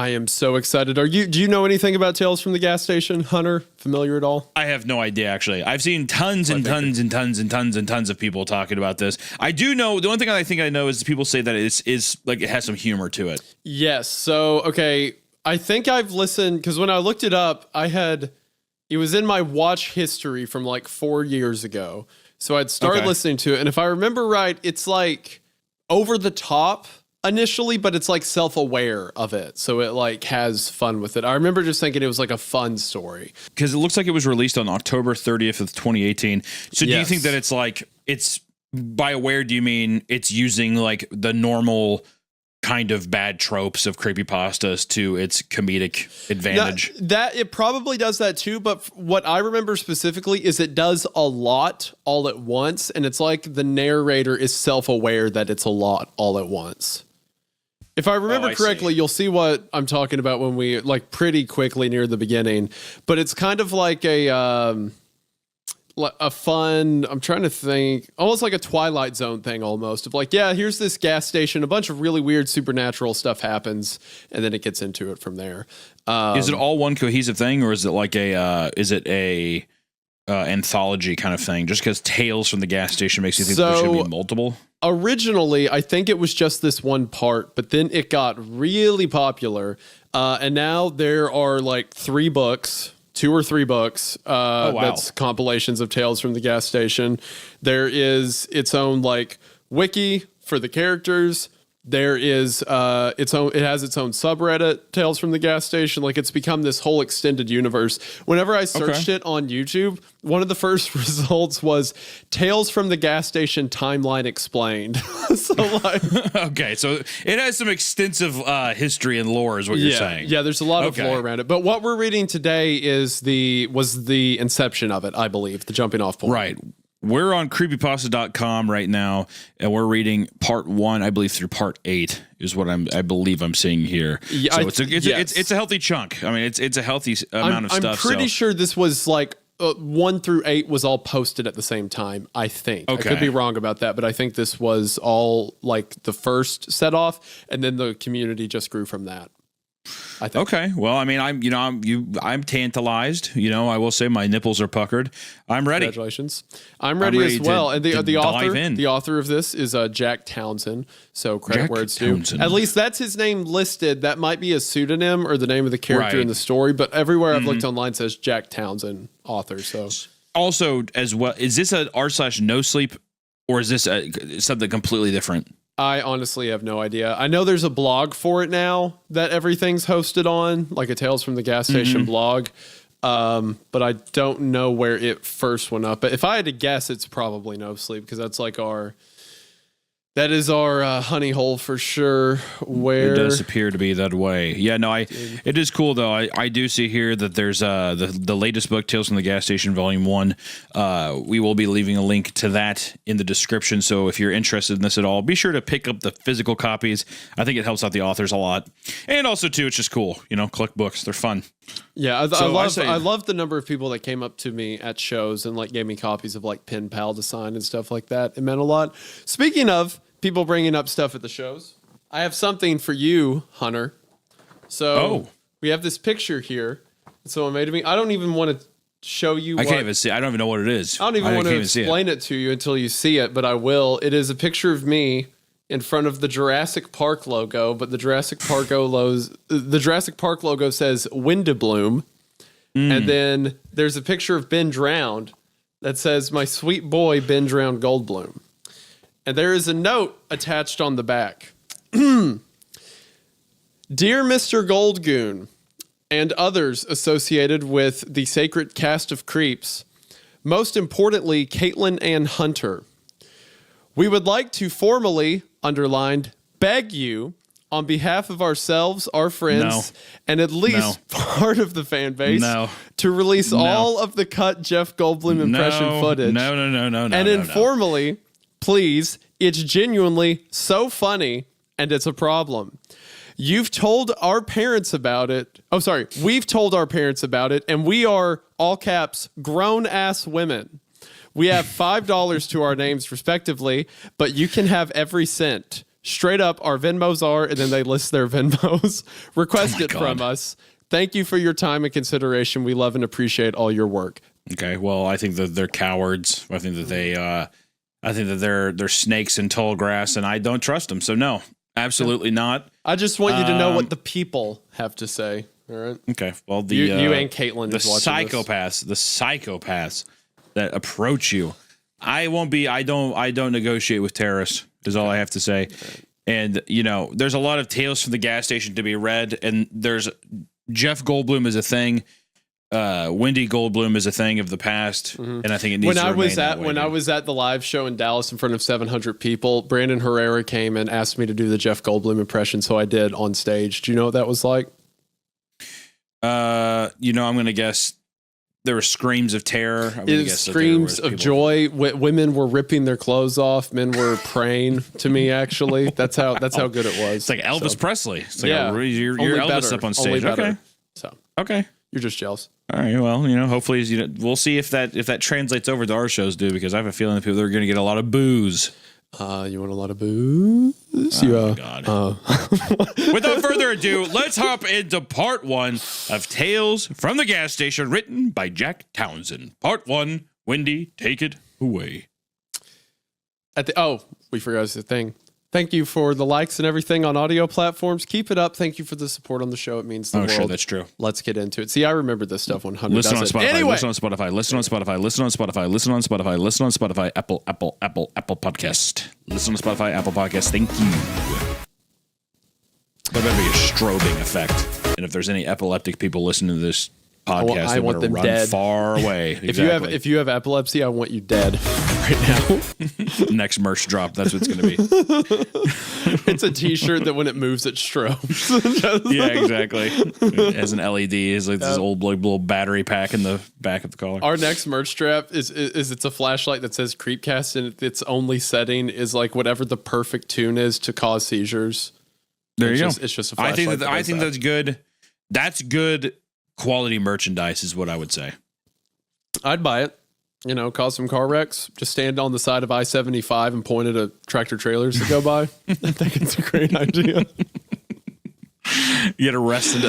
I am so excited. Do you know anything about Tales from the Gas Station, Hunter? Familiar at all? I have no idea, actually. I've seen tons and tons and tons and tons and tons of people talking about this. I do know, the only thing I think I know is people say that it has some humor to it. Yes. So, okay, I think I've listened, because when I looked it up, it was in my watch history from like 4 years ago. So I'd started listening to it, and if I remember right, it's like over the top initially, but it's like self-aware of it, so it like has fun with it. I remember just thinking it was like a fun story because it looks like it was released on October 30th of 2018. So do you think that it's by aware, do you mean it's using like the normal kind of bad tropes of creepypastas to its comedic advantage? That it probably does that too, but what I remember specifically is it does a lot all at once, and it's like the narrator is self-aware that it's a lot all at once. If I remember correctly, you'll see what I'm talking about when we like pretty quickly near the beginning, but it's kind of like a fun, I'm trying to think, almost like a Twilight Zone thing almost, of like, yeah, here's this gas station, a bunch of really weird supernatural stuff happens, and then it gets into it from there. Is it all one cohesive thing, or is it like a anthology kind of thing? Just because Tales from the Gas Station makes you think there should be multiple? Originally, I think it was just this one part, but then it got really popular, and now there are like 2 or 3 books that's compilations of Tales from the Gas Station. There is its own like wiki for the characters. There is it has its own subreddit, Tales from the Gas Station. Like, it's become this whole extended universe. Whenever I searched it on YouTube, one of the first results was Tales from the Gas Station Timeline Explained. So like, okay, so it has some extensive history and lore, is what you're saying. Yeah, there's a lot of lore around it. But what we're reading today was the inception of it, I believe, the jumping off point. Right. We're on creepypasta.com right now, and we're reading part 1, I believe, through part 8 is what I believe I'm seeing here. Yeah, so it's a healthy chunk. I mean, it's a healthy amount of stuff. I'm pretty sure this was like 1 through 8 was all posted at the same time, I think. Okay. I could be wrong about that, but I think this was all like the first set off, and then the community just grew from that. I think. Okay. Well, I mean, I'm tantalized. I will say my nipples are puckered. I'm ready. Congratulations. I'm ready as well. And the author of this is Jack Townsend. So credit where it's due. At least that's his name listed. That might be a pseudonym or the name of the character in the story, but everywhere I've looked online says Jack Townsend, author. So also as well, is this a r/no sleep, or is this something completely different? I honestly have no idea. I know there's a blog for it now that everything's hosted on, like a Tales from the Gas Station blog, but I don't know where it first went up. But if I had to guess, it's probably No Sleep, because that's like our honey hole for sure. Where it does appear to be that way. Yeah, no, it is cool though. I do see here that there's the latest book, Tales from the Gas Station, Volume 1. We will be leaving a link to that in the description. So if you're interested in this at all, be sure to pick up the physical copies. I think it helps out the authors a lot, and also too, it's just cool. Collect books; they're fun. Yeah, I love the number of people that came up to me at shows and like gave me copies of like pen pal to sign and stuff like that. It meant a lot. Speaking of people bringing up stuff at the shows, I have something for you, Hunter. So we have this picture here that someone made of me. I don't even want to show you. I can't even see. I don't even know what it is. I don't even want to explain it to you until you see it, but I will. It is a picture of me in front of the Jurassic Park logo, but the Jurassic Park logo says Windabloom, and then there's a picture of Ben Drowned that says "My sweet boy Ben Drowned Goldblum." And there is a note attached on the back. Dear Mr. Goldgoon and others associated with the sacred cast of creeps, most importantly, Caitlin and Hunter, we would like to formally, underlined, beg you on behalf of ourselves, our friends, and at least part of the fan base to release all of the cut Jeff Goldblum impression footage. And informally, please, it's genuinely so funny, and it's a problem. You've told our parents about it. Oh, sorry. We've told our parents about it, and we are, all caps, grown-ass women. We have $5 to our names, respectively, but you can have every cent. Straight up, our Venmos are, and then they list their Venmos. Request it from us. Thank you for your time and consideration. We love and appreciate all your work. Okay, well, I think that they're cowards. I think that they're snakes in tall grass, and I don't trust them. So no, absolutely not. I just want you to know what the people have to say. All right. Okay. Well, you and Caitlin, the psychopaths that approach you. I won't be. I don't negotiate with terrorists. Is all I have to say. And there's a lot of tales from the gas station to be read, and there's Jeff Goldblum is a thing. Wendy Goldblum is a thing of the past, and I think it needs to remain that way. When I was at the live show in Dallas in front of 700 people, Brandon Herrera came and asked me to do the Jeff Goldblum impression, so I did on stage. Do you know what that was like? I'm going to guess there were screams of terror. Screams of joy. Women were ripping their clothes off. Men were praying to me. Actually, that's how good it was. It's like Elvis Presley. It's like you're Elvis better, up on stage. Okay. Okay. You're just jealous. All right. Well, hopefully, we'll see if that translates over to our shows, dude. Because I have a feeling that people are going to get a lot of booze. You want a lot of booze? Oh, my God. Without further ado, let's hop into part 1 of Tales from the Gas Station, written by Jack Townsend. Part 1. Wendy, take it away. We forgot the thing. Thank you for the likes and everything on audio platforms. Keep it up. Thank you for the support on the show. It means the world. Sure, that's true. Let's get into it. See, I remember this stuff 100. Listen on Spotify. Anyway. Listen on Spotify. Listen on Spotify. Listen on Spotify. Listen on Spotify. Listen on Spotify. Apple Podcast. Listen on Spotify. Apple Podcast. Thank you. There better be a strobing effect. And if there's any epileptic people listening to this podcast, I want them run dead. Far away. Exactly. If you have epilepsy, I want you dead right now. Next merch drop. That's what it's going to be. It's a T-shirt that when it moves, it strobes. Yeah, exactly. It has an LED. It's like this old little battery pack in the back of the collar. Our next merch strap is it's a flashlight that says CreepCast, and its only setting is like whatever the perfect tune is to cause seizures. There you go. It's just a flashlight. I think that's good. That's good quality merchandise is what I would say. I'd buy it. Cause some car wrecks. Just stand on the side of I-75 and point at tractor trailers that go by. I think it's a great idea. Get arrested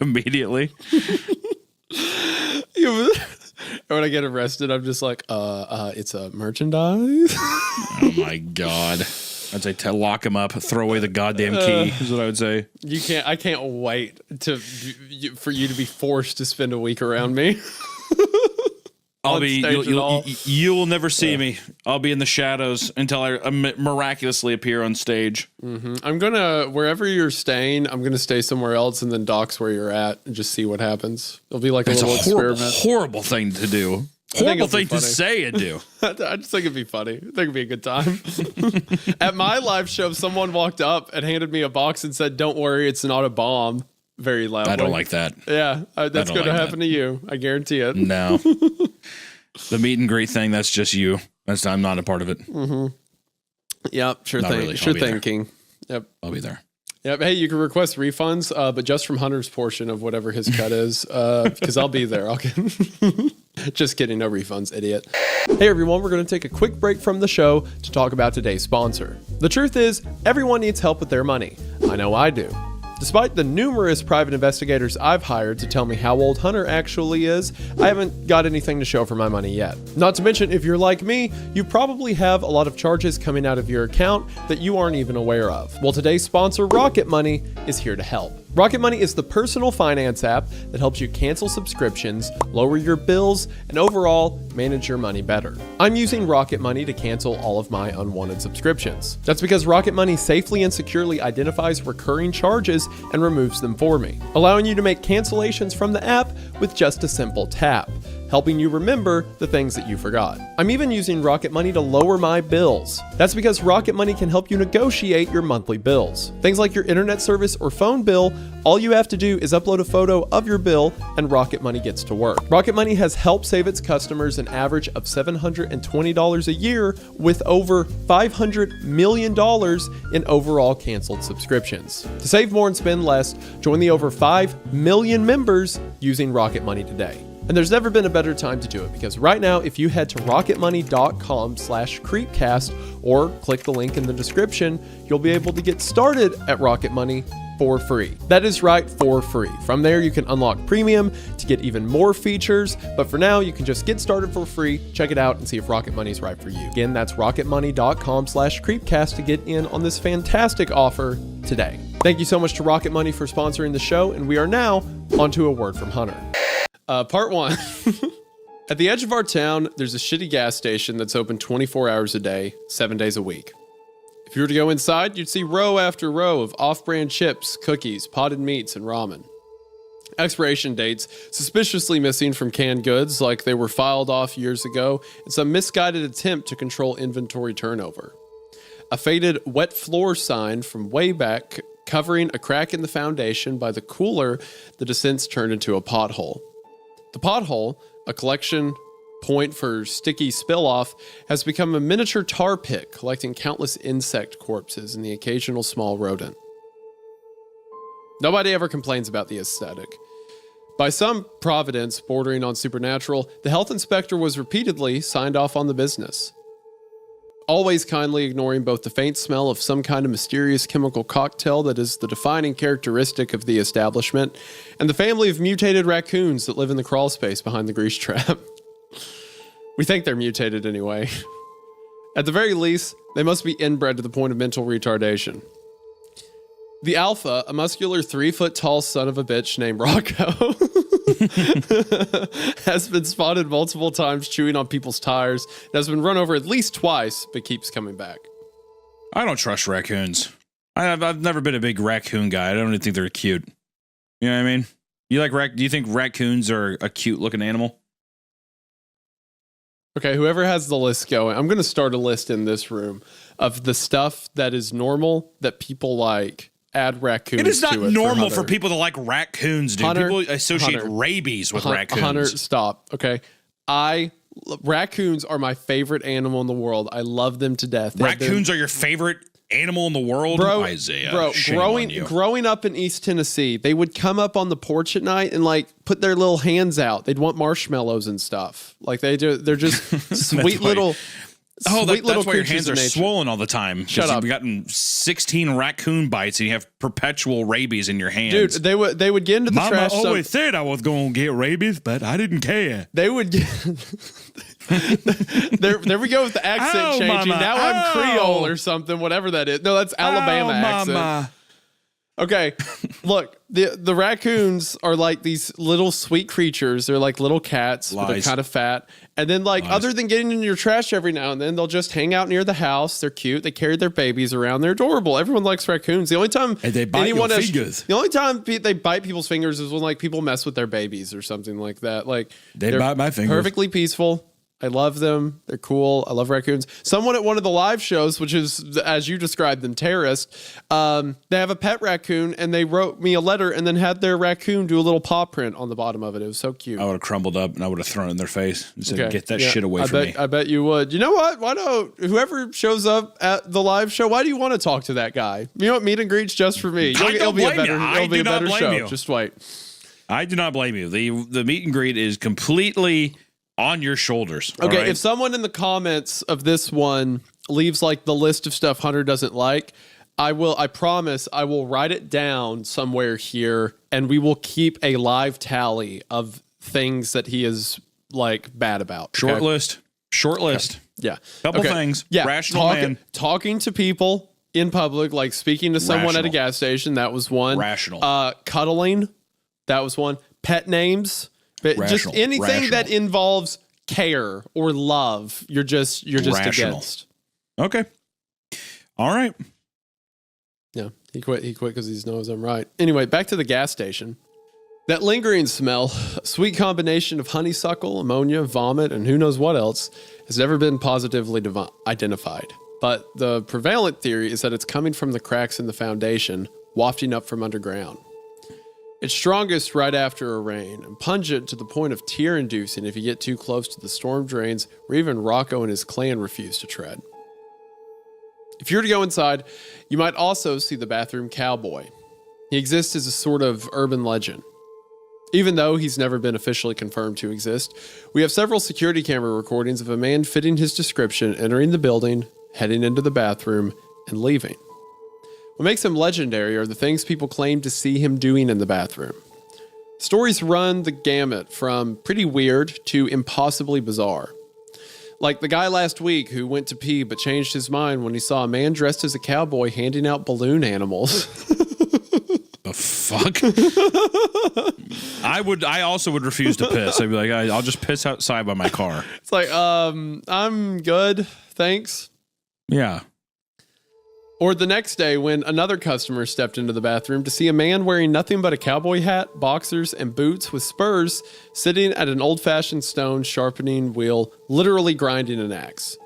immediately. When I get arrested, I'm just like, it's a merchandise. Oh my God. I'd say lock him up, throw away the goddamn key, is what I would say. I can't wait for you to be forced to spend a week around me. You'll never see me. I'll be in the shadows until I miraculously appear on stage. Mm-hmm. Wherever you're staying, I'm gonna stay somewhere else and then dox where you're at and just see what happens. It'll be like a little experiment. Horrible thing to do. Horrible thing to say and do. I just think it'd be funny. I think it'd be a good time. At my live show, someone walked up and handed me a box and said, "Don't worry, it's not a bomb." Very loudly. I don't like that. Yeah, that's going to happen to you. I guarantee it. No. The meet and greet thing, that's just you. I'm not a part of it. Mm-hmm. Yep, sure thing. Really. Sure thing, King. Yep. I'll be there. Yep. Hey, you can request refunds, but just from Hunter's portion of whatever his cut is, because I'll be there. Just kidding. No refunds, idiot. Hey, everyone. We're going to take a quick break from the show to talk about today's sponsor. The truth is, everyone needs help with their money. I know I do. Despite the numerous private investigators I've hired to tell me how old Hunter actually is, I haven't got anything to show for my money yet. Not to mention, if you're like me, you probably have a lot of charges coming out of your account that you aren't even aware of. Well, today's sponsor, Rocket Money, is here to help. Rocket Money is the personal finance app that helps you cancel subscriptions, lower your bills, and overall manage your money better. I'm using Rocket Money to cancel all of my unwanted subscriptions. That's because Rocket Money safely and securely identifies recurring charges and removes them for me, allowing you to make cancellations from the app with just a simple tap, helping you remember the things that you forgot. I'm even using Rocket Money to lower my bills. That's because Rocket Money can help you negotiate your monthly bills. Things like your internet service or phone bill, all you have to do is upload a photo of your bill and Rocket Money gets to work. Rocket Money has helped save its customers an average of $720 a year with over $500 million in overall canceled subscriptions. To save more and spend less, join the over 5 million members using Rocket Money today. And there's never been a better time to do it, because right now, if you head to rocketmoney.com/CreepCast or click the link in the description, you'll be able to get started at Rocket Money for free. That is right, for free. From there, you can unlock premium to get even more features, but for now, you can just get started for free, check it out, and see if Rocket Money is right for you. Again, that's rocketmoney.com/CreepCast to get in on this fantastic offer today. Thank you so much to Rocket Money for sponsoring the show, and we are now onto a word from Hunter. Part 1. At the edge of our town, there's a shitty gas station that's open 24 hours a day, 7 days a week. If you were to go inside, you'd see row after row of off-brand chips, cookies, potted meats, and ramen. Expiration dates suspiciously missing from canned goods, like they were filed off years ago, and some misguided attempt to control inventory turnover. A faded wet floor sign from way back covering a crack in the foundation by the cooler that has since turned into a pothole. The pothole, a collection point for sticky spill-off, has become a miniature tar pit collecting countless insect corpses and the occasional small rodent. Nobody ever complains about the aesthetic. By some providence bordering on supernatural, the health inspector was repeatedly signed off on the business, always kindly ignoring both the faint smell of some kind of mysterious chemical cocktail that is the defining characteristic of the establishment, and the family of mutated raccoons that live in the crawl space behind the grease trap. We think they're mutated anyway. At the very least, they must be inbred to the point of mental retardation. The Alpha, a muscular 3-foot-tall son of a bitch named Rocco, has been spotted multiple times chewing on people's tires, and has been run over at least twice, but keeps coming back. I don't trust raccoons. I've never been a big raccoon guy. I don't even think they're cute. You know what I mean? Do you think raccoons are a cute looking animal? Okay, whoever has the list going, I'm going to start a list in this room of the stuff that is normal that people like. Add raccoons to it. It is not normal for people to like raccoons, dude. People associate rabies with raccoons. Hunter, stop. Okay. Raccoons are my favorite animal in the world. I love them to death. Raccoons are your favorite animal in the world? Isaiah, growing up in East Tennessee, they would come up on the porch at night and like put their little hands out. They'd want marshmallows and stuff. Like they're just sweet little... That's why your hands are swollen all the time. Shut up. You've gotten 16 raccoon bites and you have perpetual rabies in your hands. Dude, they would get into the trash. Mama always said I was going to get rabies, but I didn't care. They would get... there we go with the accent changing. Mama. Now I'm Creole or something, whatever that is. No, that's Alabama accent. Mama. Okay, look, the raccoons are like these little sweet creatures. They're like little cats, but they're kind of fat. And then like other than getting in your trash every now and then, they'll just hang out near the house. They're cute. They carry their babies around. They're adorable. Everyone likes raccoons. The only time they bite your fingers. The only time they bite people's fingers is when like people mess with their babies or something like that. Like they bite my fingers. Perfectly peaceful. I love them. They're cool. I love raccoons. Someone at one of the live shows, which is, as you described them, terrorist, they have a pet raccoon, and they wrote me a letter and then had their raccoon do a little paw print on the bottom of it. It was so cute. I would have crumbled up and I would have thrown it in their face and said, get that shit away from me. I bet you would. You know what? Why don't whoever shows up at the live show, why do you want to talk to that guy? You know what? Meet and greet's just for me. It'll be a better show. Just wait. I do not blame you. The meet and greet is completely on your shoulders. Okay, right? If someone in the comments of this one leaves like the list of stuff Hunter doesn't like, I promise I will write it down somewhere here and we will keep a live tally of things that he is like bad about. Short list. Okay. Yeah. Couple things. Yeah. Rational man. Talking to people in public, like speaking to someone at a gas station, that was one. Rational. Cuddling, that was one. Pet names. But just anything that involves care or love, you're just against. Okay. All right. Yeah, he quit because he knows I'm right. Anyway, back to the gas station. That lingering smell, a sweet combination of honeysuckle, ammonia, vomit, and who knows what else, has never been positively identified. But the prevalent theory is that it's coming from the cracks in the foundation, wafting up from underground. It's strongest right after a rain, and pungent to the point of tear-inducing if you get too close to the storm drains where even Rocco and his clan refuse to tread. If you were to go inside, you might also see the bathroom cowboy. He exists as a sort of urban legend. Even though he's never been officially confirmed to exist, we have several security camera recordings of a man fitting his description entering the building, heading into the bathroom, and leaving. What makes him legendary are the things people claim to see him doing in the bathroom. Stories run the gamut from pretty weird to impossibly bizarre. Like the guy last week who went to pee but changed his mind when he saw a man dressed as a cowboy handing out balloon animals. The fuck? I also would refuse to piss. I'd be like, I'll just piss outside by my car. It's like, I'm good, thanks. Yeah. Or the next day when another customer stepped into the bathroom to see a man wearing nothing but a cowboy hat, boxers, and boots with spurs sitting at an old-fashioned stone sharpening wheel, literally grinding an axe.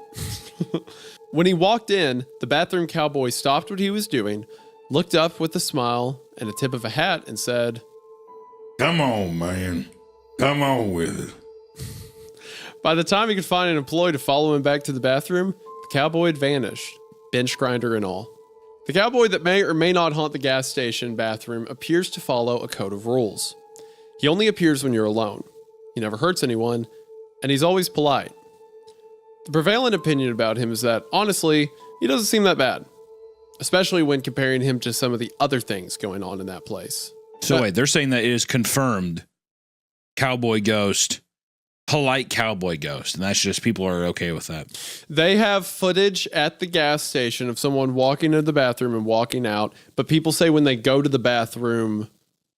When he walked in, the bathroom cowboy stopped what he was doing, looked up with a smile and a tip of a hat and said, "Come on, man. Come on with it." By the time he could find an employee to follow him back to the bathroom, the cowboy had vanished, bench grinder and all. The cowboy that may or may not haunt the gas station bathroom appears to follow a code of rules. He only appears when you're alone. He never hurts anyone, and he's always polite. The prevalent opinion about him is that, honestly, he doesn't seem that bad, especially when comparing him to some of the other things going on in that place. So wait, they're saying that it is confirmed cowboy ghost, polite cowboy ghost, and that's just people are okay with that. They have footage at the gas station of someone walking into the bathroom and walking out, but people say when they go to the bathroom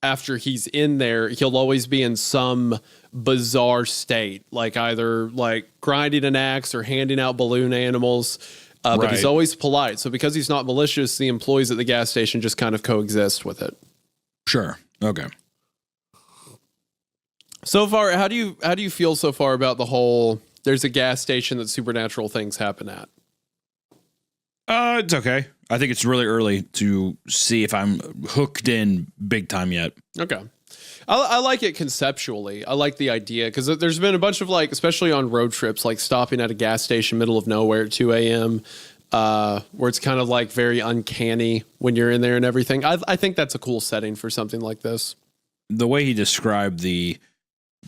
after he's in there, he'll always be in some bizarre state, like either like grinding an axe or handing out balloon animals, but he's always polite. So because he's not malicious, the employees at the gas station just kind of coexist with it. Sure. Okay. So far, how do you feel so far about the whole there's a gas station that supernatural things happen at? It's okay. I think it's really early to see if I'm hooked in big time yet. Okay. I like it conceptually. I like the idea because there's been a bunch of like, especially on road trips, like stopping at a gas station middle of nowhere at 2 a.m. Where it's kind of like very uncanny when you're in there and everything. I think that's a cool setting for something like this. The way he described the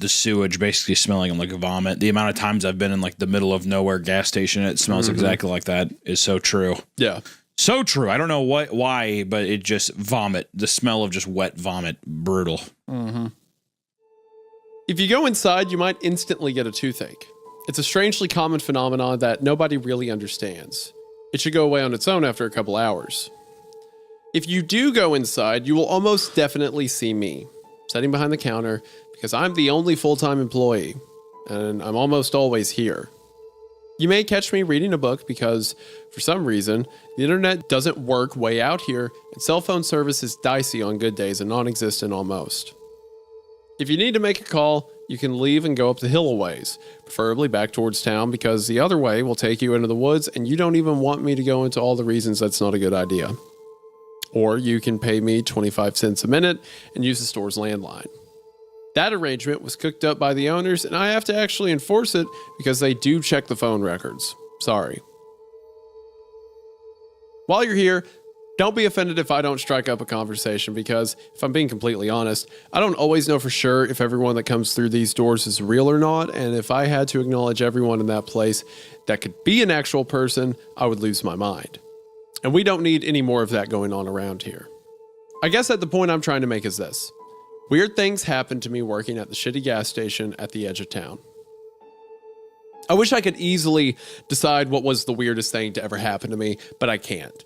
sewage basically smelling like vomit. The amount of times I've been in like the middle of nowhere gas station, it smells exactly like that is so true. Yeah. So true. I don't know why, but it just vomit. The smell of just wet vomit. Brutal. Mm-hmm. If you go inside, you might instantly get a toothache. It's a strangely common phenomenon that nobody really understands. It should go away on its own after a couple hours. If you do go inside, you will almost definitely see me sitting behind the counter because I'm the only full-time employee, and I'm almost always here. You may catch me reading a book because, for some reason, the internet doesn't work way out here, and cell phone service is dicey on good days and non-existent on most. If you need to make a call, you can leave and go up the hill a ways, preferably back towards town because the other way will take you into the woods and you don't even want me to go into all the reasons that's not a good idea. Or you can pay me 25 cents a minute and use the store's landline. That arrangement was cooked up by the owners, and I have to actually enforce it because they do check the phone records. Sorry. While you're here, don't be offended if I don't strike up a conversation because, if I'm being completely honest, I don't always know for sure if everyone that comes through these doors is real or not, and if I had to acknowledge everyone in that place that could be an actual person, I would lose my mind. And we don't need any more of that going on around here. I guess that the point I'm trying to make is this. Weird things happen to me working at the shitty gas station at the edge of town. I wish I could easily decide what was the weirdest thing to ever happen to me, but I can't.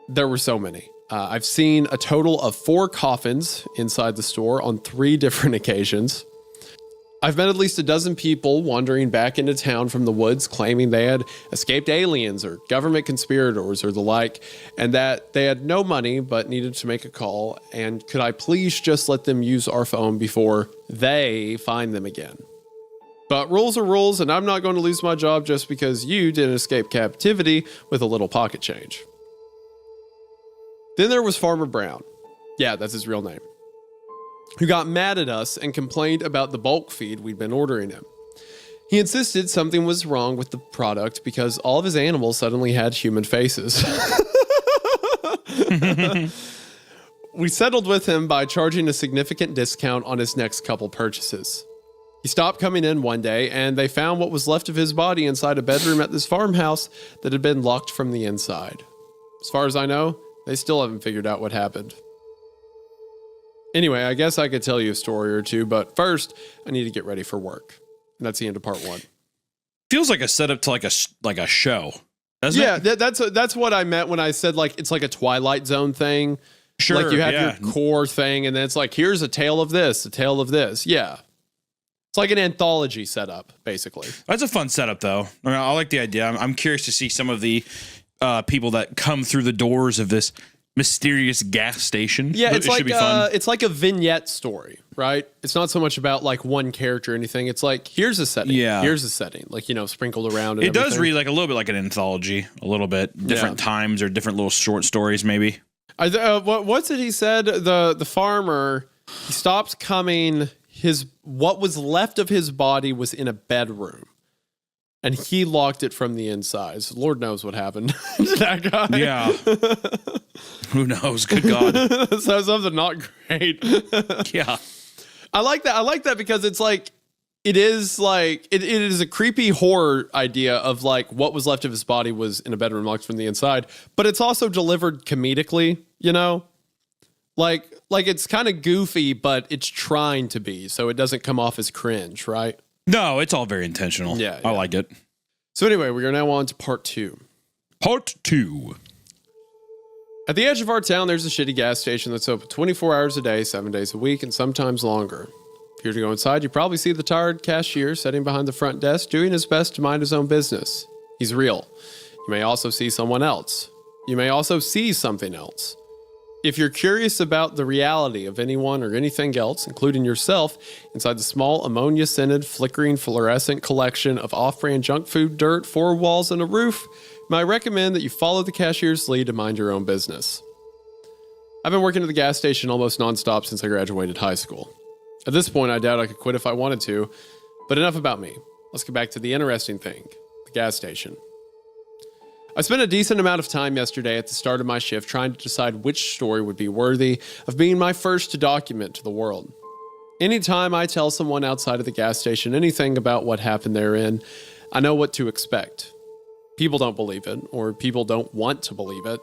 There were so many. I've seen a total of 4 coffins inside the store on 3 different occasions. I've met at least a dozen people wandering back into town from the woods claiming they had escaped aliens or government conspirators or the like, and that they had no money but needed to make a call, and could I please just let them use our phone before they find them again. But rules are rules, and I'm not going to lose my job just because you didn't escape captivity with a little pocket change. Then there was Farmer Brown. Yeah, that's his real name. Who got mad at us and complained about the bulk feed we'd been ordering him. He insisted something was wrong with the product because all of his animals suddenly had human faces. we settled with him by charging a significant discount on his next couple purchases. He stopped coming in one day, and they found what was left of his body inside a bedroom at this farmhouse that had been locked from the inside. As far as I know, they still haven't figured out what happened. Anyway, I guess I could tell you a story or two, but first, I need to get ready for work. And that's the end of part 1. Feels like a setup to like a show, doesn't it? Yeah, that's what I meant when I said like it's like a Twilight Zone thing. Sure. Like you have your core thing, and then it's like, here's a tale of this, a tale of this. Yeah. It's like an anthology setup, basically. That's a fun setup, though. I mean, I like the idea. I'm curious to see some of the people that come through the doors of this mysterious gas station. Yeah, it should be fun. It's like a vignette story, right? It's not so much about like one character or anything. It's like, here's a setting. Yeah. Here's a setting, like, you know, sprinkled around. And it does everything. read like a little bit like an anthology, a little bit different times or different little short stories, maybe. What's it he said? The farmer, he stopped coming. What was left of his body was in a bedroom, and he locked it from the inside. So Lord knows what happened to that guy. Yeah. Who knows? Good God. So something not great. Yeah. I like that. I like that because it's like, it is like, it is a creepy horror idea of like what was left of his body was in a bedroom locked from the inside, but it's also delivered comedically, you know? Like it's kind of goofy, but it's trying to be, so it doesn't come off as cringe, right? No, it's all very intentional. Yeah. I like it. So anyway, we are now on to part 2. Part 2. At the edge of our town, there's a shitty gas station that's open 24 hours a day, 7 days a week, and sometimes longer. If you were to go inside, you probably see the tired cashier sitting behind the front desk, doing his best to mind his own business. He's real. You may also see someone else. You may also see something else. If you're curious about the reality of anyone or anything else, including yourself, inside the small ammonia-scented, flickering, fluorescent collection of off-brand junk food, dirt, 4 walls, and a roof, I recommend that you follow the cashier's lead to mind your own business. I've been working at the gas station almost nonstop since I graduated high school. At this point, I doubt I could quit if I wanted to, but enough about me. Let's get back to the interesting thing, the gas station. I spent a decent amount of time yesterday at the start of my shift trying to decide which story would be worthy of being my first to document to the world. Anytime I tell someone outside of the gas station anything about what happened therein, I know what to expect. People don't believe it, or people don't want to believe it.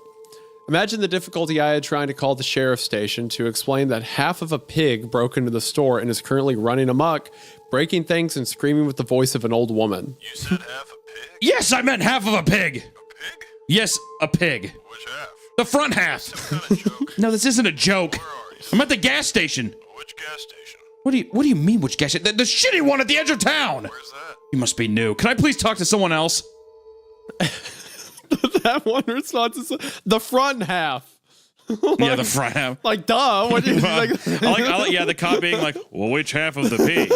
Imagine the difficulty I had trying to call the sheriff's station to explain that half of a pig broke into the store and is currently running amok, breaking things and screaming with the voice of an old woman. You said half a pig? Yes, I meant half of a pig. A pig? Yes, a pig. Which half? The front half. Some kind of joke. No, this isn't a joke. Where are you? I'm at the gas station. Which gas station? What do you mean, which gas station? The shitty one at the edge of town. Where's that? You must be new. Can I please talk to someone else? That one response is the front half. Yeah, the front half. Like, duh. What do you like? I like, yeah, the cop being like, well, which half of the pig?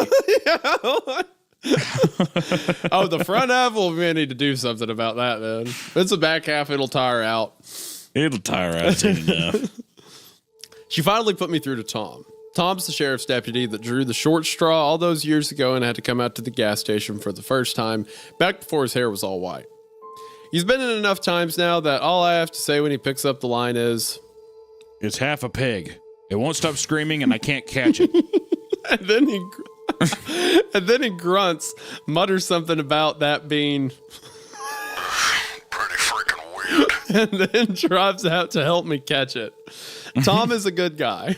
Oh, the front half? Well, we need to do something about that, then. If it's the back half, it'll tire out. It'll tire out soon enough. She finally put me through to Tom. Tom's the sheriff's deputy that drew the short straw all those years ago and had to come out to the gas station for the first time, back before his hair was all white. He's been in enough times now that all I have to say when he picks up the line is, It's half a pig. It won't stop screaming and I can't catch it. and then he grunts, mutters something about that being Pretty freaking weird. and then drives out to help me catch it. Tom is a good guy.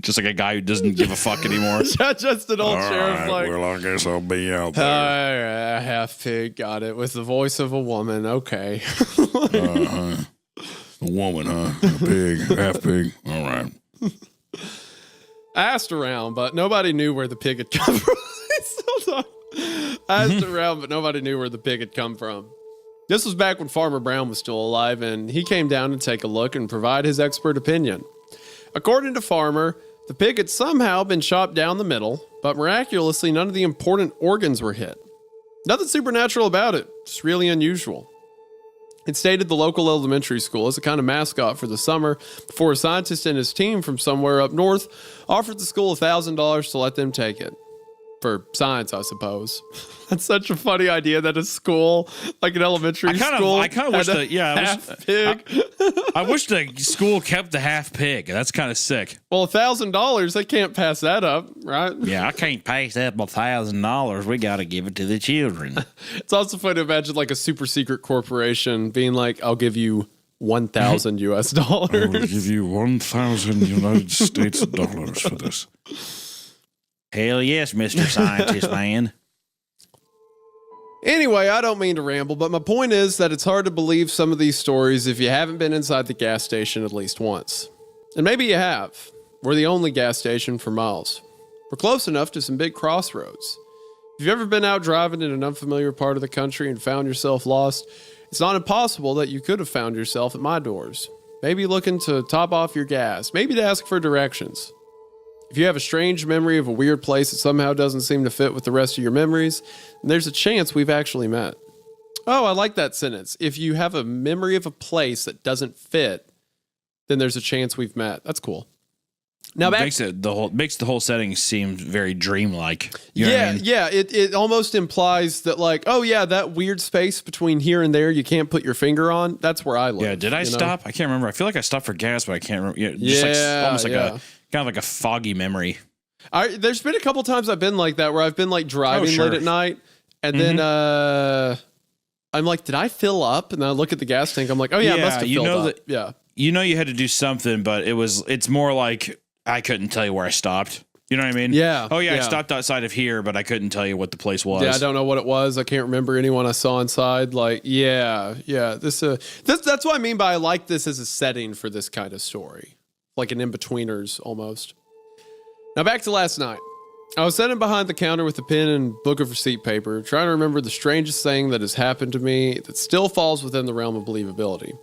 Just like a guy who doesn't give a fuck anymore. Just an old All sheriff right, like, well, I guess I'll be out all there. right, half pig, got it, with the voice of a woman. Okay. A woman, huh? A pig, half pig. All right. I asked around, but nobody knew where the pig had come from. Still talking. I asked around, but nobody knew where the pig had come from. This was back when Farmer Brown was still alive, and he came down to take a look and provide his expert opinion. According to Farmer, the pig had somehow been chopped down the middle, but miraculously none of the important organs were hit. Nothing supernatural about it, just really unusual. It stated the local elementary school as a kind of mascot for the summer before a scientist and his team from somewhere up north offered the school $1,000 to let them take it. For science, I suppose. That's such a funny idea that a school, like an elementary school, I kind of wish that. Yeah, half pig. I wish the school kept the half pig. That's kind of sick. Well, $1,000, they can't pass that up, right? Yeah, I can't pass up $1,000. We got to give it to the children. It's also funny to imagine like a super secret corporation being like, "I'll give you 1,000 US dollars. I will give you 1,000 United States dollars for this." Hell yes, Mr. Scientist Man. Anyway, I don't mean to ramble, but my point is that it's hard to believe some of these stories if you haven't been inside the gas station at least once. And maybe you have. We're the only gas station for miles. We're close enough to some big crossroads. If you've ever been out driving in an unfamiliar part of the country and found yourself lost, it's not impossible that you could have found yourself at my doors. Maybe looking to top off your gas, maybe to ask for directions. If you have a strange memory of a weird place that somehow doesn't seem to fit with the rest of your memories, then there's a chance we've actually met. Oh, I like that sentence. If you have a memory of a place that doesn't fit, then there's a chance we've met. That's cool. Now back makes the whole setting seem very dreamlike. You know what I mean? Yeah. It almost implies that like, oh yeah, that weird space between here and there you can't put your finger on. That's where I live. Yeah. Did I stop? I can't remember. I feel like I stopped for gas, but I can't remember. Yeah, just like almost like a kind of like a foggy memory. There's been a couple times I've been like that where I've been like driving late at night, and then I'm like, did I fill up? And then I look at the gas tank. I'm like, oh yeah, I must have filled up. Yeah. You know you had to do something, but it's more like I couldn't tell you where I stopped. You know what I mean? Yeah. Oh yeah, I stopped outside of here, but I couldn't tell you what the place was. Yeah, I don't know what it was. I can't remember anyone I saw inside. Like, yeah. That's what I mean by I like this as a setting for this kind of story, like an in-betweeners almost. Now back to last night. I was sitting behind the counter with a pen and book of receipt paper, trying to remember the strangest thing that has happened to me that still falls within the realm of believability.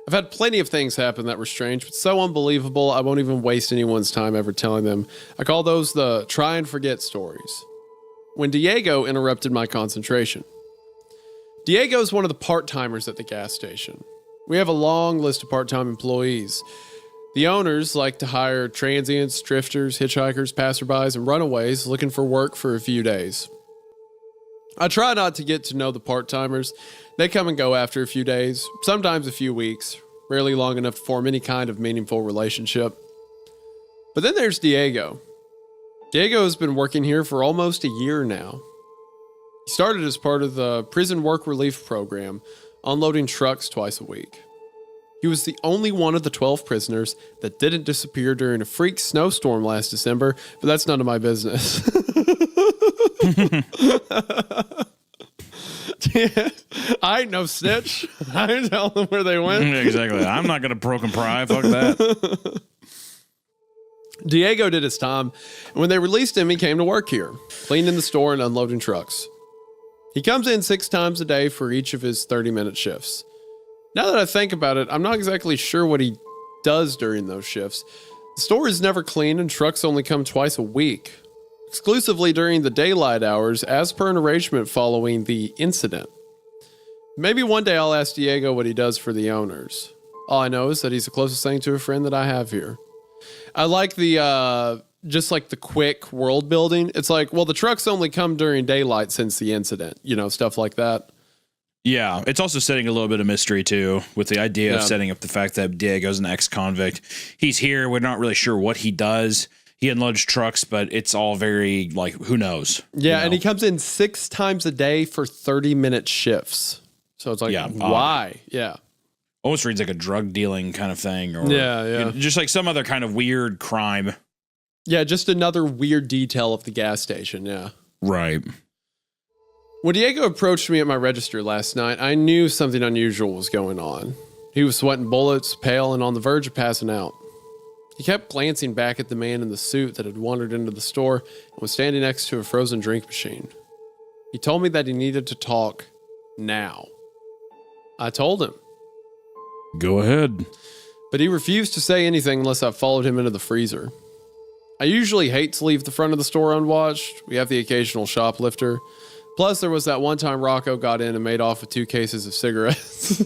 I've had plenty of things happen that were strange, but so unbelievable, I won't even waste anyone's time ever telling them. I call those the try and forget stories. When Diego interrupted my concentration. Diego is one of the part-timers at the gas station. We have a long list of part-time employees. The owners like to hire transients, drifters, hitchhikers, passerbys, and runaways looking for work for a few days. I try not to get to know the part-timers. They come and go after a few days, sometimes a few weeks, rarely long enough to form any kind of meaningful relationship. But then there's Diego. Diego has been working here for almost a year now. He started as part of the prison work relief program, unloading trucks twice a week. He was the only one of the 12 prisoners that didn't disappear during a freak snowstorm last December, but that's none of my business. I ain't no snitch. I ain't tell them where they went. Exactly. I'm not going to broke and pry. Fuck that. Diego did his time, and when they released him, he came to work here, cleaning the store and unloading trucks. He comes in 6 times a day for each of his 30-minute shifts. Now that I think about it, I'm not exactly sure what he does during those shifts. The store is never clean, and trucks only come twice a week, exclusively during the daylight hours, as per an arrangement following the incident. Maybe one day I'll ask Diego what he does for the owners. All I know is that he's the closest thing to a friend that I have here. I like the, just like the quick world building. It's like, well, the trucks only come during daylight since the incident, stuff like that. Yeah, it's also setting a little bit of mystery, too, with the idea of setting up the fact that Diego's an ex-convict. He's here. We're not really sure what he does. He unloads trucks, but it's all very, like, who knows? Yeah, and he comes in 6 times a day for 30-minute shifts. So it's like, why? Yeah. Almost reads like a drug dealing kind of thing. Or yeah. Just like some other kind of weird crime. Yeah, just another weird detail of the gas station, yeah. Right. When Diego approached me at my register last night, I knew something unusual was going on. He was sweating bullets, pale, and on the verge of passing out. He kept glancing back at the man in the suit that had wandered into the store and was standing next to a frozen drink machine. He told me that he needed to talk now. I told him. Go ahead. But he refused to say anything unless I followed him into the freezer. I usually hate to leave the front of the store unwatched. We have the occasional shoplifter. Plus, there was that one time Rocco got in and made off with 2 cases of cigarettes.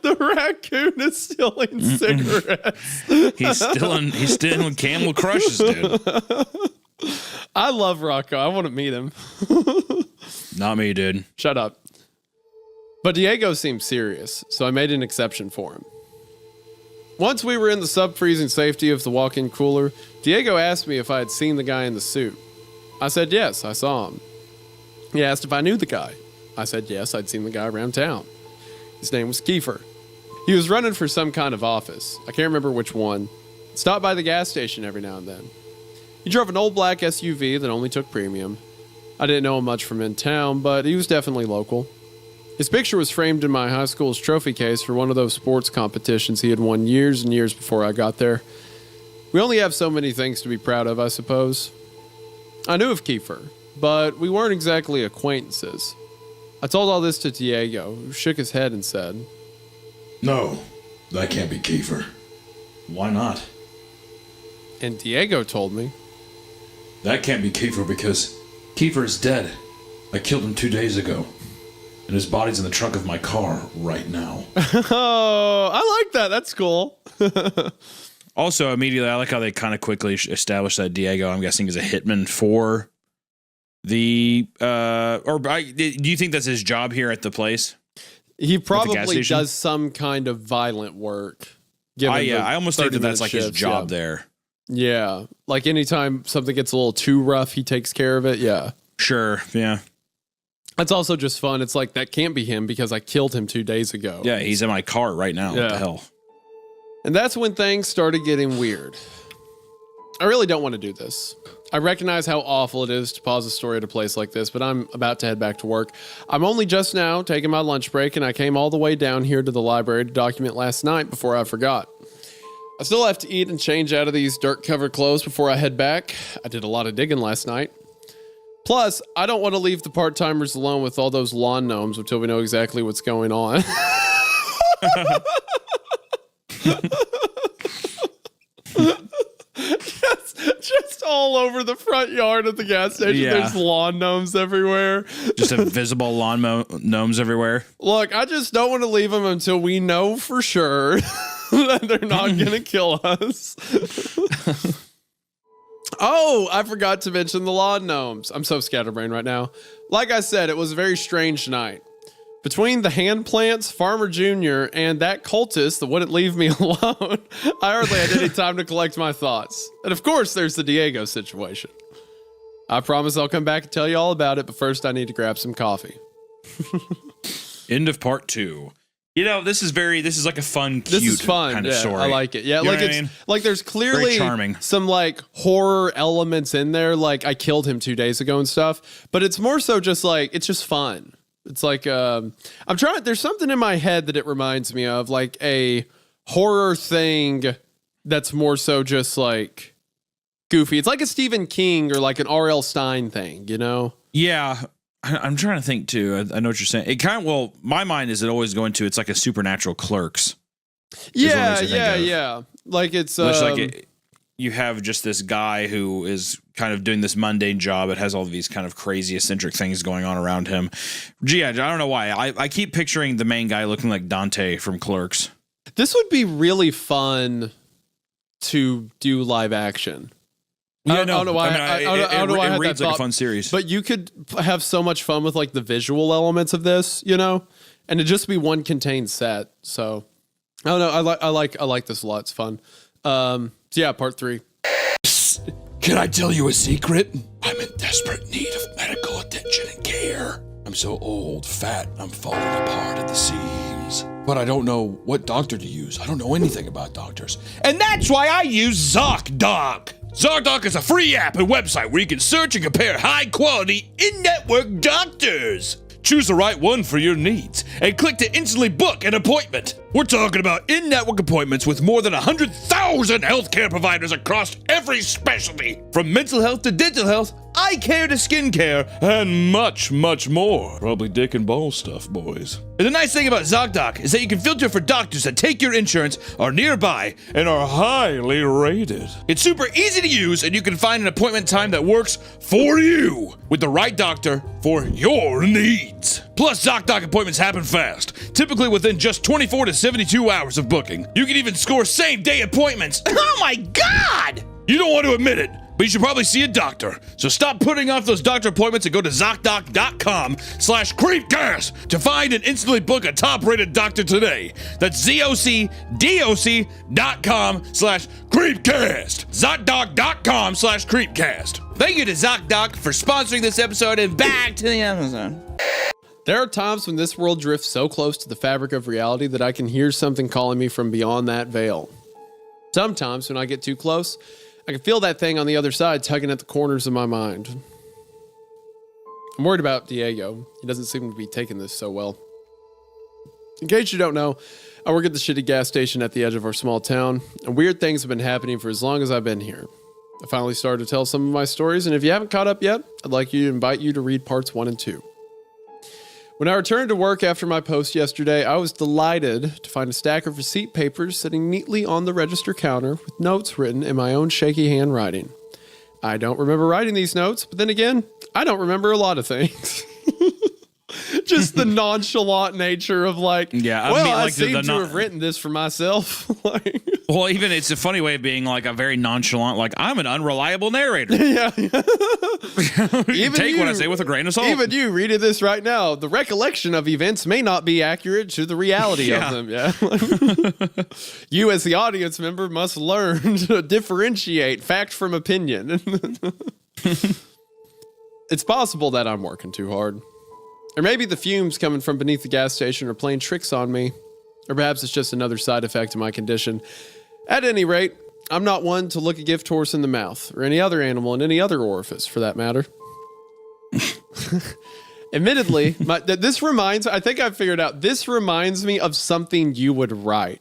The raccoon is stealing cigarettes. He's stealing Camel Crushes, dude. I love Rocco. I want to meet him. Not me, dude. Shut up. But Diego seemed serious, so I made an exception for him. Once we were in the sub-freezing safety of the walk-in cooler, Diego asked me if I had seen the guy in the suit. I said yes, I saw him. He asked if I knew the guy. I said yes, I'd seen the guy around town. His name was Kiefer. He was running for some kind of office. I can't remember which one. Stopped by the gas station every now and then. He drove an old black SUV that only took premium. I didn't know him much from in town, but he was definitely local. His picture was framed in my high school's trophy case for one of those sports competitions he had won years and years before I got there. We only have so many things to be proud of, I suppose. I knew of Kiefer, but we weren't exactly acquaintances. I told all this to Diego, who shook his head and said, No, that can't be Kiefer. Why not? and Diego told me. That can't be Kiefer because Kiefer is dead. I killed him 2 days ago. And his body's in the trunk of my car right now. Oh, I like that. That's cool. Also, immediately, I like how they kind of quickly established that Diego, I'm guessing, is a hitman for the... do you think that's his job here at the place? He probably does some kind of violent work. I almost think that's like his job there. Yeah. Like anytime something gets a little too rough, he takes care of it. Yeah. Sure. Yeah. That's also just fun. It's like, that can't be him because I killed him 2 days ago. Yeah, he's in my car right now. Yeah. What the hell? And that's when things started getting weird. I really don't want to do this. I recognize how awful it is to pause a story at a place like this, but I'm about to head back to work. I'm only just now taking my lunch break, and I came all the way down here to the library to document last night before I forgot. I still have to eat and change out of these dirt-covered clothes before I head back. I did a lot of digging last night. Plus, I don't want to leave the part-timers alone with all those lawn gnomes until we know exactly what's going on. just all over the front yard of the gas station. Yeah. There's lawn gnomes everywhere. Just invisible lawn gnomes everywhere. Look, I just don't want to leave them until we know for sure that they're not going to kill us. Oh, I forgot to mention the lawn gnomes. I'm so scatterbrained right now. Like I said, it was a very strange night. Between the hand plants, Farmer Jr., and that cultist that wouldn't leave me alone, I hardly had any time to collect my thoughts. And of course, there's the Diego situation. I promise I'll come back and tell you all about it, but first I need to grab some coffee. End of part 2. You know, this is like a fun, cute This is fun. kind of Yeah, story. I like it. Yeah, You know like what it's I mean? like there's clearly Very charming. some like horror elements in there. Like I killed him 2 days ago and stuff, but it's more so just like it's just fun. It's like I'm trying. There's something in my head that it reminds me of, like a horror thing that's more so just like goofy. It's like a Stephen King or like an R.L. Stine thing, you know? Yeah. I'm trying to think too. I know what you're saying. It kind of, well, my mind is always going to, it's like a supernatural Clerks. Yeah. Like it's you have just this guy who is kind of doing this mundane job. It has all these kind of crazy eccentric things going on around him. Gee, I don't know why. I keep picturing the main guy looking like Dante from Clerks. This would be really fun to do live action. Yeah, I don't know why. I don't know why I had reads that like thought, a fun series. but you could have so much fun with like the visual elements of this, you know, and it'd just be one contained set. So I don't know. I like this a lot. It's fun. So yeah, part 3. Can I tell you a secret? I'm in desperate need of medical attention and care. I'm so old, fat, I'm falling apart at the seams. But I don't know what doctor to use. I don't know anything about doctors. And that's why I use ZocDoc. ZocDoc is a free app and website where you can search and compare high-quality, in-network doctors. Choose the right one for your needs and click to instantly book an appointment. We're talking about in-network appointments with more than 100,000 healthcare providers across every specialty, from mental health to dental health, eye care to skin care, and much, much more. Probably dick and ball stuff, boys. And the nice thing about ZocDoc is that you can filter for doctors that take your insurance, are nearby, and are highly rated. It's super easy to use, and you can find an appointment time that works for you with the right doctor for your needs. Plus, ZocDoc appointments happen fast, typically within just 24 to 72 hours of booking. You can even score same-day appointments. Oh my God! You don't want to admit it, but you should probably see a doctor. So stop putting off those doctor appointments and go to ZocDoc.com/CreepCast to find and instantly book a top-rated doctor today. That's ZocDoc.com/CreepCast. ZocDoc.com/CreepCast. Thank you to ZocDoc for sponsoring this episode, and back to the episode. There are times when this world drifts so close to the fabric of reality that I can hear something calling me from beyond that veil. Sometimes when I get too close, I can feel that thing on the other side tugging at the corners of my mind. I'm worried about Diego. He doesn't seem to be taking this so well. In case you don't know, I work at the shitty gas station at the edge of our small town, and weird things have been happening for as long as I've been here. I finally started to tell some of my stories, and if you haven't caught up yet, I'd like to invite you to read parts 1 and 2. When I returned to work after my post yesterday, I was delighted to find a stack of receipt papers sitting neatly on the register counter with notes written in my own shaky handwriting. I don't remember writing these notes, but then again, I don't remember a lot of things. Just the nonchalant nature of like, I seem to have written this for myself. Like, well, even it's a funny way of being like a very nonchalant, like I'm an unreliable narrator. Yeah. Even take what I say with a grain of salt. Even you reading this right now, the recollection of events may not be accurate to the reality of them. Yeah. You as the audience member must learn to differentiate fact from opinion. It's possible that I'm working too hard. Or maybe the fumes coming from beneath the gas station are playing tricks on me. Or perhaps it's just another side effect of my condition. At any rate, I'm not one to look a gift horse in the mouth, or any other animal in any other orifice, for that matter. Admittedly, I think I figured out, this reminds me of something you would write.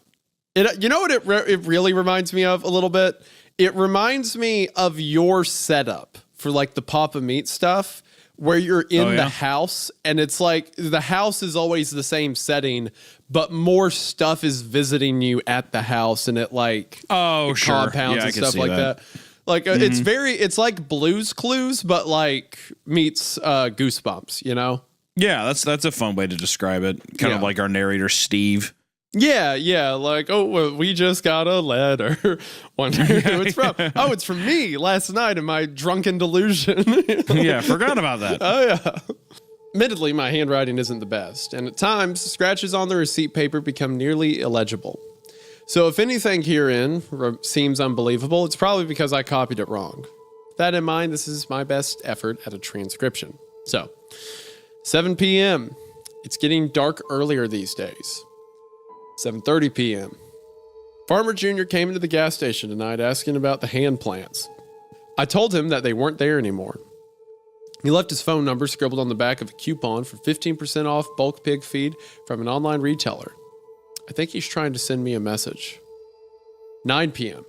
You know what it really reminds me of a little bit? It reminds me of your setup for like the Papa Meat stuff, where you're in the house, and it's like the house is always the same setting, but more stuff is visiting you at the house, and it like compounds and stuff like that. Like it's like Blue's Clues, but like meets Goosebumps, you know? Yeah, that's a fun way to describe it. Kind of like our narrator Steve. Yeah, like, we just got a letter. Wonder who it's from. Oh, it's from me last night in my drunken delusion. Yeah, forgot about that. Oh, yeah. Admittedly, my handwriting isn't the best, and at times, scratches on the receipt paper become nearly illegible. So if anything herein seems unbelievable, it's probably because I copied it wrong. With that in mind, this is my best effort at a transcription. So, 7 p.m. It's getting dark earlier these days. 7:30 p.m. Farmer Jr. came into the gas station tonight asking about the hand plants. I told him that they weren't there anymore. He left his phone number scribbled on the back of a coupon for 15% off bulk pig feed from an online retailer. I think he's trying to send me a message. 9 p.m.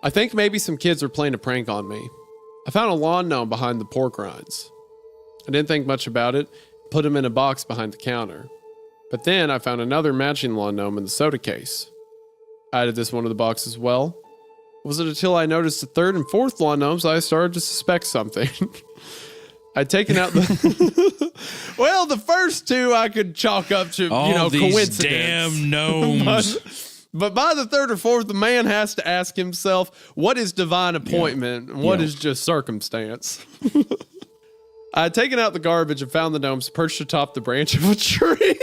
I think maybe some kids are playing a prank on me. I found a lawn gnome behind the pork rinds. I didn't think much about it, put him in a box behind the counter. But then I found another matching lawn gnome in the soda case. I added this one to the box as well. It wasn't until I noticed the third and fourth lawn gnomes I started to suspect something. I'd taken out the... Well, the first two I could chalk up to, coincidence. Damn gnomes. But by the third or fourth, the man has to ask himself, what is divine appointment and what is just circumstance? I had taken out the garbage and found the gnomes perched atop the branch of a tree.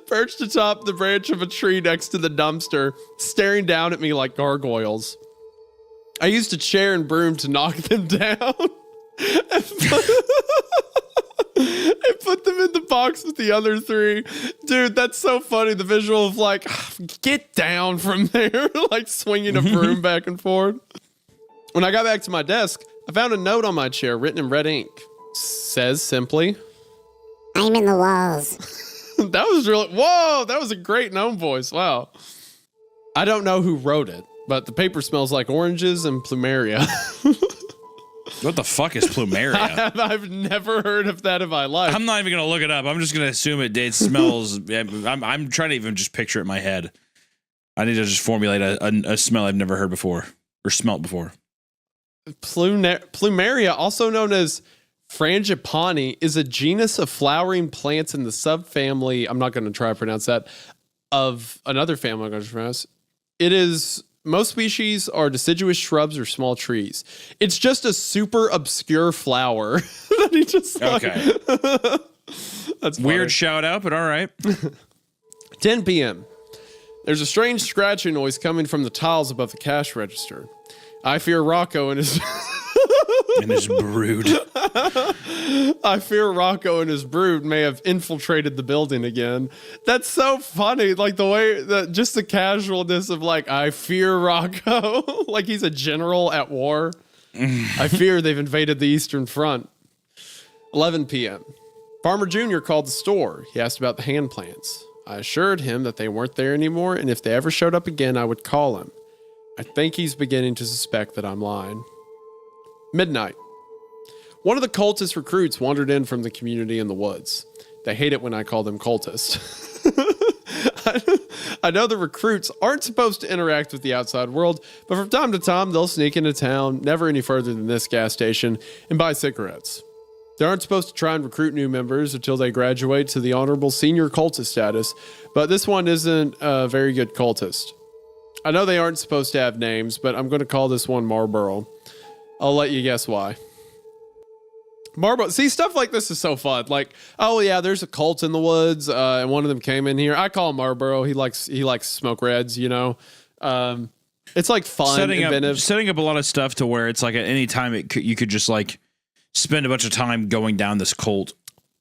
Perched atop the branch of a tree next to the dumpster, staring down at me like gargoyles. I used a chair and broom to knock them down and put them in the box with the other three. Dude, that's so funny. The visual of like, get down from there, like swinging a broom back and forth. When I got back to my desk, I found a note on my chair written in red ink. Says simply, I'm in the walls. That was a great gnome voice. Wow. I don't know who wrote it, but the paper smells like oranges and plumeria. What the fuck is plumeria? I've never heard of that in my life. I'm not even going to look it up. I'm just going to assume it smells. I'm trying to even just picture it in my head. I need to just formulate a smell I've never heard before or smelt before. Plumeria, also known as frangipani, is a genus of flowering plants in the subfamily, I'm not going to try to pronounce that, of another family I'm going to pronounce. It is Most species are deciduous shrubs or small trees. It's just a super obscure flower that he just Okay. That's funny. Weird shout out, but all right. 10 p.m. There's a strange scratching noise coming from the tiles above the cash register. I fear Rocco and his And his brood. I fear Rocco and his brood may have infiltrated the building again. That's so funny. Like the way that just the casualness of like, I fear Rocco. Like he's a general at war. I fear they've invaded the Eastern Front. 11 p.m. Farmer Jr. called the store. He asked about the hand plants. I assured him that they weren't there anymore, and if they ever showed up again, I would call him. I think he's beginning to suspect that I'm lying. Midnight. One of the cultist recruits wandered in from the community in the woods. They hate it when I call them cultists. I know the recruits aren't supposed to interact with the outside world, but from time to time, they'll sneak into town, never any further than this gas station, and buy cigarettes. They aren't supposed to try and recruit new members until they graduate to the honorable senior cultist status, but this one isn't a very good cultist. I know they aren't supposed to have names, but I'm going to call this one Marlboro. I'll let you guess why. Marlboro. See, stuff like this is so fun. Like, oh yeah, there's a cult in the woods, and one of them came in here. I call him Marlboro. He likes smoke reds, you know. It's like fun, inventive. Setting up a lot of stuff to where it's like at any time you could just like spend a bunch of time going down this cult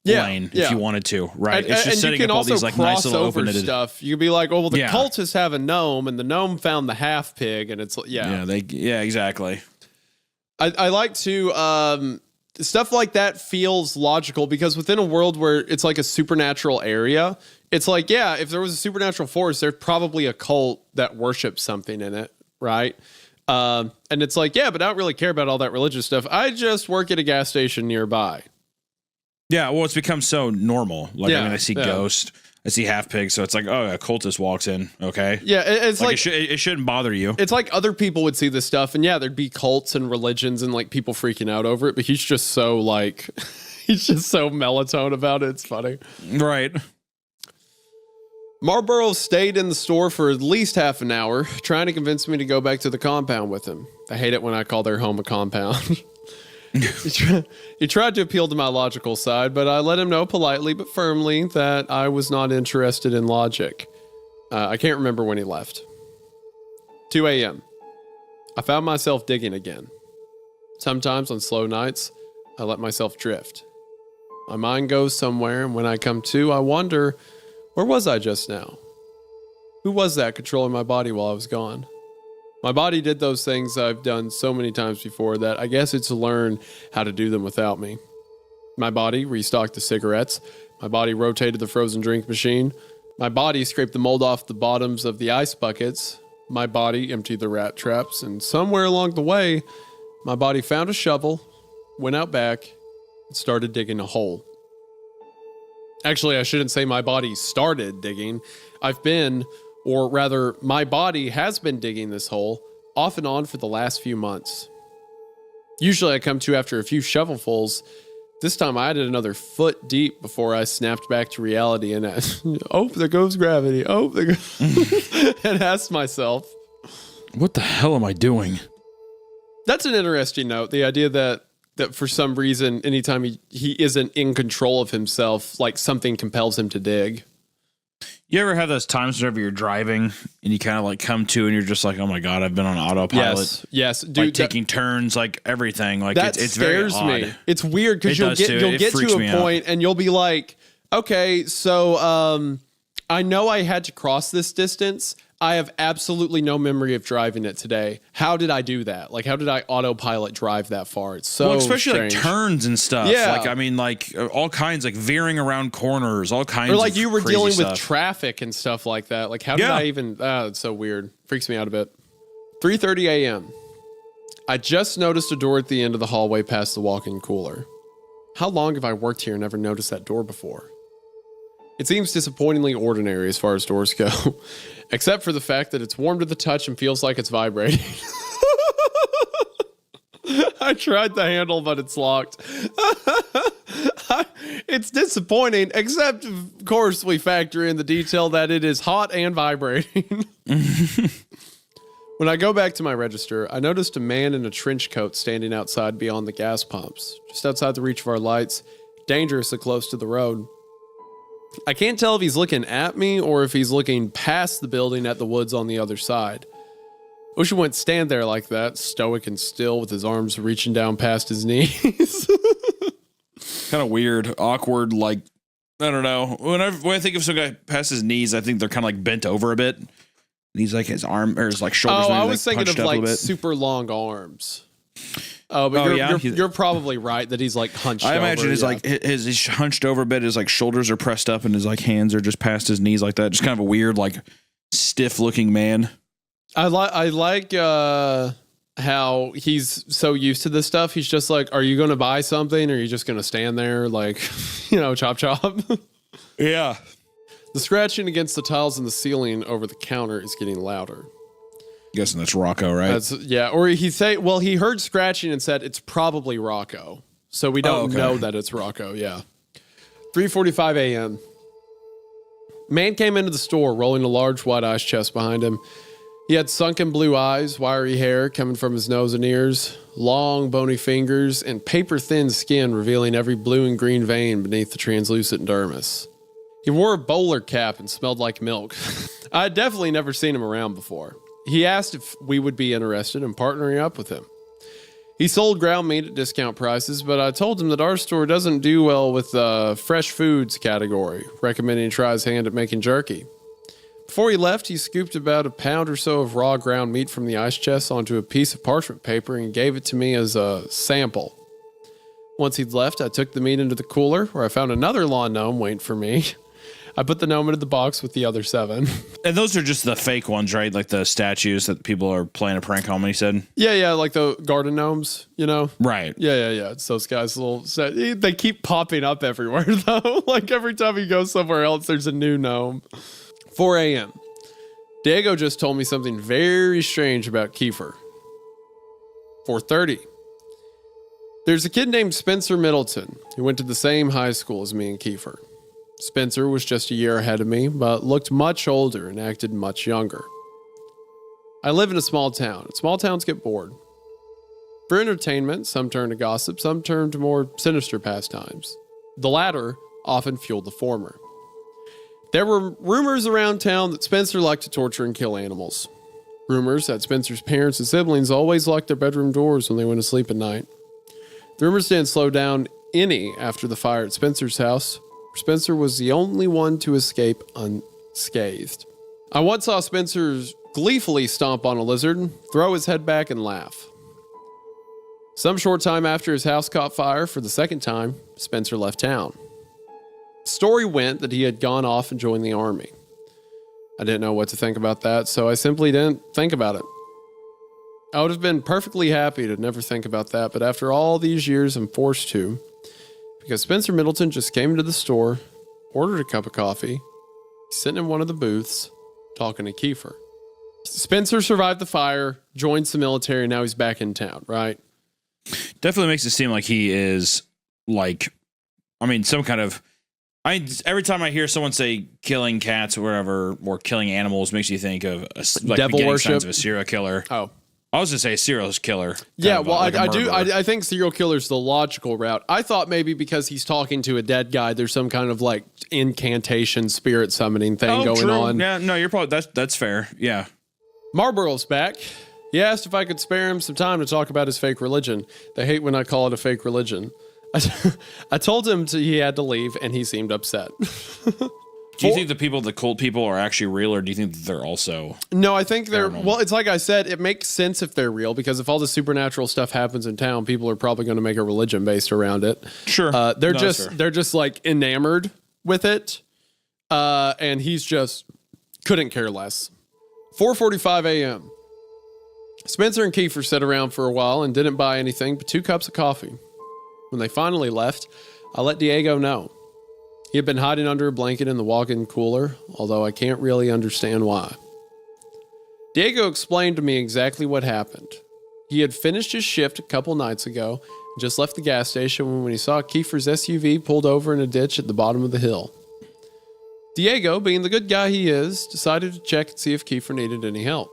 lane if you wanted to, right? It's just setting up all these like nice little open-ended stuff. You could be like, oh, well, the cultists have a gnome, and the gnome found the half pig, and it's exactly. I like to stuff like that feels logical because within a world where it's like a supernatural area, it's like, yeah, if there was a supernatural force, there's probably a cult that worships something in it, right? And it's like, yeah, but I don't really care about all that religious stuff. I just work at a gas station nearby. Yeah, well, it's become so normal. Like, I mean, I see ghosts, I see half pigs, so it's like, oh, a cultist walks in. Okay. Yeah, it's like it shouldn't bother you. It's like other people would see this stuff, and yeah, there'd be cults and religions and like people freaking out over it, but he's just so like, he's just so melatonin about it. It's funny. Right. Marlboro stayed in the store for at least half an hour, trying to convince me to go back to the compound with him. I hate it when I call their home a compound. He tried to appeal to my logical side, but I let him know politely but firmly that I was not interested in logic. I can't remember when he left. 2 a.m. I found myself digging again. Sometimes on slow nights, I let myself drift. My mind goes somewhere, and when I come to, I wonder, where was I just now? Who was that controlling my body while I was gone? My body did those things I've done so many times before that I guess it's learned how to do them without me. My body restocked the cigarettes. My body rotated the frozen drink machine. My body scraped the mold off the bottoms of the ice buckets. My body emptied the rat traps. And somewhere along the way, my body found a shovel, went out back, and started digging a hole. Actually, I shouldn't say my body started digging. Or rather, my body has been digging this hole off and on for the last few months. Usually I come to after a few shovelfuls. This time I added another foot deep before I snapped back to reality and oh, there goes gravity. Oh, there goes. And asked myself, what the hell am I doing? That's an interesting note. The idea that for some reason, anytime he isn't in control of himself, like something compels him to dig. You ever have those times whenever you're driving and you kind of like come to and you're just like, oh my God, I've been on autopilot. Yes, dude. Like taking turns, like everything. Like that it's very scares odd. me. It's weird because you'll get to a point and you'll be like, okay, so I know I had to cross this distance. I have absolutely no memory of driving it today. How did I do that? Like, how did I autopilot drive that far? It's so especially strange. Like turns and stuff. Yeah. Like, I mean, like all kinds, like veering around corners, all kinds of Or like you were dealing stuff. with traffic and stuff like that. Like, how did I even, it's so weird. Freaks me out a bit. 3:30 a.m. I just noticed a door at the end of the hallway past the walk-in cooler. How long have I worked here and never noticed that door before? It seems disappointingly ordinary as far as doors go, except for the fact that it's warm to the touch and feels like it's vibrating. I tried the handle, but it's locked. It's disappointing, except, of course, we factor in the detail that it is hot and vibrating. When I go back to my register, I noticed a man in a trench coat standing outside beyond the gas pumps, just outside the reach of our lights, dangerously close to the road. I can't tell if he's looking at me or if he's looking past the building at the woods on the other side. Wish he wouldn't stand there like that, stoic and still, with his arms reaching down past his knees. Kind of weird, awkward, like, I don't know. When I think of some guy past his knees, I think they're kind of like bent over a bit. And he's like his arm or his like shoulders. Oh, maybe, I was like, thinking of punched up like a bit. super long arms. Oh, but you're probably right that he's like hunched over. I imagine he's like he's hunched over a bit. His like shoulders are pressed up and his like hands are just past his knees like that. Just kind of a weird, like stiff looking man. I like how he's so used to this stuff. He's just like, are you going to buy something or are you just going to stand there like, chop chop? Yeah. The scratching against the tiles in the ceiling over the counter is getting louder. Guessing that's Rocco, right? Or he heard scratching and said it's probably Rocco. So we don't know that it's Rocco. Yeah. 3:45 a.m. Man came into the store rolling a large white ice chest behind him. He had sunken blue eyes, wiry hair coming from his nose and ears, long bony fingers, and paper-thin skin revealing every blue and green vein beneath the translucent dermis. He wore a bowler cap and smelled like milk. I had definitely never seen him around before. He asked if we would be interested in partnering up with him. He sold ground meat at discount prices, but I told him that our store doesn't do well with the fresh foods category, recommending he try his hand at making jerky. Before he left, he scooped about a pound or so of raw ground meat from the ice chest onto a piece of parchment paper and gave it to me as a sample. Once he'd left, I took the meat into the cooler, where I found another lawn gnome waiting for me. I put the gnome into the box with the other 7. And those are just the fake ones, right? Like the statues that people are playing a prank on, he said? Yeah, like the garden gnomes, Right. Yeah. It's those guys, they keep popping up everywhere, though. Like every time you go somewhere else, there's a new gnome. 4 a.m. Diego just told me something very strange about Kiefer. 4:30. There's a kid named Spencer Middleton who went to the same high school as me and Kiefer. Spencer was just a year ahead of me, but looked much older and acted much younger. I live in a small town, and small towns get bored. For entertainment, some turn to gossip, some turn to more sinister pastimes. The latter often fueled the former. There were rumors around town that Spencer liked to torture and kill animals. Rumors that Spencer's parents and siblings always locked their bedroom doors when they went to sleep at night. The rumors didn't slow down any after the fire at Spencer's house. Spencer was the only one to escape unscathed. I once saw Spencer gleefully stomp on a lizard, throw his head back, and laugh. Some short time after his house caught fire for the second time, Spencer left town. Story went that he had gone off and joined the army. I didn't know what to think about that, so I simply didn't think about it. I would have been perfectly happy to never think about that, but after all these years, I'm forced to. Because Spencer Middleton just came into the store, ordered a cup of coffee, sitting in one of the booths, talking to Kiefer. Spencer survived the fire, joined the military, and now he's back in town, right? Definitely makes it seem like he is some kind of... every time I hear someone say killing cats or whatever, or killing animals, makes you think of devil worship. Signs of a serial killer. Oh. I was going to say a serial killer. Yeah, I think serial killer's the logical route. I thought maybe because he's talking to a dead guy, there's some kind of like incantation, spirit summoning thing going on. Yeah, no, you're probably that's fair. Yeah. Marlboro's back. He asked if I could spare him some time to talk about his fake religion. They hate when I call it a fake religion. I told him he had to leave, and he seemed upset. Do you think the cult people are actually real, or do you think that they're also... No, I think they're... Well, it's like I said, it makes sense if they're real, because if all the supernatural stuff happens in town, people are probably going to make a religion based around it. Sure. They're just like enamored with it, and he's just couldn't care less. 4:45 a.m. Spencer and Kiefer sat around for a while and didn't buy anything but 2 cups of coffee. When they finally left, I let Diego know. He had been hiding under a blanket in the walk-in cooler, although I can't really understand why. Diego explained to me exactly what happened. He had finished his shift a couple nights ago and just left the gas station when he saw Kiefer's SUV pulled over in a ditch at the bottom of the hill. Diego, being the good guy he is, decided to check and see if Kiefer needed any help.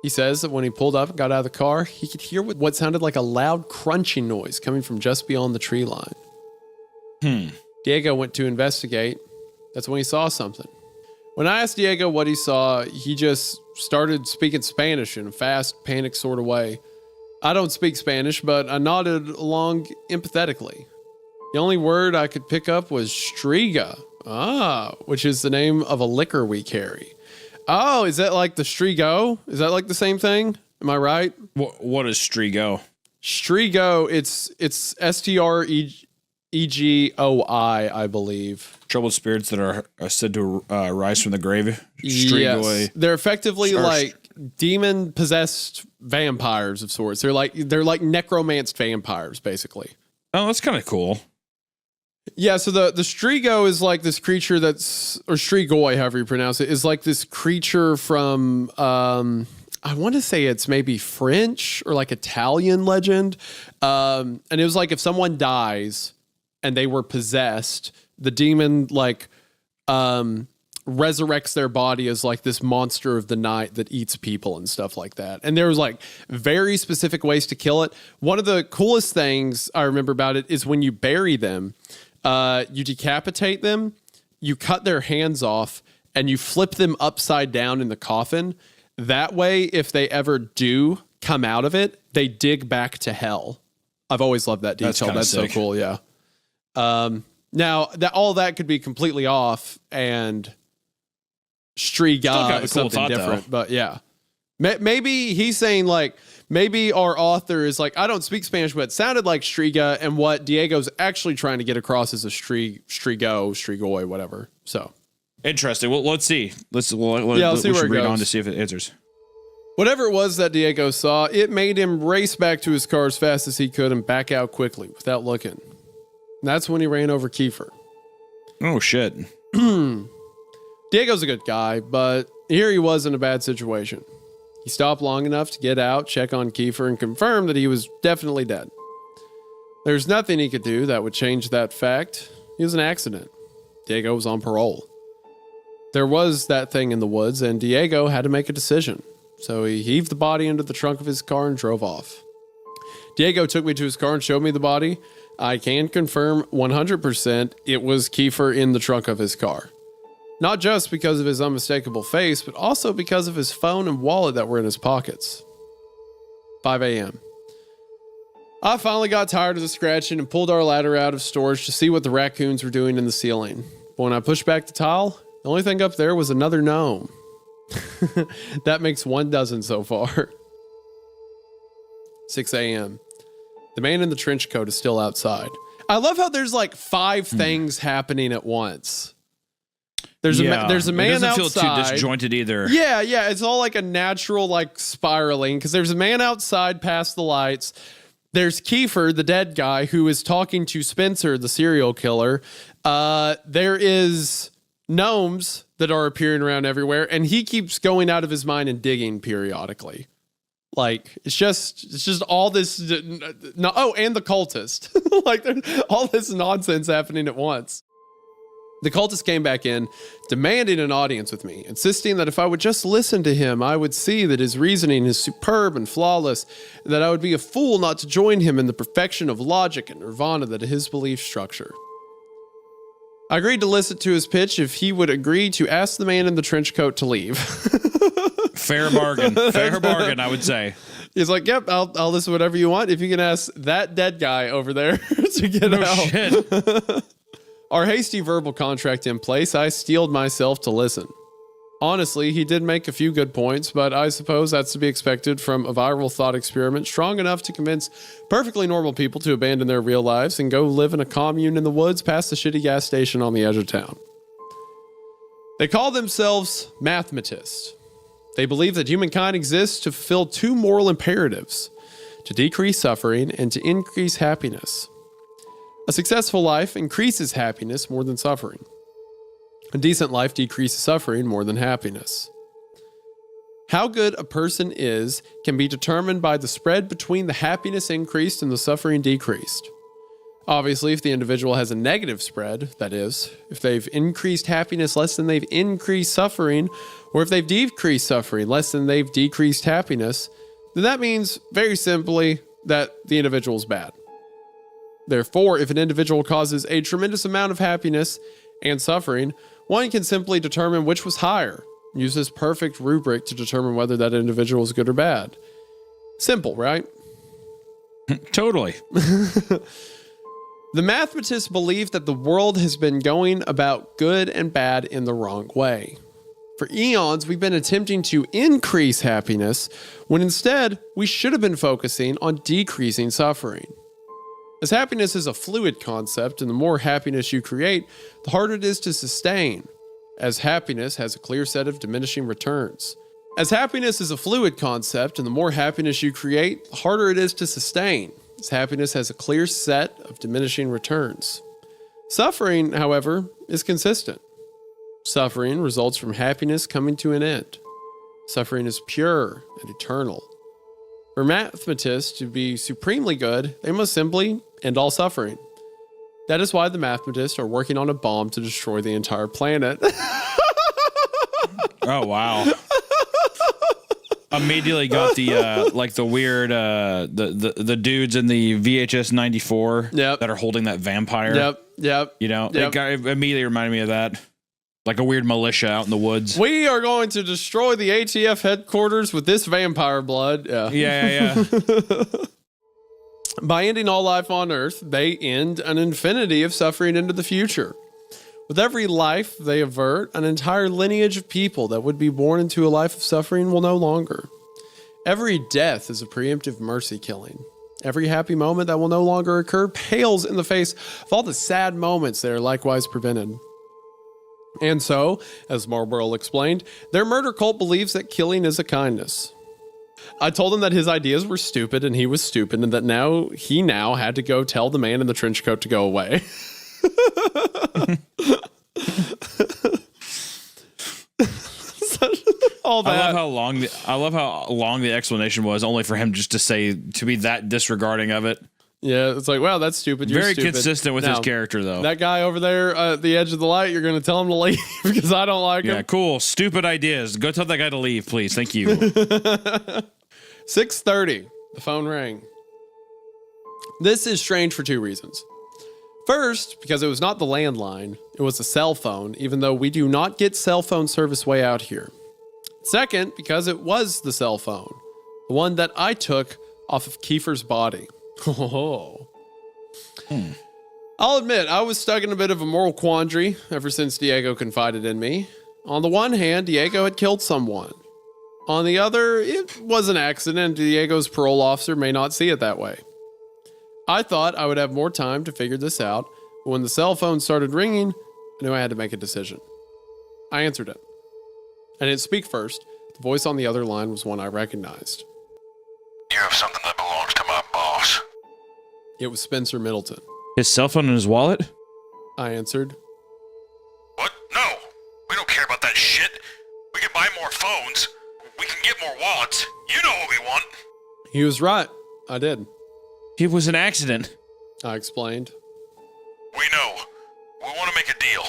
He says that when he pulled up and got out of the car, he could hear what sounded like a loud crunching noise coming from just beyond the tree line. Diego went to investigate. That's when he saw something. When I asked Diego what he saw, he just started speaking Spanish in a fast, panicked sort of way. I don't speak Spanish, but I nodded along empathetically. The only word I could pick up was Striga, which is the name of a liquor we carry. Oh, is that like the Strigo? Is that like the same thing? Am I right? What is Strigo? Strigo, it's Stregoi, I believe. Troubled spirits that are said to rise from the grave. Strigoi. Yes. They're effectively like demon possessed vampires of sorts. They're like necromanced vampires, basically. Oh, that's kind of cool. Yeah, so the Strigo is like this creature that's, or Strigoi, however you pronounce it, is like this creature from, I want to say it's maybe French or like Italian legend. And it was like if someone dies and they were possessed, the demon like resurrects their body as like this monster of the night that eats people and stuff like that. And there was like very specific ways to kill it. One of the coolest things I remember about it is when you bury them, you decapitate them, you cut their hands off, and you flip them upside down in the coffin. That way, if they ever do come out of it, they dig back to hell. I've always loved that detail. That's so cool. Yeah. Now that all that could be completely off, and Striga is cool something different, but yeah, maybe he's saying like, maybe our author is like, I don't speak Spanish, but it sounded like Striga, and what Diego's actually trying to get across is a Strigoi, whatever. So interesting. Well, let's see. Let's see where it read on to see if it answers. Whatever it was that Diego saw, it made him race back to his car as fast as he could and back out quickly without looking. And that's when he ran over Kiefer. Oh, shit. Diego's a good guy, but here he was in a bad situation. He stopped long enough to get out, check on Kiefer, and confirm that he was definitely dead. There's nothing he could do that would change that fact. It was an accident. Diego was on parole. There was that thing in the woods, and Diego had to make a decision. So he heaved the body into the trunk of his car and drove off. Diego took me to his car and showed me the body. I can confirm 100% it was Kiefer in the trunk of his car. Not just because of his unmistakable face, but also because of his phone and wallet that were in his pockets. 5 a.m. I finally got tired of the scratching and pulled our ladder out of storage to see what the raccoons were doing in the ceiling. But when I pushed back the tile, the only thing up there was another gnome. That makes 12 so far. 6 a.m. The man in the trench coat is still outside. I love how there's like 5 things happening at once. There's a man outside. It doesn't feel too disjointed either. Yeah. It's all like a natural like spiraling because there's a man outside past the lights. There's Kiefer, the dead guy, who is talking to Spencer, the serial killer. There is gnomes that are appearing around everywhere, and he keeps going out of his mind and digging periodically. Like it's just all this. No, oh, and the cultist. Like there's all this nonsense happening at once. The cultist came back in, demanding an audience with me, insisting that if I would just listen to him, I would see that his reasoning is superb and flawless, and that I would be a fool not to join him in the perfection of logic and nirvana that is his belief structure. I agreed to listen to his pitch if he would agree to ask the man in the trench coat to leave. Fair bargain. Fair bargain, I would say. He's like, yep, I'll listen to whatever you want if you can ask that dead guy over there to get out. Shit. Our hasty verbal contract in place, I steeled myself to listen. Honestly, he did make a few good points, but I suppose that's to be expected from a viral thought experiment strong enough to convince perfectly normal people to abandon their real lives and go live in a commune in the woods past the shitty gas station on the edge of town. They call themselves mathematists. They believe that humankind exists to fulfill 2 moral imperatives: to decrease suffering and to increase happiness. A successful life increases happiness more than suffering. A decent life decreases suffering more than happiness. How good a person is can be determined by the spread between the happiness increased and the suffering decreased. Obviously, if the individual has a negative spread, that is, if they've increased happiness less than they've increased suffering, or if they've decreased suffering less than they've decreased happiness, then that means, very simply, that the individual is bad. Therefore, if an individual causes a tremendous amount of happiness and suffering, one can simply determine which was higher. Use this perfect rubric to determine whether that individual is good or bad. Simple, right? Totally. The mathematists believe that the world has been going about good and bad in the wrong way. For eons, we've been attempting to increase happiness, when instead, we should have been focusing on decreasing suffering. As happiness is a fluid concept, and the more happiness you create, the harder it is to sustain, as happiness has a clear set of diminishing returns. As happiness is a fluid concept, and the more happiness you create, the harder it is to sustain, as happiness has a clear set of diminishing returns. Suffering, however, is consistent. Suffering results from happiness coming to an end. Suffering is pure and eternal. For mathematists to be supremely good, they must simply end all suffering. That is why the mathematists are working on a bomb to destroy the entire planet. Oh, wow. Immediately got the like the weird the dudes in the VHS 94 that are holding that vampire. Yep. You know, Yep. it immediately reminded me of that. Like a weird militia out in the woods. We are going to destroy the ATF headquarters with this vampire blood. Yeah. By ending all life on Earth, they end an infinity of suffering into the future. With every life they avert, an entire lineage of people that would be born into a life of suffering will no longer. Every death is a preemptive mercy killing. Every happy moment that will no longer occur pales in the face of all the sad moments that are likewise prevented. And so, as Marlborough explained, their murder cult believes that killing is a kindness. I told him that his ideas were stupid and he was stupid, and that he had to go tell the man in the trench coat to go away. All that. I love how long the explanation was, only for him just to be that disregarding of it. Yeah, it's like, wow, that's stupid. You're Very stupid. consistent with his character, though. That guy over there at the edge of the light, you're going to tell him to leave because I don't like him. Yeah, cool. Stupid ideas. Go tell that guy to leave, please. Thank you. 6:30. The phone rang. This is strange for two reasons. First, because it was not the landline, it was a cell phone, even though we do not get cell phone service way out here. Second, because it was the cell phone, the one that I took off of Kiefer's body. Oh. I'll admit, I was stuck in a bit of a moral quandary ever since Diego confided in me. On the one hand, Diego had killed someone. On the other, it was an accident. Diego's parole officer may not see it that way. I thought I would have more time to figure this out, but when the cell phone started ringing, I knew I had to make a decision. I answered it. I didn't speak first. The voice on the other line was one I recognized. You have something that belongs to my boss. It was Spencer Middleton. His cell phone in his wallet? I answered. What? No. We don't care about that shit. We can buy more phones. We can get more wallets. You know what we want. He was right. I did. It was an accident. I explained. We know. We want to make a deal.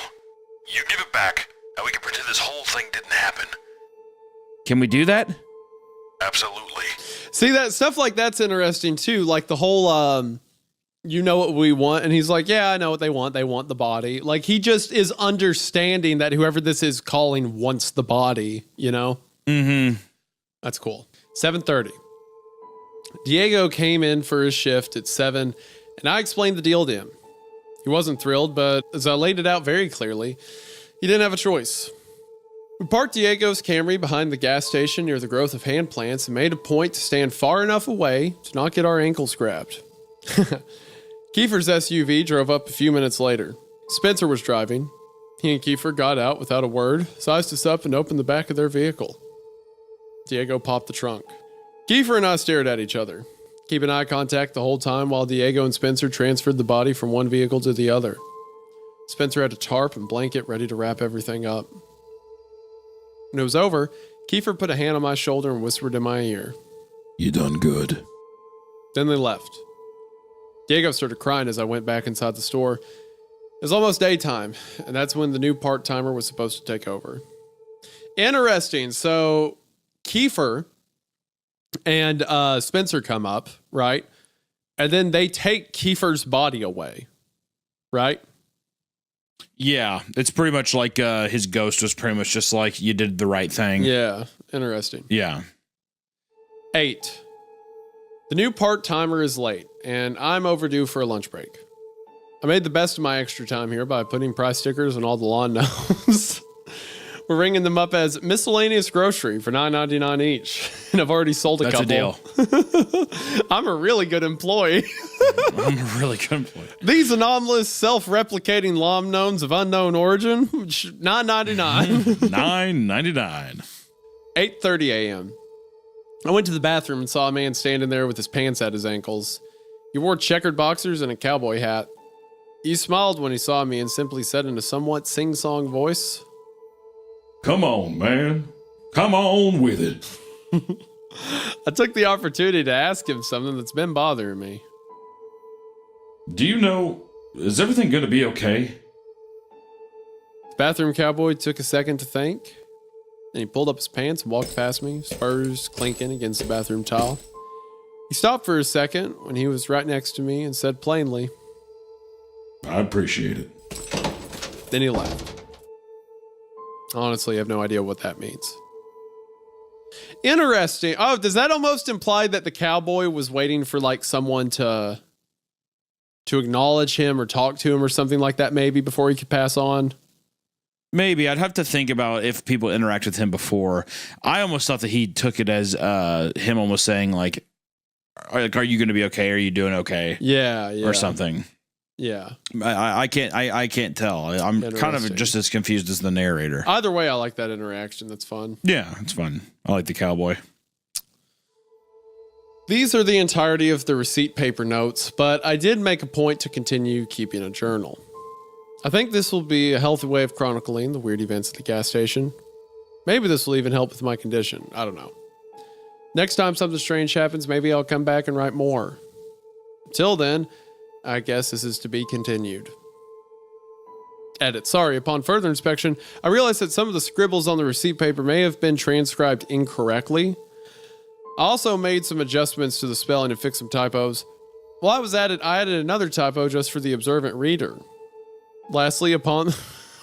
You give it back, and we can pretend this whole thing didn't happen. Can we do that? Absolutely. See, that stuff like that's interesting too. Like the whole, you know what we want. And he's like, yeah, I know what they want. They want the body. Like he just is understanding that whoever this is calling wants the body, you know? Mm-hmm. That's cool. 7:30. Diego came in for his shift at 7, and I explained the deal to him. He wasn't thrilled, but as I laid it out very clearly, he didn't have a choice. We parked Diego's Camry behind the gas station near the growth of hand plants and made a point to stand far enough away to not get our ankles grabbed. Kiefer's SUV drove up a few minutes later. Spencer was driving. He and Kiefer got out without a word, sized us up, and opened the back of their vehicle. Diego popped the trunk. Kiefer and I stared at each other, keeping eye contact the whole time while Diego and Spencer transferred the body from one vehicle to the other. Spencer had a tarp and blanket ready to wrap everything up. When it was over, Kiefer put a hand on my shoulder and whispered in my ear. You done good. Then they left. Diego started crying as I went back inside the store. It was almost daytime, and that's when the new part-timer was supposed to take over. Interesting. So Kiefer and Spencer come up, right? And then they take Kiefer's body away, right? Yeah, it's pretty much like his ghost was pretty much just like, you did the right thing. Yeah, interesting. Yeah. 8. The new part-timer is late, and I'm overdue for a lunch break. I made the best of my extra time here by putting price stickers on all the lawn gnomes. We're ringing them up as miscellaneous grocery for $9.99 each. And I've already sold a couple. That's a deal. I'm a really good employee. I'm a really good employee. These anomalous, self-replicating lawn gnomes of unknown origin, $9.99. $9.99. 8:30 a.m. I went to the bathroom and saw a man standing there with his pants at his ankles. He wore checkered boxers and a cowboy hat. He smiled when he saw me and simply said in a somewhat sing-song voice, Come on, man. Come on with it. I took the opportunity to ask him something that's been bothering me. Do you know, is everything going to be okay? The bathroom cowboy took a second to think. Then he pulled up his pants and walked past me, spurs clinking against the bathroom tile. He stopped for a second when he was right next to me and said plainly, I appreciate it. Then he left. Honestly, I have no idea what that means. Interesting. Oh, does that almost imply that the cowboy was waiting for like someone to acknowledge him or talk to him or something like that maybe before he could pass on? Maybe. I'd have to think about if people interact with him before. I almost thought that he took it as him almost saying like, are you going to be okay? Are you doing okay? Yeah. Or something. Yeah. I can't tell. I'm kind of just as confused as the narrator. Either way, I like that interaction. That's fun. Yeah, it's fun. I like the cowboy. These are the entirety of the receipt paper notes, but I did make a point to continue keeping a journal. I think this will be a healthy way of chronicling the weird events at the gas station. Maybe this will even help with my condition. I don't know. Next time something strange happens, maybe I'll come back and write more. Until then, I guess this is to be continued. Edit. Sorry, upon further inspection, I realized that some of the scribbles on the receipt paper may have been transcribed incorrectly. I also made some adjustments to the spelling and fixed some typos. While I was at it, I added another typo just for the observant reader. Lastly, upon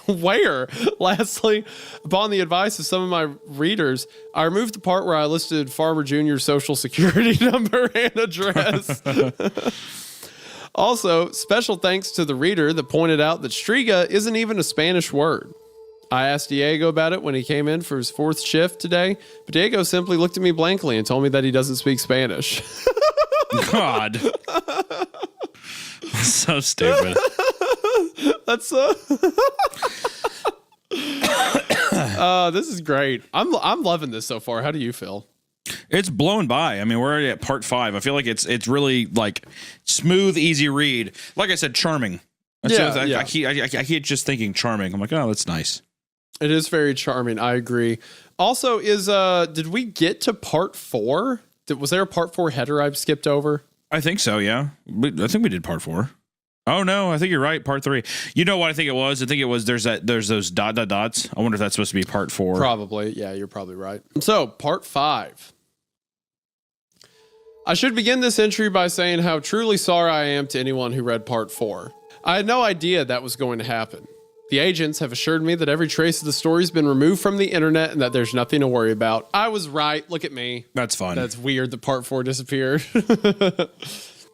the advice of some of my readers, I removed the part where I listed Farmer Jr.'s social security number and address. Also, special thanks to the reader that pointed out that Striga isn't even a Spanish word. I asked Diego about it when he came in for his 4th shift today, but Diego simply looked at me blankly and told me that he doesn't speak Spanish. God. So stupid. That's this is great. I'm loving this so far. How do you feel? It's blown by. I mean, we're already at part 5. I feel like it's really like smooth, easy read. Like I said, charming. I keep just thinking charming. I'm like, oh, that's nice. It is very charming. I agree. Also, did we get to part 4? Was there a part 4 header I've skipped over? I think so. Yeah, I think we did part 4. Oh no, I think you're right. Part 3. You know what I think it was? I think it was there's those ... dots. I wonder if that's supposed to be part 4. Probably. Yeah, you're probably right. So part 5. I should begin this entry by saying how truly sorry I am to anyone who read part 4. I had no idea that was going to happen. The agents have assured me that every trace of the story's been removed from the internet and that there's nothing to worry about. I was right. Look at me. That's fun. That's weird that part 4 disappeared.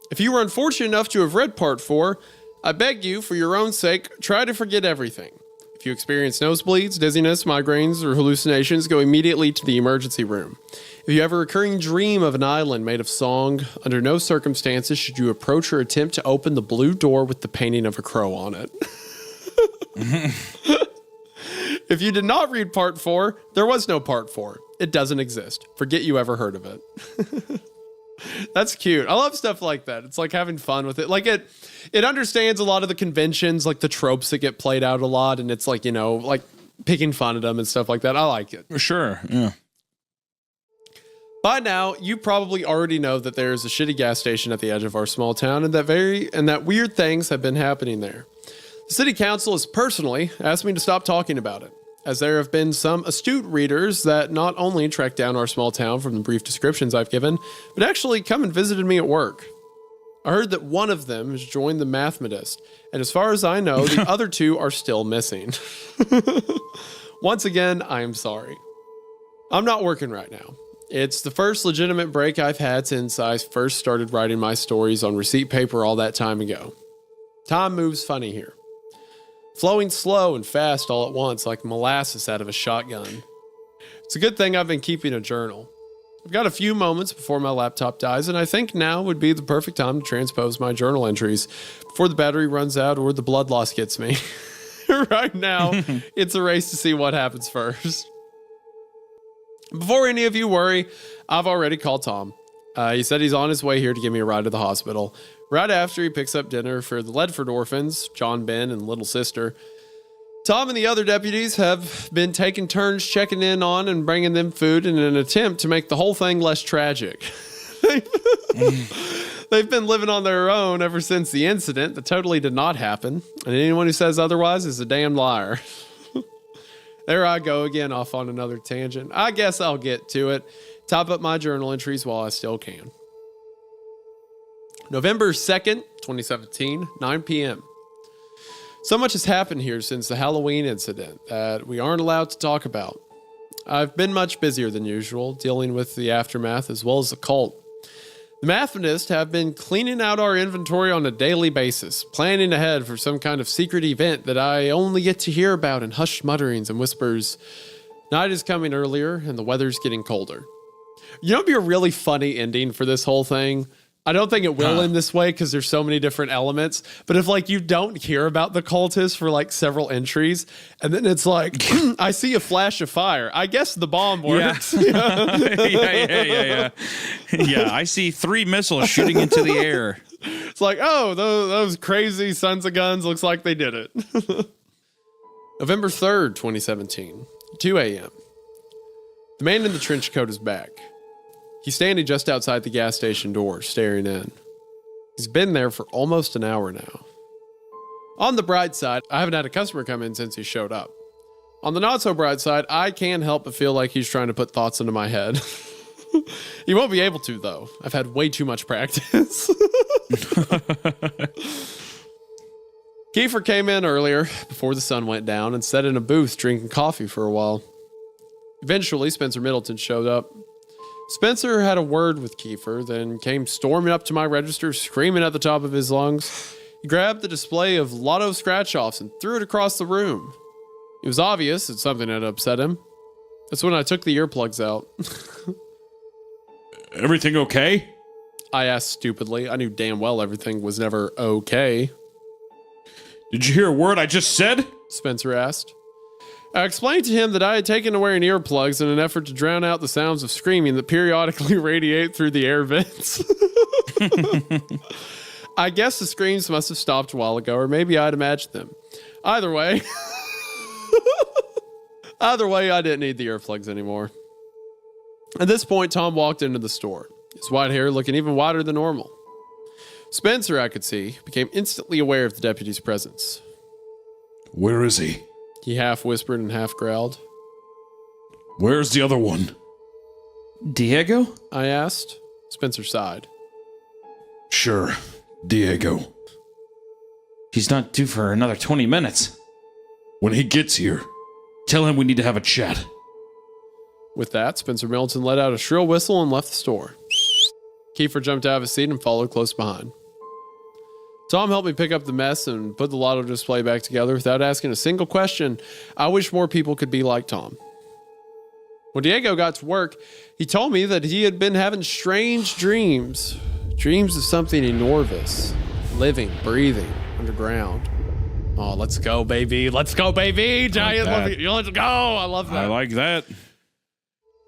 If you were unfortunate enough to have read part 4, I beg you, for your own sake, try to forget everything. If you experience nosebleeds, dizziness, migraines, or hallucinations, go immediately to the emergency room. If you have a recurring dream of an island made of song, under no circumstances should you approach or attempt to open the blue door with the painting of a crow on it. If you did not read part 4, there was no part 4. It doesn't exist. Forget you ever heard of it. That's cute. I love stuff like that. It's like having fun with it. Like it understands a lot of the conventions, like the tropes that get played out a lot. And it's like, like picking fun at them and stuff like that. I like it. Sure. Yeah. By now, you probably already know that there is a shitty gas station at the edge of our small town and that weird things have been happening there. The city council has personally asked me to stop talking about it, as there have been some astute readers that not only tracked down our small town from the brief descriptions I've given, but actually come and visited me at work. I heard that one of them has joined the Mathematist, and as far as I know, the other two are still missing. Once again, I am sorry. I'm not working right now. It's the first legitimate break I've had since I first started writing my stories on receipt paper all that time ago. Time moves funny here. Flowing slow and fast all at once like molasses out of a shotgun. It's a good thing I've been keeping a journal. I've got a few moments before my laptop dies, and I think now would be the perfect time to transpose my journal entries before the battery runs out or the blood loss gets me. Right now, it's a race to see what happens first. Before any of you worry, I've already called Tom. He said he's on his way here to give me a ride to the hospital. Right after he picks up dinner for the Ledford orphans, John, Ben, and little sister. Tom and the other deputies have been taking turns checking in on and bringing them food in an attempt to make the whole thing less tragic. They've been living on their own ever since the incident that totally did not happen, and anyone who says otherwise is a damn liar. There I go again, off on another tangent. I guess I'll get to it. Top up my journal entries while I still can. November 2nd, 2017, 9 p.m. So much has happened here since the Halloween incident that we aren't allowed to talk about. I've been much busier than usual, dealing with the aftermath as well as the cult. The Mathematists have been cleaning out our inventory on a daily basis, planning ahead for some kind of secret event that I only get to hear about in hushed mutterings and whispers. Night is coming earlier, and the weather's getting colder. You know, it'd be a really funny ending for this whole thing. I don't think it will end this way because there's so many different elements. But if like you don't hear about the cultists for like several entries, and then it's like, I see a flash of fire. I guess the bomb works. Yeah. Yeah, I see 3 missiles shooting into the air. It's like, oh, those crazy sons of guns, looks like they did it. November 3rd, 2017, 2 a.m. The man in the trench coat is back. He's standing just outside the gas station door, staring in. He's been there for almost an hour now. On the bright side, I haven't had a customer come in since he showed up. On the not so bright side, I can't help but feel like he's trying to put thoughts into my head. He won't be able to, though. I've had way too much practice. Kiefer came in earlier, before the sun went down, and sat in a booth drinking coffee for a while. Eventually, Spencer Middleton showed up. Spencer had a word with Kiefer, then came storming up to my register, screaming at the top of his lungs. He grabbed the display of lotto scratch-offs and threw it across the room. It was obvious that something had upset him. That's when I took the earplugs out. Everything okay? I asked stupidly. I knew damn well everything was never okay. Did you hear a word I just said? Spencer asked. I explained to him that I had taken to wearing earplugs in an effort to drown out the sounds of screaming that periodically radiate through the air vents. I guess the screams must have stopped a while ago, or maybe I'd imagined them. Either way, I didn't need the earplugs anymore. At this point, Tom walked into the store, his white hair looking even whiter than normal. Spencer, I could see, became instantly aware of the deputy's presence. Where is he? He half whispered and half growled. Where's the other one? Diego? I asked. Spencer sighed. Sure, Diego. He's not due for another 20 minutes. When he gets here, tell him we need to have a chat. With that, Spencer Middleton let out a shrill whistle and left the store. Kiefer jumped out of his seat and followed close behind. Tom helped me pick up the mess and put the lotto display back together without asking a single question. I wish more people could be like Tom. When Diego got to work, he told me that he had been having strange dreams. Dreams of something enormous, living, breathing, underground. Oh, let's go, baby. Let's go, baby. Giant, let's go. I love that. I like that.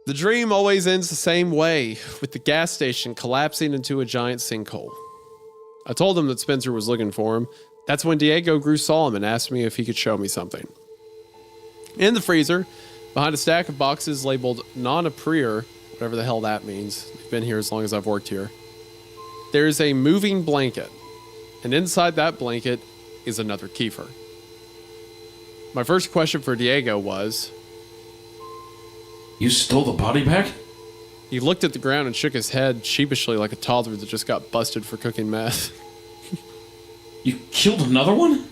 The dream always ends the same way, with the gas station collapsing into a giant sinkhole. I told him that Spencer was looking for him. That's when Diego grew solemn and asked me if he could show me something. In the freezer, behind a stack of boxes labeled non-a prior, whatever the hell that means. I've been here as long as I've worked here. There's a moving blanket, and inside that blanket is another Kiefer. My first question for Diego was, You stole the body bag? he looked at the ground and shook his head sheepishly like a toddler that just got busted for cooking meth. You killed another one?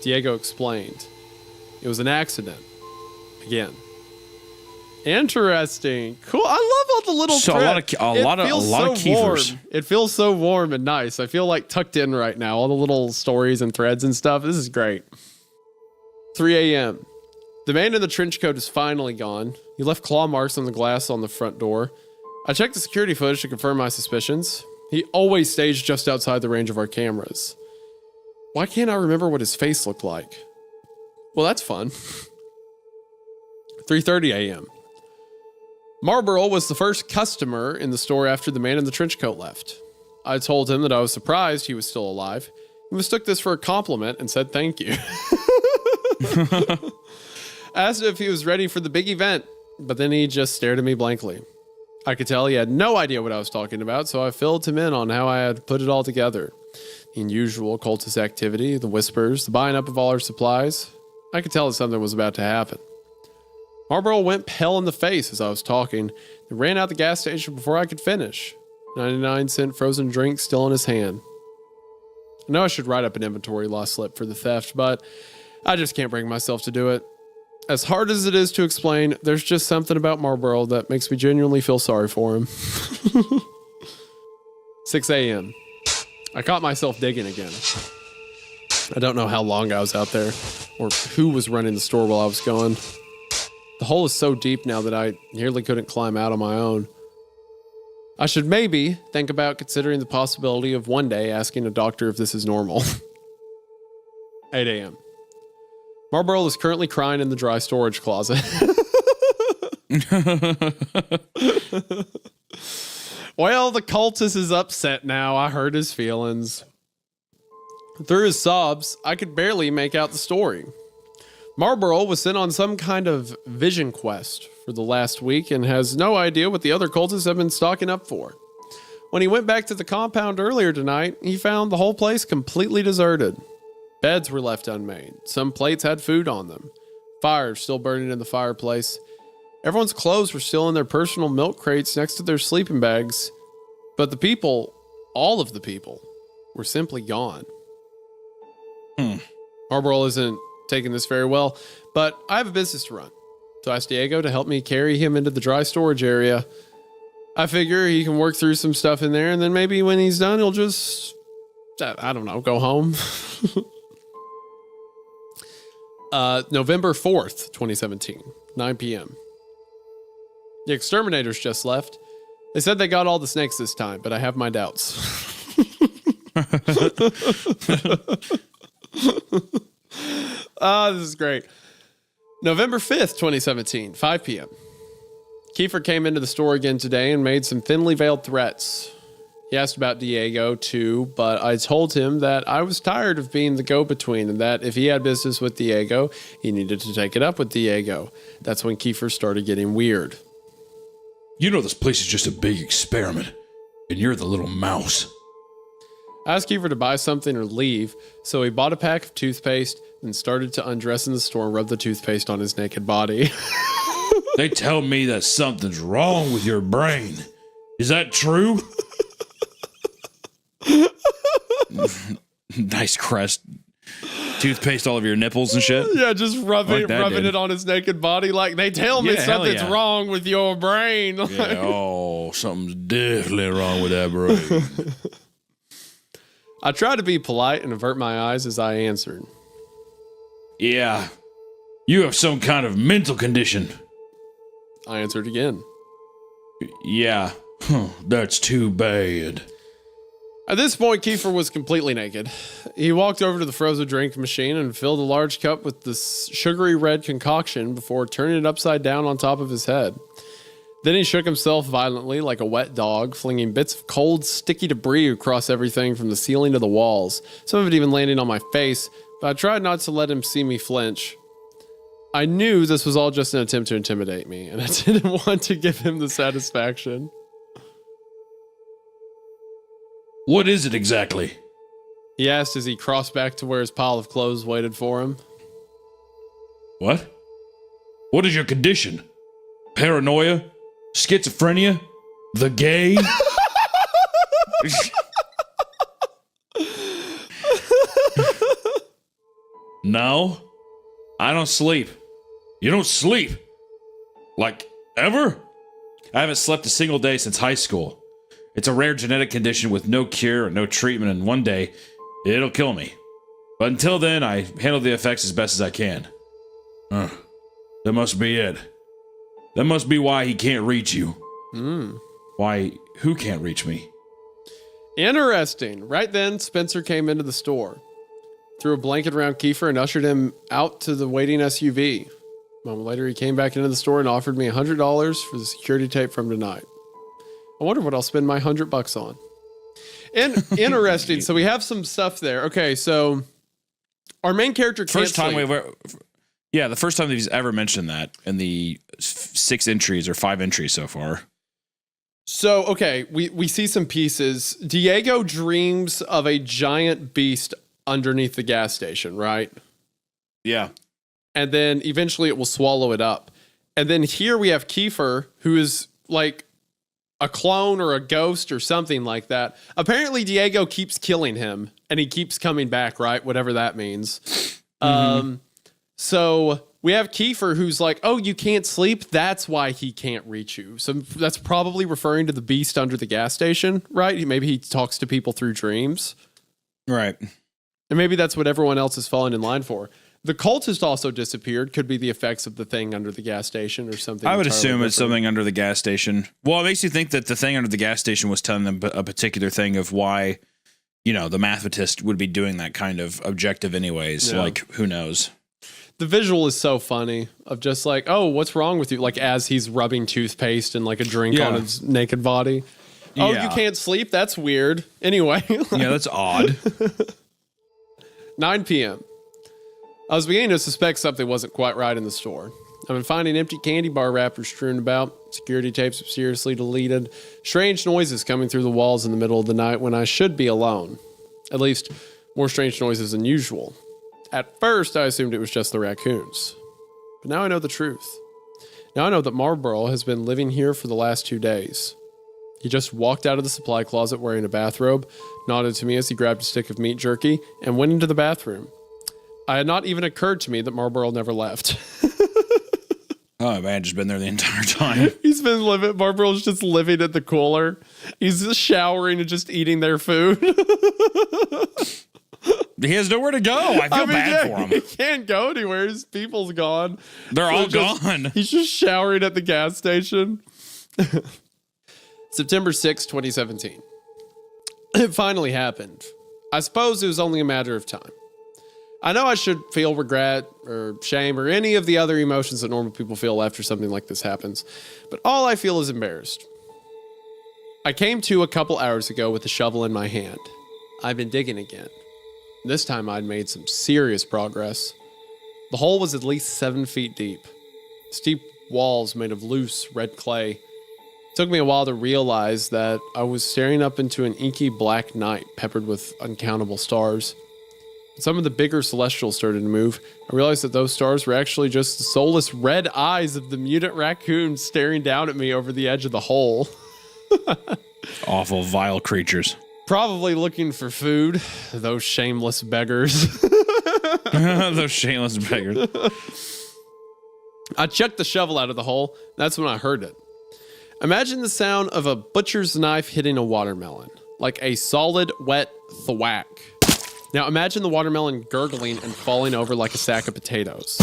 Diego explained. It was an accident. Again. Interesting. Cool. I love all the little So threads. a lot of Kiefers. Warm. It feels so warm and nice. I feel like tucked in right now. All the little stories and threads and stuff. This is great. 3 a.m. The man in the trench coat is finally gone. He left claw marks on the glass on the front door. I checked the security footage to confirm my suspicions. He always stays just outside the range of our cameras. Why can't I remember what his face looked like? Well, that's fun. 3:30 a.m. Marlboro was the first customer in the store after the man in the trench coat left. I told him that I was surprised he was still alive. He mistook this for a compliment and said thank you. Asked if he was ready for the big event, but then he just stared at me blankly. I could tell he had no idea what I was talking about, so I filled him in on how I had put it all together. The unusual cultist activity, the whispers, the buying up of all our supplies. I could tell that something was about to happen. Marlboro went pale in the face as I was talking and ran out the gas station before I could finish. 99-cent frozen drink still in his hand. I know I should write up an inventory loss slip for the theft, but I just can't bring myself to do it. As hard as it is to explain, there's just something about Marlboro that makes me genuinely feel sorry for him. 6 a.m. I caught myself digging again. I don't know how long I was out there or who was running the store while I was gone. The hole is so deep now that I nearly couldn't climb out on my own. I should maybe think about considering the possibility of one day asking a doctor if this is normal. 8 a.m. Marlboro is currently crying in the dry storage closet. Well, the cultist is upset now. I hurt his feelings. Through his sobs, I could barely make out the story. Marlboro was sent on some kind of vision quest for the last week and has no idea what the other cultists have been stocking up for. When he went back to the compound earlier tonight, he found the whole place completely deserted. Beds were left unmade. Some plates had food on them. Fires still burning in the fireplace. Everyone's clothes were still in their personal milk crates next to their sleeping bags. But the people, all of the people, were simply gone. Marlboro isn't taking this very well, but I have a business to run. So I asked Diego to help me carry him into the dry storage area. I figure he can work through some stuff in there, and then maybe when he's done, he'll just, I don't know, go home. November 4th, 2017, 9 p.m. The exterminators just left. They said they got all the snakes this time, but I have my doubts. This is great. November 5th, 2017, 5 p.m. Kiefer came into the store again today and made some thinly veiled threats. He asked about Diego too, but I told him that I was tired of being the go-between and that if he had business with Diego, he needed to take it up with Diego. That's when Kiefer started getting weird. You know this place is just a big experiment, and you're the little mouse. I asked Kiefer to buy something or leave, so he bought a pack of toothpaste and started to undress in the store and rub the toothpaste on his naked body. They tell me that something's wrong with your brain. Is that true? Nice crest. Toothpaste all over your nipples and shit. Yeah, just rubbing dude. it on his naked body. Like, they tell me Yeah, hell something's yeah. wrong with your brain. Yeah, oh, something's definitely wrong with that brain. I tried to be polite and avert my eyes as I answered. Yeah, you have some kind of mental condition. I answered again. Yeah, that's too bad. At this point, Kiefer was completely naked. He walked over to the frozen drink machine and filled a large cup with this sugary red concoction before turning it upside down on top of his head. Then he shook himself violently like a wet dog, flinging bits of cold, sticky debris across everything from the ceiling to the walls, some of it even landing on my face, but I tried not to let him see me flinch. I knew this was all just an attempt to intimidate me, and I didn't want to give him the satisfaction. What is it exactly? He asked as he crossed back to where his pile of clothes waited for him. What? What is your condition? Paranoia? Schizophrenia? The gay? No, I don't sleep. You don't sleep? Like, ever? I haven't slept a single day since high school. It's a rare genetic condition with no cure and no treatment, and one day, it'll kill me. But until then, I handle the effects as best as I can. That must be it. That must be why he can't reach you. Why, who can't reach me? Interesting. Right then, Spencer came into the store, threw a blanket around Kiefer, and ushered him out to the waiting SUV. A moment later, he came back into the store and offered me $100 for the security tape from tonight. I wonder what I'll spend my $100 on. And interesting. So we have some stuff there. Okay, so our main character can't sleep. The first time that he's ever mentioned that in the 6 entries or 5 entries so far. So, okay, we see some pieces. Diego dreams of a giant beast underneath the gas station, right? Yeah. And then eventually it will swallow it up. And then here we have Kiefer, who is like a clone or a ghost or something like that. Apparently Diego keeps killing him and he keeps coming back, right? Whatever that means. So we have Kiefer who's like, oh, you can't sleep? That's why he can't reach you. So that's probably referring to the beast under the gas station, right? Maybe he talks to people through dreams. Right. And maybe that's what everyone else is falling in line for. The cultist also disappeared. Could be the effects of the thing under the gas station or something. I would entirely assume it's different. something under the gas station. Well, it makes you think that the thing under the gas station was telling them a particular thing of why, the mathematist would be doing that kind of objective anyways. Yeah. Like, who knows? The visual is so funny of just like, oh, what's wrong with you? Like as he's rubbing toothpaste and like a drink on his naked body. Oh, Yeah. you can't sleep? That's weird. Anyway. Yeah, that's odd. 9 p.m. I was beginning to suspect something wasn't quite right in the store. I've been finding empty candy bar wrappers strewn about, security tapes mysteriously deleted, strange noises coming through the walls in the middle of the night when I should be alone. At least, more strange noises than usual. At first, I assumed it was just the raccoons. But now I know the truth. Now I know that Marlboro has been living here for the last 2 days. He just walked out of the supply closet wearing a bathrobe, nodded to me as he grabbed a stick of meat jerky, and went into the bathroom. It had not even occurred to me that Marlboro never left. Oh, man, just been there the entire time. He's been living, Marlboro's just living at the cooler. He's just showering and just eating their food. He has nowhere to go. I feel bad for He him. can't go anywhere. His people's gone. They're all just- gone. He's just showering at the gas station. September 6, 2017. It finally happened. I suppose it was only a matter of time. I know I should feel regret or shame or any of the other emotions that normal people feel after something like this happens, but all I feel is embarrassed. I came to a couple hours ago with a shovel in my hand. I've been digging again. This time I'd made some serious progress. The hole was at least 7 feet deep. Steep walls made of loose red clay. It took me a while to realize that I was staring up into an inky black night peppered with uncountable stars. Some of the bigger celestials started to move. I realized that those stars were actually just the soulless red eyes of the mutant raccoons staring down at me over the edge of the hole. Awful, vile creatures. Probably looking for food. Those shameless beggars. Those shameless beggars. I chucked the shovel out of the hole. That's when I heard it. Imagine the sound of a butcher's knife hitting a watermelon. Like a solid, wet thwack. Now imagine the watermelon gurgling and falling over like a sack of potatoes.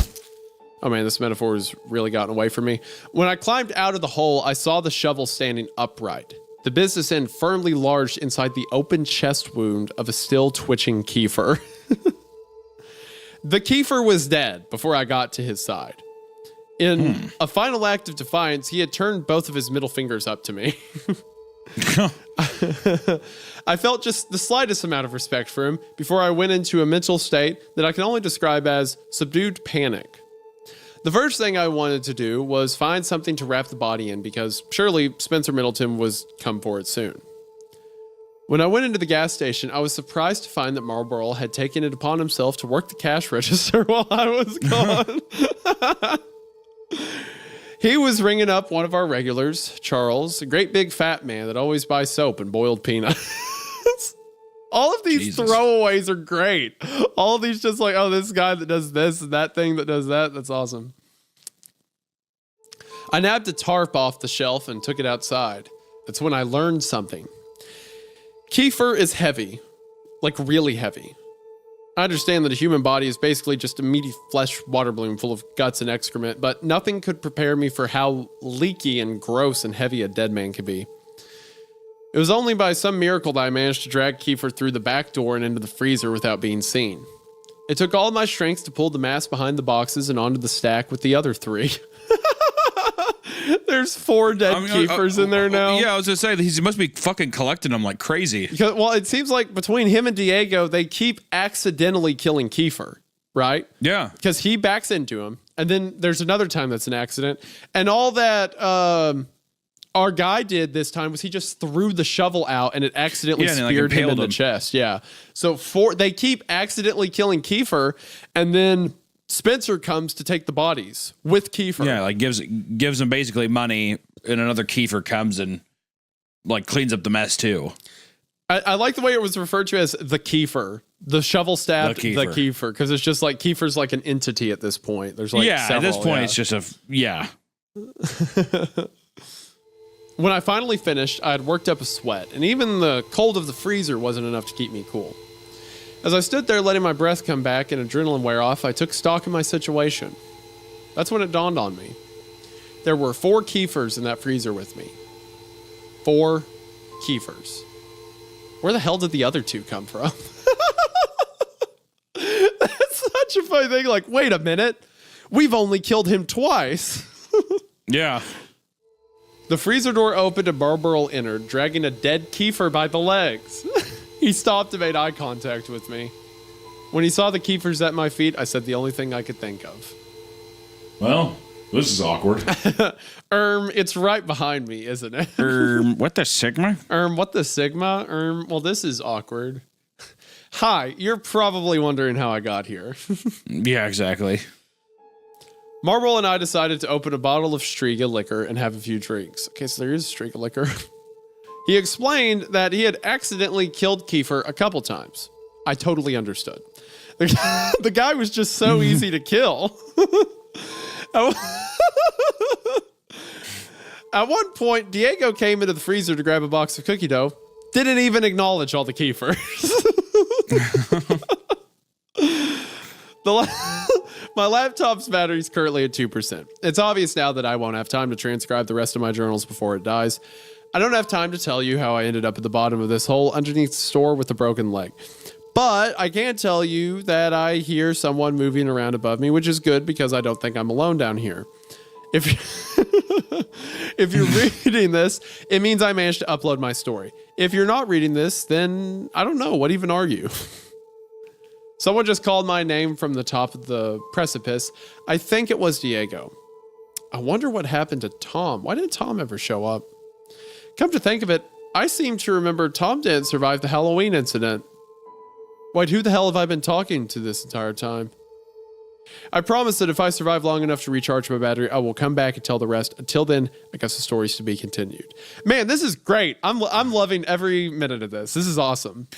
Oh man, this metaphor has really gotten away from me. When I climbed out of the hole, I saw the shovel standing upright. The business end firmly lodged inside the open chest wound of a still twitching Kiefer. The Kiefer was dead before I got to his side. In a final act of defiance, he had turned both of his middle fingers up to me. I felt just the slightest amount of respect for him before I went into a mental state that I can only describe as subdued panic. The first thing I wanted to do was find something to wrap the body in because surely Spencer Middleton was come for it soon. When I went into the gas station, I was surprised to find that Marlboro had taken it upon himself to work the cash register while I was gone. He was ringing up one of our regulars, Charles, a great big fat man that always buys soap and boiled peanuts. All of these throwaways are great. All of these just like, oh, this guy that does this and that thing that does that. That's awesome. I nabbed a tarp off the shelf and took it outside. That's when I learned something. Kefir is heavy, like really heavy. I understand that a human body is basically just a meaty flesh water balloon full of guts and excrement, but nothing could prepare me for how leaky and gross and heavy a dead man could be. It was only by some miracle that I managed to drag Kefir through the back door and into the freezer without being seen. It took all my strength to pull the mass behind the boxes and onto the stack with the other 3. There's 4 dead Kefirs in there now. Yeah, I was going to say, he must be fucking collecting them like crazy. Because, well, it seems like between him and Diego, they keep accidentally killing Kefir, right? Yeah. Because he backs into him, and then there's another time that's an accident. And all that our guy did this time was he just threw the shovel out, and it accidentally speared him in the chest. Yeah. So they keep accidentally killing Kefir, and then Spencer comes to take the bodies with Kefir. Yeah, like gives him basically money, and another Kefir comes and like cleans up the mess too. I like the way it was referred to as the Kefir, the shovel stabbed the Kefir, because it's just like Kefir's like an entity at this point. There's like several, at this point it's just When I finally finished, I had worked up a sweat, and even the cold of the freezer wasn't enough to keep me cool. As I stood there letting my breath come back and adrenaline wear off, I took stock of my situation. That's when it dawned on me. There were 4 Kefirs in that freezer with me. 4 Kefirs. Where the hell did the other 2 come from? That's such a funny thing. Like, wait a minute. We've only killed him twice. Yeah. The freezer door opened and Marlboro entered, dragging a dead Kefir by the legs. He stopped and made eye contact with me. When he saw the Kefirs at my feet, I said the only thing I could think of. Well, this is awkward. It's right behind me, isn't it? What the Sigma? What the Sigma? Well, this is awkward. Hi, you're probably wondering how I got here. Yeah, exactly. Marlboro and I decided to open a bottle of Striga liquor and have a few drinks. Okay, so there is Striga liquor. He explained that he had accidentally killed Kefir a couple times. I totally understood. The guy was just so easy to kill. At one point, Diego came into the freezer to grab a box of cookie dough. Didn't even acknowledge all the Kefirs. My laptop's battery is currently at 2%. It's obvious now that I won't have time to transcribe the rest of my journals before it dies. I don't have time to tell you how I ended up at the bottom of this hole underneath the store with a broken leg. But I can tell you that I hear someone moving around above me, which is good because I don't think I'm alone down here. If you're reading this, it means I managed to upload my story. If you're not reading this, then I don't know. What even are you? Someone just called my name from the top of the precipice. I think it was Diego. I wonder what happened to Tom. Why didn't Tom ever show up? Come to think of it, I seem to remember Tom didn't survive the Halloween incident. Wait, who the hell have I been talking to this entire time? I promise that if I survive long enough to recharge my battery, I will come back and tell the rest. Until then, I guess the story's to be continued. Man, this is great. I'm loving every minute of this. This is awesome.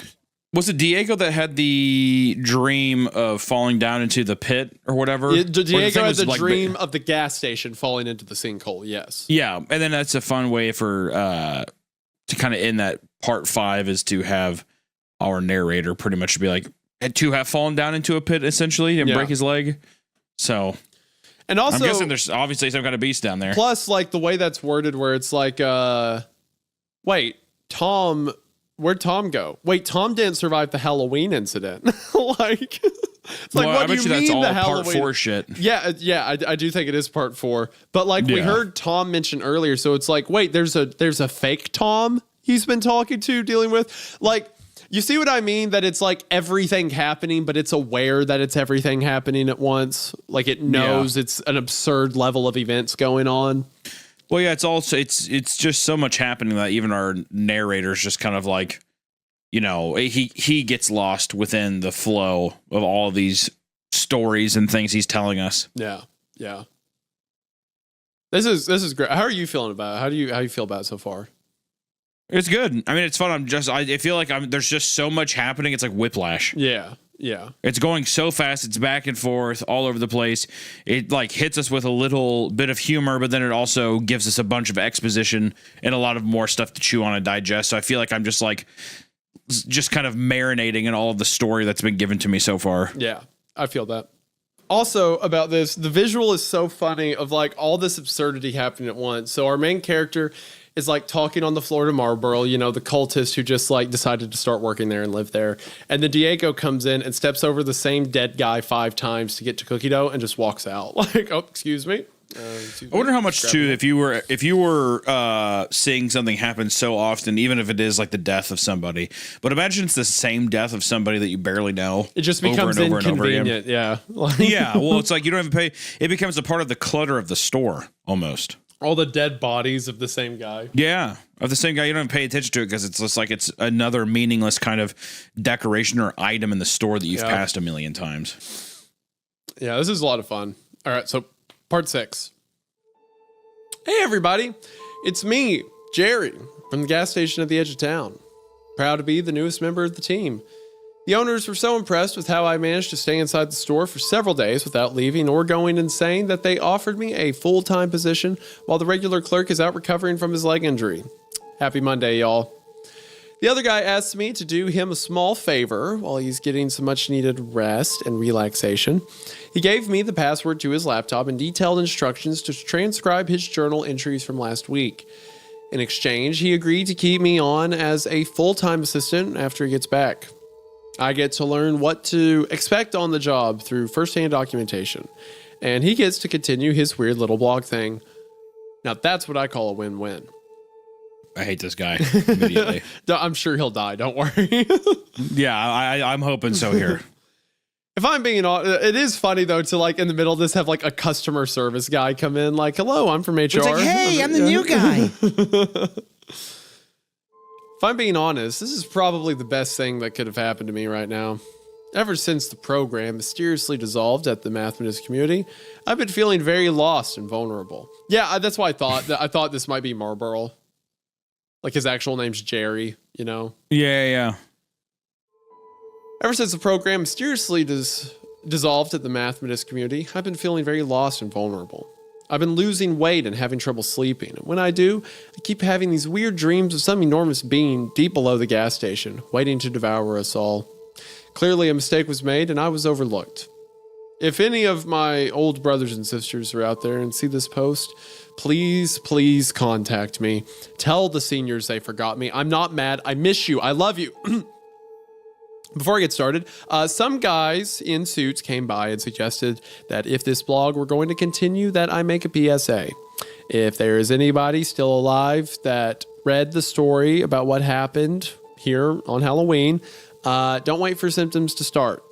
Was it Diego that had the dream of falling down into the pit or whatever? Diego had the dream of the gas station falling into the sinkhole, yes. Yeah, and then that's a fun way for to kind of end that part 5 is to have our narrator pretty much be like, to have fallen down into a pit essentially and break his leg. So, and also, I'm guessing there's obviously some kind of beast down there. Plus, like the way that's worded where it's like, wait, Tom... Where'd Tom go? Wait, Tom didn't survive the Halloween incident. It's like, what do you mean that's all the Halloween? Part 4 shit. Yeah, I do think it is part 4. But like we heard Tom mention earlier, so it's like, wait, there's a fake Tom he's been talking to, dealing with. Like, You see what I mean? That it's like everything happening, but it's aware that it's everything happening at once. Like it knows it's an absurd level of events going on. Well, yeah, it's also it's just so much happening that even our narrator's just kind of like, he gets lost within the flow of all of these stories and things he's telling us. Yeah. Yeah. This is great. How are you feeling about it? How do you feel about it so far? It's good. I mean, it's fun. I feel like there's just so much happening. It's like whiplash. Yeah. Yeah. It's going so fast. It's back and forth all over the place. It like hits us with a little bit of humor, but then it also gives us a bunch of exposition and a lot of more stuff to chew on and digest. So I feel like I'm just kind of marinating in all of the story that's been given to me so far. Yeah. I feel that. Also about this, the visual is so funny of like all this absurdity happening at once. So our main character is like talking on the floor to Marlboro, the cultist who just like decided to start working there and live there. And then Diego comes in and steps over the same dead guy 5 times to get to cookie dough and just walks out. Like, oh, excuse me. I wonder how much too, if you were seeing something happen so often, even if it is like the death of somebody, but imagine it's the same death of somebody that you barely know. It just becomes inconvenient. Yeah. Yeah. Well, it's like you don't even pay. It becomes a part of the clutter of the store almost. All the dead bodies of the same guy. Yeah. Of the same guy. You don't even pay attention to it because it's just like it's another meaningless kind of decoration or item in the store that you've passed a million times. Yeah. This is a lot of fun. All right. So part 6. Hey, everybody. It's me, Jerry, from the gas station at the edge of town. Proud to be the newest member of the team. The owners were so impressed with how I managed to stay inside the store for several days without leaving or going insane that they offered me a full-time position while the regular clerk is out recovering from his leg injury. Happy Monday, y'all. The other guy asked me to do him a small favor while he's getting some much-needed rest and relaxation. He gave me the password to his laptop and detailed instructions to transcribe his journal entries from last week. In exchange, he agreed to keep me on as a full-time assistant after he gets back. I get to learn what to expect on the job through first-hand documentation, and he gets to continue his weird little blog thing. Now that's what I call a win-win. I hate this guy immediately. I'm sure he'll die. Don't worry. Yeah, I'm hoping so here. If I'm being honest, it is funny though to like in the middle of this have like a customer service guy come in like, hello, I'm from HR. It's like, hey, I'm the new guy. If I'm being honest, this is probably the best thing that could have happened to me right now. Ever since the program mysteriously dissolved at the Mathematician community, I've been feeling very lost and vulnerable. Yeah, that's why I thought this might be Marlboro. Like his actual name's Jerry, Yeah. Ever since the program mysteriously dissolved at the Mathematician community, I've been feeling very lost and vulnerable. I've been losing weight and having trouble sleeping. And when I do, I keep having these weird dreams of some enormous being deep below the gas station, waiting to devour us all. Clearly a mistake was made and I was overlooked. If any of my old brothers and sisters are out there and see this post, please contact me. Tell the seniors they forgot me. I'm not mad. I miss you. I love you. Before I get started, some guys in suits came by and suggested that if this blog were going to continue, that I make a PSA. If there is anybody still alive that read the story about what happened here on Halloween, don't wait for symptoms to start.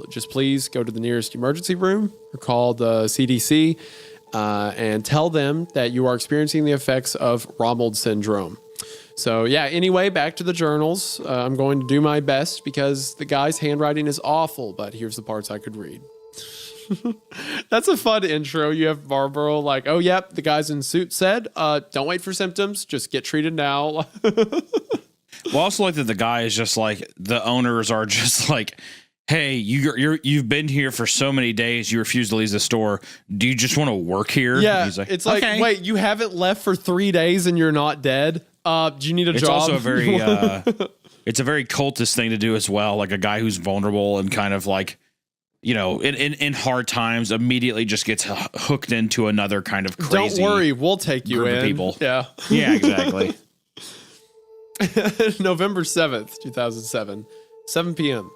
Just please go to the nearest emergency room or call the CDC and tell them that you are experiencing the effects of Rommel syndrome. So yeah, anyway, back to the journals. I'm going to do my best because the guy's handwriting is awful, but here's the parts I could read. That's a fun intro. You have Marlboro like, oh, yep, the guys in suit said, don't wait for symptoms, just get treated now. Well, I also like that the guy is just like, the owners are just like, hey, you've been here for so many days, you refuse to leave the store. Do you just want to work here? Yeah, he's like, it's like, okay. Wait, you haven't left for 3 days and you're not dead? Do you need a job? It's also a very, it's a very cultist thing to do as well. Like a guy who's vulnerable and kind of like, in hard times, immediately just gets hooked into another kind of crazy. Don't worry, we'll take you in. People. Yeah. Yeah, exactly. November 7th, 2007, 7 p.m.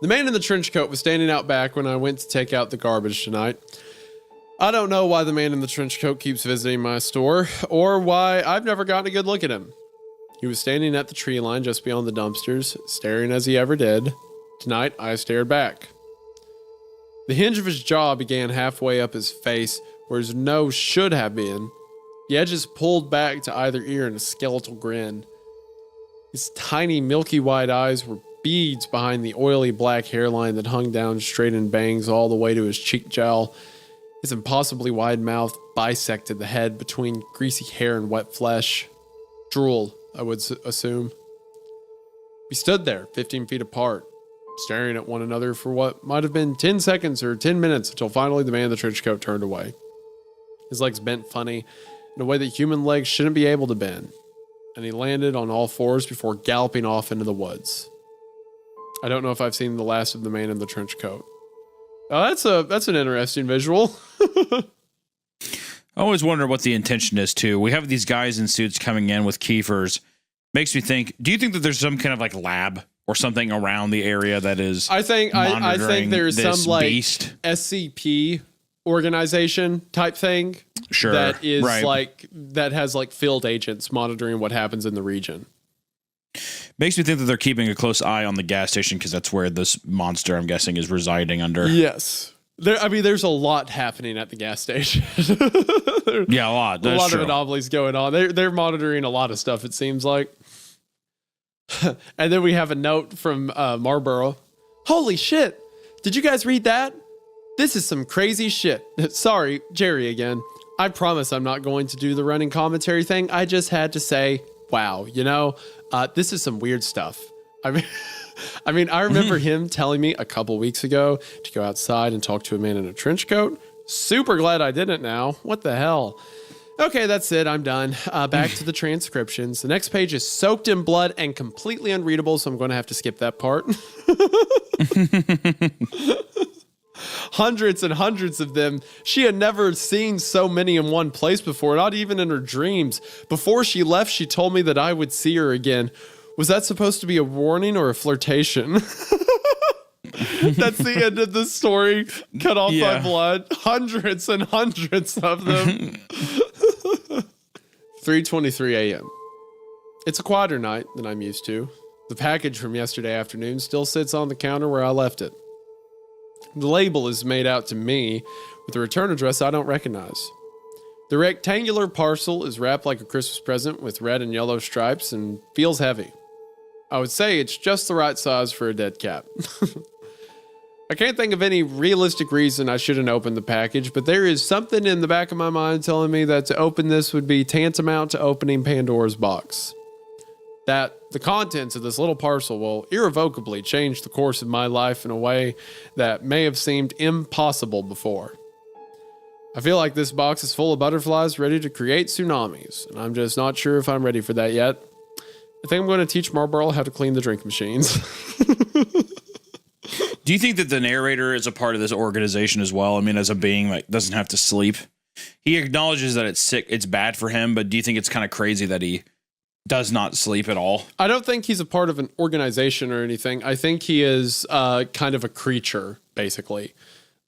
The man in the trench coat was standing out back when I went to take out the garbage tonight. I don't know why the man in the trench coat keeps visiting my store, or why I've never gotten a good look at him. He was standing at the tree line just beyond the dumpsters, staring as he ever did. Tonight, I stared back. The hinge of his jaw began halfway up his face, where his nose should have been. The edges pulled back to either ear in a skeletal grin. His tiny, milky white eyes were beads behind the oily black hairline that hung down straight in bangs all the way to his cheek jowl. His impossibly wide mouth bisected the head between greasy hair and wet flesh. Drool, I would assume. We stood there, 15 feet apart, staring at one another for what might have been 10 seconds or 10 minutes until finally the man in the trench coat turned away. His legs bent funny in a way that human legs shouldn't be able to bend, and he landed on all fours before galloping off into the woods. I don't know if I've seen the last of the man in the trench coat. Oh, that's an interesting visual. I always wonder what the intention is too. We have these guys in suits coming in with Kiefers. Makes me think, do you think that there's some kind of like lab or something around the area that is I think there's this some like beast? SCP organization type thing. Sure. That is right. like that has like field agents monitoring what happens in the region. Makes me think that they're keeping a close eye on the gas station because that's where this monster, I'm guessing, is residing under. Yes. There's a lot happening at the gas station. Yeah, a lot. A lot true. of anomalies going on. They're monitoring a lot of stuff, it seems like. And then we have a note from Marlboro. Holy shit. Did you guys read that? This is some crazy shit. Sorry, Jerry again. I promise I'm not going to do the running commentary thing. I just had to say, wow, this is some weird stuff. I mean, I remember him telling me a couple weeks ago to go outside and talk to a man in a trench coat. Super glad I didn't now. What the hell? Okay, that's it. I'm done. Back to the transcriptions. The next page is soaked in blood and completely unreadable, so I'm going to have to skip that part. Hundreds and hundreds of them. She had never seen so many in one place before, not even in her dreams. Before she left, she told me that I would see her again. Was that supposed to be a warning or a flirtation? That's the end of the story. Cut off by blood. Hundreds and hundreds of them. 3:23 a.m. It's a quieter night than I'm used to. The package from yesterday afternoon still sits on the counter where I left it. The label is made out to me with a return address I don't recognize. The rectangular parcel is wrapped like a Christmas present with red and yellow stripes and feels heavy. I would say it's just the right size for a dead cat. I can't think of any realistic reason I shouldn't open the package, but there is something in the back of my mind telling me that to open this would be tantamount to opening Pandora's box. That the contents of this little parcel will irrevocably change the course of my life in a way that may have seemed impossible before. I feel like this box is full of butterflies ready to create tsunamis, and I'm just not sure if I'm ready for that yet. I think I'm going to teach Marlboro how to clean the drink machines. Do you think that the narrator is a part of this organization as well? I mean, as a being like doesn't have to sleep. He acknowledges that it's sick, it's bad for him, but do you think it's kind of crazy that he does not sleep at all? I don't think he's a part of an organization or anything. I think he is kind of a creature, basically.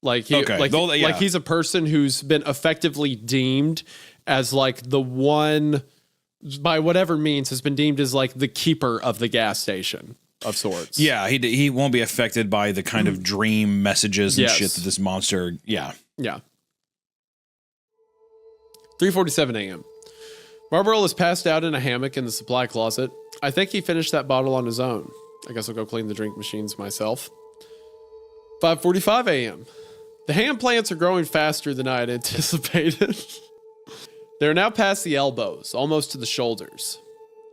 Like he's a person who's been effectively deemed as like the one, by whatever means, has been deemed as like the keeper of the gas station of sorts. Yeah, he won't be affected by the kind of dream messages and shit that this monster. Yeah. 3:47 a.m. Marlboro is passed out in a hammock in the supply closet. I think he finished that bottle on his own. I guess I'll go clean the drink machines myself. 5:45 a.m. The ham plants are growing faster than I had anticipated. They're now past the elbows, almost to the shoulders.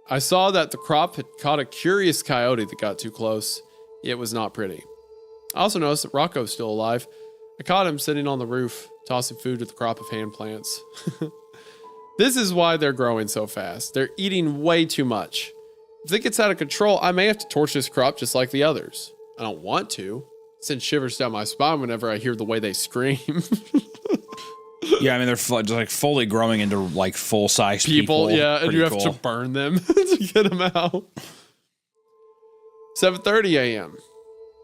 I saw that the crop had caught a curious coyote that got too close. It was not pretty. I also noticed that Rocco's still alive. I caught him sitting on the roof, tossing food to the crop of ham plants. This is why they're growing so fast. They're eating way too much. If it gets out of control, I may have to torch this crop just like the others. I don't want to. It sends shivers down my spine whenever I hear the way they scream. Yeah, I mean, they're just like fully growing into like full-size people. Yeah, and Pretty you have cool. to burn them to get them out. 7:30 a.m.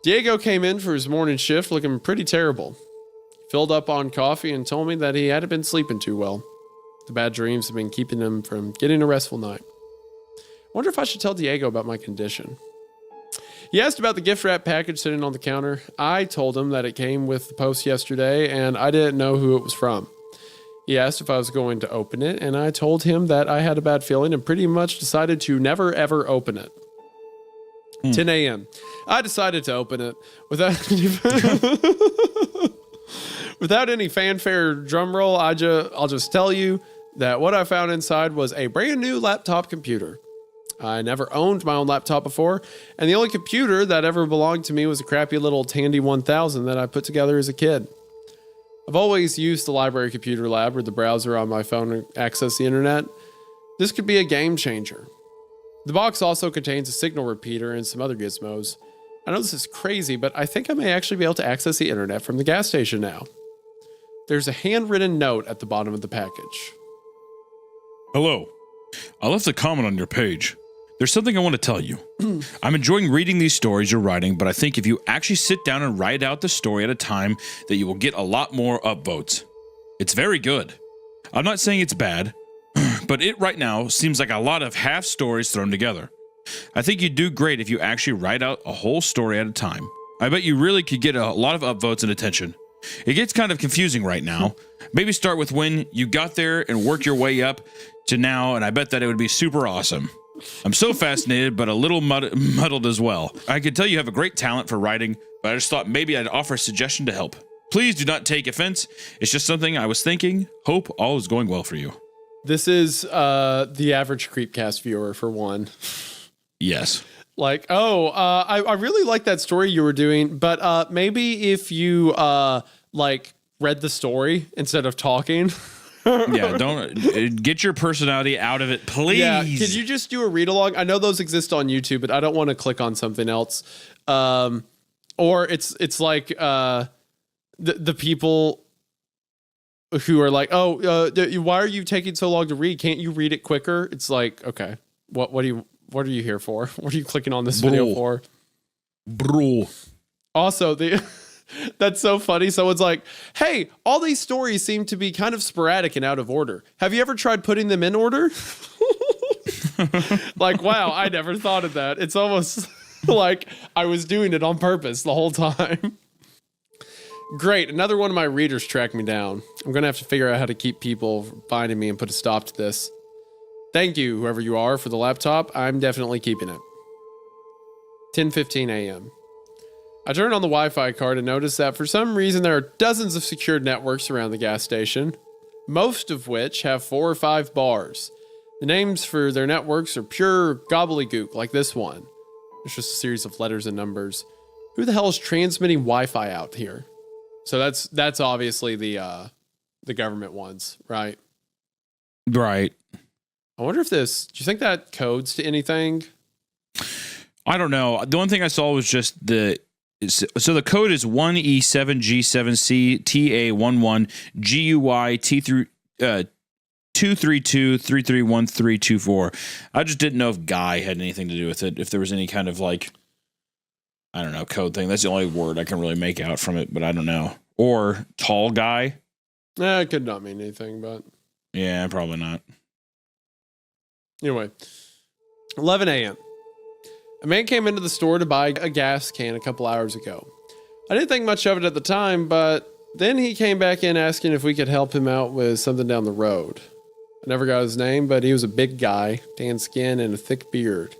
Diego came in for his morning shift looking pretty terrible. He filled up on coffee and told me that he hadn't been sleeping too well. The bad dreams have been keeping him from getting a restful night. Wonder if I should tell Diego about my condition. He asked about the gift wrap package sitting on the counter. I told him that it came with the post yesterday and I didn't know who it was from. He asked if I was going to open it, and I told him that I had a bad feeling and pretty much decided to never ever open it. 10 a.m. I decided to open it without without any fanfare drum roll. I'll just tell you that what I found inside was a brand new laptop computer. I never owned my own laptop before, and the only computer that ever belonged to me was a crappy little Tandy 1000 that I put together as a kid. I've always used the library computer lab or the browser on my phone to access the internet. This could be a game changer. The box also contains a signal repeater and some other gizmos. I know this is crazy, but I think I may actually be able to access the internet from the gas station now. There's a handwritten note at the bottom of the package. Hello. I left a comment on your page. There's something I want to tell you. I'm enjoying reading these stories you're writing, but I think if you actually sit down and write out the story at a time, that you will get a lot more upvotes. It's very good. I'm not saying it's bad, but it right now seems like a lot of half stories thrown together. I think you'd do great if you actually write out a whole story at a time. I bet you really could get a lot of upvotes and attention. It gets kind of confusing right now. Maybe start with when you got there and work your way up to now, and I bet that it would be super awesome. I'm so fascinated, but a little muddled as well. I could tell you have a great talent for writing, but I just thought maybe I'd offer a suggestion to help. Please do not take offense. It's just something I was thinking. Hope all is going well for you. This is the average CreepCast viewer, for one. Yes. Like, I really like that story you were doing, but maybe if you read the story instead of talking. Yeah, don't get your personality out of it, please. Yeah, can you just do a read along? I know those exist on YouTube, but I don't want to click on something else. Or it's like the people who are like, why are you taking so long to read? Can't you read it quicker? It's like, okay, what are you here for? What are you clicking on this video for? Bro. Also, that's so funny. Someone's like, hey, all these stories seem to be kind of sporadic and out of order. Have you ever tried putting them in order? Like, wow, I never thought of that. It's almost like I was doing it on purpose the whole time. Great. Another one of my readers tracked me down. I'm going to have to figure out how to keep people finding me and put a stop to this. Thank you, whoever you are, for the laptop. I'm definitely keeping it. 10:15 a.m. I turned on the Wi-Fi card and noticed that for some reason there are dozens of secured networks around the gas station, most of which have 4 or 5 bars. The names for their networks are pure gobbledygook, like this one. It's just a series of letters and numbers. Who the hell is transmitting Wi-Fi out here? So that's obviously the government ones, right? Right. I wonder if do you think that codes to anything? I don't know. The one thing I saw was just so the code is 1E7G7C TA11GUY 232331324. I just didn't know if guy had anything to do with it. If there was any kind of I don't know, code thing. That's the only word I can really make out from it, but I don't know. Or tall guy. It could not mean anything, but yeah, probably not. Anyway, 11 a.m. A man came into the store to buy a gas can a couple hours ago. I didn't think much of it at the time, but then he came back in asking if we could help him out with something down the road. I never got his name, but he was a big guy, tan skin and a thick beard.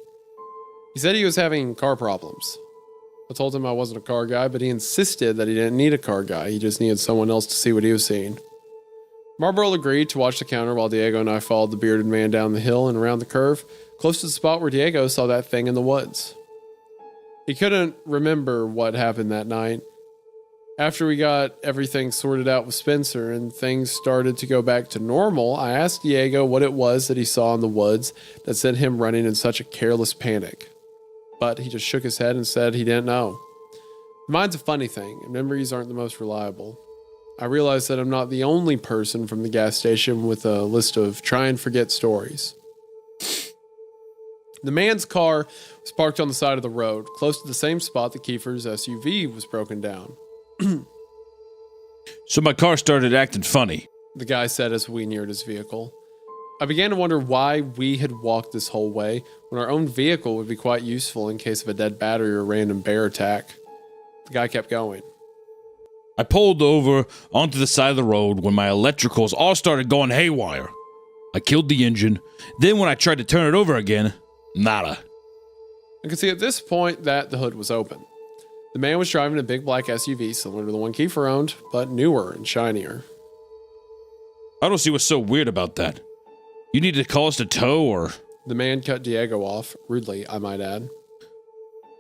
He said he was having car problems. I told him I wasn't a car guy, but he insisted that he didn't need a car guy. He just needed someone else to see what he was seeing. Marlboro agreed to watch the counter while Diego and I followed the bearded man down the hill and around the curve, close to the spot where Diego saw that thing in the woods. He couldn't remember what happened that night. After we got everything sorted out with Spencer and things started to go back to normal, I asked Diego what it was that he saw in the woods that sent him running in such a careless panic. But he just shook his head and said he didn't know. Mind's a funny thing, and memories aren't the most reliable. I realized that I'm not the only person from the gas station with a list of try and forget stories. The man's car was parked on the side of the road, close to the same spot that Kiefer's SUV was broken down. So my car started acting funny. The guy said as we neared his vehicle. I began to wonder why we had walked this whole way when our own vehicle would be quite useful in case of a dead battery or a random bear attack. The guy kept going. I pulled over onto the side of the road when my electricals all started going haywire. I killed the engine. Then when I tried to turn it over again, nada. I could see at this point that the hood was open. The man was driving a big black SUV similar to the one Kiefer owned, but newer and shinier. I don't see what's so weird about that. You need to call us to tow or... The man cut Diego off, rudely, I might add.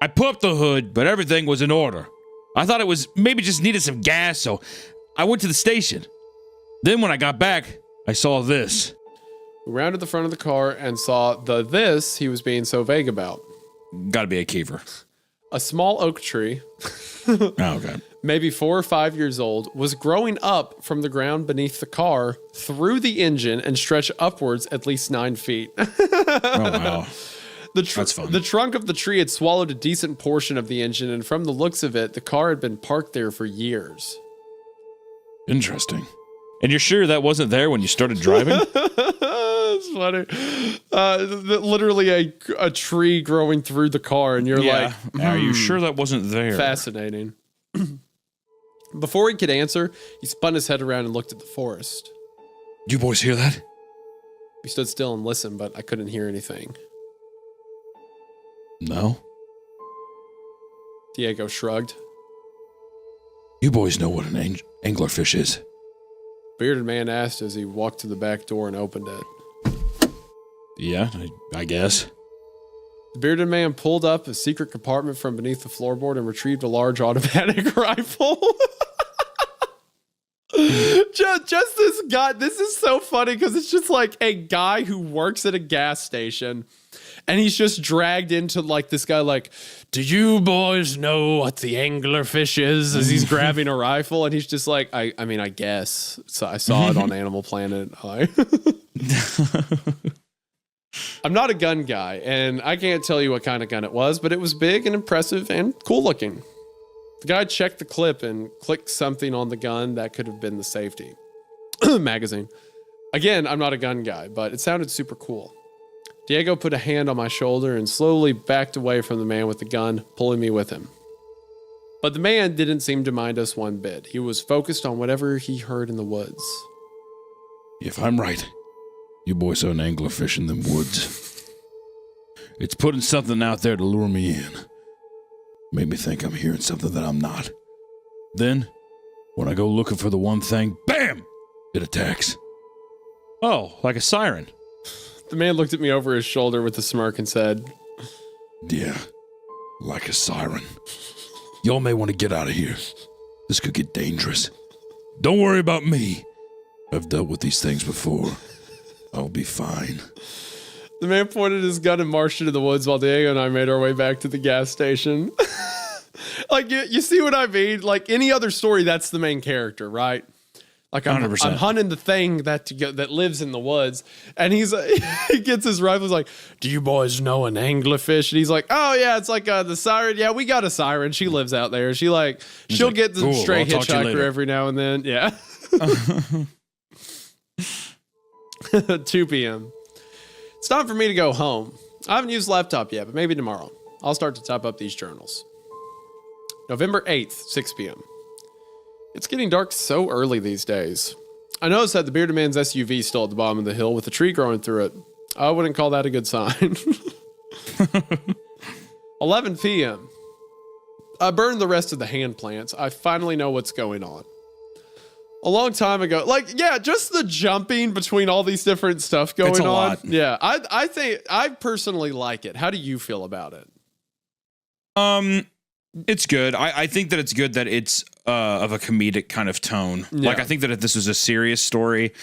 I put up the hood, but everything was in order. I thought it was maybe just needed some gas, so I went to the station. Then when I got back, I saw this. We rounded the front of the car and saw the this he was being so vague about. Gotta be a Kiefer. A small oak tree, Oh, God. maybe 4 or 5 years old, was growing up from the ground beneath the car, through the engine, and stretched upwards at least 9 feet. Oh, wow. That's fun. The trunk of the tree had swallowed a decent portion of the engine, and from the looks of it, the car had been parked there for years. Interesting. And you're sure that wasn't there when you started driving? That's funny. Literally a tree growing through the car, and you're like, Are you sure that wasn't there? fascinating. Before he could answer, he spun his head around and looked at the forest. Do you boys hear that? We stood still and listened, but I couldn't hear anything. No. Diego shrugged. You boys know what an anglerfish is. Bearded man asked as he walked to the back door and opened it. Yeah, I guess. The bearded man pulled up a secret compartment from beneath the floorboard and retrieved a large automatic rifle. just this guy. This is so funny because it's just like a guy who works at a gas station, and he's just dragged into like this guy. Like, do you boys know what the anglerfish is? As he's grabbing a rifle, and he's just like, I mean, I guess. So I saw it on Animal Planet. I'm not a gun guy, and I can't tell you what kind of gun it was, but it was big and impressive and cool looking. The guy checked the clip and clicked something on the gun that could have been the safety magazine. Again, I'm not a gun guy, but it sounded super cool. Diego put a hand on my shoulder and slowly backed away from the man with the gun, pulling me with him. But the man didn't seem to mind us one bit. He was focused on whatever he heard in the woods. If I'm right, you boys saw an anglerfish in them woods. It's putting something out there to lure me in. Made me think I'm hearing something that I'm not. Then, when I go looking for the one thing, BAM! It attacks. Oh, like a siren. The man looked at me over his shoulder with a smirk and said, Yeah, like a siren. Y'all may want to get out of here. This could get dangerous. Don't worry about me. I've dealt with these things before. I'll be fine. The man pointed his gun and marched into the woods while Diego and I made our way back to the gas station. Like, you see what I mean? Like any other story, that's the main character, right? Like I'm 100%. hunting the thing that lives in the woods, and he gets his rifle. He's like, "Do you boys know an anglerfish?" And he's like, "Oh yeah, it's like the siren. Yeah, we got a siren. She lives out there. She'll like, get the cool, stray I'll talk to you hitchhiker later." every now and then." Yeah. 2 p.m. It's time for me to go home. I haven't used the laptop yet, but maybe tomorrow. I'll start to type up these journals. November 8th, 6 p.m. It's getting dark so early these days. I noticed that the bearded man's SUV is still at the bottom of the hill with a tree growing through it. I wouldn't call that a good sign. 11 p.m. I burned the rest of the hand plants. I finally know what's going on. A long time ago, like, yeah, just the jumping between all these different stuff going It's a on. lot. Yeah, I think I personally like it. How do you feel about it? It's good. I think that it's good that it's of a comedic kind of tone. Yeah. Like, I think that if this was a serious story,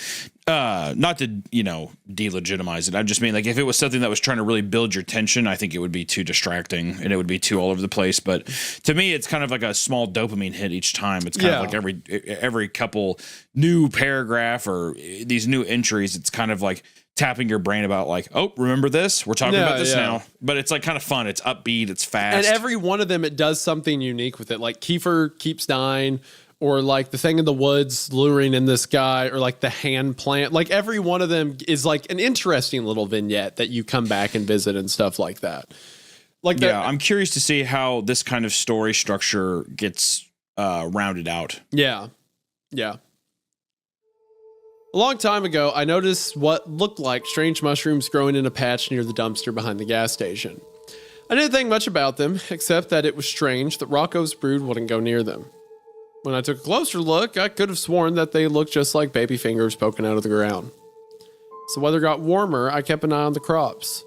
not to, delegitimize it. I just mean, like, if it was something that was trying to really build your tension, I think it would be too distracting and it would be too all over the place. But to me, it's kind of like a small dopamine hit each time. It's kind of like every couple new paragraph or these new entries, it's kind of like tapping your brain about like, oh, remember this? We're talking about this now. But it's like kind of fun. It's upbeat. It's fast. And every one of them, it does something unique with it. Like Kiefer keeps dying. or like the thing in the woods luring in this guy, or like the hand plant. Like every one of them is like an interesting little vignette that you come back and visit and stuff like that. Like that. Yeah, I'm curious to see how this kind of story structure gets rounded out. Yeah. Yeah. A long time ago, I noticed what looked like strange mushrooms growing in a patch near the dumpster behind the gas station. I didn't think much about them, except that it was strange that Rocco's brood wouldn't go near them. When I took a closer look, I could have sworn that they looked just like baby fingers poking out of the ground. As the weather got warmer, I kept an eye on the crops.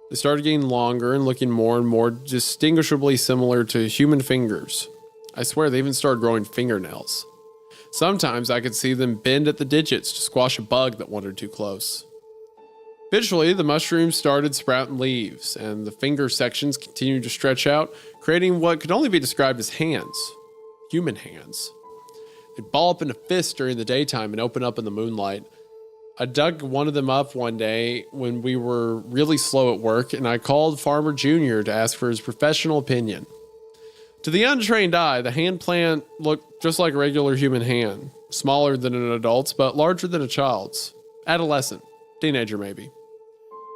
They started getting longer and looking more and more distinguishably similar to human fingers. I swear they even started growing fingernails. Sometimes I could see them bend at the digits to squash a bug that wandered too close. Eventually, the mushrooms started sprouting leaves, and the finger sections continued to stretch out, creating what could only be described as hands. Human hands. They'd ball up in a fist during the daytime and open up in the moonlight. I dug one of them up one day when we were really slow at work, and I called Farmer Jr. to ask for his professional opinion. To the untrained eye, the hand plant looked just like a regular human hand, smaller than an adult's, but larger than a child's. Adolescent, teenager maybe.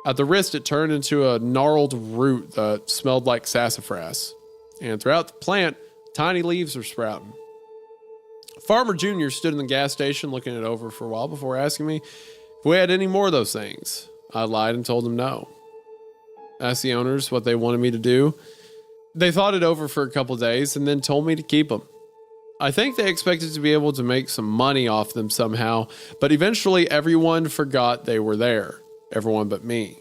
At the wrist, it turned into a gnarled root that smelled like sassafras. And throughout the plant, tiny leaves were sprouting. Farmer Jr. stood in the gas station looking it over for a while before asking me if we had any more of those things. I lied and told him no. Asked the owners what they wanted me to do. They thought it over for a couple days and then told me to keep them. I think they expected to be able to make some money off them somehow, but eventually everyone forgot they were there. Everyone but me.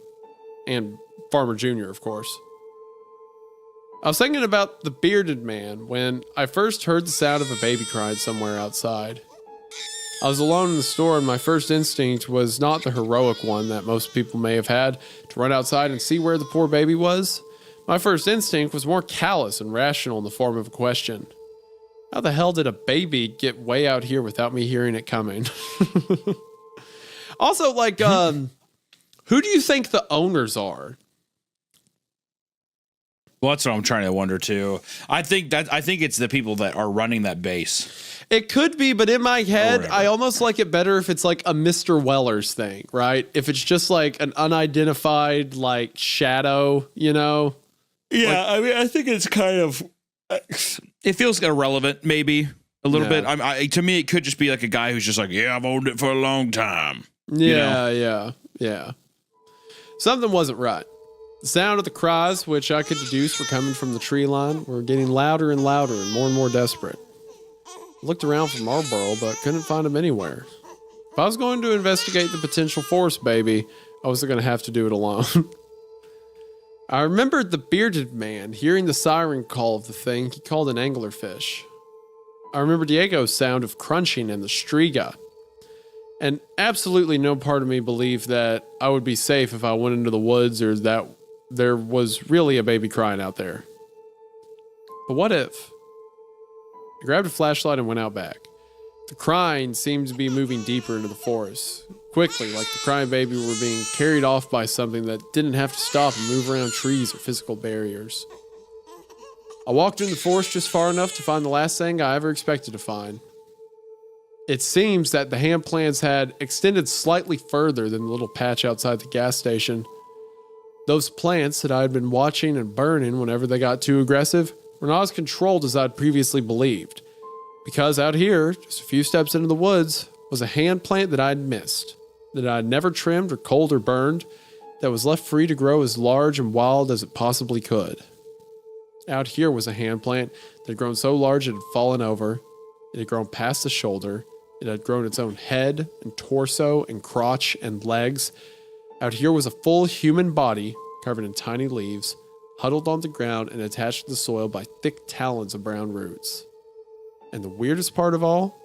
And Farmer Jr., of course. I was thinking about the bearded man when I first heard the sound of a baby crying somewhere outside. I was alone in the store, and my first instinct was not the heroic one that most people may have had, to run outside and see where the poor baby was. My first instinct was more callous and rational in the form of a question. How the hell did a baby get way out here without me hearing it coming? Also, like, who do you think the owners are? Well, that's what I'm trying to wonder too. I think it's the people that are running that base. It could be, but in my head, I almost like it better if it's like a Mr. Weller's thing, right? If it's just like an unidentified like shadow, you know? Yeah, I mean, I think it's kind of it feels irrelevant, maybe a little bit. To me, it could just be like a guy who's just like, yeah, I've owned it for a long time. Yeah. Something wasn't right. The sound of the cries, which I could deduce were coming from the tree line, were getting louder and louder and more desperate. I looked around for Marlboro, but couldn't find him anywhere. If I was going to investigate the potential forest baby, I was going to have to do it alone. I remembered the bearded man hearing the siren call of the thing he called an anglerfish. I remember Diego's sound of crunching in the striga. And absolutely no part of me believed that I would be safe if I went into the woods or that there was really a baby crying out there. But what if? I grabbed a flashlight and went out back. The crying seemed to be moving deeper into the forest. Quickly, like the crying baby were being carried off by something that didn't have to stop and move around trees or physical barriers. I walked in the forest just far enough to find the last thing I ever expected to find. It seems that the hand plants had extended slightly further than the little patch outside the gas station. Those plants that I had been watching and burning whenever they got too aggressive were not as controlled as I'd previously believed. Because out here, just a few steps into the woods, was a hand plant that I'd missed, that I'd never trimmed or culled or burned, that was left free to grow as large and wild as it possibly could. Out here was a hand plant that had grown so large it had fallen over, it had grown past the shoulder, it had grown its own head and torso and crotch and legs. Out here was a full human body covered in tiny leaves, huddled on the ground and attached to the soil by thick talons of brown roots. And the weirdest part of all,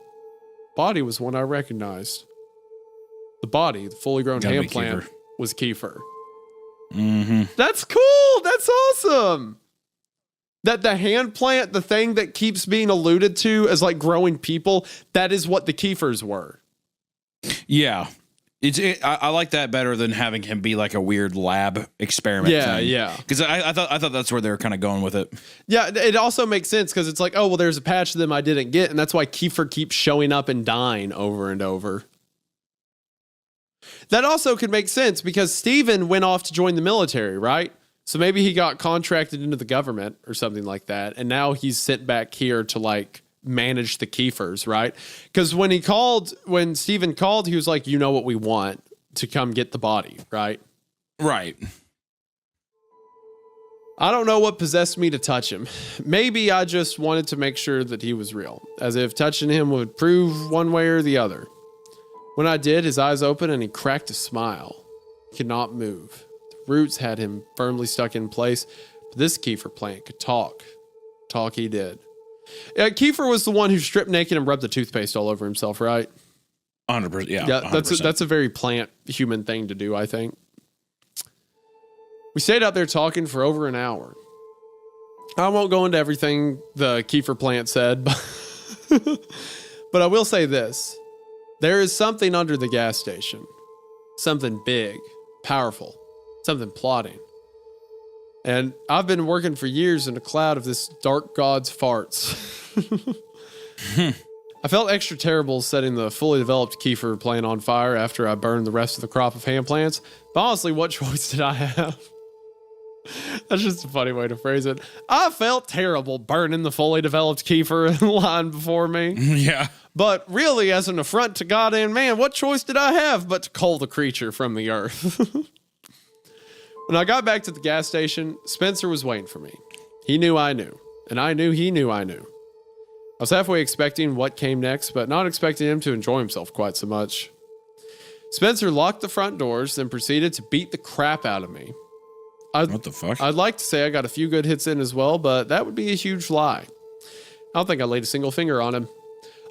body was one I recognized. The body, the fully grown hand plant, was Kiefer. Mm-hmm. That's cool. That's awesome. That the hand plant, the thing that keeps being alluded to as like growing people, that is what the Kiefers were. Yeah. I like that better than having him be like a weird lab experiment. Yeah, thing. yeah. Because I thought that's where they were kind of going with it. Yeah, it also makes sense because it's like, oh, well, there's a patch of them I didn't get, and that's why Kiefer keeps showing up and dying over and over. That also could make sense because Steven went off to join the military, right? So maybe he got contracted into the government or something like that, and now he's sent back here to like manage the Kiefers, right? Because when Steven called, he was like, you know what we want, to come get the body, right? Right. I don't know what possessed me to touch him. Maybe I just wanted to make sure that he was real, as if touching him would prove one way or the other. When I did, his eyes opened and he cracked a smile. He could not move. The roots had him firmly stuck in place, but this Kiefer plant could talk. Talk he did. Yeah, Kiefer was the one who stripped naked and rubbed the toothpaste all over himself, right? 100%. Yeah, Yeah, 100%. that's a very plant human thing to do, I think. We stayed out there talking for over an hour. I won't go into everything the Kiefer plant said, but I will say this. There is something under the gas station. Something big, powerful, something plotting. And I've been working for years in a cloud of this dark god's farts. I felt extra terrible setting the fully developed Kiefer plant on fire after I burned the rest of the crop of hand plants. But honestly, what choice did I have? That's just a funny way to phrase it. I felt terrible burning the fully developed Kiefer in the line before me. Yeah. But really, as an affront to God and man, what choice did I have but to cull the creature from the earth? When I got back to the gas station, Spencer was waiting for me. He knew I knew, and I knew he knew I knew. I was halfway expecting what came next, but not expecting him to enjoy himself quite so much. Spencer locked the front doors, then proceeded to beat the crap out of me. What the fuck? I'd like to say I got a few good hits in as well, but that would be a huge lie. I don't think I laid a single finger on him.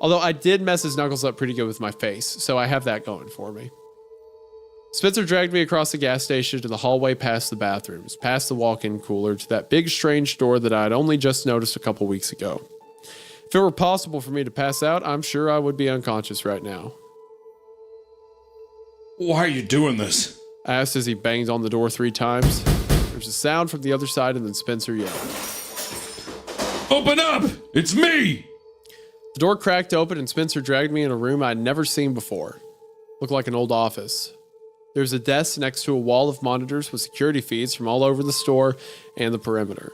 Although I did mess his knuckles up pretty good with my face, so I have that going for me. Spencer dragged me across the gas station to the hallway past the bathrooms, past the walk-in cooler, to that big strange door that I had only just noticed a couple weeks ago. If it were possible for me to pass out, I'm sure I would be unconscious right now. Why are you doing this? I asked as he banged on the door 3 times. There was a sound from the other side, and then Spencer yelled. Open up! It's me! The door cracked open, and Spencer dragged me in a room I'd never seen before. Looked like an old office. There was a desk next to a wall of monitors with security feeds from all over the store and the perimeter.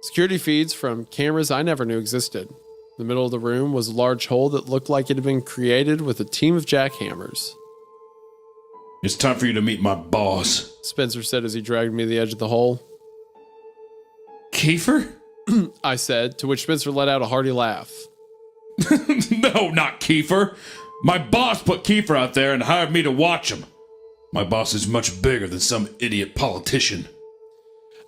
Security feeds from cameras I never knew existed. In the middle of the room was a large hole that looked like it had been created with a team of jackhammers. It's time for you to meet my boss. Spencer said as he dragged me to the edge of the hole. Kiefer? I said, to which Spencer let out a hearty laugh. No, not Kiefer. My boss put Kiefer out there and hired me to watch him. My boss is much bigger than some idiot politician.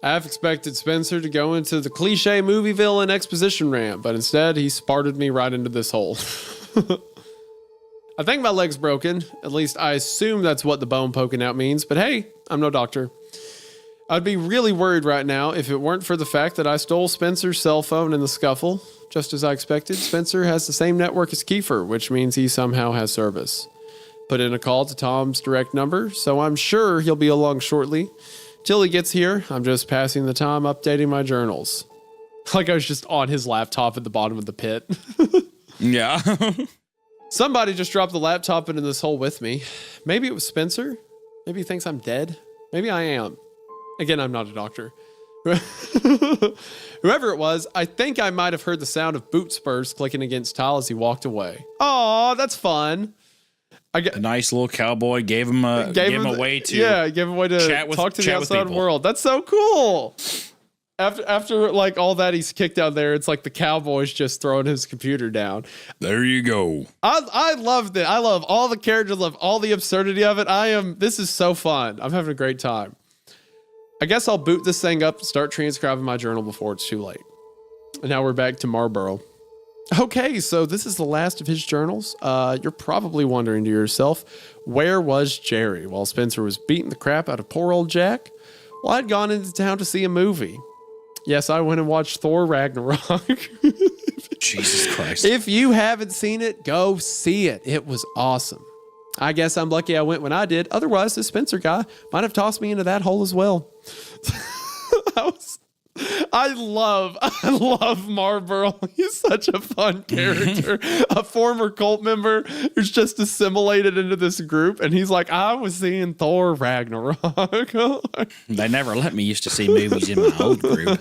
I half expected Spencer to go into the cliche movie villain exposition rant, but instead he sparted me right into this hole. I think my leg's broken. At least I assume that's what the bone poking out means, but hey, I'm no doctor. I'd be really worried right now if it weren't for the fact that I stole Spencer's cell phone in the scuffle. Just as I expected, Spencer has the same network as Kiefer, which means he somehow has service. Put in a call to Tom's direct number, so I'm sure he'll be along shortly. Till he gets here, I'm just passing the time updating my journals. Like I was just on his laptop at the bottom of the pit. Yeah. Somebody just dropped the laptop into this hole with me. Maybe it was Spencer. Maybe he thinks I'm dead. Maybe I am. Again, I'm not a doctor. Whoever it was, I think I might have heard the sound of boot spurs clicking against tile as he walked away. Aw, that's fun. A nice little cowboy gave him a way to gave him a way to talk to the outside world. That's so cool. After like all that he's kicked out there, it's like the cowboy's just throwing his computer down. There you go. I love that. I love all the characters, love all the absurdity of it. This is so fun. I'm having a great time. I guess I'll boot this thing up and start transcribing my journal before it's too late. And now we're back to Marlboro. Okay, so this is the last of his journals. You're probably wondering to yourself, where was Jerry while Spencer was beating the crap out of poor old Jack? Well, I'd gone into town to see a movie. Yes, I went and watched Thor Ragnarok. Jesus Christ. If you haven't seen it, go see it. It was awesome. I guess I'm lucky I went when I did. Otherwise, this Spencer guy might have tossed me into that hole as well. I love Marlboro. He's such a fun character. A former cult member who's just assimilated into this group. And he's like, I was seeing Thor Ragnarok. They never let me used to see movies in my old group.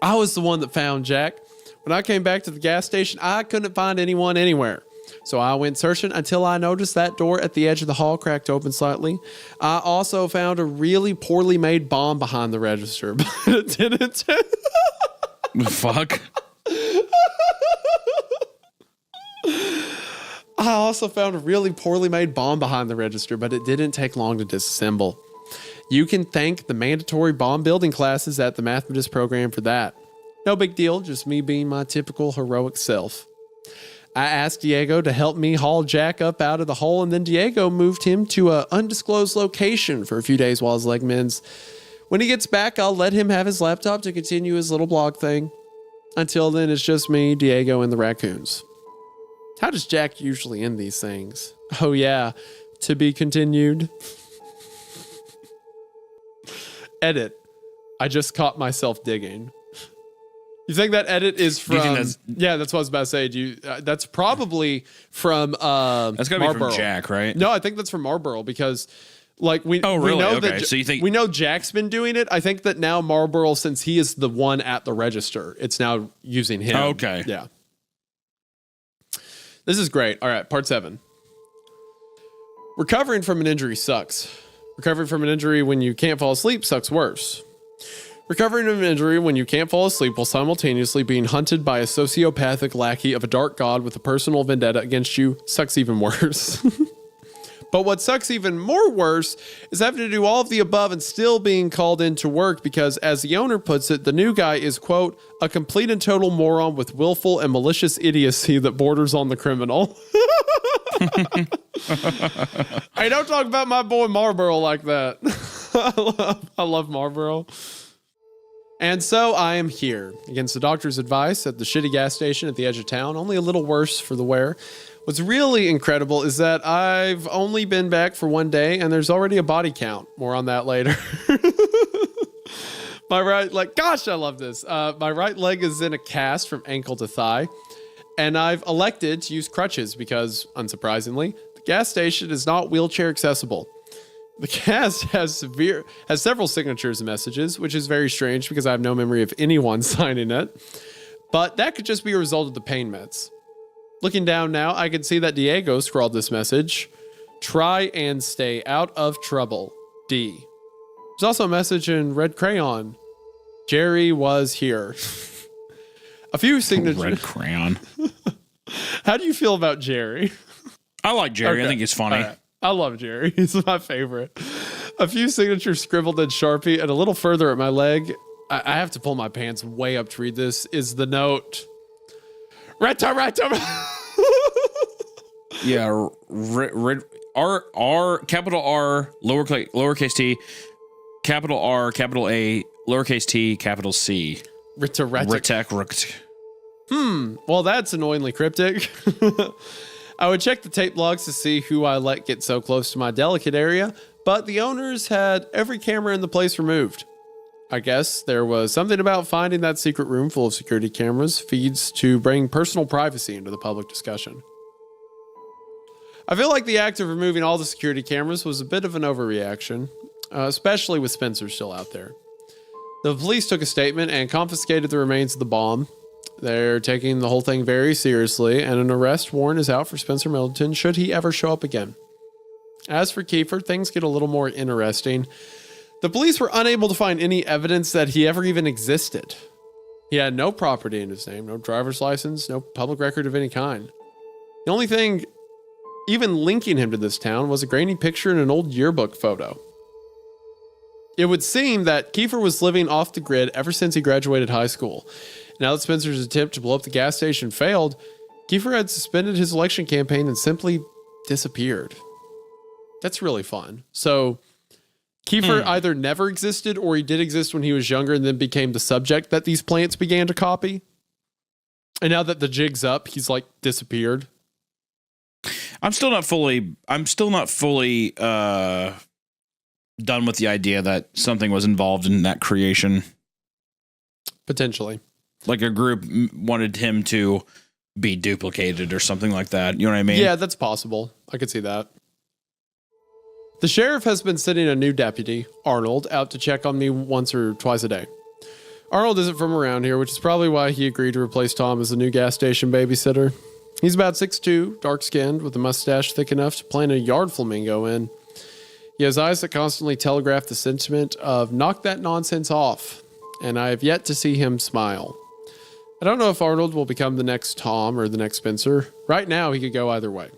I was the one that found Jack. When I came back to the gas station, I couldn't find anyone anywhere. So I went searching until I noticed that door at the edge of the hall cracked open slightly. I also found a really poorly made bomb behind the register, but it didn't. Fuck. I also found a really poorly made bomb behind the register, but it didn't take long to disassemble. You can thank the mandatory bomb building classes at the Mathematis program for that. No big deal, just me being my typical heroic self. I asked Diego to help me haul Jack up out of the hole, and then Diego moved him to an undisclosed location for a few days while his leg mends. When he gets back, I'll let him have his laptop to continue his little blog thing. Until then, it's just me, Diego, and the raccoons. How does Jack usually end these things? Oh yeah, to be continued. Edit. I just caught myself digging. You think that edit is from? Yeah, that's what I was about to say. That's probably from. That's gotta be from Jack, right? No, I think that's from Marlboro because, like we. Oh, really? We know Okay. that So you think we know Jack's been doing it? I think that now Marlboro, since he is the one at the register, it's now using him. Okay. Yeah. This is great. All right, part 7. Recovering from an injury sucks. Recovering from an injury when you can't fall asleep sucks worse. Recovering from an injury when you can't fall asleep while simultaneously being hunted by a sociopathic lackey of a dark god with a personal vendetta against you sucks even worse. But what sucks even more worse is having to do all of the above and still being called into work because, as the owner puts it, the new guy is, quote, a complete and total moron with willful and malicious idiocy that borders on the criminal. Hey, don't talk about my boy Marlboro like that. I love Marlboro. And so I am here, against the doctor's advice, at the shitty gas station at the edge of town, only a little worse for the wear. What's really incredible is that I've only been back for 1 day, and there's already a body count. More on that later. My right leg, gosh, I love this. My right leg is in a cast from ankle to thigh, and I've elected to use crutches because, unsurprisingly, the gas station is not wheelchair accessible. The cast has several signatures and messages, which is very strange because I have no memory of anyone signing it. But that could just be a result of the pain meds. Looking down now, I can see that Diego scrawled this message. Try and stay out of trouble. D. There's also a message in red crayon. Jerry was here. A few signatures. Red crayon. How do you feel about Jerry? I like Jerry. Okay. I think he's funny. Right. I love Jerry. He's my favorite. A few signatures scribbled in Sharpie, and a little further at my leg, I have to pull my pants way up to read this, is the note. Reta. Yeah, R, capital R, lowercase t, capital R, capital A, lowercase t, capital C. Reta. Well, that's annoyingly cryptic. I would check the tape logs to see who I let get so close to my delicate area, but the owners had every camera in the place removed. I guess there was something about finding that secret room full of security cameras feeds to bring personal privacy into the public discussion. I feel like the act of removing all the security cameras was a bit of an overreaction, especially with Spencer still out there. The police took a statement and confiscated the remains of the bomb. They're taking the whole thing very seriously, and an arrest warrant is out for Spencer Middleton should he ever show up again. As for Kiefer, things get a little more interesting. The police were unable to find any evidence that he ever even existed. He had no property in his name, no driver's license, no public record of any kind. The only thing even linking him to this town was a grainy picture in an old yearbook photo. It would seem that Kiefer was living off the grid ever since he graduated high school. Now that Spencer's attempt to blow up the gas station failed, Kiefer had suspended his election campaign and simply disappeared. That's really fun. So Kiefer either never existed or he did exist when he was younger and then became the subject that these plants began to copy. And now that the jig's up, he's like disappeared. I'm still not fully done with the idea that something was involved in that creation. Potentially. Like a group wanted him to be duplicated or something like that. You know what I mean? Yeah, that's possible. I could see that. The sheriff has been sending a new deputy, Arnold, out to check on me once or twice a day. Arnold isn't from around here, which is probably why he agreed to replace Tom as the new gas station babysitter. He's about 6'2", dark-skinned, with a mustache thick enough to plant a yard flamingo in. He has eyes that constantly telegraph the sentiment of knock that nonsense off, and I have yet to see him smile. I don't know if Arnold will become the next Tom or the next Spencer. Right now, he could go either way.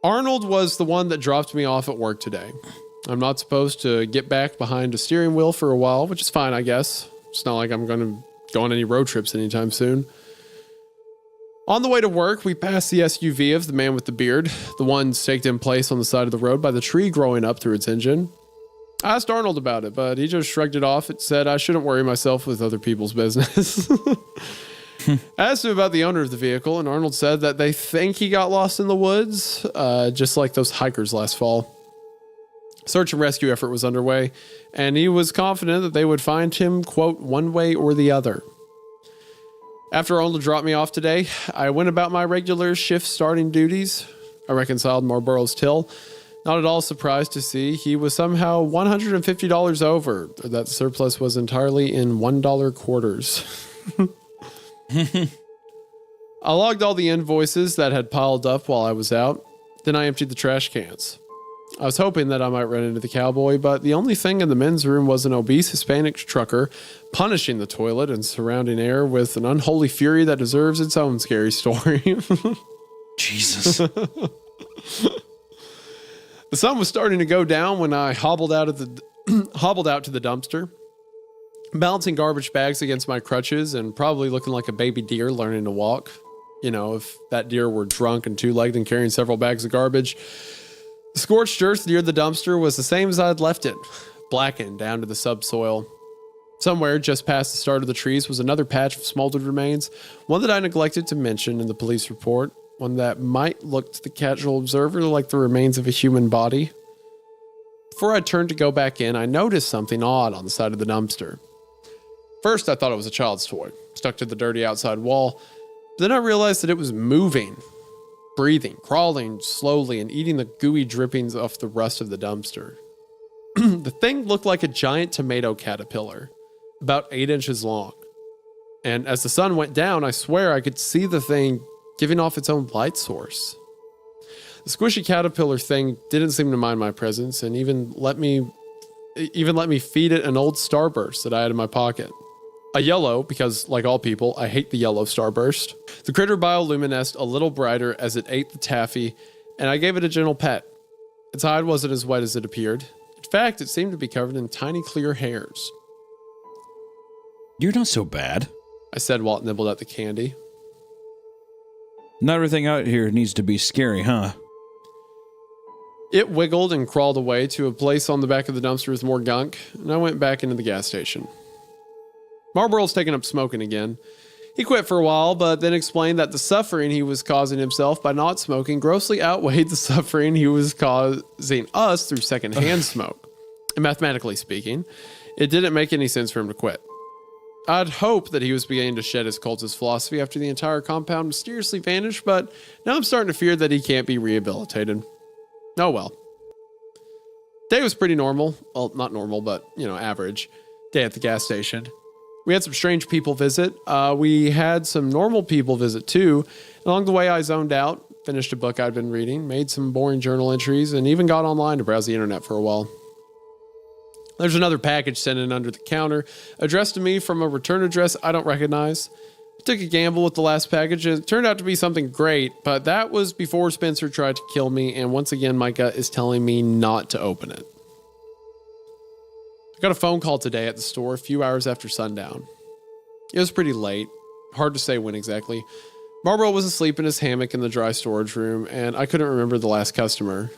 Arnold was the one that dropped me off at work today. I'm not supposed to get back behind a steering wheel for a while, which is fine, I guess. It's not like I'm going to go on any road trips anytime soon. On the way to work, we passed the SUV of the man with the beard, the one staked in place on the side of the road by the tree growing up through its engine. I asked Arnold about it, but he just shrugged it off and said I shouldn't worry myself with other people's business. I asked him about the owner of the vehicle, and Arnold said that they think he got lost in the woods, just like those hikers last fall. Search and rescue effort was underway, and he was confident that they would find him, quote, one way or the other. After Arnold dropped me off today, I went about my regular shift starting duties. I reconciled Marlboro's till. Not at all surprised to see he was somehow $150 over, or that the surplus was entirely in $1 quarters. I logged all the invoices that had piled up while I was out. Then I emptied the trash cans. I was hoping that I might run into the cowboy, but the only thing in the men's room was an obese Hispanic trucker punishing the toilet and surrounding air with an unholy fury that deserves its own scary story. Jesus. The sun was starting to go down when I hobbled out to the dumpster, balancing garbage bags against my crutches and probably looking like a baby deer learning to walk. You know, if that deer were drunk and two-legged and carrying several bags of garbage. The scorched earth near the dumpster was the same as I'd left it, blackened down to the subsoil. Somewhere just past the start of the trees was another patch of smoldered remains, one that I neglected to mention in the police report, one that might look to the casual observer like the remains of a human body. Before I turned to go back in, I noticed something odd on the side of the dumpster. First, I thought it was a child's toy, stuck to the dirty outside wall. Then I realized that it was moving, breathing, crawling slowly, and eating the gooey drippings off the rust of the dumpster. The thing looked like a giant tomato caterpillar, about 8 inches long. And as the sun went down, I swear I could see the thing giving off its own light source. The squishy caterpillar thing didn't seem to mind my presence and even let me feed it an old starburst that I had in my pocket. A yellow, because like all people, I hate the yellow starburst. The critter bioluminesced a little brighter as it ate the taffy, and I gave it a gentle pet. Its hide wasn't as wet as it appeared. In fact, it seemed to be covered in tiny clear hairs. You're not so bad, I said while it nibbled at the candy. Not everything out here needs to be scary, huh? It wiggled and crawled away to a place on the back of the dumpster with more gunk, and I went back into the gas station. Marlboro's taken up smoking again. He quit for a while, but then explained that the suffering he was causing himself by not smoking grossly outweighed the suffering he was causing us through secondhand smoke. And mathematically speaking, it didn't make any sense for him to quit. I'd hoped that he was beginning to shed his cultist philosophy after the entire compound mysteriously vanished, but now I'm starting to fear that he can't be rehabilitated. Oh well. Day was pretty normal. Well, not normal, but, average. Day at the gas station. We had some strange people visit. We had some normal people visit too. Along the way, I zoned out, finished a book I'd been reading, made some boring journal entries, and even got online to browse the internet for a while. There's another package sent in under the counter, addressed to me from a return address I don't recognize. I took a gamble with the last package, and it turned out to be something great, but that was before Spencer tried to kill me, and once again, my gut is telling me not to open it. I got a phone call today at the store a few hours after sundown. It was pretty late, hard to say when exactly. Marlboro was asleep in his hammock in the dry storage room, and I couldn't remember the last customer.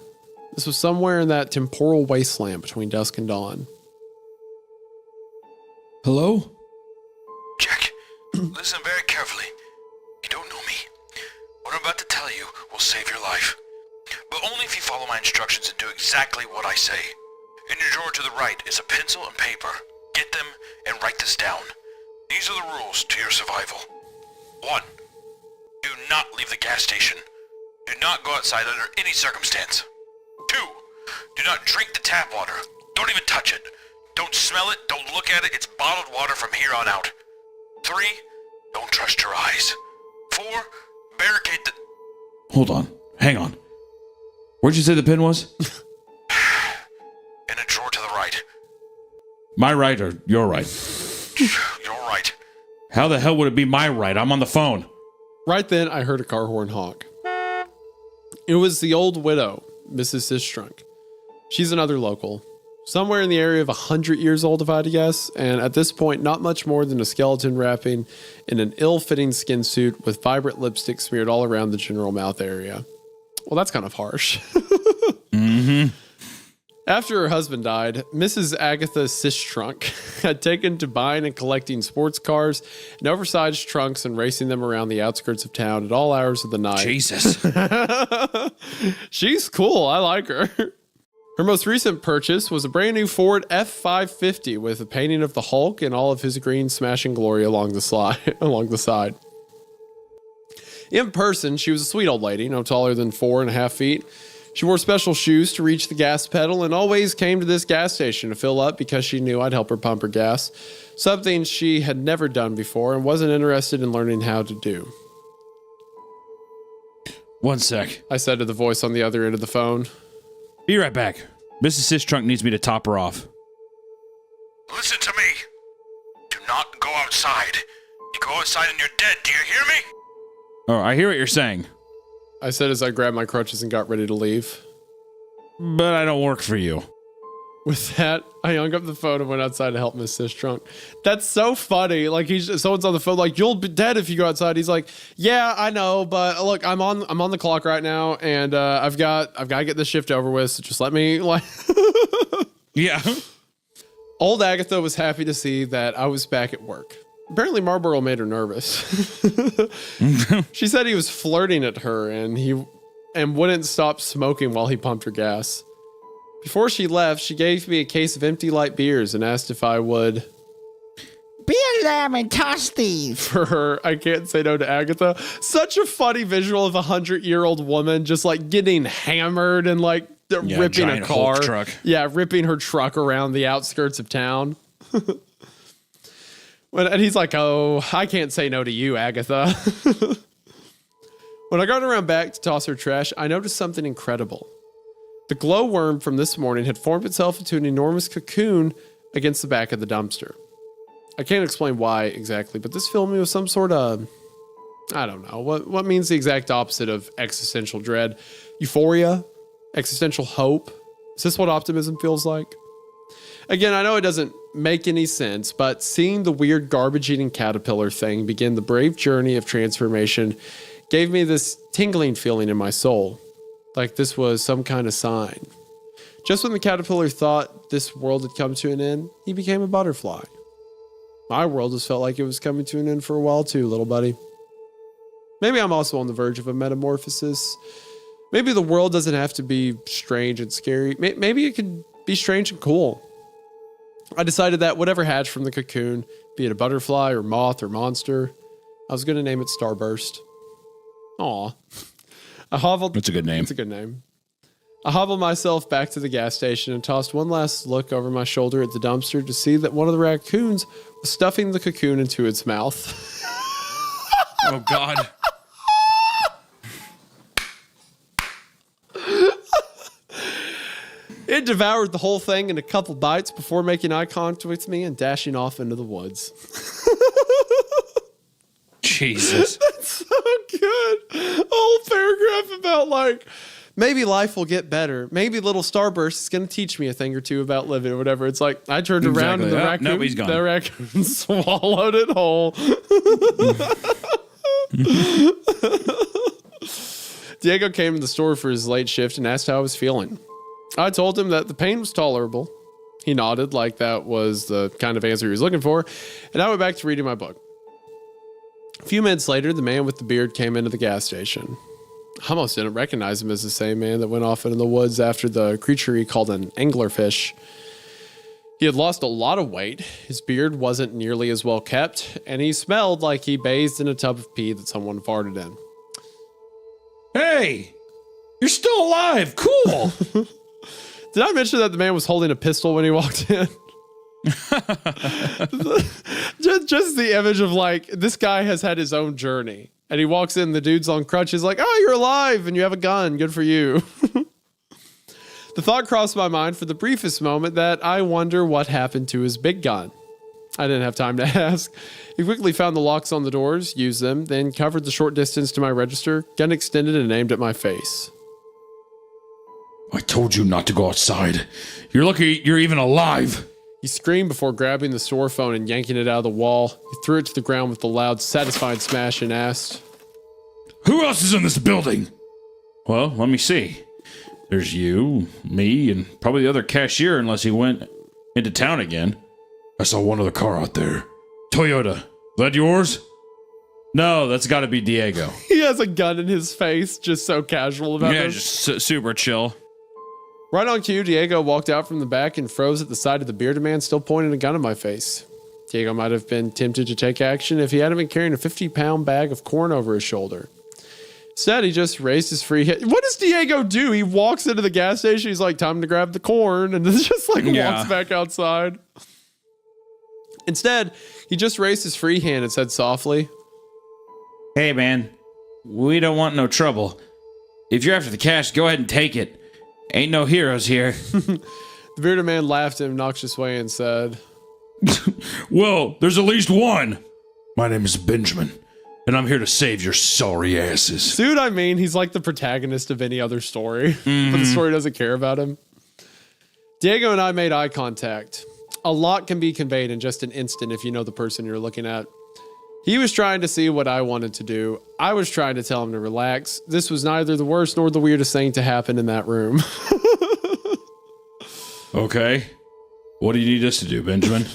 This was somewhere in that temporal wasteland between dusk and dawn. Hello? Jack, listen very carefully. You don't know me, What I'm about to tell you will save your life. But only if you follow my instructions and do exactly what I say. In your drawer to the right is a pencil and paper. Get them and write this down. These are the rules to your survival. 1. Do not leave the gas station. Do not go outside under any circumstance. 2. Do not drink the tap water. Don't even touch it. Don't smell it. Don't look at it. It's bottled water from here on out. 3. Don't trust your eyes. 4. Barricade the... Hold on. Hang on. Where'd you say the pin was? In a drawer to the right. My right or your right? You're right. How the hell would it be my right? I'm on the phone. Right then, I heard a car horn honk. It was the old widow, Mrs. Sistrunk. She's another local. Somewhere in the area of 100 years old, if I had to guess, and at this point, not much more than a skeleton wrapping in an ill-fitting skin suit with vibrant lipstick smeared all around the general mouth area. Well, that's kind of harsh. After her husband died, Mrs. Agatha Sistrunk had taken to buying and collecting sports cars and oversized trunks and racing them around the outskirts of town at all hours of the night. Jesus. She's cool. I like her. Her most recent purchase was a brand new Ford F550 with a painting of the Hulk and all of his green smashing glory along the side. In person, she was a sweet old lady, no taller than 4.5 feet. She wore special shoes to reach the gas pedal and always came to this gas station to fill up because she knew I'd help her pump her gas, something she had never done before and wasn't interested in learning how to do. One sec. I said to the voice on the other end of the phone. Be right back. Mrs. Sistrunk needs me to top her off. Listen to me. Do not go outside. You go outside and you're dead. Do you hear me? Oh, I hear what you're saying. I said as I grabbed my crutches and got ready to leave. But I don't work for you. With that, I hung up the phone and went outside to help Miss Sistrunk. That's so funny. Like someone's on the phone, like, you'll be dead if you go outside. He's like, yeah, I know, but look, I'm on the clock right now, and I've got to get this shift over with. So just let me like. Yeah. Old Agatha was happy to see that I was back at work. Apparently, Marlboro made her nervous. She said he was flirting at her and wouldn't stop smoking while he pumped her gas. Before she left, she gave me a case of empty light beers and asked if I would. Beer them and toss these. For her, I can't say no to Agatha. Such a funny visual of a 100-year-old woman just like getting hammered and like ripping a car. Hulk truck. Yeah, ripping her truck around the outskirts of town. And he's like, oh, I can't say no to you, Agatha. When I got around back to toss her trash, I noticed something incredible. The glowworm from this morning had formed itself into an enormous cocoon against the back of the dumpster. I can't explain why exactly, but this filled me with some sort of, I don't know, what means the exact opposite of existential dread? Euphoria? Existential hope? Is this what optimism feels like? Again, I know it doesn't make any sense, but seeing the weird garbage-eating caterpillar thing begin the brave journey of transformation gave me this tingling feeling in my soul, like this was some kind of sign. Just when the caterpillar thought this world had come to an end, he became a butterfly. My world just felt like it was coming to an end for a while too, little buddy. Maybe I'm also on the verge of a metamorphosis. Maybe the world doesn't have to be strange and scary. Maybe it could be strange and cool. I decided that whatever hatched from the cocoon, be it a butterfly or moth or monster, I was going to name it Starburst. Aw. I hobbled. That's a good name. It's a good name. I hobbled myself back to the gas station and tossed one last look over my shoulder at the dumpster to see that one of the raccoons was stuffing the cocoon into its mouth. Oh, God. It devoured the whole thing in a couple bites before making eye contact with me and dashing off into the woods. Jesus. That's so good. A whole paragraph about like, maybe life will get better. Maybe little Starburst is going to teach me a thing or two about living or whatever. It's like, I turned around and the raccoon swallowed it whole. Diego came to the store for his late shift and asked how I was feeling. I told him that the pain was tolerable. He nodded like that was the kind of answer he was looking for, and I went back to reading my book. A few minutes later, the man with the beard came into the gas station. I almost didn't recognize him as the same man that went off into the woods after the creature he called an anglerfish. He had lost a lot of weight, his beard wasn't nearly as well kept, and he smelled like he bathed in a tub of pee that someone farted in. Hey, you're still alive. Cool. Did I mention that the man was holding a pistol when he walked in? just the image of like, this guy has had his own journey. And he walks in, the dude's on crutches like, oh, you're alive and you have a gun. Good for you. The thought crossed my mind for the briefest moment that I wonder what happened to his big gun. I didn't have time to ask. He quickly found the locks on the doors, used them, then covered the short distance to my register, gun extended and aimed at my face. I told you not to go outside. You're lucky you're even alive. He screamed before grabbing the store phone and yanking it out of the wall. He threw it to the ground with a loud, satisfied smash and asked, Who else is in this building? Well, let me see. There's you, me, and probably the other cashier unless he went into town again. I saw one other car out there. Toyota. That yours? No, that's got to be Diego. He has a gun in his face, just so casual about Yeah, this. just super chill. Right on cue, Diego walked out from the back and froze at the side of the bearded man, still pointing a gun at my face. Diego might have been tempted to take action if he hadn't been carrying a 50-pound bag of corn over his shoulder. Instead, he just raised his free hand. What does Diego do? He walks into the gas station. He's like, time to grab the corn. And then just like walks back outside. Instead, he just raised his free hand and said softly, Hey, man, we don't want no trouble. If you're after the cash, go ahead and take it. Ain't no heroes here. The bearded man laughed in an obnoxious way and said, Well, there's at least one. My name is Benjamin, and I'm here to save your sorry asses. see what I mean? He's like the protagonist of any other story, but the story doesn't care about him. Diego and I made eye contact. A lot can be conveyed in just an instant if you know the person you're looking at. He was trying to see what I wanted to do. I was trying to tell him to relax. This was neither the worst nor the weirdest thing to happen in that room. Okay. What do you need us to do, Benjamin?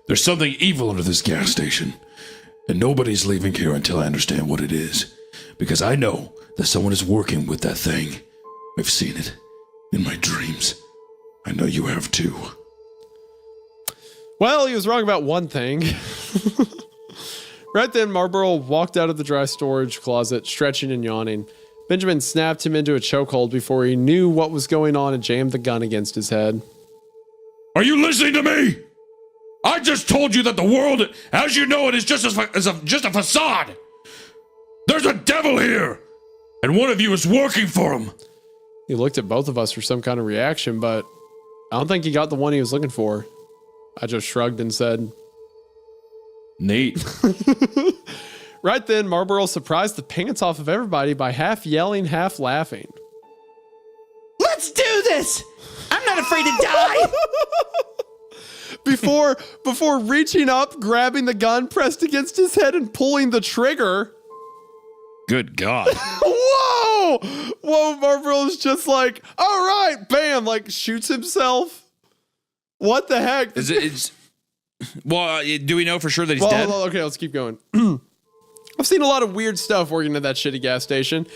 There's something evil under this gas station, and nobody's leaving here until I understand what it is. Because I know that someone is working with that thing. I've seen it in my dreams. I know you have too. Well, he was wrong about one thing. Right then, Marlboro walked out of the dry storage closet, stretching and yawning. Benjamin snapped him into a chokehold before he knew what was going on and jammed the gun against his head. Are you listening to me? I just told you that the world, as you know it, is just a facade. There's a devil here, and one of you is working for him. He looked at both of us for some kind of reaction, but I don't think he got the one he was looking for. I just shrugged and said, Neat. Right then, Marlboro surprised the pants off of everybody by half yelling, half laughing. Let's do this! I'm not afraid to die! Before reaching up, grabbing the gun pressed against his head and pulling the trigger. Good God. Whoa, Marlboro's just like, all right, bam, like shoots himself. What the heck? Well, do we know for sure that he's dead? Well, okay, let's keep going. I've seen a lot of weird stuff working at that shitty gas station.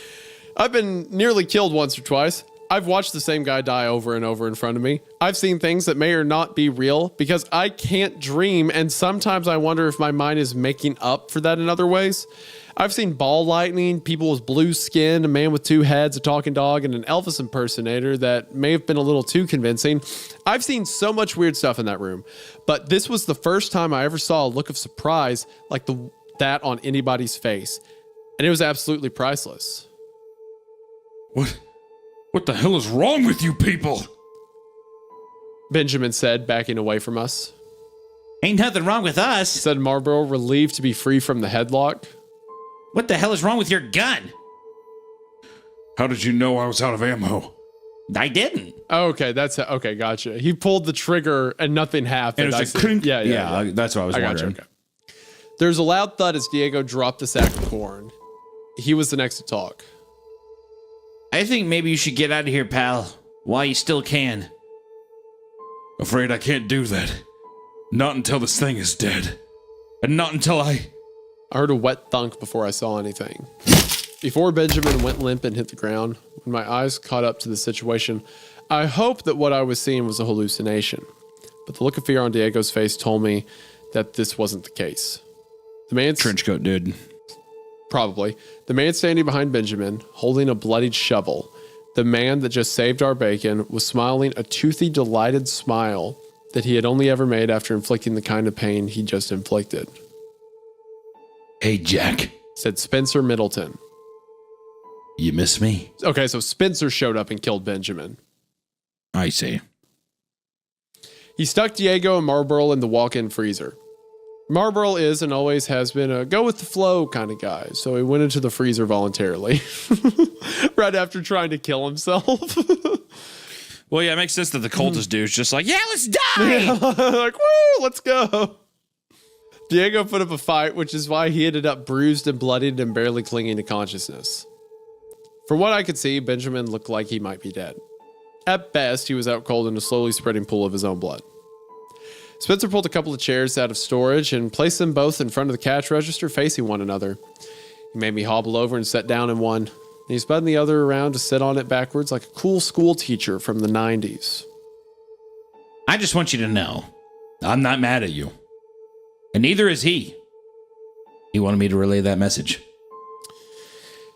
I've been nearly killed once or twice. I've watched the same guy die over and over in front of me. I've seen things that may or not be real because I can't dream, and sometimes I wonder if my mind is making up for that in other ways. I've seen ball lightning, people with blue skin, a man with two heads, a talking dog, and an Elvis impersonator that may have been a little too convincing. I've seen so much weird stuff in that room, but this was the first time I ever saw a look of surprise like that on anybody's face, and it was absolutely priceless. What the hell is wrong with you people? Benjamin said, backing away from us. Ain't nothing wrong with us. Said Marlboro, relieved to be free from the headlock. What the hell is wrong with your gun? How did you know I was out of ammo? I didn't. Oh, okay, okay, gotcha. He pulled the trigger and nothing happened. And it was like, clink. Yeah. That's what I was wondering. Gotcha, okay. There's a loud thud as Diego dropped the sack of corn. He was the next to talk. I think maybe you should get out of here, pal, while you still can. Afraid I can't do that. Not until this thing is dead. And not until I I heard a wet thunk before I saw anything. Before Benjamin went limp and hit the ground, when my eyes caught up to the situation, I hoped that what I was seeing was a hallucination. But the look of fear on Diego's face told me that this wasn't the case. The man Trench coat, dude. Probably. The man standing behind Benjamin, holding a bloodied shovel, the man that just saved our bacon, was smiling a toothy, delighted smile that he had only ever made after inflicting the kind of pain he just inflicted. Hey, Jack. Said Spencer Middleton. You miss me? Okay, so Spencer showed up and killed Benjamin. I see. He stuck Diego and Marlboro in the walk-in freezer. Marlboro is and always has been a go-with-the-flow kind of guy, so he went into the freezer voluntarily. Right after trying to kill himself. Well, yeah, it makes sense that the cultist dude's just like, yeah, let's die! Like, woo, let's go. Diego put up a fight, which is why he ended up bruised and bloodied and barely clinging to consciousness. From what I could see, Benjamin looked like he might be dead. At best, he was out cold in a slowly spreading pool of his own blood. Spencer pulled a couple of chairs out of storage and placed them both in front of the cash register facing one another. He made me hobble over and sat down in one. And he spun the other around to sit on it backwards like a cool school teacher from the 90s. I just want you to know, I'm not mad at you. And neither is he. He wanted me to relay that message.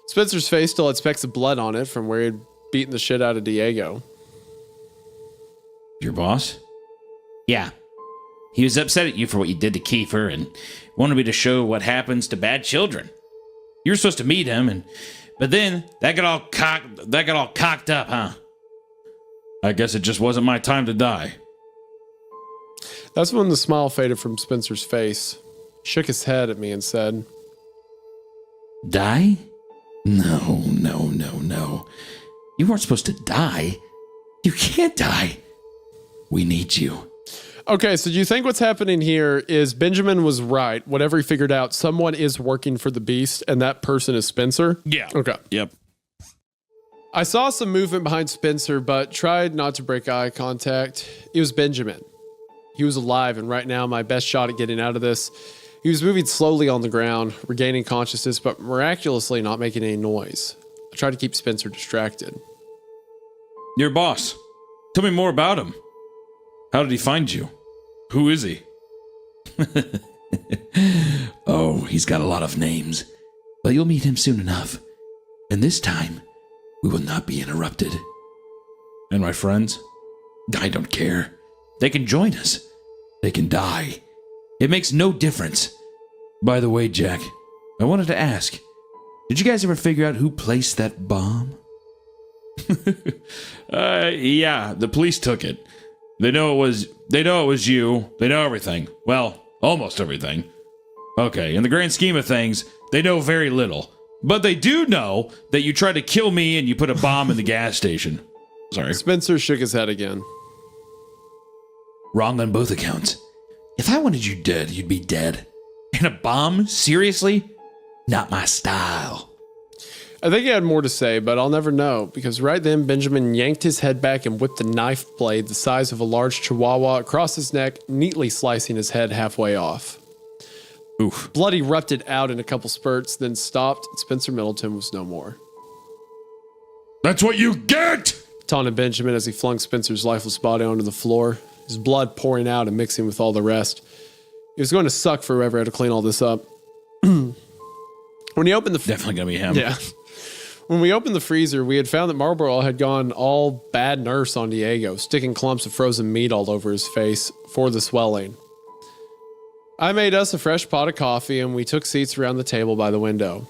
Spencer's face still had specks of blood on it from where he'd beaten the shit out of Diego. Your boss? Yeah. He was upset at you for what you did to Kiefer and wanted me to show what happens to bad children. You were supposed to meet him, but then that got all cocked up, huh? I guess it just wasn't my time to die. That's when the smile faded from Spencer's face. He shook his head at me and said, Die? No. You weren't supposed to die. You can't die. We need you. okay, so do you think what's happening here is Benjamin was right? Whatever he figured out, someone is working for the beast, and that person is Spencer? Yeah. Okay. Yep. I saw some movement behind Spencer, but tried not to break eye contact. It was Benjamin. He was alive, and right now, my best shot at getting out of this. He was moving slowly on the ground, regaining consciousness, but miraculously not making any noise. I tried to keep Spencer distracted. Your boss. Tell me more about him. How did he find you? Who is he? Oh, he's got a lot of names. But you'll meet him soon enough. And this time, we will not be interrupted. And my friends? I don't care. They can join us. They can die. It makes no difference. By the way, Jack, I wanted to ask, did you guys ever figure out who placed that bomb? Yeah, the police took it. They know it was you. They know everything. Well, almost everything. Okay, in the grand scheme of things, they know very little. But they do know that you tried to kill me and you put a bomb in the gas station. Sorry. Spencer shook his head again. Wrong on both accounts. If I wanted you dead, you'd be dead. And a bomb? Seriously? Not my style. I think he had more to say, but I'll never know, because right then Benjamin yanked his head back and whipped a knife blade the size of a large chihuahua across his neck, neatly slicing his head halfway off. Oof. Blood erupted out in a couple spurts, then stopped, and Spencer Middleton was no more. That's what you get! Taunted Benjamin as he flung Spencer's lifeless body onto the floor, his blood pouring out and mixing with all the rest. It was going to suck for whoever had to clean all this up. When he opened the... Definitely gonna be him. Yeah. When we opened the freezer, we had found that Marlboro had gone all bad nurse on Diego, sticking clumps of frozen meat all over his face for the swelling. I made us a fresh pot of coffee, and we took seats around the table by the window.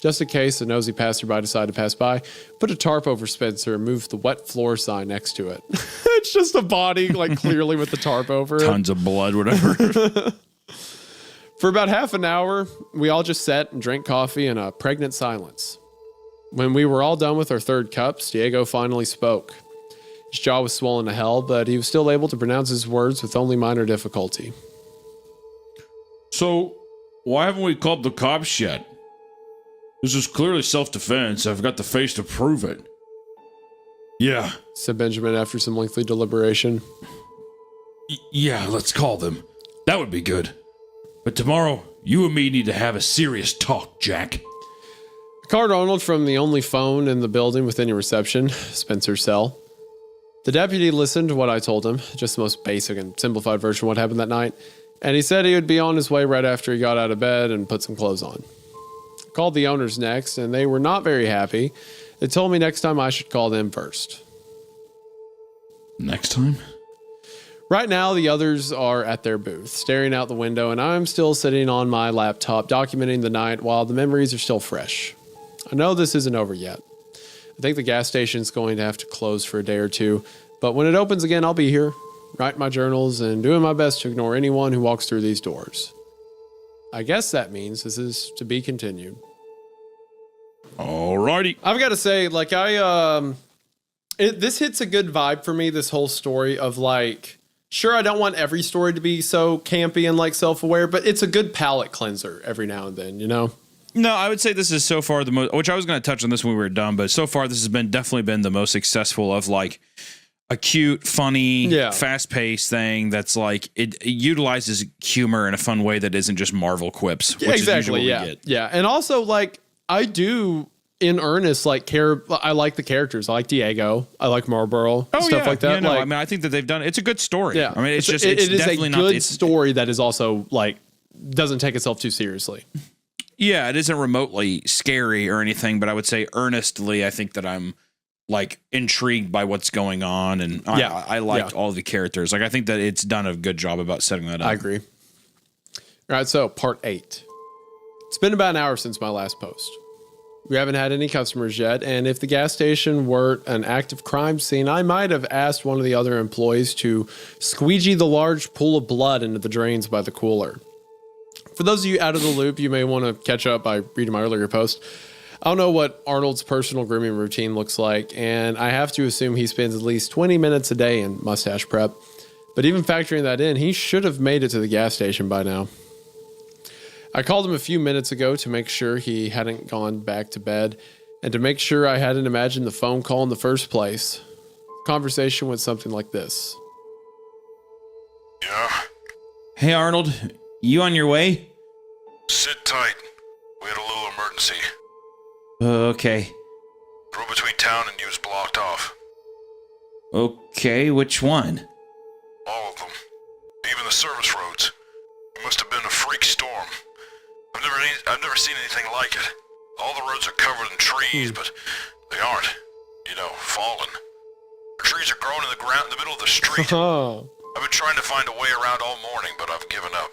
Just in case a nosy passerby decided to pass by, put a tarp over Spencer and moved the wet floor sign next to it. It's just a body, like clearly with the tarp over it. Tons of blood, whatever. For about half an hour, we all just sat and drank coffee in a pregnant silence. When we were all done with our third cups, Diego finally spoke. His jaw was swollen to hell, but he was still able to pronounce his words with only minor difficulty. So, why haven't we called the cops yet? This is clearly self-defense. I've got the face to prove it. Yeah. Said Benjamin after some lengthy deliberation. Yeah, let's call them. That would be good. But tomorrow, You and me need to have a serious talk, Jack. I called Arnold from the only phone in the building with any reception, Spencer's cell. The deputy listened to what I told him, just the most basic and simplified version of what happened that night, and he said he would be on his way right after he got out of bed and put some clothes on. I called the owners next, and they were not very happy. They told me next time I should call them first. Next time? Right now, the others are at their booth, staring out the window, and I'm still sitting on my laptop documenting the night while the memories are still fresh. I know this isn't over yet. I think the gas station's going to have to close for a day or two, but when it opens again, I'll be here, writing my journals and doing my best to ignore anyone who walks through these doors. I guess that means this is to be continued. Alrighty. I've got to say, like, this hits a good vibe for me, this whole story of, like, sure, I don't want every story to be so campy and, like, self-aware, but it's a good palate cleanser every now and then, you know? No, I would say this is so far the most, which I was going to touch on this when we were done, but so far this has been definitely been the most successful of, like, a cute, funny, fast-paced thing that's like it utilizes humor in a fun way that isn't just Marvel quips, which is usually what we get. Yeah, and also, like, I do in earnest like care. I like the characters. I like Diego. I like Marlboro. Stuff like that. Yeah, no, like, I mean, I think that they've done. It's a good story. Yeah, I mean, it's definitely a good story that is also like doesn't take itself too seriously. Yeah, it isn't remotely scary or anything, but I would say earnestly, I think that I'm like intrigued by what's going on, and I liked all the characters. Like, I think that it's done a good job about setting that up. I agree. All right, so part 8. It's been about an hour since my last post. We haven't had any customers yet, and if the gas station were an active crime scene, I might have asked one of the other employees to squeegee the large pool of blood into the drains by the cooler. For those of you out of the loop, you may want to catch up by reading my earlier post. I don't know what Arnold's personal grooming routine looks like, and I have to assume he spends at least 20 minutes a day in mustache prep. But even factoring that in, he should have made it to the gas station by now. I called him a few minutes ago to make sure he hadn't gone back to bed, and to make sure I hadn't imagined the phone call in the first place. Conversation went something like this. Yeah? Hey, Arnold, you on your way? Sit tight. We had a little emergency. Okay. Road between town and you was blocked off. Okay, which one? All of them. Even the service roads. It must have been a freak storm. I've never seen anything like it. All the roads are covered in trees, but they aren't, fallen. The trees are growing in the ground in the middle of the street. I've been trying to find a way around all morning, but I've given up.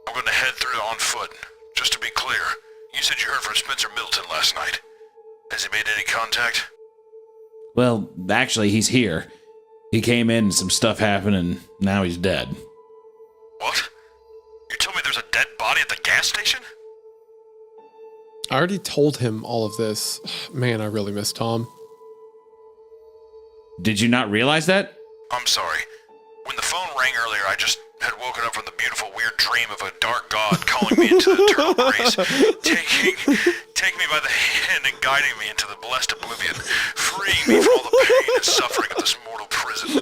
I'm going to head through on foot. Just to be clear, you said you heard from Spencer Middleton last night. Has he made any contact? Well, actually, he's here. He came in and some stuff happened, and now he's dead. What? You told me there's a dead body at the gas station? I already told him all of this. Man, I really miss Tom. Did you not realize that? I'm sorry. When the phone rang earlier, I just had woken up from the beautiful, weird dream of a dark god calling me into the eternal grace, taking me by the hand and guiding me into the blessed oblivion, freeing me from all the pain and suffering of this mortal prison,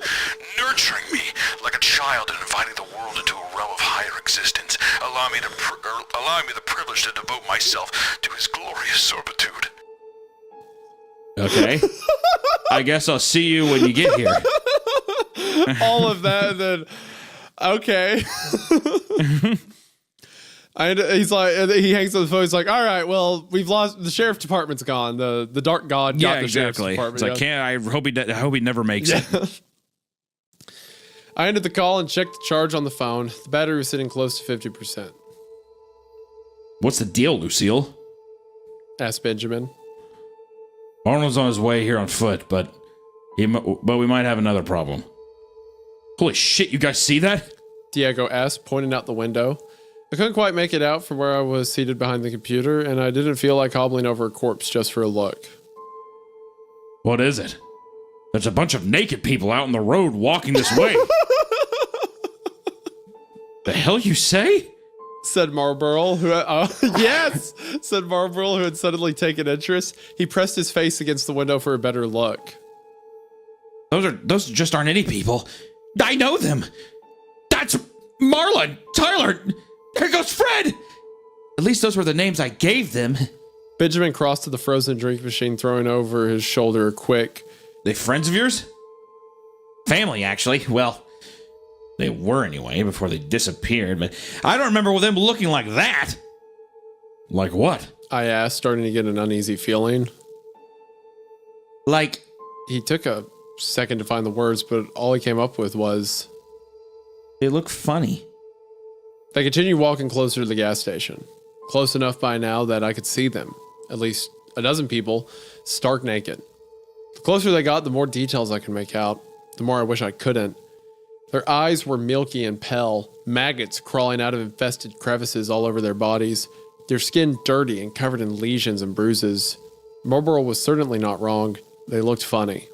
nurturing me like a child and inviting the world into a realm of higher existence, allowing me the privilege to devote myself to his glorious servitude. Okay. I guess I'll see you when you get here. All of that, and then okay. He's like, he hangs up the phone. He's like, all right, well, we've lost the sheriff department's gone. The dark god got the sheriff's department. It's like, I hope he never makes it. I ended the call and checked the charge on the phone. The battery was sitting close to 50%. What's the deal, Lucille? Asked Benjamin. Arnold's on his way here on foot, but we might have another problem. Holy shit, you guys see that? Diego asked, pointing out the window. I couldn't quite make it out from where I was seated behind the computer, and I didn't feel like hobbling over a corpse just for a look. What is it? There's a bunch of naked people out on the road walking this way. The hell you say? Said Marlboro, who yes, said Marlboro, who had suddenly taken interest. He pressed his face against the window for a better look. Those just aren't any people. I know them. That's Marla, Tyler. There goes Fred. At least those were the names I gave them. Benjamin crossed to the frozen drink machine, throwing over his shoulder a quick, They friends of yours? Family, actually. Well, they were anyway before they disappeared, but I don't remember them looking like that. Like what? I asked, starting to get an uneasy feeling. Like, He took a second to find the words, but all he came up with was, they look funny. they continued walking closer to the gas station. Close enough by now that I could see them. At least a dozen people, stark naked. The closer they got, the more details I could make out. The more I wish I couldn't. Their eyes were milky and pale, maggots crawling out of infested crevices all over their bodies, their skin dirty and covered in lesions and bruises. Marlborough was certainly not wrong. They looked funny.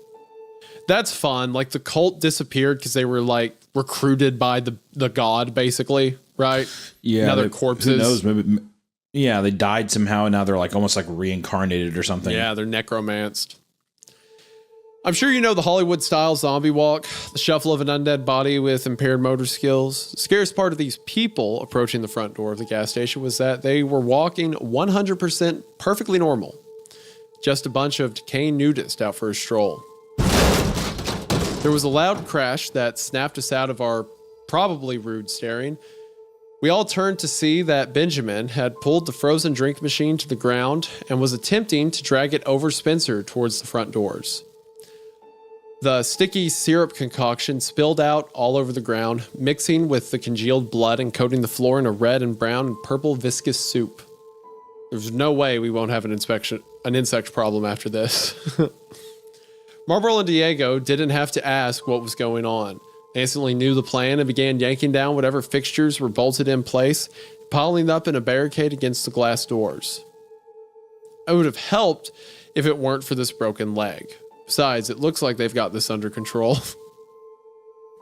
That's fun. Like, the cult disappeared because they were, like, recruited by the god, basically, right? Yeah. Now they're corpses. Who knows? Maybe. Yeah, they died somehow, and now they're like almost like reincarnated or something. Yeah, they're necromanced. I'm sure you know the Hollywood-style zombie walk, the shuffle of an undead body with impaired motor skills. The scariest part of these people approaching the front door of the gas station was that they were walking 100% perfectly normal. Just a bunch of decaying nudists out for a stroll. There was a loud crash that snapped us out of our probably rude staring. We all turned to see that Benjamin had pulled the frozen drink machine to the ground and was attempting to drag it over Spencer towards the front doors. The sticky syrup concoction spilled out all over the ground, mixing with the congealed blood and coating the floor in a red and brown and purple viscous soup. There's no way we won't have an insect problem after this. Marlborough and Diego didn't have to ask what was going on. They instantly knew the plan and began yanking down whatever fixtures were bolted in place, piling up in a barricade against the glass doors. It would have helped if it weren't for this broken leg. Besides, it looks like they've got this under control.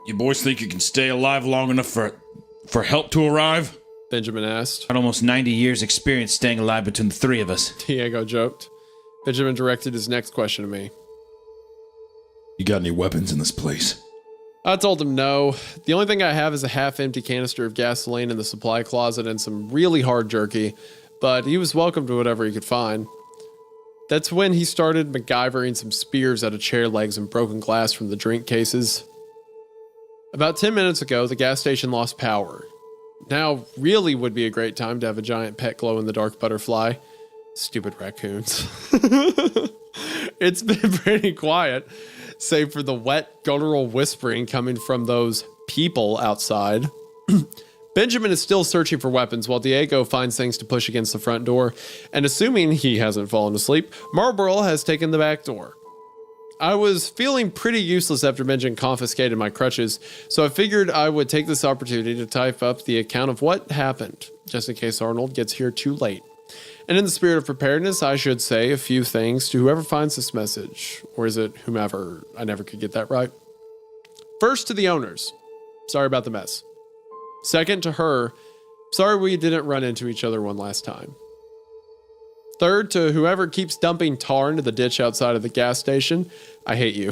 You boys think you can stay alive long enough for help to arrive? Benjamin asked. Got almost 90 years experience staying alive between the three of us. Diego joked. Benjamin directed his next question to me. You got any weapons in this place? I told him no. The only thing I have is a half-empty canister of gasoline in the supply closet and some really hard jerky, but he was welcome to whatever he could find. That's when he started MacGyvering some spears out of chair legs and broken glass from the drink cases. About 10 minutes ago, the gas station lost power. Now really would be a great time to have a giant pet glow-in-the-dark butterfly. Stupid raccoons. It's been pretty quiet, save for the wet, guttural whispering coming from those people outside. Benjamin is still searching for weapons while Diego finds things to push against the front door, and assuming he hasn't fallen asleep, Marlborough has taken the back door. I was feeling pretty useless after Benjamin confiscated my crutches, so I figured I would take this opportunity to type up the account of what happened, just in case Arnold gets here too late. And in the spirit of preparedness, I should say a few things to whoever finds this message. Or is it whomever? I never could get that right. First, to the owners. Sorry about the mess. Second, to her. Sorry we didn't run into each other one last time. Third, to whoever keeps dumping tar into the ditch outside of the gas station. I hate you.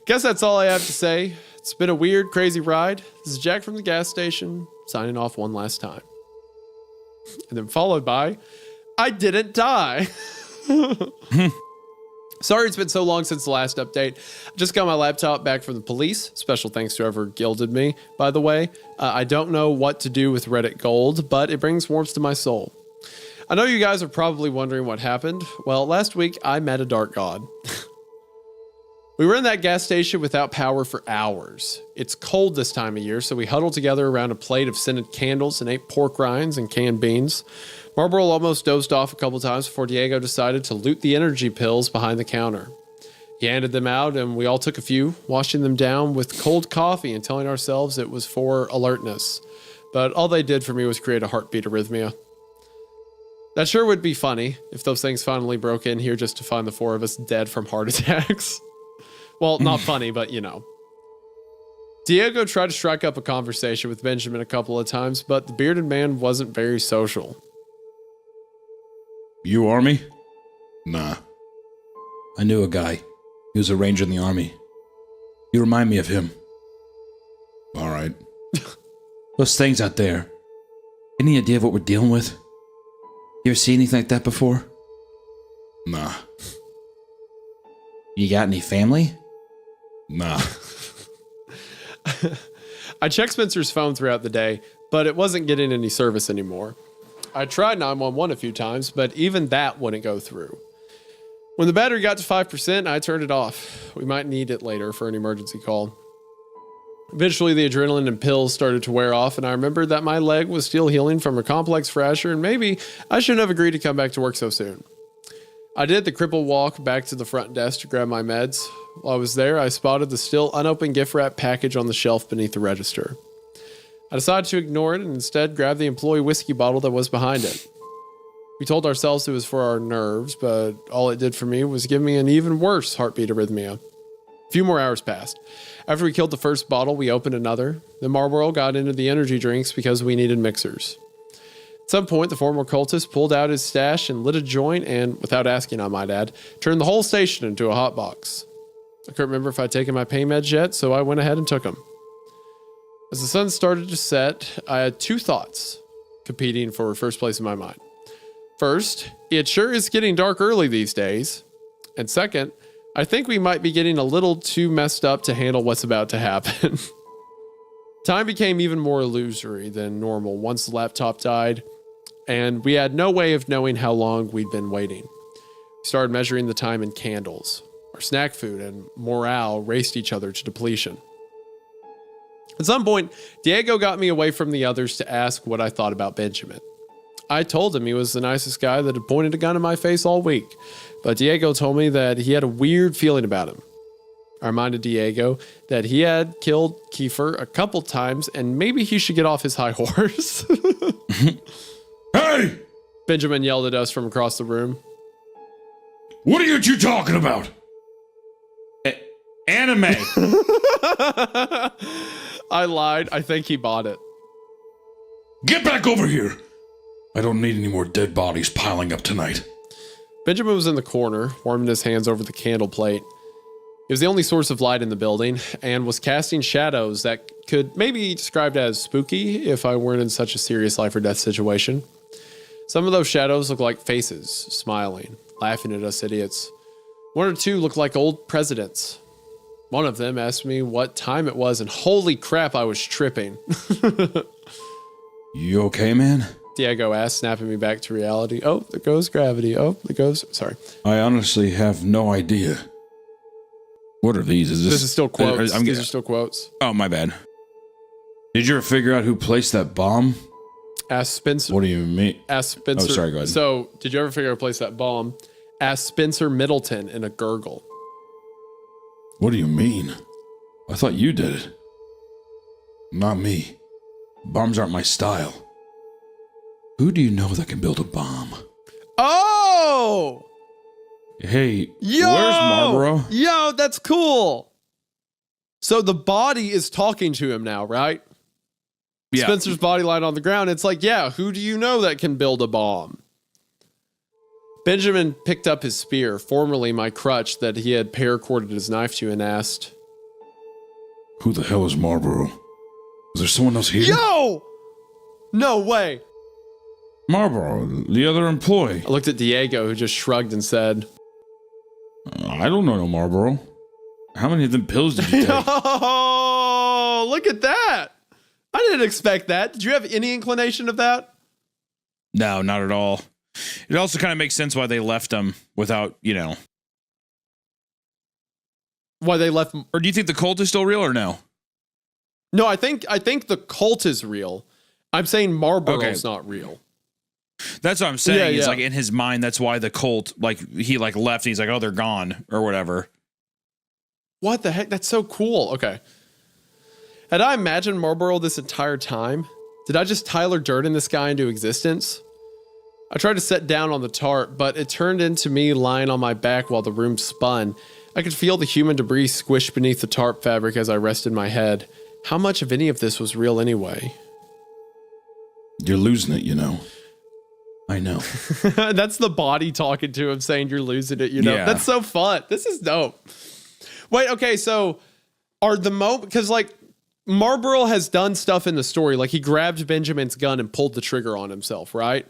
Guess that's all I have to say. It's been a weird, crazy ride. This is Jack from the gas station, signing off one last time. And then followed by, I didn't die. Sorry it's been so long since the last update. I just got my laptop back from the police. Special thanks to whoever gilded me, by the way. I don't know what to do with Reddit Gold, but it brings warmth to my soul. I know you guys are probably wondering what happened. Well, last week I met a dark god. We were in that gas station without power for hours. It's cold this time of year, so we huddled together around a plate of scented candles and ate pork rinds and canned beans. Marlborough almost dozed off a couple times before Diego decided to loot the energy pills behind the counter. He handed them out, and we all took a few, washing them down with cold coffee and telling ourselves it was for alertness. But all they did for me was create a heartbeat arrhythmia. That sure would be funny if those things finally broke in here just to find the four of us dead from heart attacks. Well, not funny, but you know. Diego tried to strike up a conversation with Benjamin a couple of times, but the bearded man wasn't very social. You Army? Nah. I knew a guy. He was a ranger in the Army. You remind me of him. All right. Those things out there. Any idea of what we're dealing with? You ever see anything like that before? Nah. You got any family? Nah. I checked Spencer's phone throughout the day, but it wasn't getting any service anymore. I tried 911 a few times, but even that wouldn't go through. When the battery got to 5%, I turned it off. We might need it later for an emergency call. Eventually, the adrenaline and pills started to wear off, and I remembered that my leg was still healing from a complex fracture, and maybe I shouldn't have agreed to come back to work so soon. I did the cripple walk back to the front desk to grab my meds. While I was there, I spotted the still unopened gift wrap package on the shelf beneath the register. I decided to ignore it and instead grab the employee whiskey bottle that was behind it. We told ourselves it was for our nerves, but all it did for me was give me an even worse heartbeat arrhythmia. A few more hours passed. After we killed the first bottle, we opened another. Then Marlboro got into the energy drinks because we needed mixers. At some point, the former cultist pulled out his stash and lit a joint and, without asking I might add, turned the whole station into a hot box. I couldn't remember if I'd taken my pain meds yet, so I went ahead and took them. As the sun started to set, I had two thoughts competing for first place in my mind. First, it sure is getting dark early these days. And second, I think we might be getting a little too messed up to handle what's about to happen. Time became even more illusory than normal once the laptop died, and we had no way of knowing how long we'd been waiting. We started measuring the time in candles. Our snack food and morale raced each other to depletion. At some point, Diego got me away from the others to ask what I thought about Benjamin. I told him he was the nicest guy that had pointed a gun in my face all week, but Diego told me that he had a weird feeling about him. I reminded Diego that he had killed Kiefer a couple times and maybe he should get off his high horse. Hey! Benjamin yelled at us from across the room. What are you two talking about? Anime. I lied. I think he bought it. Get back over here! I don't need any more dead bodies piling up tonight. Benjamin was in the corner, warming his hands over the candle plate. It was the only source of light in the building and was casting shadows that could maybe be described as spooky if I weren't in such a serious life or death situation. Some of those shadows looked like faces, smiling, laughing at us idiots. One or two looked like old presidents. One of them asked me what time it was, and holy crap, I was tripping. You okay, man? Diego asked, snapping me back to reality. Oh, there goes gravity. Oh, there goes... Sorry. I honestly have no idea. What are these? This is still quotes. These are still quotes. Oh, my bad. Did you ever figure out who placed that bomb? Ask Spencer. What do you mean? Ask Spencer. Oh, sorry, go ahead. So, did you ever figure out who placed that bomb? Ask Spencer Middleton in a gurgle. What do you mean? I thought you did it. Not me. Bombs aren't my style. Who do you know that can build a bomb? Oh! Hey, Yo! where's Marlboro? Yo, that's cool. So the body is talking to him now, right? Yeah. Spencer's body lying on the ground. It's like, yeah, who do you know that can build a bomb? Benjamin picked up his spear, formerly my crutch that he had paracorded his knife to, and asked, Who the hell is Marlboro? Is there someone else here? Yo! No way. Marlboro, the other employee. I looked at Diego, who just shrugged and said, I don't know no Marlboro. How many of them pills did you take? Oh, look at that. I didn't expect that. Did you have any inclination of that? No, not at all. It also kind of makes sense why they left him without, Why they left? Or do you think the cult is still real or no? No, I think the cult is real. I'm saying Marlboro's not real. That's what I'm saying. Yeah, It's yeah. like in his mind, that's why the cult, he left and he's like, oh, they're gone or whatever. What the heck? That's so cool. Okay. Had I imagined Marlboro this entire time? Did I just Tyler Durden this guy into existence? I tried to sit down on the tarp, but it turned into me lying on my back while the room spun. I could feel the human debris squish beneath the tarp fabric as I rested my head. How much of any of this was real anyway? You're losing it, you know. I know. That's the body talking to him saying you're losing it, you know? Yeah. That's so fun. This is dope. Wait, okay, so are the moment, because Marlborough has done stuff in the story. Like, he grabbed Benjamin's gun and pulled the trigger on himself, right?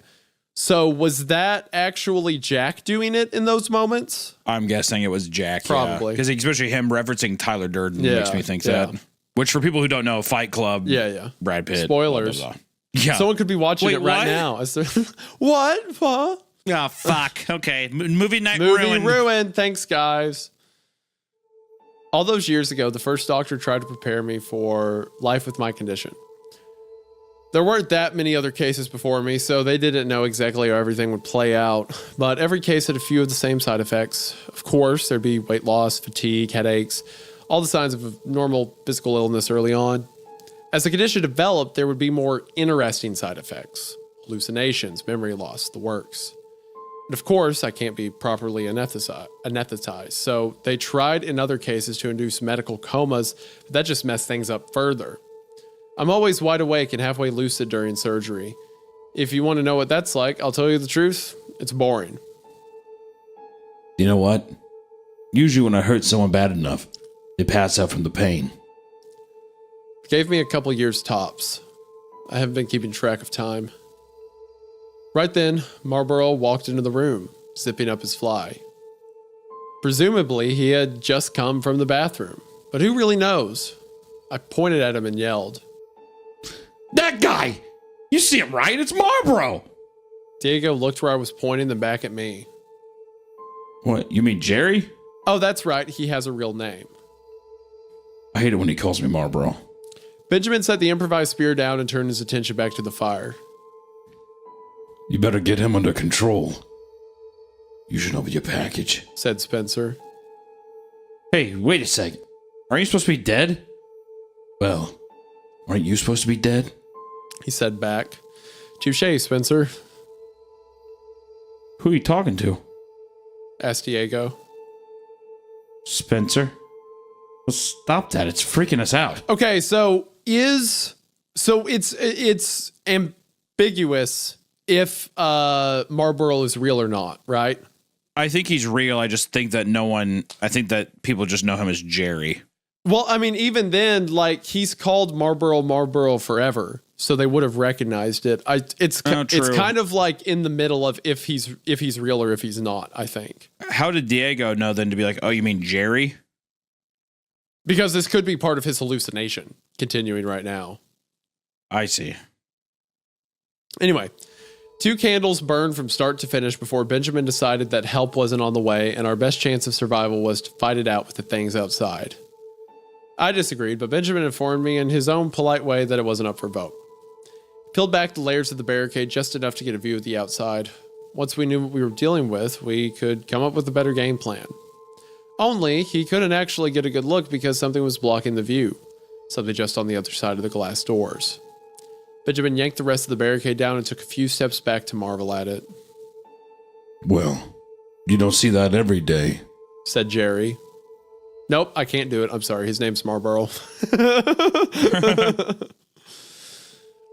So was that actually Jack doing it in those moments? I'm guessing it was Jack. Probably. Because especially him referencing Tyler Durden makes me think that. Which, for people who don't know, Fight Club, Brad Pitt. Spoilers. Blah, blah, blah. Yeah. Someone could be watching it right now. What? Huh? Oh, fuck. Okay. Movie night Movie ruined. Thanks, guys. All those years ago, the first doctor tried to prepare me for life with my condition. There weren't that many other cases before me, so they didn't know exactly how everything would play out. But every case had a few of the same side effects. Of course, there'd be weight loss, fatigue, headaches, all the signs of normal physical illness early on. As the condition developed, there would be more interesting side effects. Hallucinations, memory loss, the works. And of course, I can't be properly anesthetized. So they tried in other cases to induce medical comas, but that just messed things up further. I'm always wide awake and halfway lucid during surgery. If you want to know what that's like, I'll tell you the truth. It's boring. You know what? Usually when I hurt someone bad enough, they pass out from the pain. Gave me a couple years tops. I haven't been keeping track of time. Right then, Marlborough walked into the room, zipping up his fly. Presumably, he had just come from the bathroom, but who really knows? I pointed at him and yelled. That guy! You see him, right? It's Marlborough! Diego looked where I was pointing, then back at me. What, you mean Jerry? Oh, that's right. He has a real name. I hate it when he calls me Marlborough. Benjamin set the improvised spear down and turned his attention back to the fire. You better get him under control. You should open your package, said Spencer. Hey, wait a sec. Aren't you supposed to be dead? Well, aren't you supposed to be dead? He said back. Touché, Spencer, Who are you talking to? asked Diego. Spencer? Well, stop that. It's freaking us out. Okay, so it's ambiguous if Marlborough is real or not, right? I think he's real. I just think that I think that people just know him as Jerry. Well, I mean, even then, like, he's called Marlborough forever, so they would have recognized it. It's kind of like in the middle of if he's real or if he's not, I think. How did Diego know then to be like, oh, you mean Jerry? Because this could be part of his hallucination continuing right now. I see. Anyway, 2 candles burned from start to finish before Benjamin decided that help wasn't on the way and our best chance of survival was to fight it out with the things outside. I disagreed, but Benjamin informed me in his own polite way that it wasn't up for vote. He peeled back the layers of the barricade just enough to get a view of the outside. Once we knew what we were dealing with, we could come up with a better game plan. Only, he couldn't actually get a good look because something was blocking the view. Something just on the other side of the glass doors. Benjamin yanked the rest of the barricade down and took a few steps back to marvel at it. Well, you don't see that every day, said Jerry. Nope, I can't do it. I'm sorry. His name's Marlborough.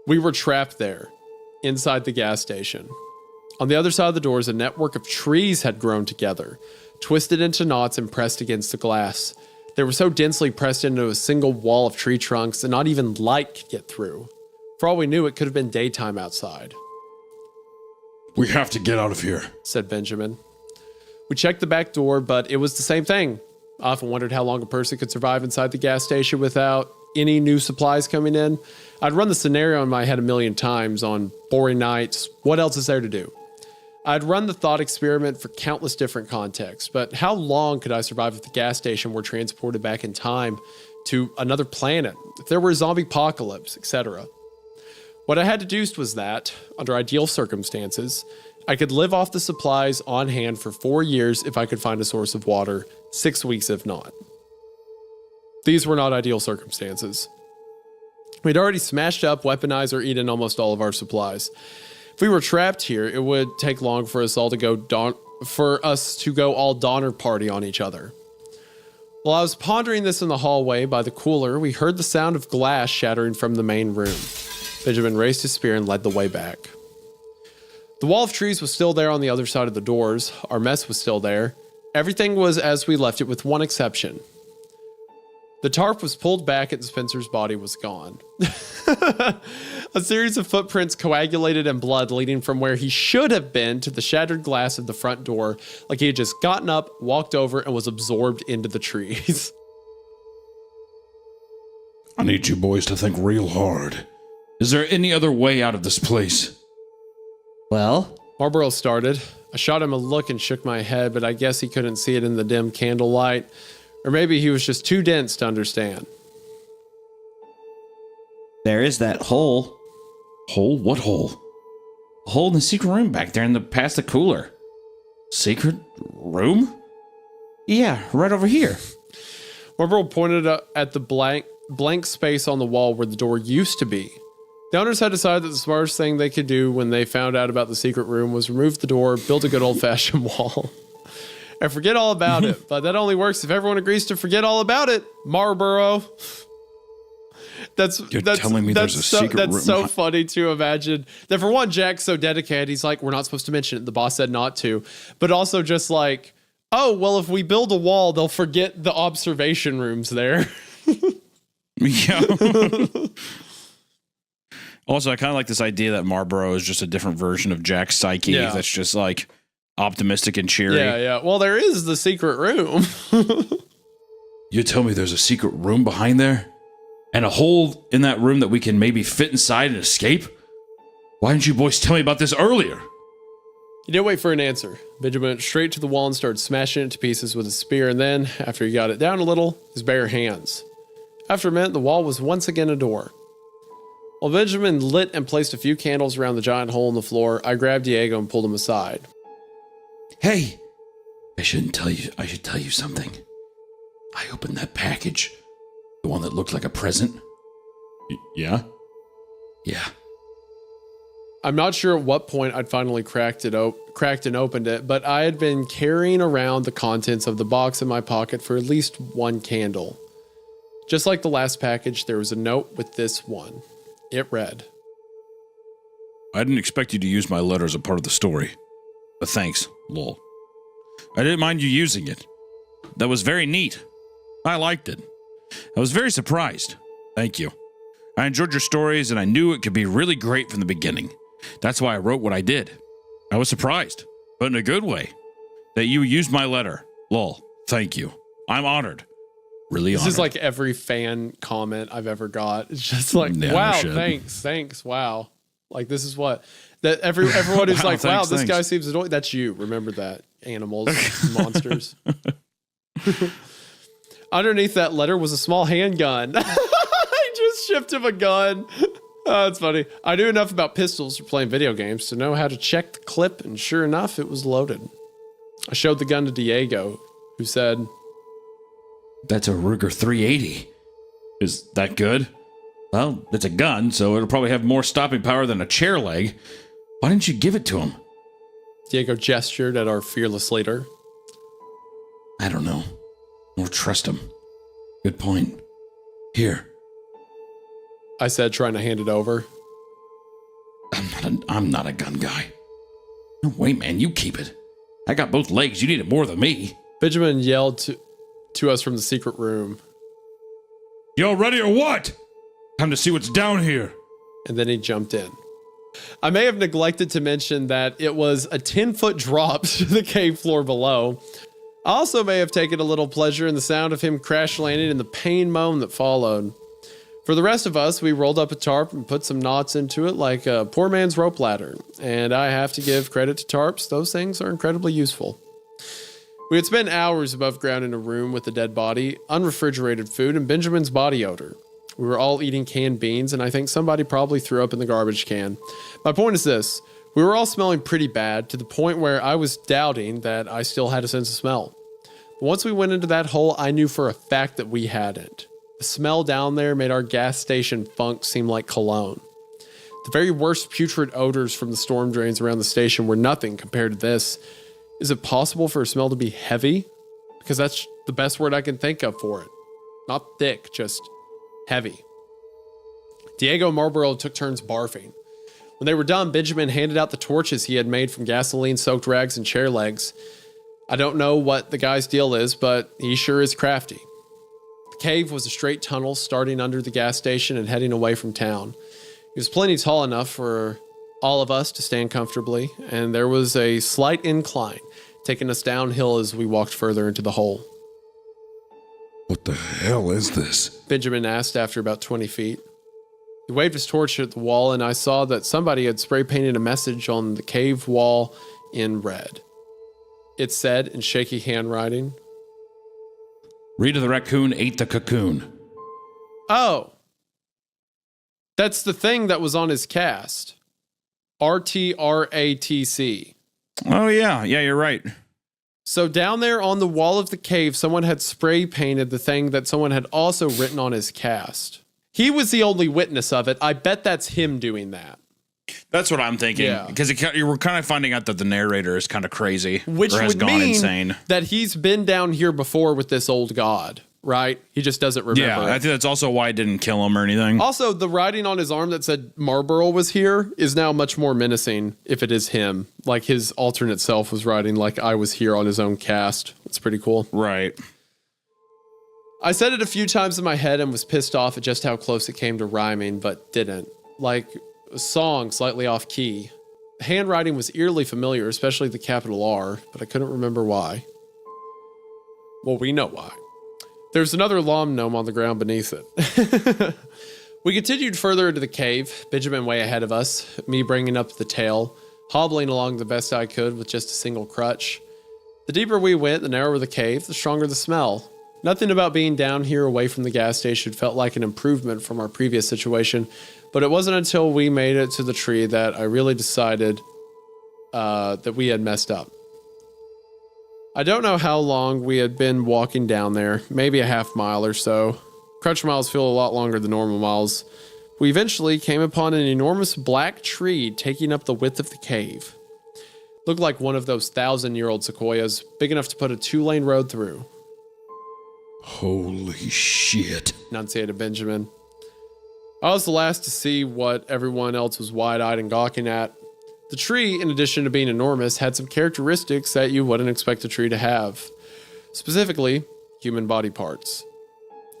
We were trapped there, inside the gas station. On the other side of the doors, a network of trees had grown together, twisted into knots and pressed against the glass. They were so densely pressed into a single wall of tree trunks that not even light could get through. For all we knew, it could have been daytime outside. We have to get out of here, said Benjamin. We checked the back door, but it was the same thing. I often wondered how long a person could survive inside the gas station without any new supplies coming in. I'd run the scenario in my head a million times on boring nights. What else is there to do? I'd run the thought experiment for countless different contexts, but how long could I survive if the gas station were transported back in time to another planet, if there were a zombie apocalypse, etc.? What I had deduced was that, under ideal circumstances, I could live off the supplies on hand for 4 years if I could find a source of water, 6 weeks if not. These were not ideal circumstances. We'd already smashed up, weaponized, or eaten almost all of our supplies. If we were trapped here, it would take long for us to go all Donner Party on each other. While I was pondering this in the hallway by the cooler, we heard the sound of glass shattering from the main room. Benjamin raised his spear and led the way back. The wall of trees was still there on the other side of the doors. Our mess was still there. Everything was as we left it with one exception. The tarp was pulled back and Spencer's body was gone. A series of footprints coagulated in blood leading from where he should have been to the shattered glass of the front door, like he had just gotten up, walked over, and was absorbed into the trees. I need you boys to think real hard. Is there any other way out of this place? Well, Marlborough started. I shot him a look and shook my head, but I guess he couldn't see it in the dim candlelight. Or maybe he was just too dense to understand. There is that hole. Hole? What hole? A hole in the secret room back there past the cooler. Secret room? Yeah, right over here. Marlborough pointed at the blank space on the wall where the door used to be. The owners had decided that the smartest thing they could do when they found out about the secret room was remove the door, build a good old-fashioned wall, and forget all about it. But that only works if everyone agrees to forget all about it, Marlborough. You're telling me there's a secret room? That's so funny to imagine. That for one, Jack's so dedicated, he's like, we're not supposed to mention it. The boss said not to. But also just like, oh, well, if we build a wall, they'll forget the observation rooms there. Yeah. Also, I kind of like this idea that Marlborough is just a different version of Jack's psyche. Yeah. That's just like optimistic and cheery. Yeah. Well, there is the secret room. You tell me there's a secret room behind there? And a hole in that room that we can maybe fit inside and escape? Why didn't you boys tell me about this earlier? He didn't wait for an answer. Benjamin went straight to the wall and started smashing it to pieces with his spear, and then, after he got it down a little, his bare hands. After a minute, the wall was once again a door. While Benjamin lit and placed a few candles around the giant hole in the floor, I grabbed Diego and pulled him aside. Hey, I should tell you something. I opened that package. The one that looked like a present. Yeah? Yeah. I'm not sure at what point I'd finally cracked and opened it, but I had been carrying around the contents of the box in my pocket for at least one candle. Just like the last package, there was a note with this one. It read, I didn't expect you to use my letter as a part of the story. But thanks, lol. I didn't mind you using it. That was very neat. I liked it. I was very surprised. Thank you. I enjoyed your stories and I knew it could be really great from the beginning. That's why I wrote what I did. I was surprised, but in a good way, that you used my letter. Lol. Thank you. I'm honored. Really honored. This is like every fan comment I've ever got. It's just like, Yeah, wow, no shit. thanks, wow. Like this is what that everyone who's Wow, like, wow, thanks, this guy thanks. seems annoying. That's you. Remember that. Animals, monsters. Underneath that letter was a small handgun. I just shipped him a gun. Oh, that's funny. I knew enough about pistols for playing video games to know how to check the clip, and sure enough, it was loaded. I showed the gun to Diego, who said, That's a Ruger 380. Is that good? Well, it's a gun, so it'll probably have more stopping power than a chair leg. Why didn't you give it to him? Diego gestured at our fearless leader. I don't know. Or trust him. Good point. Here. I said, trying to hand it over. I'm not a gun guy. No way, man. You keep it. I got both legs. You need it more than me. Benjamin yelled to us from the secret room, Y'all ready or what? Time to see what's down here. and then he jumped in. I may have neglected to mention that it was a 10-foot drop to the cave floor below. I also may have taken a little pleasure in the sound of him crash landing and the pain moan that followed. For the rest of us, we rolled up a tarp and put some knots into it like a poor man's rope ladder. And I have to give credit to tarps. Those things are incredibly useful. We had spent hours above ground in a room with a dead body, unrefrigerated food, and Benjamin's body odor. We were all eating canned beans, and I think somebody probably threw up in the garbage can. My point is this. We were all smelling pretty bad to the point where I was doubting that I still had a sense of smell. But once we went into that hole, I knew for a fact that we hadn't. The smell down there made our gas station funk seem like cologne. The very worst putrid odors from the storm drains around the station were nothing compared to this. Is it possible for a smell to be heavy? Because that's the best word I can think of for it. Not thick, just heavy. Diego and Marlborough took turns barfing. When they were done, Benjamin handed out the torches he had made from gasoline-soaked rags and chair legs. I don't know what the guy's deal is, but he sure is crafty. The cave was a straight tunnel starting under the gas station and heading away from town. It was plenty tall enough for all of us to stand comfortably, and there was a slight incline taking us downhill as we walked further into the hole. What the hell is this? Benjamin asked after about 20 feet. He waved his torch at the wall, and I saw that somebody had spray painted a message on the cave wall in red. It said in shaky handwriting, Rita the raccoon ate the cocoon. "Oh, that's the thing that was on his cast. RTRATC. Oh, yeah. Yeah, you're right. So down there on the wall of the cave, someone had spray painted the thing that someone had also written on his cast. He was the only witness of it. I bet that's him doing that. That's what I'm thinking. Yeah. Because you were kind of finding out that the narrator is kind of crazy. Which or has would gone mean insane. that he's been down here before with this old god, right? He just doesn't remember. Yeah, I it. think that's also why it didn't kill him or anything. Also, the writing on his arm that said Marlborough was here is now much more menacing if it is him. Like his alternate self was writing like I was here on his own cast. It's pretty cool. Right. I said it a few times in my head and was pissed off at just how close it came to rhyming, but didn't. Like a song slightly off key. The handwriting was eerily familiar, especially the capital R, but I couldn't remember why. Well, we know why. There's another lawn gnome on the ground beneath it. We continued further into the cave, Benjamin way ahead of us, me bringing up the tail, hobbling along the best I could with just a single crutch. The deeper we went, the narrower the cave, the stronger the smell. Nothing about being down here away from the gas station felt like an improvement from our previous situation, but it wasn't until we made it to the tree that I really decided that we had messed up. I don't know how long we had been walking down there, maybe a half mile or so. Crutch miles feel a lot longer than normal miles. We eventually came upon an enormous black tree taking up the width of the cave. Looked like one of those 1,000-year-old sequoias, big enough to put a 2-lane road through. Holy shit. Enunciated Benjamin. I was the last to see what everyone else was wide-eyed and gawking at. The tree, in addition to being enormous, had some characteristics that you wouldn't expect a tree to have. Specifically, human body parts.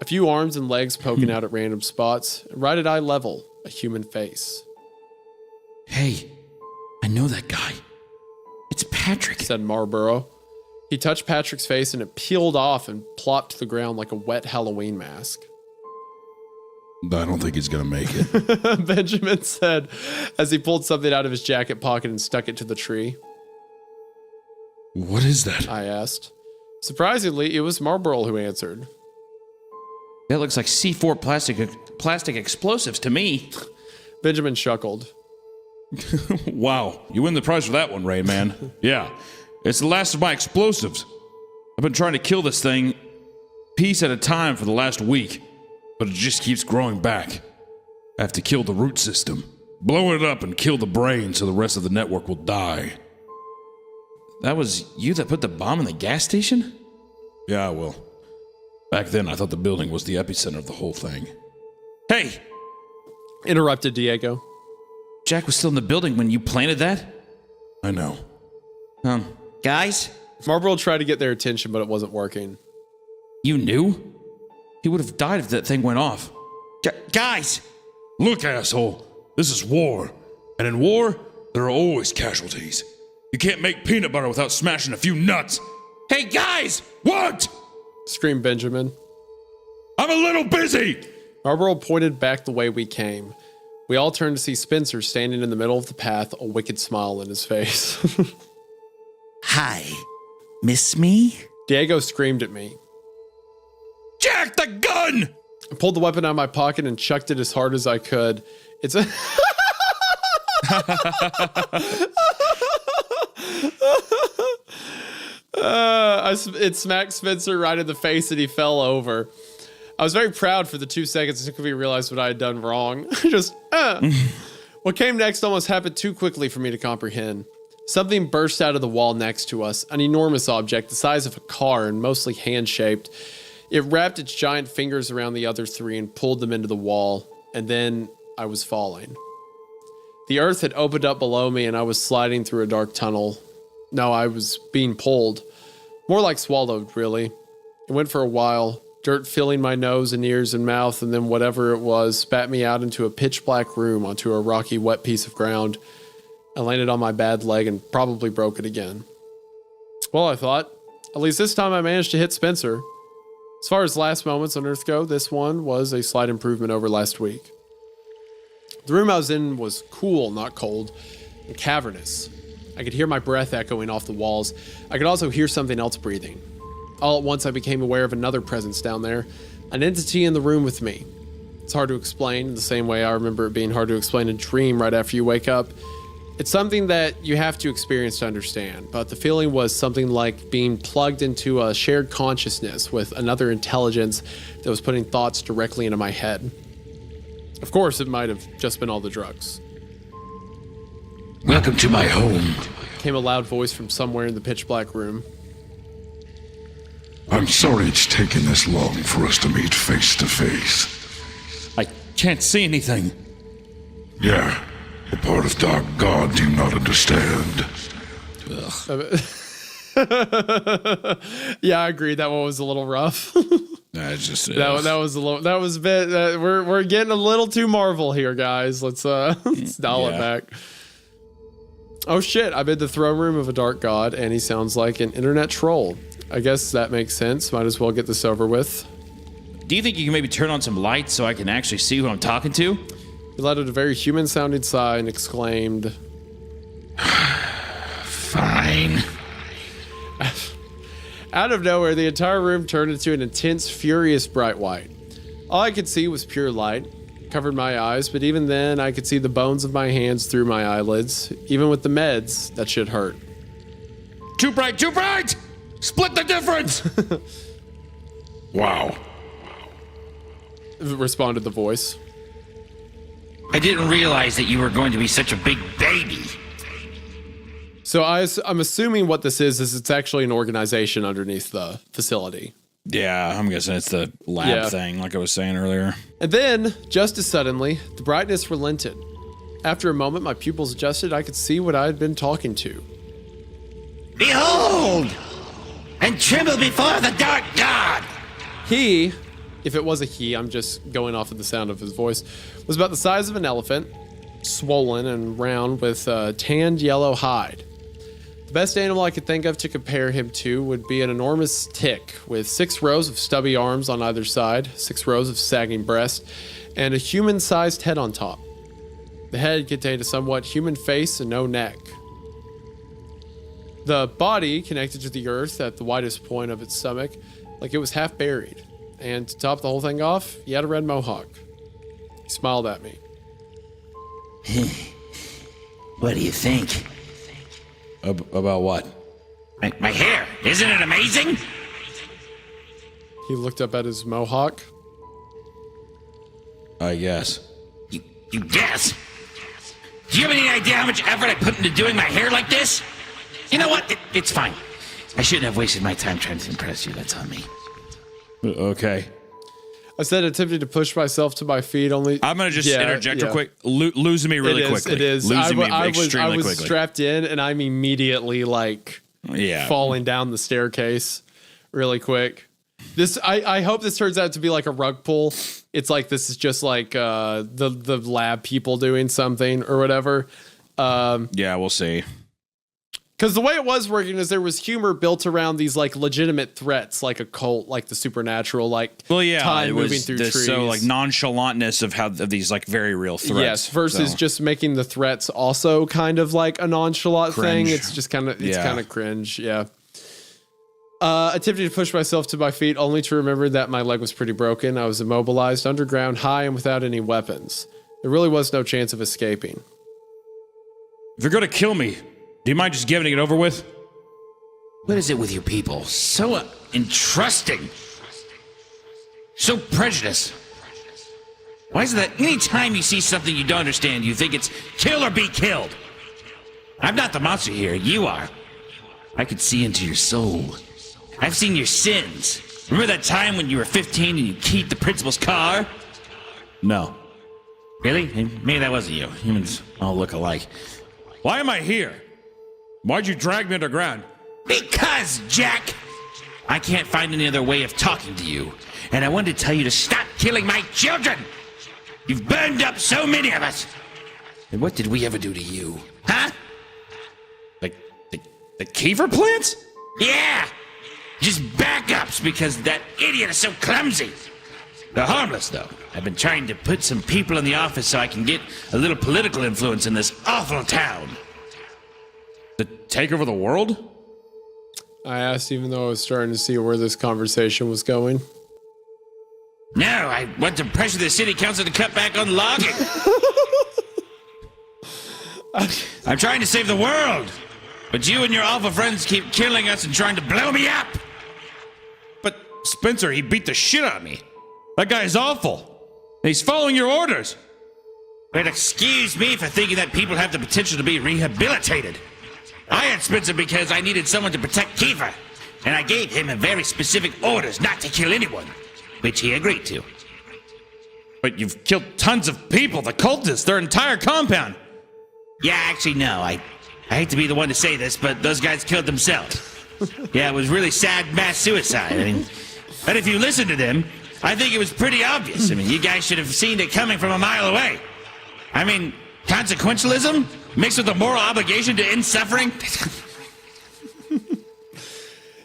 A few arms and legs poking out at random spots, and right at eye level, a human face. Hey, I know that guy. It's Patrick. Said Marlborough. He touched Patrick's face and it peeled off and plopped to the ground like a wet Halloween mask. I don't think he's gonna make it. Benjamin said as he pulled something out of his jacket pocket and stuck it to the tree. What is that? I asked. Surprisingly, it was Marlborough who answered. That looks like C4 plastic explosives to me. Benjamin chuckled. Wow, you win the prize for that one, Ray, man. Yeah, it's the last of my explosives. I've been trying to kill this thing piece at a time for the last week, but it just keeps growing back. I have to kill the root system, blow it up and kill the brain so the rest of the network will die. That was you that put the bomb in the gas station? Yeah, well, back then I thought the building was the epicenter of the whole thing. Hey, Interrupted Diego. Jack was still in the building when you planted that? I know. Guys, Marlborough tried to get their attention, but it wasn't working. you knew? He would have died if that thing went off. Guys! Look, asshole, this is war. And in war, there are always casualties. You can't make peanut butter without smashing a few nuts. Hey, guys! What? Screamed Benjamin. I'm a little busy! Marlborough pointed back the way we came. We all turned to see Spencer standing in the middle of the path, a wicked smile in his face. Hi. Miss me? Diego screamed at me. Jack, the gun! I pulled the weapon out of my pocket and chucked it as hard as I could. It's a... It smacked Spencer right in the face and he fell over. I was very proud for the 2 seconds it took me to realize what I had done wrong. What came next almost happened too quickly for me to comprehend. Something burst out of the wall next to us, an enormous object the size of a car and mostly hand-shaped. It wrapped its giant fingers around the other three and pulled them into the wall, and then I was falling. The earth had opened up below me and I was sliding through a dark tunnel. No, I was being pulled. More like swallowed, really. It went for a while, dirt filling my nose and ears and mouth, and then whatever it was spat me out into a pitch black room onto a rocky, wet piece of ground. I landed on my bad leg and probably broke it again. Well, I thought, at least this time I managed to hit Spencer. As far as last moments on Earth go, this one was a slight improvement over last week. The room I was in was cool, not cold, and cavernous. I could hear my breath echoing off the walls. I could also hear something else breathing. All at once, I became aware of another presence down there, an entity in the room with me. It's hard to explain, the same way I remember it being hard to explain a dream right after you wake up. It's something that you have to experience to understand, but the feeling was something like being plugged into a shared consciousness with another intelligence that was putting thoughts directly into my head. Of course, it might have just been all the drugs. Welcome to my home. Came a loud voice from somewhere in the pitch black room. I'm sorry it's taken this long for us to meet face to face. I can't see anything. Yeah, a part of Dark God do you not understand. Yeah, I agree. That one was a little rough. That's just that was a little. That was a bit. We're getting a little too Marvel here, guys. Let's dial it back. Oh shit! I'm in the throne room of a dark god, and he sounds like an internet troll. I guess that makes sense. Might as well get this over with. Do you think you can maybe turn on some lights so I can actually see who I'm talking to? He let out a very human-sounding sigh and exclaimed, Fine. Out of nowhere, the entire room turned into an intense, furious bright white. All I could see was pure light. It covered my eyes, but even then, I could see the bones of my hands through my eyelids. Even with the meds, that shit hurt. Too bright, too bright! Split the difference! Wow. Responded the voice. I didn't realize that you were going to be such a big baby. So I'm assuming what this is it's actually an organization underneath the facility. Yeah, I'm guessing it's the lab thing, like I was saying earlier. And then, just as suddenly, the brightness relented. After a moment, my pupils adjusted. I could see what I had been talking to. Behold! And tremble before the dark god! He, if it was a he, I'm just going off of the sound of his voice, was about the size of an elephant, swollen and round with a tanned yellow hide. The best animal I could think of to compare him to would be an enormous tick with 6 rows of stubby arms on either side, 6 rows of sagging breast, and a human-sized head on top. The head contained a somewhat human face and no neck. The body connected to the earth at the widest point of its stomach, like it was half buried. And to top the whole thing off, he had a red mohawk. He smiled at me. What do you think? About what? My hair, isn't it amazing? He looked up at his mohawk. I guess. You guess? Do you have any idea how much effort I put into doing my hair like this? You know what? It's fine. I shouldn't have wasted my time trying to impress you. That's on me. Okay. I said, attempting to push myself to my feet. Only I'm gonna just interject real quick. Losing me really quickly. It is. Losing me extremely I was quickly. strapped in, and I'm immediately falling down the staircase, really quick. This I hope this turns out to be like a rug pull. It's like this is just like the lab people doing something or whatever. Yeah, we'll see. Because the way it was working is there was humor built around these like legitimate threats, like a cult, like the supernatural, like time moving through trees. So like nonchalantness of these like very real threats. Yes, versus just making the threats also kind of like a nonchalant thing. It's just kind of kind of cringe. Yeah. Attempting to push myself to my feet, only to remember that my leg was pretty broken. I was immobilized, underground, high, and without any weapons. There really was no chance of escaping. If you're gonna kill me, do you mind just getting it over with? What is it with you people? So entrusting. So prejudiced. Why is it that any time you see something you don't understand, you think it's kill or be killed? I'm not the monster here. You are. I could see into your soul. I've seen your sins. Remember that time when you were 15 and you keyed the principal's car? No. Really? Maybe that wasn't you. Humans all look alike. Why am I here? Why'd you drag me underground? Because, Jack, I can't find any other way of talking to you. And I wanted to tell you to stop killing my children. You've burned up so many of us. And what did we ever do to you? Huh? The Kiefer plants? Yeah! Just backups because that idiot is so clumsy. They're harmless, though. I've been trying to put some people in the office so I can get a little political influence in this awful town. To take over the world? I asked, even though I was starting to see where this conversation was going. No, I want to pressure the city council to cut back on logging. I'm trying to save the world. But you and your awful friends keep killing us and trying to blow me up. But Spencer, he beat the shit out of me. That guy's awful. He's following your orders. But excuse me for thinking that people have the potential to be rehabilitated. I had Spencer because I needed someone to protect Kiefer. And I gave him a very specific orders not to kill anyone, which he agreed to. But you've killed tons of people, the cultists, their entire compound. Yeah, actually, no. I hate to be the one to say this, but those guys killed themselves. Yeah, it was really sad mass suicide. I mean, but if you listen to them, I think it was pretty obvious. I mean, you guys should have seen it coming from a mile away. I mean, consequentialism mixed with a moral obligation to end suffering.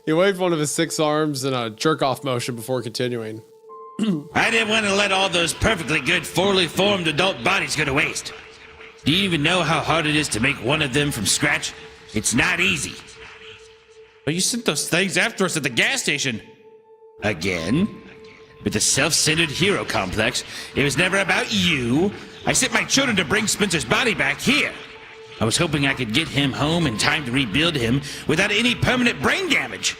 He waved one of his 6 arms in a jerk-off motion before continuing. I didn't want to let all those perfectly good, fully formed adult bodies go to waste. Do you even know how hard it is to make one of them from scratch? It's not easy. But you sent those things after us at the gas station. Again? With the self-centered hero complex, it was never about you. I sent my children to bring Spencer's body back here. I was hoping I could get him home in time to rebuild him without any permanent brain damage.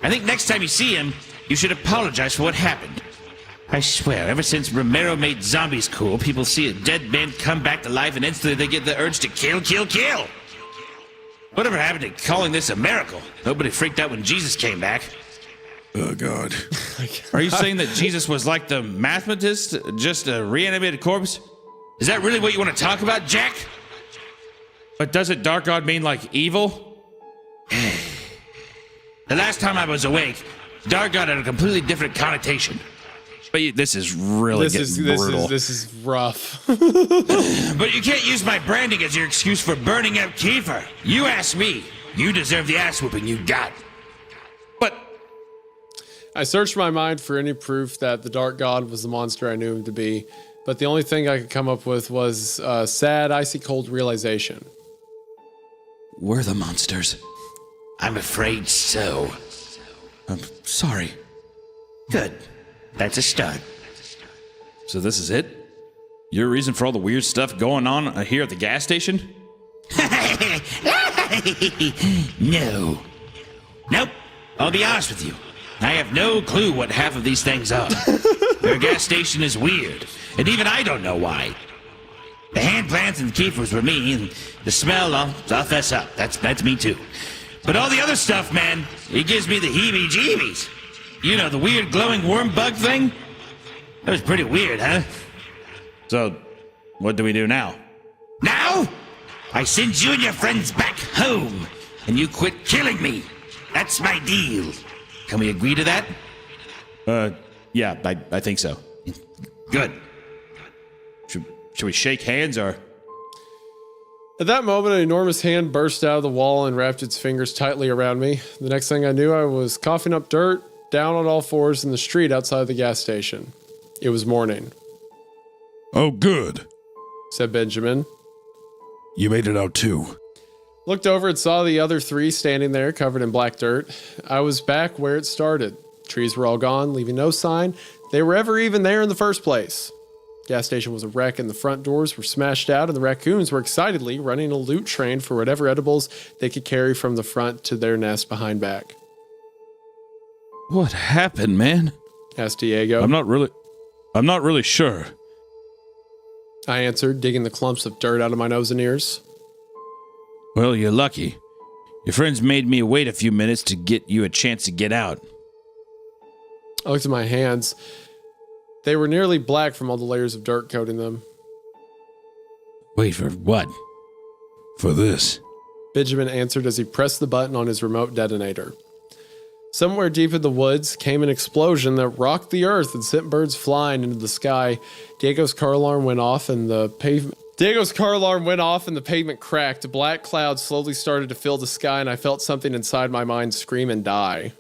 I think next time you see him, you should apologize for what happened. I swear, ever since Romero made zombies cool, people see a dead man come back to life and instantly they get the urge to kill, kill, kill. Whatever happened to calling this a miracle? Nobody freaked out when Jesus came back. Oh, God. Are you saying that Jesus was like the mathematist, just a reanimated corpse? Is that really what you want to talk about, Jack? But doesn't Dark God mean like evil? The last time I was awake, Dark God had a completely different connotation. But this is really brutal. This is rough. But you can't use my branding as your excuse for burning up Kiefer. You asked me. You deserve the ass whooping you got. But I searched my mind for any proof that the Dark God was the monster I knew him to be, but the only thing I could come up with was a sad, icy cold realization. We're the monsters. I'm afraid so. I'm sorry. Good. That's a start. so this is it? Your reason for all the weird stuff going on here at the gas station? No. Nope. I'll be honest with you. I have no clue what half of these things are. Their gas station is weird, and even I don't know why. The hand plants and the Kiefers were me, and the smell, I'll fess up. That's me too. But all the other stuff, man, it gives me the heebie-jeebies. You know, the weird glowing worm bug thing? That was pretty weird, huh? So, what do we do now? Now? I send you and your friends back home, and you quit killing me. That's my deal. Can we agree to that? Yeah, I think so. Good. Should we shake hands or? At that moment, an enormous hand burst out of the wall and wrapped its fingers tightly around me. The next thing I knew, I was coughing up dirt, down on all fours in the street outside the gas station. It was morning, Oh, good. said Benjamin. You made it out too. Looked over and saw the other 3 standing there covered in black dirt. I was back where it started. Trees were all gone, leaving no sign they were ever even there in the first place. Gas station was a wreck and the front doors were smashed out and the raccoons were excitedly running a loot train for whatever edibles they could carry from the front to their nest behind back. What happened, man? Asked Diego. I'm not really sure. I answered, digging the clumps of dirt out of my nose and ears. Well, you're lucky. Your friends made me wait a few minutes to get you a chance to get out. I looked at my hands. They were nearly black from all the layers of dirt coating them. Wait for what? For this. Benjamin answered as he pressed the button on his remote detonator. Somewhere deep in the woods came an explosion that rocked the earth and sent birds flying into the sky. Diego's car alarm went off and the pavement cracked. Black clouds slowly started to fill the sky, and I felt something inside my mind scream and die.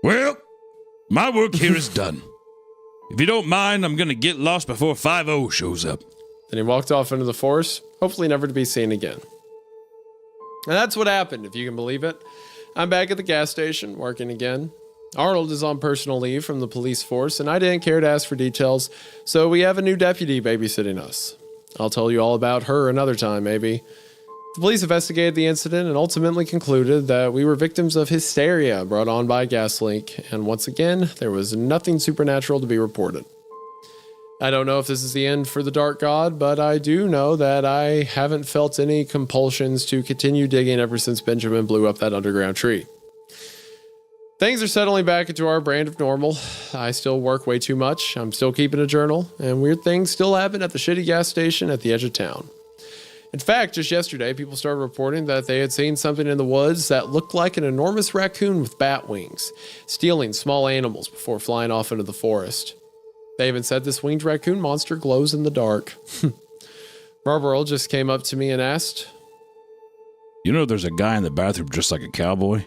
Well, my work here is done. If you don't mind, I'm going to get lost before 5-0 shows up. Then he walked off into the forest, hopefully never to be seen again. And that's what happened, if you can believe it. I'm back at the gas station, working again. Arnold is on personal leave from the police force, and I didn't care to ask for details, so we have a new deputy babysitting us. I'll tell you all about her another time, maybe. The police investigated the incident and ultimately concluded that we were victims of hysteria brought on by a gas leak, and once again, there was nothing supernatural to be reported. I don't know if this is the end for the Dark God, but I do know that I haven't felt any compulsions to continue digging ever since Benjamin blew up that underground tree. Things are settling back into our brand of normal. I still work way too much. I'm still keeping a journal, and weird things still happen at the shitty gas station at the edge of town. In fact, just yesterday, people started reporting that they had seen something in the woods that looked like an enormous raccoon with bat wings, stealing small animals before flying off into the forest. They even said this winged raccoon monster glows in the dark. Marlboro just came up to me and asked, You know there's a guy in the bathroom just like a cowboy?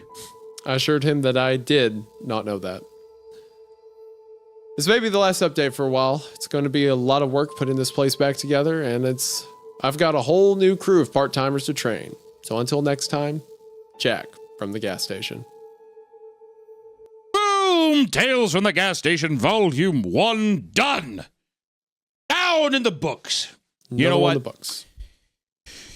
I assured him that I did not know that. This may be the last update for a while. It's going to be a lot of work putting this place back together, and I've got a whole new crew of part-timers to train. So until next time, Jack from the gas station. Boom! Tales from the Gas Station, Volume 1, done! Down in the books. You know what? The books.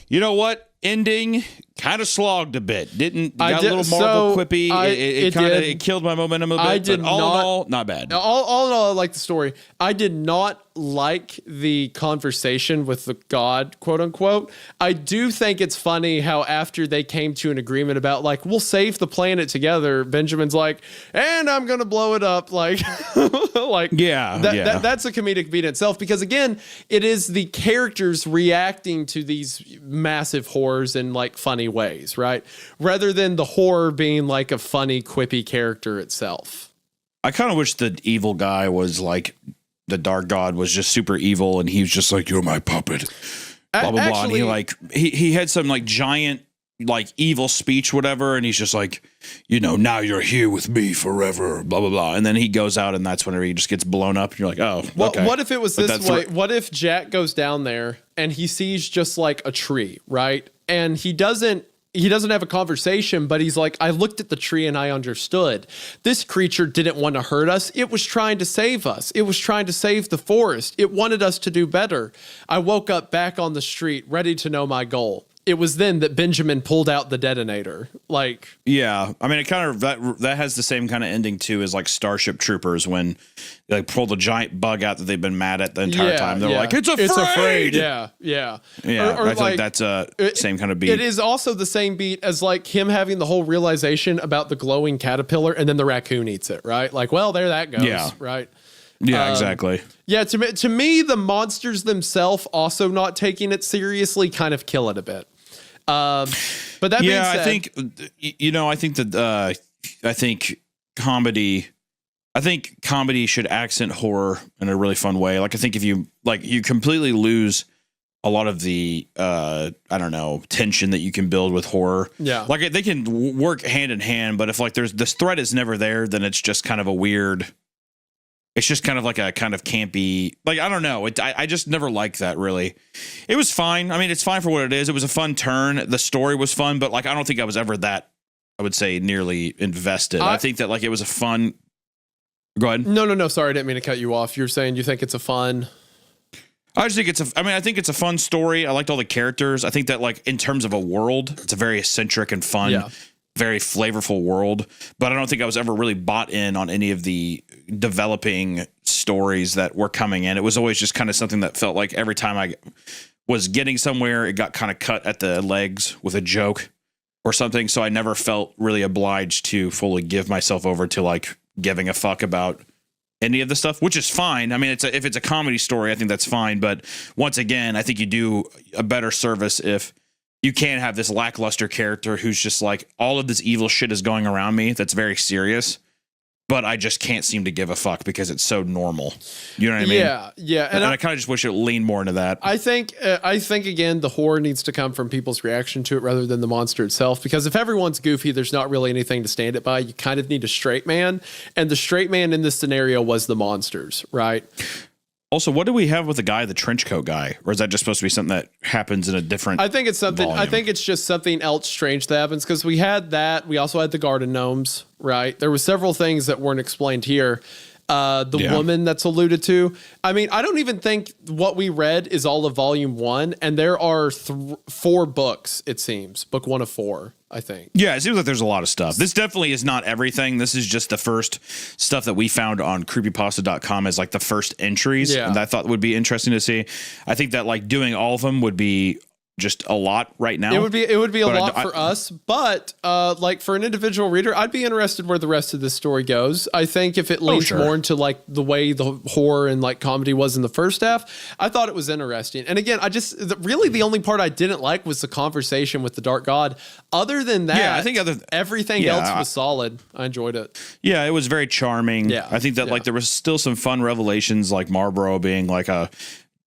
You know what? Ending kind of slogged a bit. Got a little Marvel quippy. It killed my momentum a bit. But all in all, not bad. All in all, I like the story. I did not like the conversation with the god, quote unquote. I do think it's funny how after they came to an agreement about like, we'll save the planet together, Benjamin's like, and I'm going to blow it up. Like, that's a comedic beat in itself, because again, it is the characters reacting to these massive horrors in like funny ways, right? Rather than the horror being like a funny, quippy character itself. I kind of wish the evil guy was like, the Dark God was just super evil, and he was just like, you're my puppet, blah, blah, Actually, blah. And he had some like giant, like evil speech, whatever. And he's just like, now you're here with me forever, blah, blah, blah. And then he goes out, and that's whenever he just gets blown up. And you're like, oh, okay. What if it was this way? What if Jack goes down there and he sees just like a tree, right? And he doesn't have a conversation, but he's like, I looked at the tree and I understood. This creature didn't want to hurt us. It was trying to save us. It was trying to save the forest. It wanted us to do better. I woke up back on the street, ready to know my goal. It was then that Benjamin pulled out the detonator. Like, yeah, I mean, it kind of that has the same kind of ending too as like Starship Troopers when they like pull the giant bug out that they've been mad at the entire time. They're like, it's afraid. Yeah. I feel like that's a same kind of beat. It is also the same beat as like him having the whole realization about the glowing caterpillar, and then the raccoon eats it. Right? Like, well, there that goes. Yeah. Right. Yeah, exactly. Yeah, to me, the monsters themselves also not taking it seriously kind of kill it a bit. But that being said, I think comedy should accent horror in a really fun way. Like, I think if you completely lose a lot of the tension that you can build with horror. Yeah, like they can work hand in hand, but if like there's this threat is never there, then it's just kind of a weird. It's just kind of like a kind of campy, like, I don't know. I just never liked that, really. It was fine. I mean, it's fine for what it is. It was a fun turn. The story was fun, but like, I don't think I was ever that, I would say, nearly invested. I think that like it was a fun. Go ahead. No. Sorry, I didn't mean to cut you off. You're saying you think it's a fun. I just think I think it's a fun story. I liked all the characters. I think that like in terms of a world, it's a very eccentric and fun, very flavorful world. But I don't think I was ever really bought in on any of the developing stories that were coming in. It was always just kind of something that felt like every time I was getting somewhere, it got kind of cut at the legs with a joke or something. So I never felt really obliged to fully give myself over to like giving a fuck about any of the stuff, which is fine. I mean, if it's a comedy story, I think that's fine. But once again, I think you do a better service if you can't have this lackluster character who's just like, all of this evil shit is going around me that's very serious, but I just can't seem to give a fuck because it's so normal. You know what I mean? Yeah. And I kind of just wish it leaned more into that. I think again, the horror needs to come from people's reaction to it rather than the monster itself. Because if everyone's goofy, there's not really anything to stand it by. You kind of need a straight man, and the straight man in this scenario was the monsters, right? Also, what do we have with the guy, the trench coat guy? Or is that just supposed to be something that happens in a different I think it's something. volume? I think it's just something else strange that happens because we had that. We also had the garden gnomes, right? There were several things that weren't explained here. The woman that's alluded to. I mean, I don't even think what we read is all of volume 1, and there are 4 books. It seems book 1 of 4. I think. Yeah, it seems like there's a lot of stuff. This definitely is not everything. This is just the first stuff that we found on creepypasta.com as like the first entries. Yeah. And I thought would be interesting to see. I think that like doing all of them would be just a lot right now. It would be a But lot for us, but like for an individual reader, I'd be interested where the rest of this story goes. I think if it leans sure. more into like the way the horror and like comedy was in the first half, I thought it was interesting. And again, really the only part I didn't like was the conversation with the Dark God. Other than that, Yeah, I think everything else was solid. I enjoyed it. Yeah, it was very charming. Yeah, I think that like there was still some fun revelations, like Marlboro being like a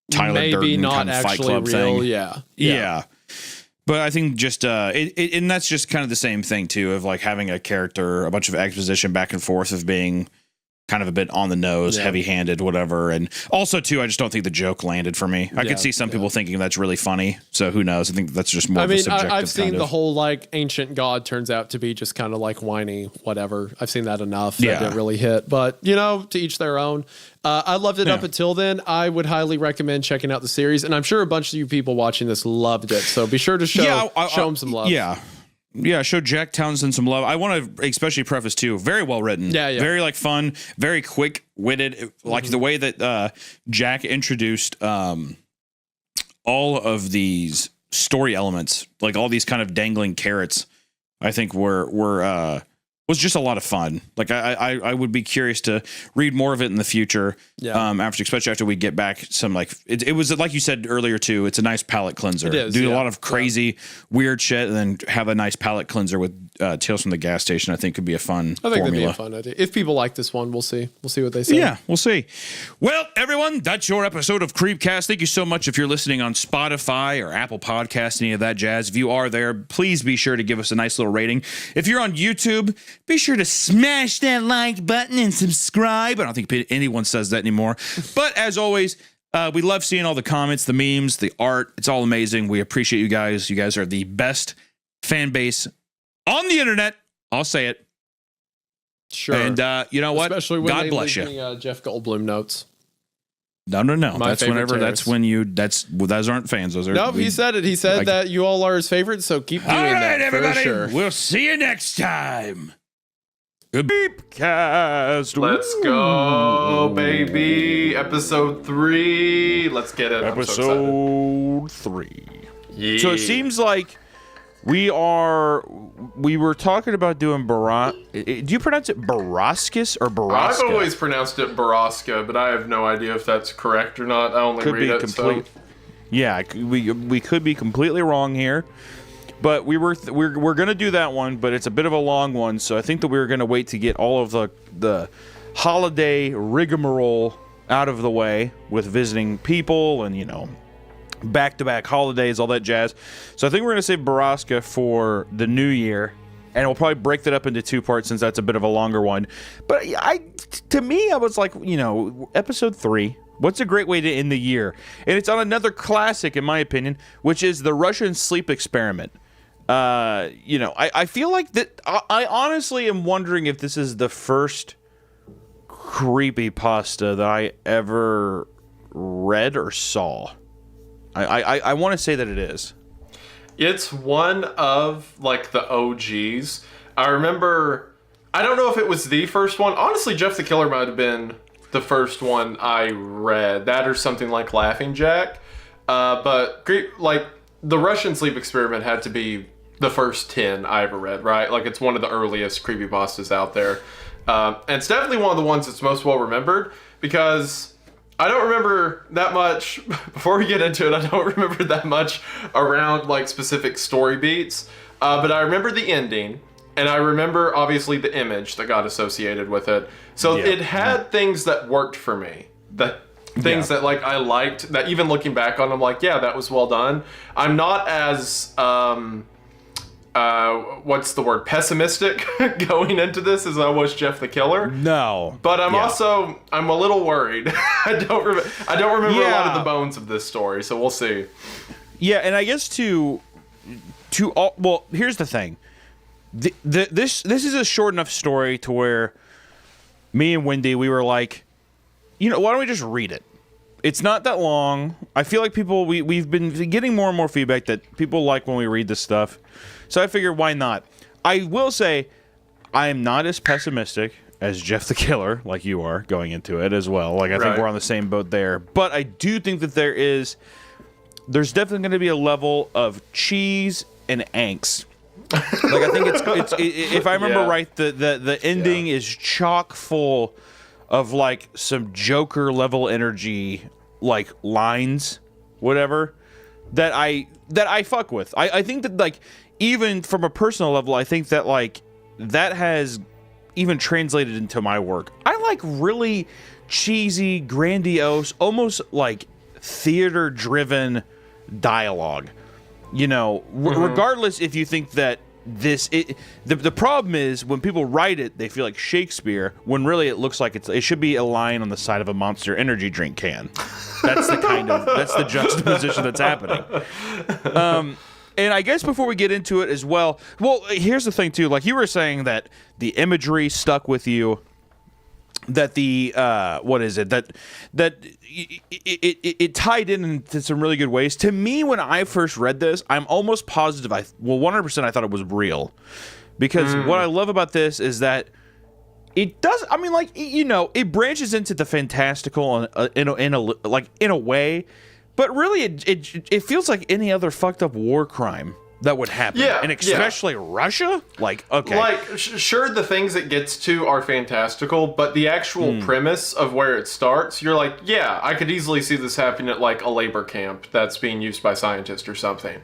Tyler Maybe Durden not kind of Fight actually Club real. thing. Yeah. But I think just and that's just kind of the same thing too, of like having a character, a bunch of exposition back and forth of being kind of a bit on the nose, heavy-handed, whatever. And also too, I just don't think the joke landed for me. I could see some people thinking that's really funny. So who knows? I think that's just more of a subjective I've seen kind of. the whole like ancient god turns out to be just kind of like whiny, whatever. I've seen that enough. That didn't really hit, but to each their own. I loved it up until then. I would highly recommend checking out the series, and I'm sure a bunch of you people watching this loved it. So be sure to show them some love. Yeah, show Jack Townsend some love. I want to especially preface too, very well written. Yeah. Very like fun, very quick witted. Like the way that Jack introduced all of these story elements, like all these kind of dangling carrots, I think was just a lot of fun. Like I would be curious to read more of it in the future. Especially after we get back some like it was like you said earlier too. It's a nice palate cleanser. It is, Do a lot of crazy weird shit and then have a nice palate cleanser with Tales from the Gas Station. I think could be a fun. I think formula. that'd be a fun idea. If people like this one, we'll see. We'll see what they say. Yeah, we'll see. Well, everyone, that's your episode of CreepCast. Thank you so much if you're listening on Spotify or Apple Podcasts, any of that jazz. If you are there, please be sure to give us a nice little rating. If you're on YouTube, be sure to smash that like button and subscribe. I don't think anyone says that anymore. But as always, we love seeing all the comments, the memes, the art. It's all amazing. We appreciate you guys. You guys are the best fan base on the internet. I'll say it. Sure. And you know what? Especially when God they bless leave you. me, Jeff Goldblum notes. No. My That's favorite whenever. terrorist. That's when you. Those aren't fans. Those are. No, he said it. He said that you all are his favorites. So keep doing All right, that. everybody. For sure. We'll see you next time. CreepCast. Let's go, baby. Episode 3. Let's get it. Episode 3. Yeah. So it seems like we were talking about doing do you pronounce it Baraskis or Baraska? I've always pronounced it Baraska, but I have no idea if that's correct or not. I only read it. So. Yeah, we could be completely wrong here. But we're gonna do that one, but it's a bit of a long one, so I think that we're gonna wait to get all of the holiday rigmarole out of the way with visiting people and back-to-back holidays, all that jazz. So I think we're gonna save Baraska for the new year, and we'll probably break that up into 2 parts since that's a bit of a longer one. But to me, I was like, episode 3. What's a great way to end the year? And it's on another classic, in my opinion, which is the Russian sleep experiment. I feel like that. I honestly am wondering if this is the first creepypasta that I ever read or saw. I want to say that it is. It's one of like the OGs. I remember. I don't know if it was the first one. Honestly, Jeff the Killer might have been the first one I read. That or something like Laughing Jack. But the Russian sleep experiment had to be the first 10 I ever read, right? Like it's one of the earliest creepypastas out there. And it's definitely one of the ones that's most well remembered because I don't remember that much. Before we get into it, I don't remember that much around like specific story beats. But I remember the ending, and I remember obviously the image that got associated with it. So it had things that worked for me. That things that like I liked. That even looking back on them, like that was well done. I'm not as what's the word, pessimistic going into this as I was Jeff the Killer. No, but I'm a little worried. I don't remember a lot of the bones of this story, so we'll see. Yeah, and I guess well, here's the thing. This is a short enough story to where me and Wendy, we were like, why don't we just read it? It's not that long. I feel like we've been getting more and more feedback that people like when we read this stuff. So I figured, why not? I will say, I am not as pessimistic as Jeff the Killer, like you are, going into it as well. Like, I think we're on the same boat there. But I do think that there's definitely going to be a level of cheese and angst. Like, I think it's if I remember right, the ending is chock full of, like, some Joker level energy, like, lines, whatever, that I fuck with. I think that, like, even from a personal level, I think that, like, that has even translated into my work. I like really cheesy, grandiose, almost like theater-driven dialogue. Regardless if you think that the problem is when people write it, they feel like Shakespeare, when really it looks like it should be a line on the side of a Monster Energy drink can. That's the juxtaposition that's happening. And I guess before we get into it as well, here's the thing too. Like, you were saying that the imagery stuck with you, that the it tied in into some really good ways. To me, when I first read this, I'm almost positive 100% I thought it was real, because what I love about this is that it does. I mean, like, it branches into the fantastical in a way. But really, it feels like any other fucked up war crime that would happen. Yeah, and especially Russia? Like, okay. Like, sure, the things it gets to are fantastical, but the actual premise of where it starts, you're like, yeah, I could easily see this happening at, like, a labor camp that's being used by scientists or something.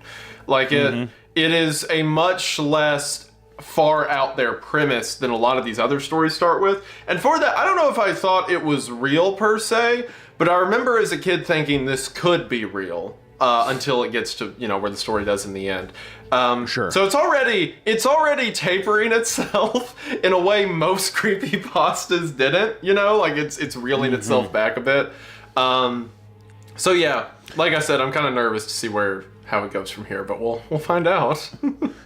Like, it is a much less far out there premise than a lot of these other stories start with. And for that, I don't know if I thought it was real per se, but I remember as a kid thinking this could be real until it gets to, where the story does in the end. Sure. So it's already tapering itself in a way most creepypastas didn't, like it's reeling itself back a bit. So yeah, like I said, I'm kind of nervous to see how it goes from here, but we'll find out.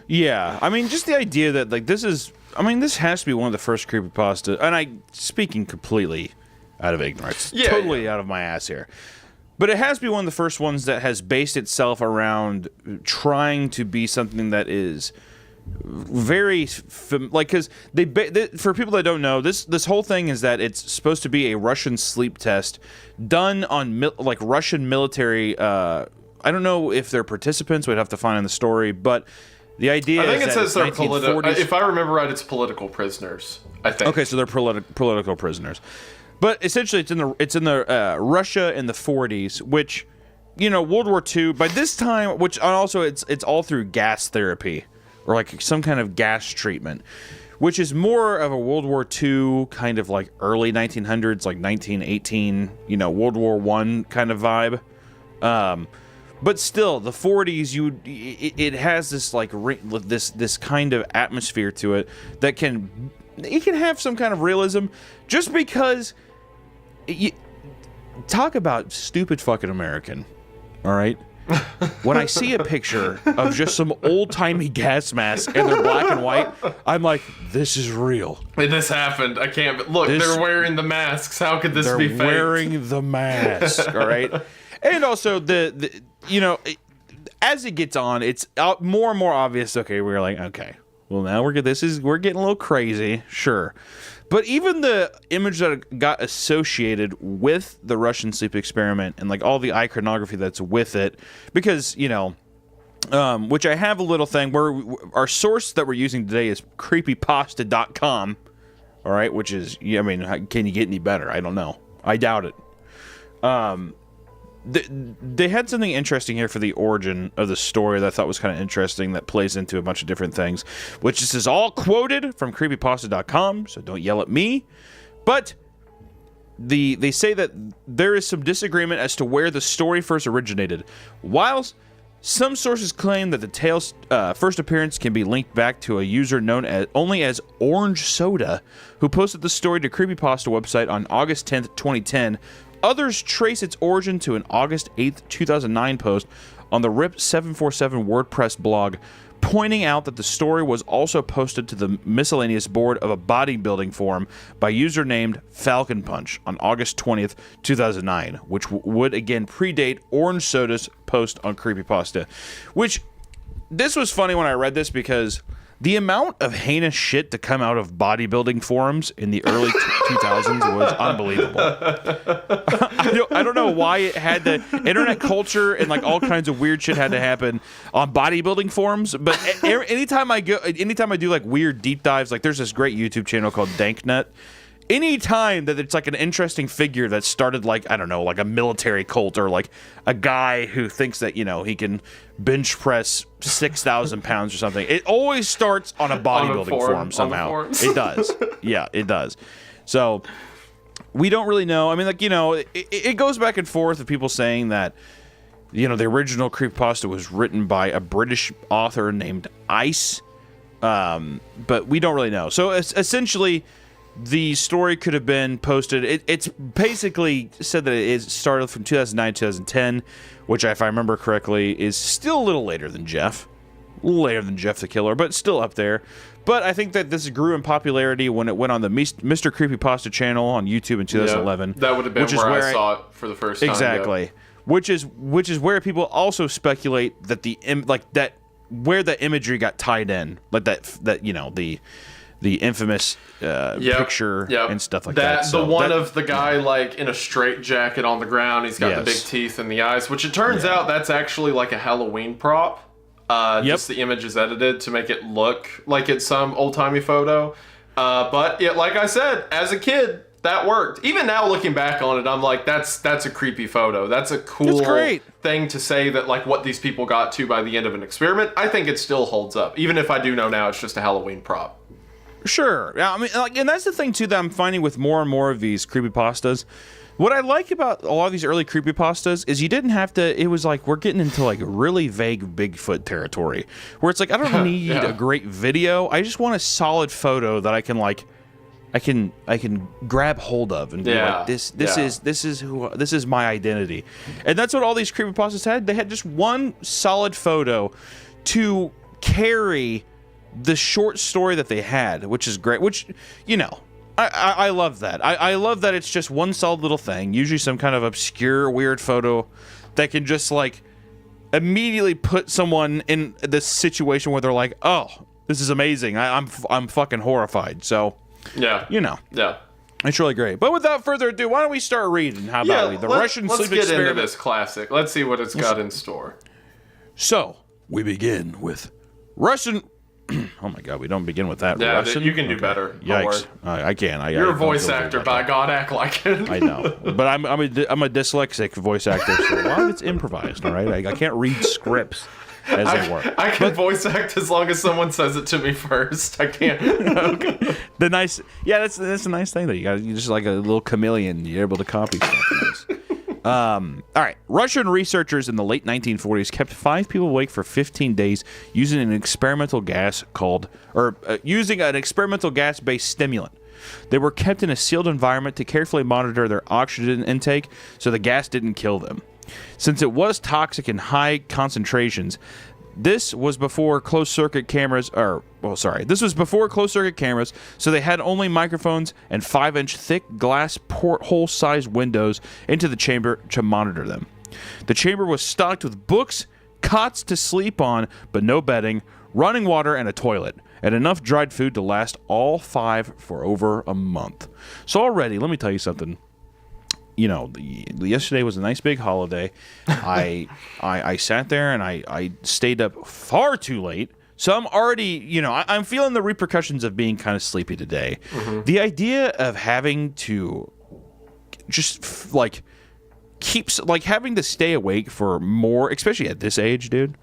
Yeah, I mean, just the idea that, like, this has to be one of the first creepypasta, and speaking completely out of ignorance, totally out of my ass here, but it has to be one of the first ones that has based itself around trying to be something that is very because for people that don't know, this whole thing is that it's supposed to be a Russian sleep test done on Russian military. I don't know if they're participants. We'd have to find in the story, but the idea I think is it says they're political. If I remember right, it's political prisoners, I think. Okay, so they're political prisoners. But essentially, it's in the Russia in the 40s, which, World War II. By this time, which also it's all through gas therapy, or like some kind of gas treatment, which is more of a World War II kind of like early 1900s, like 1918, World War I kind of vibe. But still, the 40s, it has this like this kind of atmosphere to it that can have some kind of realism, just because. Talk about stupid fucking American, all right? When I see a picture of just some old-timey gas masks and they're black and white, I'm like, this is real. This happened. I can't. Look, they're wearing the masks. How could this be fake? They're wearing the mask, all right? And also, as it gets on, it's more and more obvious. Okay, we're like, okay, well, now we're getting a little crazy, sure. But even the image that got associated with the Russian sleep experiment and like all the iconography that's with it, because, which I have a little thing where our source that we're using today is creepypasta.com, all right, which is, can you get any better? I don't know. I doubt it. They had something interesting here for the origin of the story that I thought was kind of interesting that plays into a bunch of different things, which this is all quoted from creepypasta.com, so don't yell at me. But they say that there is some disagreement as to where the story first originated. Whilst some sources claim that the tale's first appearance can be linked back to a user known only as Orange Soda, who posted the story to Creepypasta website on August 10th, 2010. Others trace its origin to an August 8th, 2009 post on the RIP747 WordPress blog, pointing out that the story was also posted to the miscellaneous board of a bodybuilding forum by user named Falcon Punch on August 20th, 2009, which would again predate Orange Soda's post on Creepypasta. Which, this was funny when I read this because the amount of heinous shit to come out of bodybuilding forums in the early 2000s was unbelievable. I don't know why it had the internet culture and like all kinds of weird shit had to happen on bodybuilding forums. But anytime I do like weird deep dives, like there's this great YouTube channel called Danknut. Anytime that it's like an interesting figure that started like, I don't know, like a military cult or like a guy who thinks that, you know, he can bench press 6,000 pounds or something, it always starts on a bodybuilding forum somehow. It does. Yeah, it does. So we don't really know. I mean, like, you know, it goes back and forth of people saying that, you know, the original Creepypasta was written by a British author named Ice, but we don't really know. So essentially, the story could have been posted. It's basically said that it started from 2009 to 2010, which, if I remember correctly, is still a little later than Jeff. A little later than Jeff the Killer, but still up there. But I think that this grew in popularity when it went on the Mr. Creepypasta channel on YouTube in 2011. Yeah, that would have been where I saw it for the first time. Exactly. Yeah. Which is where people also speculate that where the imagery got tied in, like that you know, the infamous picture and stuff like that. So the one of the guy like in a straight jacket on the ground. He's got the big teeth and the eyes, which it turns out that's actually like a Halloween prop. Just the image is edited to make it look like it's some old-timey photo. But yeah, like I said, as a kid, that worked. Even now, looking back on it, I'm like, that's a creepy photo. That's a cool thing to say that like what these people got to by the end of an experiment. I think it still holds up, even if I do know now it's just a Halloween prop. Sure. Yeah, I mean, like, and that's the thing too that I'm finding with more and more of these creepypastas. What I like about a lot of these early creepypastas is you didn't have to. It was like we're getting into like really vague Bigfoot territory, where it's like I don't need a great video. I just want a solid photo that I can like, I can grab hold of and be like, this is my identity, and that's what all these creepypastas had. They had just one solid photo to carry the short story that they had, which is great, which, you know, I love that. I love that it's just one solid little thing, usually some kind of obscure, weird photo that can just, like, immediately put someone in this situation where they're like, oh, this is amazing. I'm fucking horrified. So, you know. Yeah. It's really great. But without further ado, why don't we start reading? How about we? The Russian sleep experiment. Let's get into this classic. Let's see what it's got in store. So, we begin with Russian... Oh my God, we don't begin with that. Yeah, Russian? You can do better. Yikes. I can. You're a voice actor, by God, act like it. I know. But I'm a dyslexic voice actor, so a lot of it's improvised, all right? I can't read scripts as they work. I can voice act as long as someone says it to me first. I can't. Okay. That's a nice thing, though. You're just like a little chameleon. You're able to copy stuff. Nice. All right. Russian researchers in the late 1940s kept 5 people awake for 15 days using an experimental gas-based stimulant. They were kept in a sealed environment to carefully monitor their oxygen intake so the gas didn't kill them. Since it was toxic in high concentrations, this was before closed-circuit cameras, so they had only microphones and 5-inch thick glass porthole-sized windows into the chamber to monitor them. The chamber was stocked with books, cots to sleep on, but no bedding, running water, and a toilet, and enough dried food to last all 5 for over a month. So already, let me tell you something. You know, yesterday was a nice big holiday. I sat there and I stayed up far too late. So I'm already, you know, I'm feeling the repercussions of being kind of sleepy today. Mm-hmm. The idea of having to just, like, keeps like having to stay awake for more, especially at this age, dude.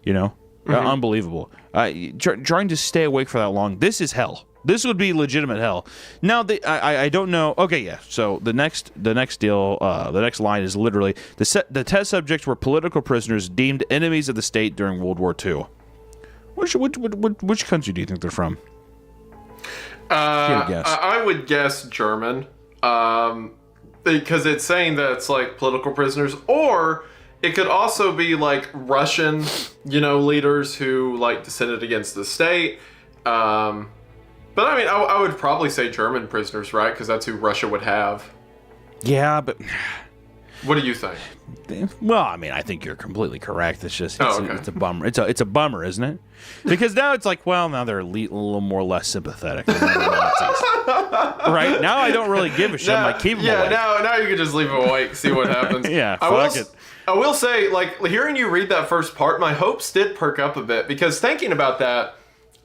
You know, unbelievable. Trying to stay awake for that long. This is hell. This would be legitimate hell. Now, I don't know. Okay, yeah. So the next deal, the next line is literally the test subjects were political prisoners deemed enemies of the state during World War II. Which country do you think they're from? I would guess German, because it's saying that it's like political prisoners, or it could also be like Russian, leaders who like dissented against the state. But I mean, I would probably say German prisoners, right? Because that's who Russia would have. Yeah, but what do you think? Well, I mean, I think you're completely correct. It's just it's a bummer. It's a bummer, isn't it? Because now it's like, well, now they're a little more less sympathetic than the Nazis. Right now, I don't really give a shit. I keep them awake. Now you can just leave them awake, see what happens. Yeah, fuck it. I will say, like, hearing you read that first part, my hopes did perk up a bit, because thinking about that,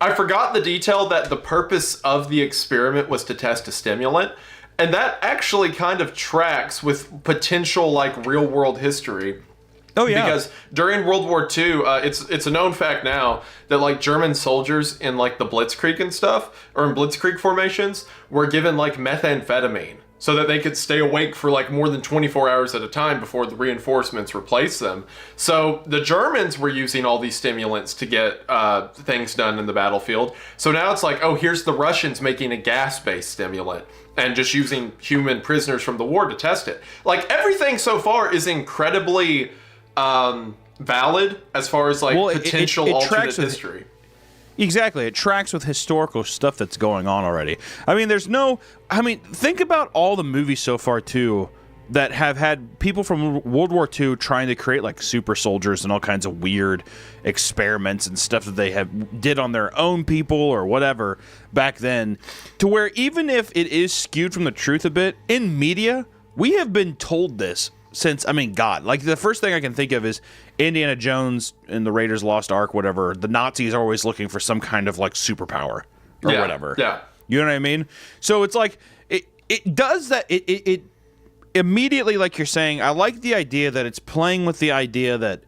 I forgot the detail that the purpose of the experiment was to test a stimulant, and that actually kind of tracks with potential, like, real-world history. Oh, yeah. Because during World War II, it's a known fact now that, like, German soldiers in, like, the Blitzkrieg and stuff, or in Blitzkrieg formations, were given, like, methamphetamine, so that they could stay awake for like more than 24 hours at a time before the reinforcements replaced them. So the Germans were using all these stimulants to get things done in the battlefield. So now it's like, oh, here's the Russians making a gas-based stimulant and just using human prisoners from the war to test it. Like, everything so far is incredibly valid as far as like potential alternate history. Exactly. It tracks with historical stuff that's going on already. I mean, think about all the movies so far, too, that have had people from World War II trying to create, like, super soldiers and all kinds of weird experiments and stuff that they did on their own people or whatever back then, to where even if it is skewed from the truth a bit, in media, we have been told this since, God. Like, the first thing I can think of is Indiana Jones and the Raiders Lost Ark, whatever. The Nazis are always looking for some kind of, like, superpower or whatever. Yeah. You know what I mean? So it's like, it does that. It immediately, like you're saying, I like the idea that it's playing with the idea that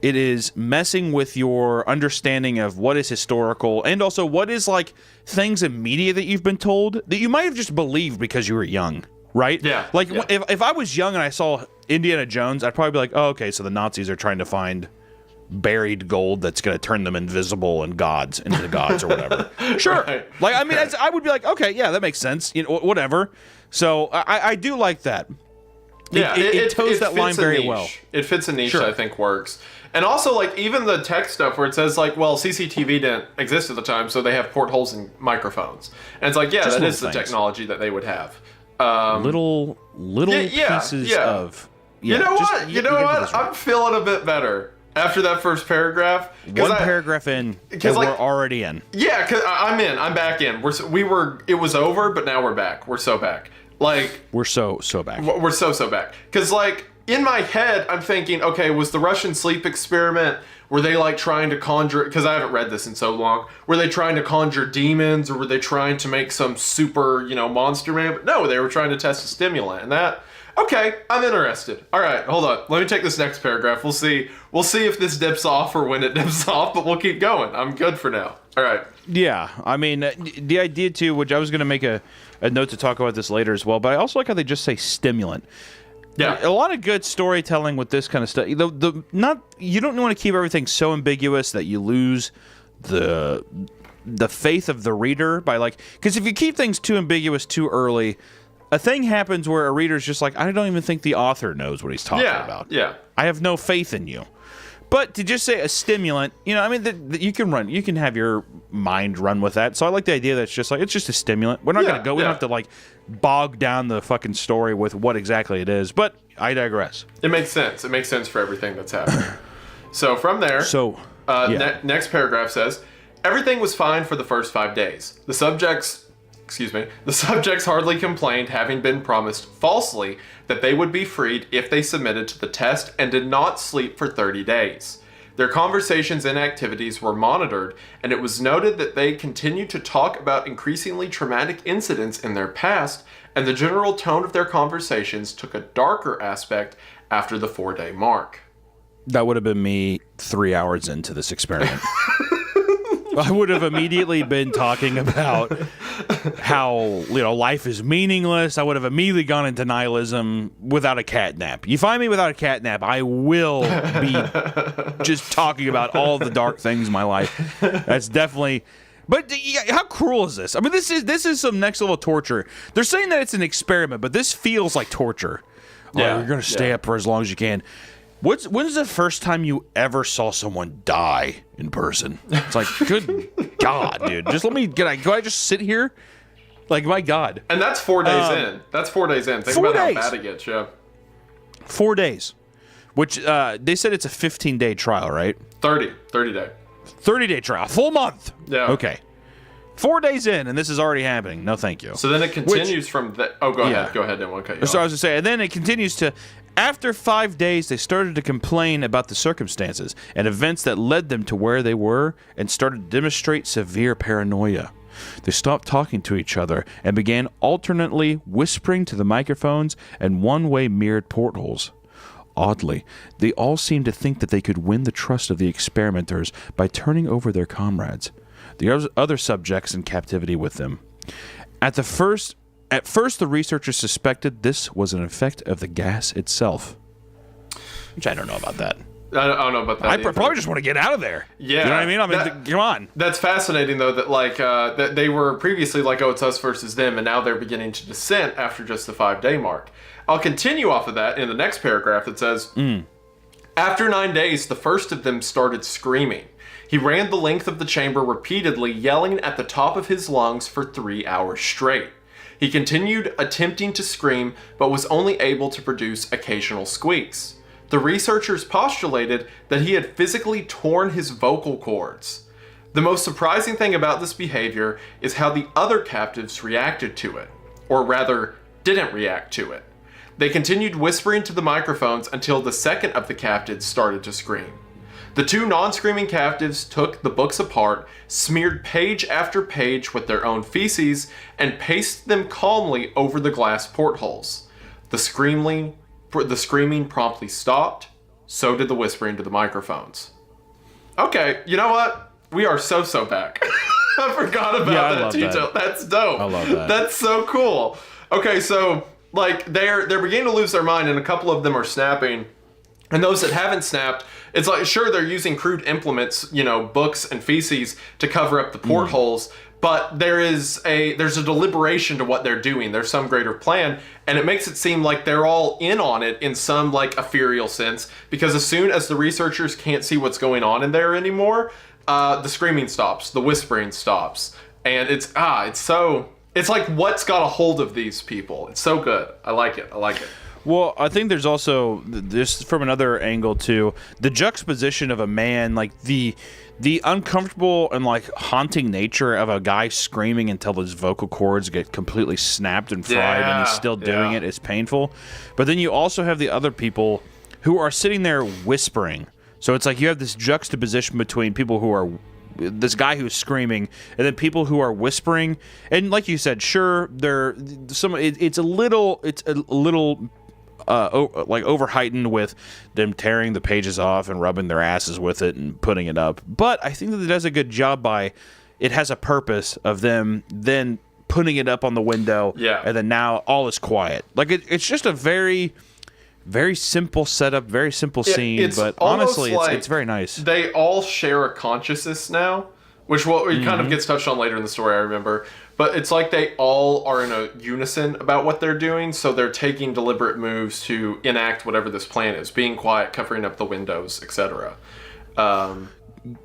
it is messing with your understanding of what is historical and also what is, like, things in media that you've been told that you might have just believed because you were young. Right? Yeah. Like, if I was young and I saw Indiana Jones, I'd probably be like, oh, okay, so the Nazis are trying to find buried gold that's going to turn them invisible and into the gods or whatever. Sure. Right. Like, I would be like, okay, yeah, that makes sense. Whatever. So I do like that. Yeah, it toes that line very well. It fits a niche that I think works. And also, like, even the tech stuff where it says, like, well, CCTV didn't exist at the time, so they have portholes and microphones. And it's like, yeah, that is the technology that they would have. Little pieces of. Yeah, you know what? I'm feeling a bit better after that first paragraph. One paragraph in, and we're already in. Yeah, because I'm in. I'm back in. It was over, but now we're back. We're so back. Like, we're so back. We're so back. Because, like, in my head, I'm thinking, okay, was the Russian sleep experiment, were they, like, trying to conjure, because I haven't read this in so long, were they trying to conjure demons, or were they trying to make some super, monster man? But no, they were trying to test a stimulant, and that, okay, I'm interested. All right, hold on. Let me take this next paragraph. We'll see if this dips off or when it dips off, but we'll keep going. I'm good for now. All right. Yeah, I mean, the idea, too, which I was going to make a note to talk about this later as well, but I also like how they just say stimulant. Yeah, a lot of good storytelling with this kind of stuff. You don't want to keep everything so ambiguous that you lose the faith of the reader by, like, because if you keep things too ambiguous too early, a thing happens where a reader's just like, I don't even think the author knows what he's talking about. Yeah, I have no faith in you. But to just say a stimulant, you can have your mind run with that. So I like the idea that it's just a stimulant. We're not going to go. We don't have to, like, bog down the fucking story with what exactly it is. But I digress. It makes sense. It makes sense for everything that's happening. So from there, next paragraph says, everything was fine for the first 5 days. The subjects hardly complained, having been promised falsely that they would be freed if they submitted to the test and did not sleep for 30 days. Their conversations and activities were monitored, and it was noted that they continued to talk about increasingly traumatic incidents in their past and the general tone of their conversations took a darker aspect after the 4-day mark. That would have been me 3 hours into this experiment. I would have immediately been talking about how, life is meaningless. I would have immediately gone into nihilism without a cat nap. You find me without a cat nap, I will be just talking about all the dark things in my life. That's definitely... But how cruel is this? I mean, this is some next level torture. They're saying that it's an experiment, but this feels like torture. Yeah, you're going to stay up for as long as you can. When's the first time you ever saw someone die in person? It's like, good God, dude. Just can I just sit here? Like, my God. And that's 4 days in. That's 4 days in. Think about how bad it gets, yeah. 4 days. Which, they said it's a 15-day trial, right? 30 day. 30-day trial. Full month. Yeah. Okay. 4 days in, and this is already happening. No, thank you. So then it continues from that. Oh, go ahead. Go ahead, then we'll cut you off. So I was going to say, and then it continues to... After 5 days, they started to complain about the circumstances and events that led them to where they were and started to demonstrate severe paranoia. They stopped talking to each other and began alternately whispering to the microphones and one-way mirrored portholes. Oddly, they all seemed to think that they could win the trust of the experimenters by turning over their comrades, the other subjects in captivity with them. At first, the researchers suspected this was an effect of the gas itself. Which I don't know about that. I don't know about that. I probably just want to get out of there. Yeah. You know what I mean? Come on. That's fascinating, though, that that they were previously like, oh, it's us versus them, and now they're beginning to dissent after just the 5-day mark. I'll continue off of that in the next paragraph that says, After 9 days, the first of them started screaming. He ran the length of the chamber repeatedly, yelling at the top of his lungs for 3 hours straight. He continued attempting to scream, but was only able to produce occasional squeaks. The researchers postulated that he had physically torn his vocal cords. The most surprising thing about this behavior is how the other captives reacted to it, or rather, didn't react to it. They continued whispering to the microphones until the second of the captives started to scream. The two non-screaming captives took the books apart, smeared page after page with their own feces, and pasted them calmly over the glass portholes. The screaming promptly stopped. So did the whispering to the microphones. Okay, you know what? We are so back. I forgot about that detail. That's dope. I love that. That's so cool. Okay, so they're beginning to lose their mind, and a couple of them are snapping. And those that haven't snapped, it's like, sure, they're using crude implements, books and feces to cover up the portholes, but there's a deliberation to what they're doing. There's some greater plan, and it makes it seem like they're all in on it in some ethereal sense, because as soon as the researchers can't see what's going on in there anymore, the screaming stops, the whispering stops, and it's like what's got a hold of these people. It's so good. I like it. Well, I think there's also this from another angle too, the juxtaposition of a man, like the uncomfortable and haunting nature of a guy screaming until his vocal cords get completely snapped and fried, and he's still doing it. It's painful. But then you also have the other people who are sitting there whispering. So it's like you have this juxtaposition between people who are this guy who's screaming and then people who are whispering. And like you said, sure, it's a little over heightened with them tearing the pages off and rubbing their asses with it and putting it up. But I think that it does a good job it has a purpose of them then putting it up on the window. Yeah. And then now all is quiet. It's just a very, very simple setup, very simple scene. But honestly, it's very nice. They all share a consciousness now, which kind of gets touched on later in the story, I remember. But it's like they all are in a unison about what they're doing, so they're taking deliberate moves to enact whatever this plan is, being quiet, covering up the windows, etc.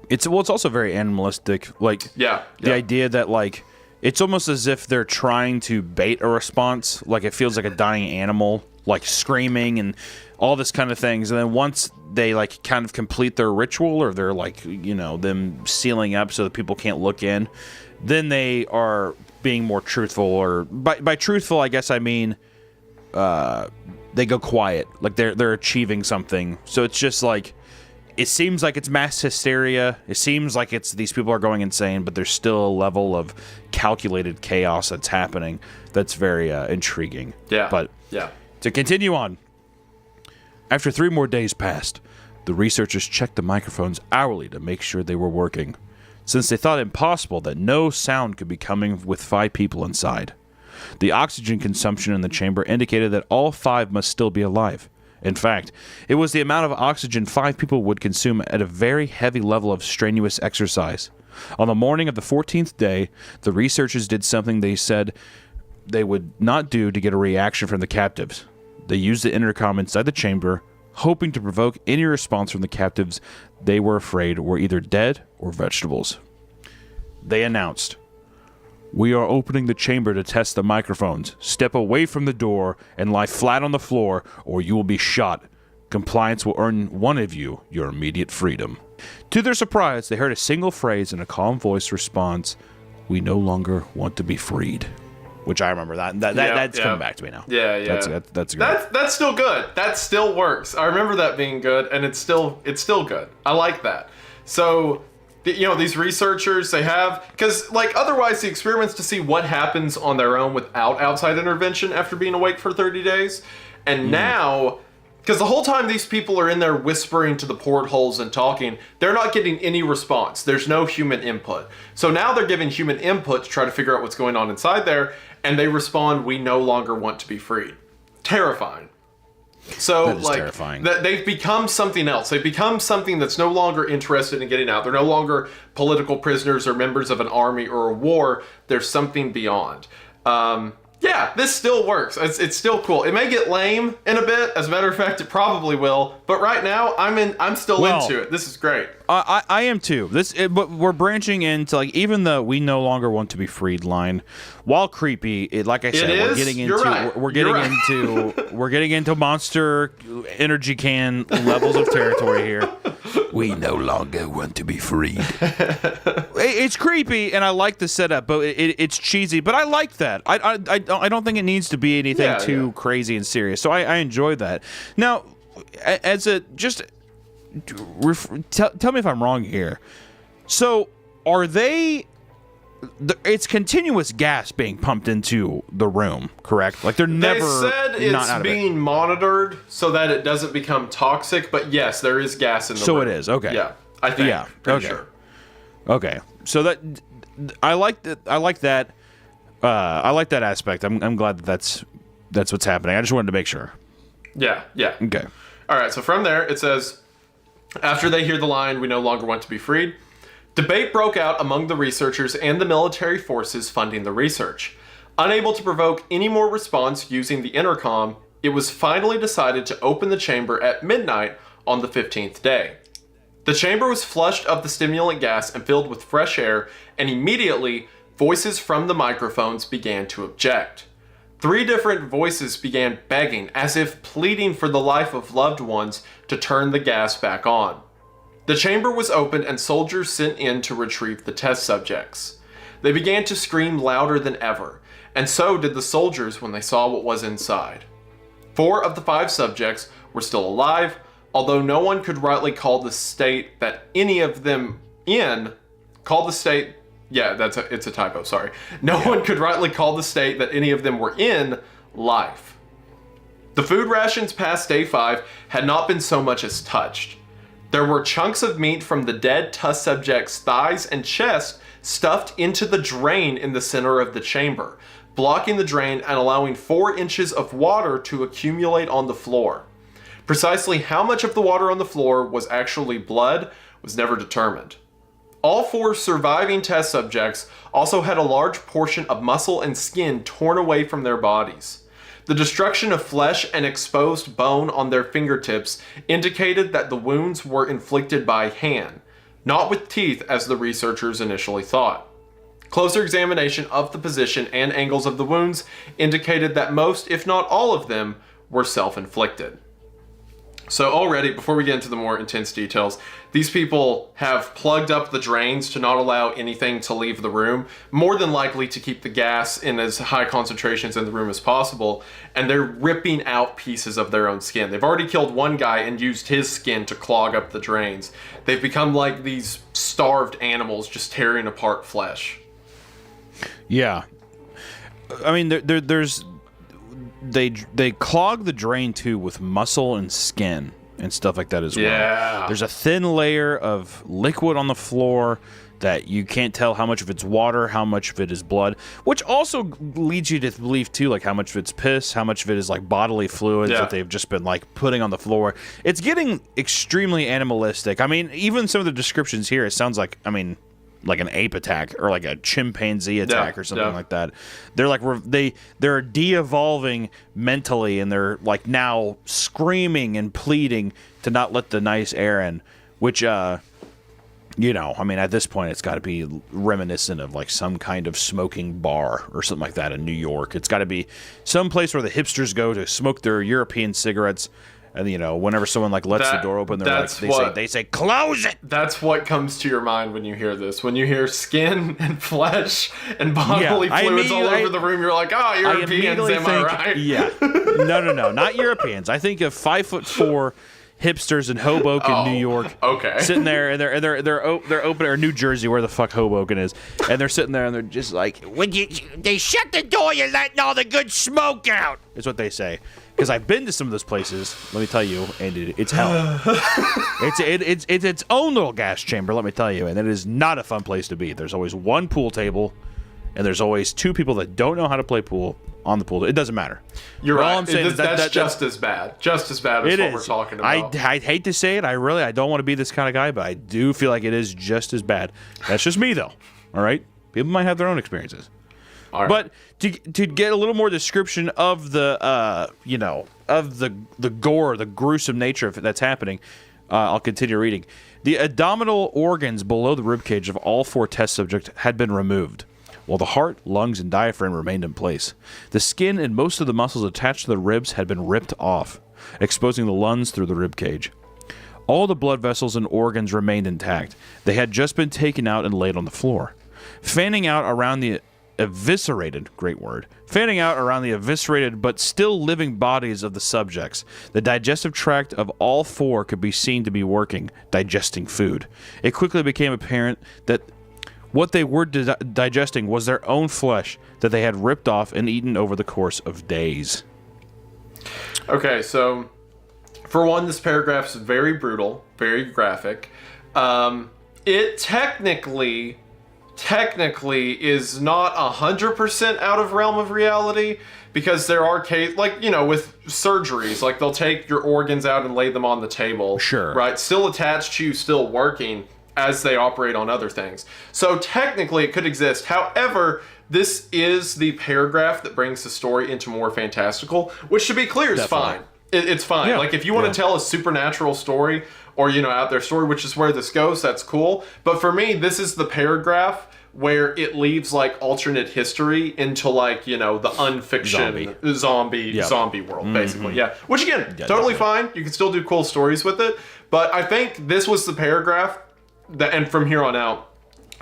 It's also very animalistic. The idea that it's almost as if they're trying to bait a response. It feels like a dying animal, screaming and all this kind of things. And then once they kind of complete their ritual, or they're them sealing up so that people can't look in, then they are being more truthful. Or by truthful, I guess I mean they go quiet. They're achieving something. So it's just it seems like it's mass hysteria. It seems like these people are going insane, but there's still a level of calculated chaos that's happening that's very intriguing. Yeah. But to continue on, after 3 more days passed, the researchers checked the microphones hourly to make sure they were working, since they thought it impossible that no sound could be coming with 5 people inside. The oxygen consumption in the chamber indicated that all 5 must still be alive. In fact, it was the amount of oxygen 5 people would consume at a very heavy level of strenuous exercise. On the morning of the 14th day, the researchers did something they said they would not do to get a reaction from the captives. They used the intercom inside the chamber, hoping to provoke any response from the captives they were afraid were either dead or vegetables. They announced, "We are opening the chamber to test the microphones. Step away from the door and lie flat on the floor, or you will be shot. Compliance will earn one of you your immediate freedom." To their surprise, they heard a single phrase in a calm voice response, "We no longer want to be freed." Which I remember that's coming back to me now. Yeah. That's good. That's still good. That still works. I remember that being good, and it's still good. I like that. So, these researchers, they have, because like otherwise the experiments to see what happens on their own without outside intervention after being awake for 30 days, and now, because the whole time these people are in there whispering to the portholes and talking, they're not getting any response. There's no human input. So now they're giving human input to try to figure out what's going on inside there, and they respond, "We no longer want to be freed." Terrifying. So, That is terrifying. They've become something else. They've become something that's no longer interested in getting out. They're no longer political prisoners or members of an army or a war. There's something beyond. This still works. It's still cool. It may get lame in a bit. As a matter of fact, it probably will. But right now, I'm still into it. This is great. I am too. But we're branching into like even the "we no longer want to be freed" line. While creepy, like I said, we're getting into we're getting into monster energy can levels of territory here. We no longer want to be freed. It's creepy, and I like the setup, but it's cheesy. But I like that. I don't think it needs to be anything too crazy and serious. So I enjoy that. Now, as a just tell me if I'm wrong here. So are they? It's continuous gas being pumped into the room, correct? Like they're never. They said it's being monitored so that it doesn't become toxic. But yes, there is gas in the room. So it is. Okay. Yeah, I think. Yeah. Pretty sure. Okay. So that I like that. I like that. I like that aspect. I'm glad that's what's happening. I just wanted to make sure. Yeah. Okay. All right. So from there, it says, after they hear the line, "We no longer want to be freed," debate broke out among the researchers and the military forces funding the research. Unable to provoke any more response using the intercom, it was finally decided to open the chamber at midnight on the 15th day. The chamber was flushed of the stimulant gas and filled with fresh air, and immediately, voices from the microphones began to object. 3 different voices began begging, as if pleading for the life of loved ones, to turn the gas back on. The chamber was opened and soldiers sent in to retrieve the test subjects. They began to scream louder than ever, and so did the soldiers when they saw what was inside. 4 of the 5 subjects were still alive, although no one could rightly call the state that any of them it's a typo, sorry. No one could rightly call the state that any of them were in life. The food rations past day 5 had not been so much as touched. There were chunks of meat from the dead test subjects' thighs and chest stuffed into the drain in the center of the chamber, blocking the drain and allowing 4 inches of water to accumulate on the floor. Precisely how much of the water on the floor was actually blood was never determined. All 4 surviving test subjects also had a large portion of muscle and skin torn away from their bodies. The destruction of flesh and exposed bone on their fingertips indicated that the wounds were inflicted by hand, not with teeth as the researchers initially thought. Closer examination of the position and angles of the wounds indicated that most, if not all of them, were self-inflicted. So already, before we get into the more intense details, these people have plugged up the drains to not allow anything to leave the room, more than likely to keep the gas in as high concentrations in the room as possible, and they're ripping out pieces of their own skin. They've already killed one guy and used his skin to clog up the drains. They've become like these starved animals just tearing apart flesh. Yeah. I mean, there's... They clog the drain too with muscle and skin and stuff like that as well. Yeah. There's a thin layer of liquid on the floor that you can't tell how much of it's water, how much of it is blood, which also leads you to believe too, like how much of it's piss, how much of it is like bodily fluids that they've just been like putting on the floor. It's getting extremely animalistic. I mean, even some of the descriptions here, it sounds like, I mean, like an ape attack or like a chimpanzee attack or something like that. They're like they're de-evolving mentally, and they're like now screaming and pleading to not let the nice air in, which I mean, at this point it's got to be reminiscent of like some kind of smoking bar or something like that in New York. It's got to be some place where the hipsters go to smoke their European cigarettes. And whenever someone like lets the door open, they say close it. That's what comes to your mind when you hear this. When you hear skin and flesh and bodily fluids all over the room, you're like, oh, Europeans, am I right? Yeah. No, not Europeans. I think of 5'4" hipsters in Hoboken, New York. Okay. Sitting there, and they're open, or New Jersey, where the fuck Hoboken is, and they're sitting there and they're just like, when they shut the door, you're letting all the good smoke out. Is what they say. Because I've been to some of those places, let me tell you, and it's hell. it's its own little gas chamber, let me tell you, and it is not a fun place to be. There's always one pool table, and there's always two people that don't know how to play pool on the pool. It doesn't matter. You're right. All I'm saying is that's just as bad. Just as bad as what we're talking about. I hate to say it. I don't want to be this kind of guy, but I do feel like it is just as bad. That's just me, though. All right? People might have their own experiences. All right. But to get a little more description of the of the gore, the gruesome nature of it that's happening, I'll continue reading. The abdominal organs below the ribcage of all 4 test subjects had been removed, while the heart, lungs, and diaphragm remained in place. The skin and most of the muscles attached to the ribs had been ripped off, exposing the lungs through the ribcage. All the blood vessels and organs remained intact. They had just been taken out and laid on the floor. Fanning out around the eviscerated but still living bodies of the subjects, the digestive tract of all 4 could be seen to be working, digesting food. It quickly became apparent that what they were digesting was their own flesh that they had ripped off and eaten over the course of days. Okay, so for one, this paragraph is very brutal, very graphic. It technically is not 100% out of realm of reality, because there are cases, like, with surgeries, like they'll take your organs out and lay them on the table. Sure. Right? Still attached to you, still working as they operate on other things. So technically it could exist. However, this is the paragraph that brings the story into more fantastical, which, to be clear, is fine. It's fine. Yeah. Like, if you want to tell a supernatural story or, out there story, which is where this goes, that's cool. But for me, this is the paragraph where it leaves like alternate history into like, the unfiction zombie world, basically. Yeah. Which again, totally fine. You can still do cool stories with it. But I think this was the paragraph that, and from here on out,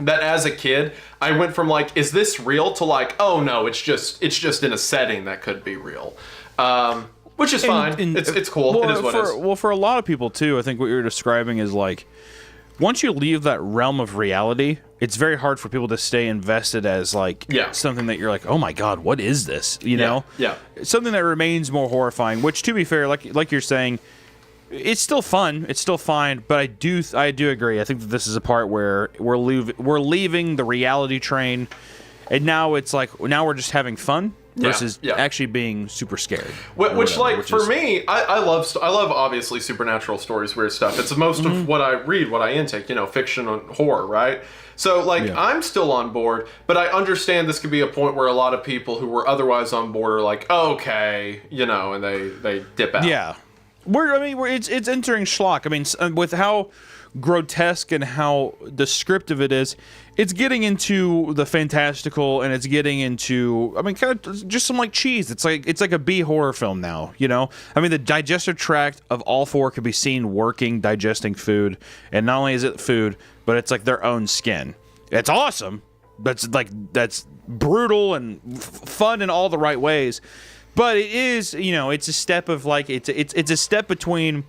that as a kid, I went from like, is this real, to like, oh no, it's just in a setting that could be real. Which is fine. It's cool. Well, it is what it is. Well, for a lot of people too, I think what you're describing is like, once you leave that realm of reality, it's very hard for people to stay invested as like something that you're like, oh my god, what is this? You know? Yeah. Something that remains more horrifying. Which, to be fair, like you're saying, it's still fun. It's still fine. But I do agree. I think that this is a part where we're leaving the reality train, and now it's like we're just having fun versus actually being super scared. Which for me, I love obviously supernatural stories, weird stuff. It's most of what I read, what I intake, fiction and horror, right? So I'm still on board, but I understand this could be a point where a lot of people who were otherwise on board are like, okay, and they dip out. Yeah. It's entering schlock. I mean, with how grotesque and how descriptive it is, it's getting into the fantastical, and it's getting into, I mean, kind of just some like cheese. It's like a B horror film now, you know? I mean, the digestive tract of all four could be seen working, digesting food, and not only is it food, but it's like their own skin. It's awesome. That's brutal and fun in all the right ways. But it is, you know, it's a step of like, it's a step between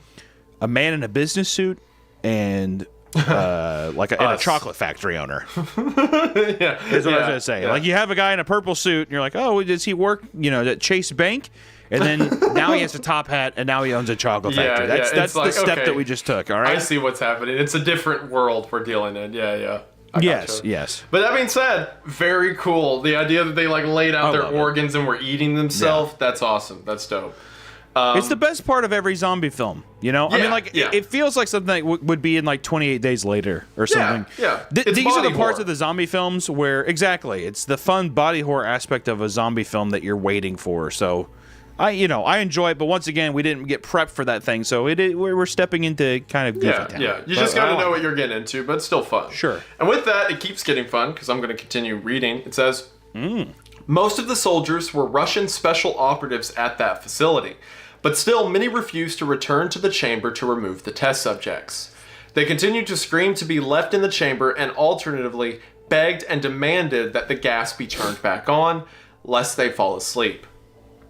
a man in a business suit and like a chocolate factory owner. Yeah, is what I was gonna say. Like, you have a guy in a purple suit, and you're like, oh, does he work, you know, at Chase Bank? And then now he has a top hat, and now he owns a chocolate factory. That's the step that we just took. All right, I see what's happening. It's a different world we're dealing in. Yeah. Yes. But that being said, very cool. The idea that they like laid out their organs and were eating themselves, that's awesome. That's dope. It's the best part of every zombie film, you know? I mean, like, it feels like something that would be in, like, 28 Days Later or something. Yeah. These are the parts of the zombie films where, exactly, it's the fun body horror aspect of a zombie film that you're waiting for. So, I enjoy it, but once again, we didn't get prepped for that thing, so we're stepping into kind of goofy town. Yeah. You just got to know what you're getting into, but it's still fun. Sure. And with that, it keeps getting fun, because I'm going to continue reading. It says, most of the soldiers were Russian special operatives at that facility. But still, many refused to return to the chamber to remove the test subjects. They continued to scream to be left in the chamber and alternatively begged and demanded that the gas be turned back on, lest they fall asleep.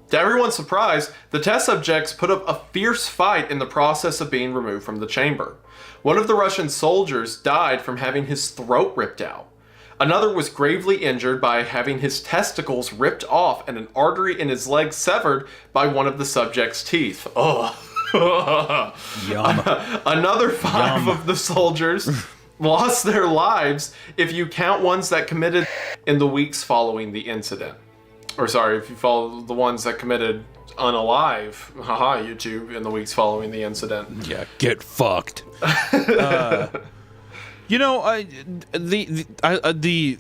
To everyone's surprise, the test subjects put up a fierce fight in the process of being removed from the chamber. One of the Russian soldiers died from having his throat ripped out. Another was gravely injured by having his testicles ripped off and an artery in his leg severed by one of the subject's teeth. Ugh. Yum. Another 5 of the soldiers lost their lives if you count ones that committed in the weeks following the incident. Or sorry, if you follow the ones that committed unalive, haha, YouTube, in the weeks following the incident. Yeah, get fucked. You know, the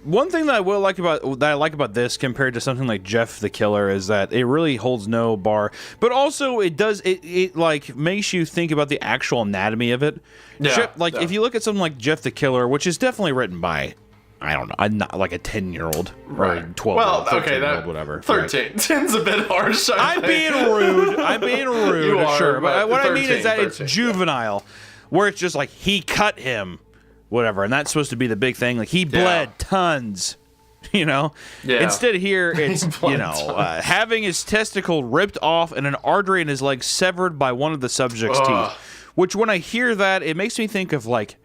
one thing that I like about this compared to something like Jeff the Killer is that it really holds no bar, but also it like makes you think about the actual anatomy of it. Yeah, if you look at something like Jeff the Killer, which is definitely written by, I don't know, I'm not like a 10-year-old or a 12-year-old, well, 13-year-old, whatever. 13. Right? 10's a bit harsh. I'm being rude. You are, sure. But what 13, I mean is that 13, it's juvenile, where it's just like he cut him, whatever, and that's supposed to be the big thing. Like he bled tons, you know. Yeah. Instead here, it's having his testicle ripped off and an artery in his leg severed by one of the subject's teeth. Which, when I hear that, it makes me think of like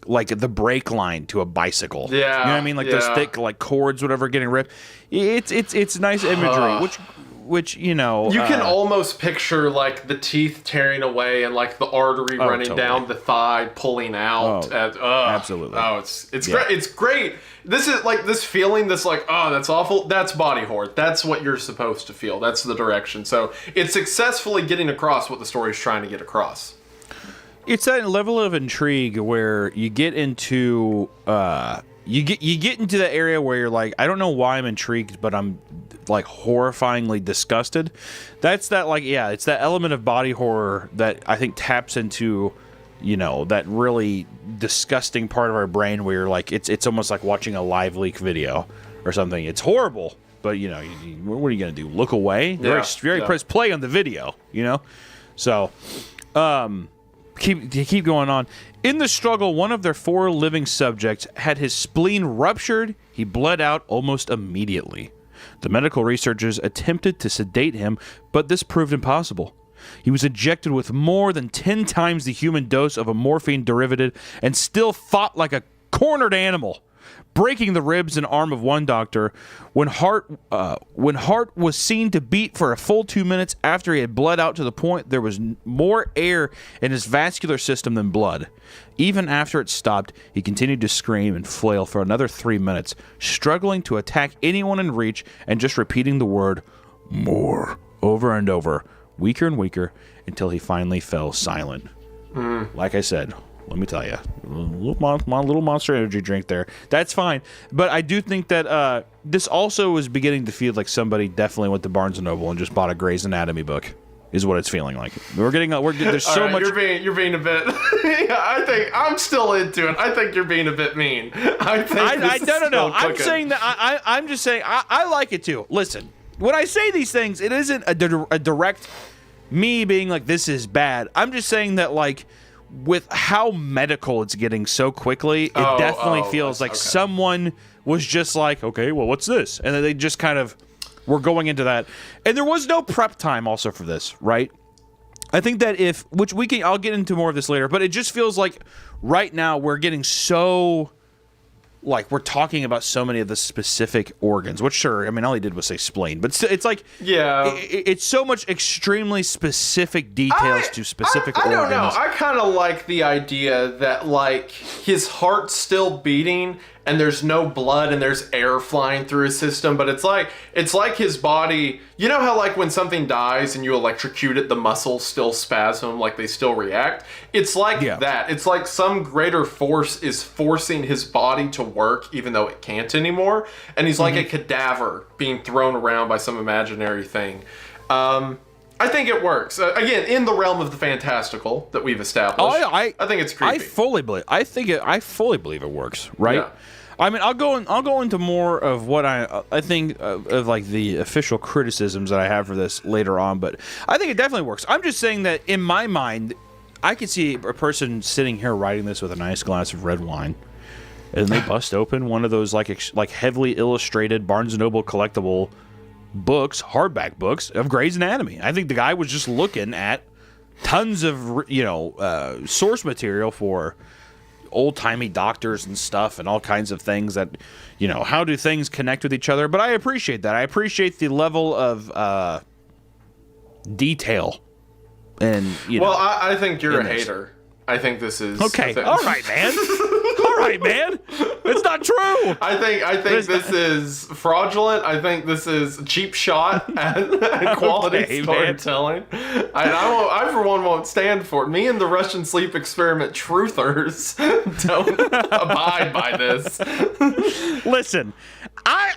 the brake line to a bicycle. Yeah, you know what I mean? Like those thick like cords, whatever, getting ripped. It's nice imagery, which you know, you can almost picture like the teeth tearing away and like the artery running down the thigh, pulling out. Absolutely. Oh, it's great. It's great. This is like this feeling. This like, oh, that's awful. That's body horror. That's what you're supposed to feel. That's the direction. So it's successfully getting across what the story's trying to get across. It's that level of intrigue where you get into you get into the area where you're like, I don't know why I'm intrigued, but I'm like horrifyingly disgusted. That's that like, it's that element of body horror that I think taps into, you know, that really disgusting part of our brain where you're like, it's almost like watching a live leak video or something. It's horrible, but you know, what are you gonna do? Look away? Press play on the video, you know. So, keep going on. In the struggle, one of their 4 living subjects had his spleen ruptured. He bled out almost immediately. The medical researchers attempted to sedate him, but this proved impossible. He was injected with more than 10 times the human dose of a morphine derivative and still fought like a cornered animal, breaking the ribs and arm of one doctor. When heart was seen to beat for a full 2 minutes after he had bled out to the point there was more air in his vascular system than blood. Even after it stopped, he continued to scream and flail for another 3 minutes, struggling to attack anyone in reach and just repeating the word "more" over and over, weaker and weaker, until he finally fell silent. Like I said, let me tell you, my little Monster Energy drink there. That's fine. But I do think that this also was beginning to feel like somebody definitely went to Barnes & Noble and just bought a Grey's Anatomy book. is what it's feeling like. There's so much. You're being a bit. Yeah, I think I'm still into it. I think you're being a bit mean. I think No. I'm saying that I'm just saying I like it too. Listen, when I say these things, it isn't a direct me being like this is bad. I'm just saying that like with how medical it's getting so quickly, it definitely feels like someone was just like, okay, well, what's this? And then they just kind of were going into that. And there was no prep time also for this, right? I think that I'll get into more of this later, but it just feels like right now we're getting so, like, we're talking about so many of the specific organs, which sure, I mean, all he did was say spleen, but it's like, it's so much extremely specific details to specific organs. I don't know. I kind of like the idea that, like, his heart's still beating and there's no blood and there's air flying through his system, but it's like his body, you know how like when something dies and you electrocute it, the muscles still spasm, like they still react? It's like that. It's like some greater force is forcing his body to work even though it can't anymore, and he's like a cadaver being thrown around by some imaginary thing. I think it works. Again, in the realm of the fantastical that we've established. I think it's creepy. I fully believe it works, right? Yeah. I mean, I'll go into more of what I think of like the official criticisms that I have for this later on, but I think it definitely works. I'm just saying that in my mind, I could see a person sitting here writing this with a nice glass of red wine, and they bust open one of those like heavily illustrated Barnes & Noble collectible books, hardback books of Grey's Anatomy. I think the guy was just looking at tons of source material for old-timey doctors and stuff and all kinds of things that, how do things connect with each other? But I appreciate that. I appreciate the level of detail and, Well, I think you're a hater. I think this is... Okay, all right, man. All right, man. It's not true. I think this is fraudulent. I think this is a cheap shot at quality storytelling. I for one won't stand for it. Me and the Russian sleep experiment truthers don't abide by this. Listen, I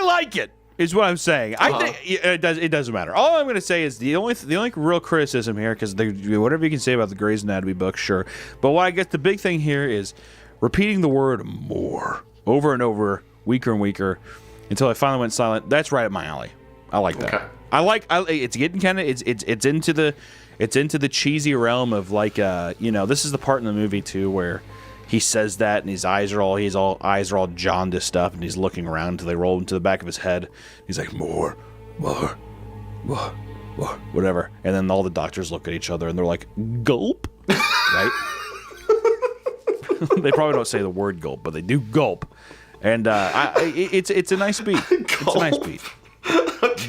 like it. Is what I'm saying. I think it doesn't matter. All I'm going to say is the only real criticism here, because whatever you can say about the Grey's Anatomy book, sure. But what I guess the big thing here is repeating the word "more" over and over, weaker and weaker, until I finally went silent. That's right up my alley. I like that. Okay. It's getting kind of it's into the cheesy realm of like this is the part in the movie too where he says that, and his eyes are all jaundiced up, and he's looking around until they roll into the back of his head. He's like, more, whatever. And then all the doctors look at each other, and they're like, gulp, right? They probably don't say the word gulp, but they do gulp. And it's a nice beat. It's a nice beat.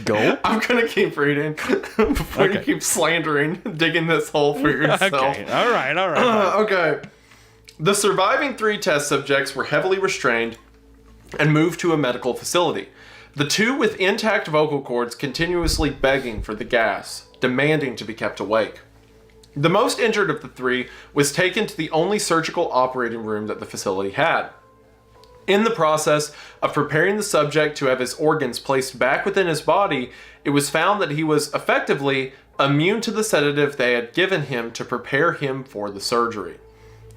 Gulp? I'm gonna keep reading before you keep slandering, digging this hole for yourself. Okay. All right. Okay. The surviving 3 test subjects were heavily restrained and moved to a medical facility. The 2 with intact vocal cords continuously begging for the gas, demanding to be kept awake. The most injured of the 3 was taken to the only surgical operating room that the facility had. In the process of preparing the subject to have his organs placed back within his body, it was found that he was effectively immune to the sedative they had given him to prepare him for the surgery.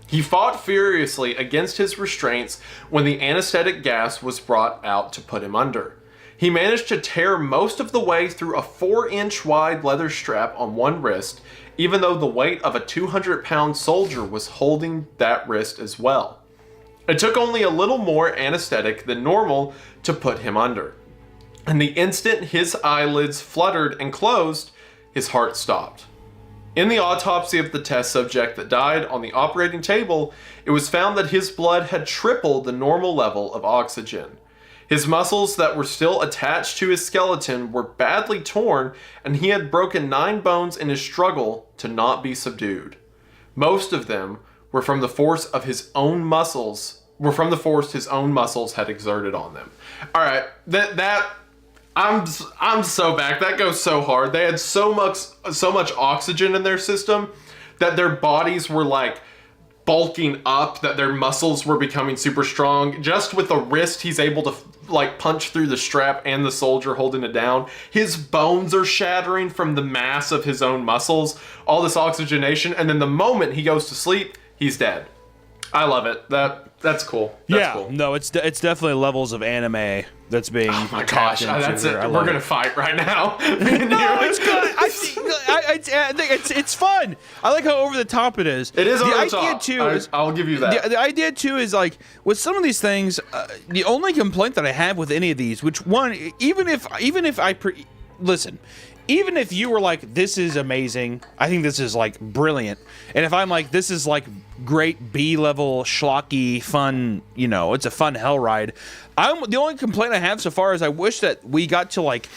He fought furiously against his restraints when the anesthetic gas was brought out to put him under. He managed to tear most of the way through a 4-inch wide leather strap on one wrist, even though the weight of a 200-pound soldier was holding that wrist as well. It took only a little more anesthetic than normal to put him under. And the instant his eyelids fluttered and closed, his heart stopped. In the autopsy of the test subject that died on the operating table, it was found that his blood had tripled the normal level of oxygen. His muscles that were still attached to his skeleton were badly torn, and he had broken 9 bones in his struggle to not be subdued. Most of them were from the force his own muscles had exerted on them. All right, I'm so back. That goes so hard. They had so much oxygen in their system that their bodies were like bulking up, that their muscles were becoming super strong. Just with the wrist, he's able to like punch through the strap and the soldier holding it down. His bones are shattering from the mass of his own muscles, all this oxygenation, and then the moment he goes to sleep, he's dead. I love it. That's cool. That's cool. No, it's definitely levels of anime that's being. Oh my gosh, that's it. We're gonna fight right now. No, it's good. I think it's fun. I like how over the top it is. It is over the idea top. Too. I'll give you that. The idea too is like with some of these things. The only complaint that I have with any of these, which one, even if listen. Even if you were like, this is amazing, I think this is like brilliant. And if I'm like, this is like great B-level schlocky fun, it's a fun hell ride. The only complaint I have so far is I wish that we got to like,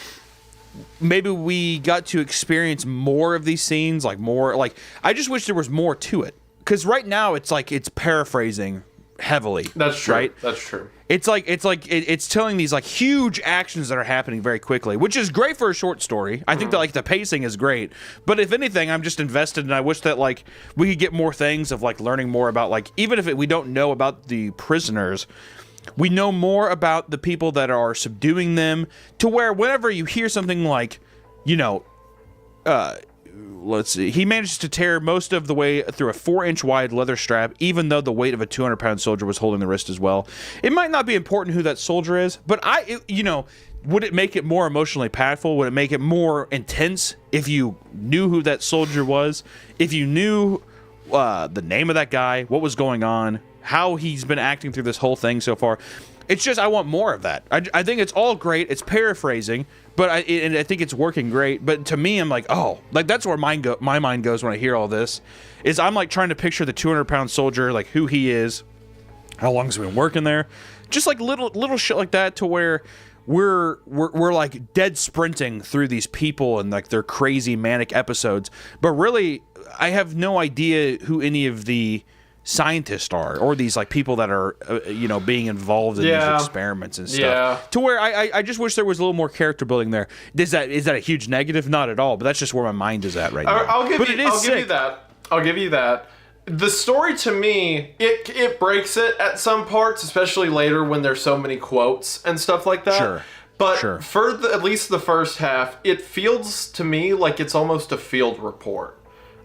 maybe we got to experience more of these scenes, like more, like, I just wish there was more to it. Because right now it's like, it's paraphrasing heavily. That's true. Right? That's true. It's telling these like huge actions that are happening very quickly, which is great for a short story. I think that like the pacing is great, but if anything, I'm just invested, and I wish that like we could get more things of like learning more about like, even if we don't know about the prisoners, we know more about the people that are subduing them, to where whenever you hear something like, let's see. He managed to tear most of the way through a 4-inch wide leather strap, even though the weight of a 200-pound soldier was holding the wrist as well. It might not be important who that soldier is, but would it make it more emotionally impactful? Would it make it more intense if you knew who that soldier was? If you knew the name of that guy, what was going on, how he's been acting through this whole thing so far? It's just, I want more of that. I think it's all great. It's paraphrasing, but I think it's working great. But to me, I'm like, oh, like that's where my mind goes when I hear all this. Is I'm like trying to picture the 200-pound soldier, like who he is, how long has he been working there, just like little shit like that, to where we're like dead sprinting through these people and like their crazy manic episodes. But really, I have no idea who any of the scientists are, or these like people that are being involved in these experiments and stuff, to where I just wish there was a little more character building there. Is that a huge negative? Not at all, but that's just where my mind is at right now. I'll give you that. The story, to me, it breaks it at some parts, especially later when there's so many quotes and stuff like that. Sure. But for at least the first half, it feels to me like it's almost a field report.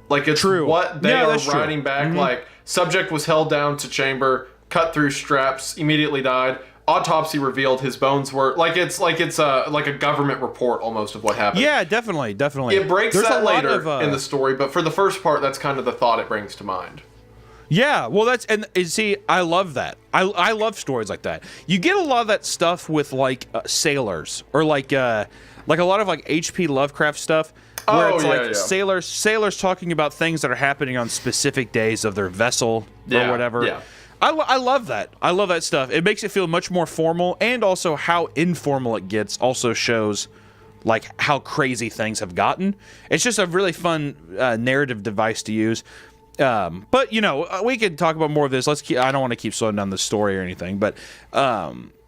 Like it's what they are writing back. Like, subject was held down to chamber, cut through straps, immediately died. Autopsy revealed his bones were like it's a government report almost of what happened. Yeah, definitely. It breaks that later in the story, but for the first part, that's kind of the thought it brings to mind. Yeah, well, see, I love that. I love stories like that. You get a lot of that stuff with like sailors, or like a lot of like H.P. Lovecraft stuff. Where it's sailors talking about things that are happening on specific days of their vessel or whatever. Yeah. I love that. I love that stuff. It makes it feel much more formal, and also how informal it gets also shows like how crazy things have gotten. It's just a really fun narrative device to use. But we could talk about more of this. I don't want to keep slowing down the story or anything, but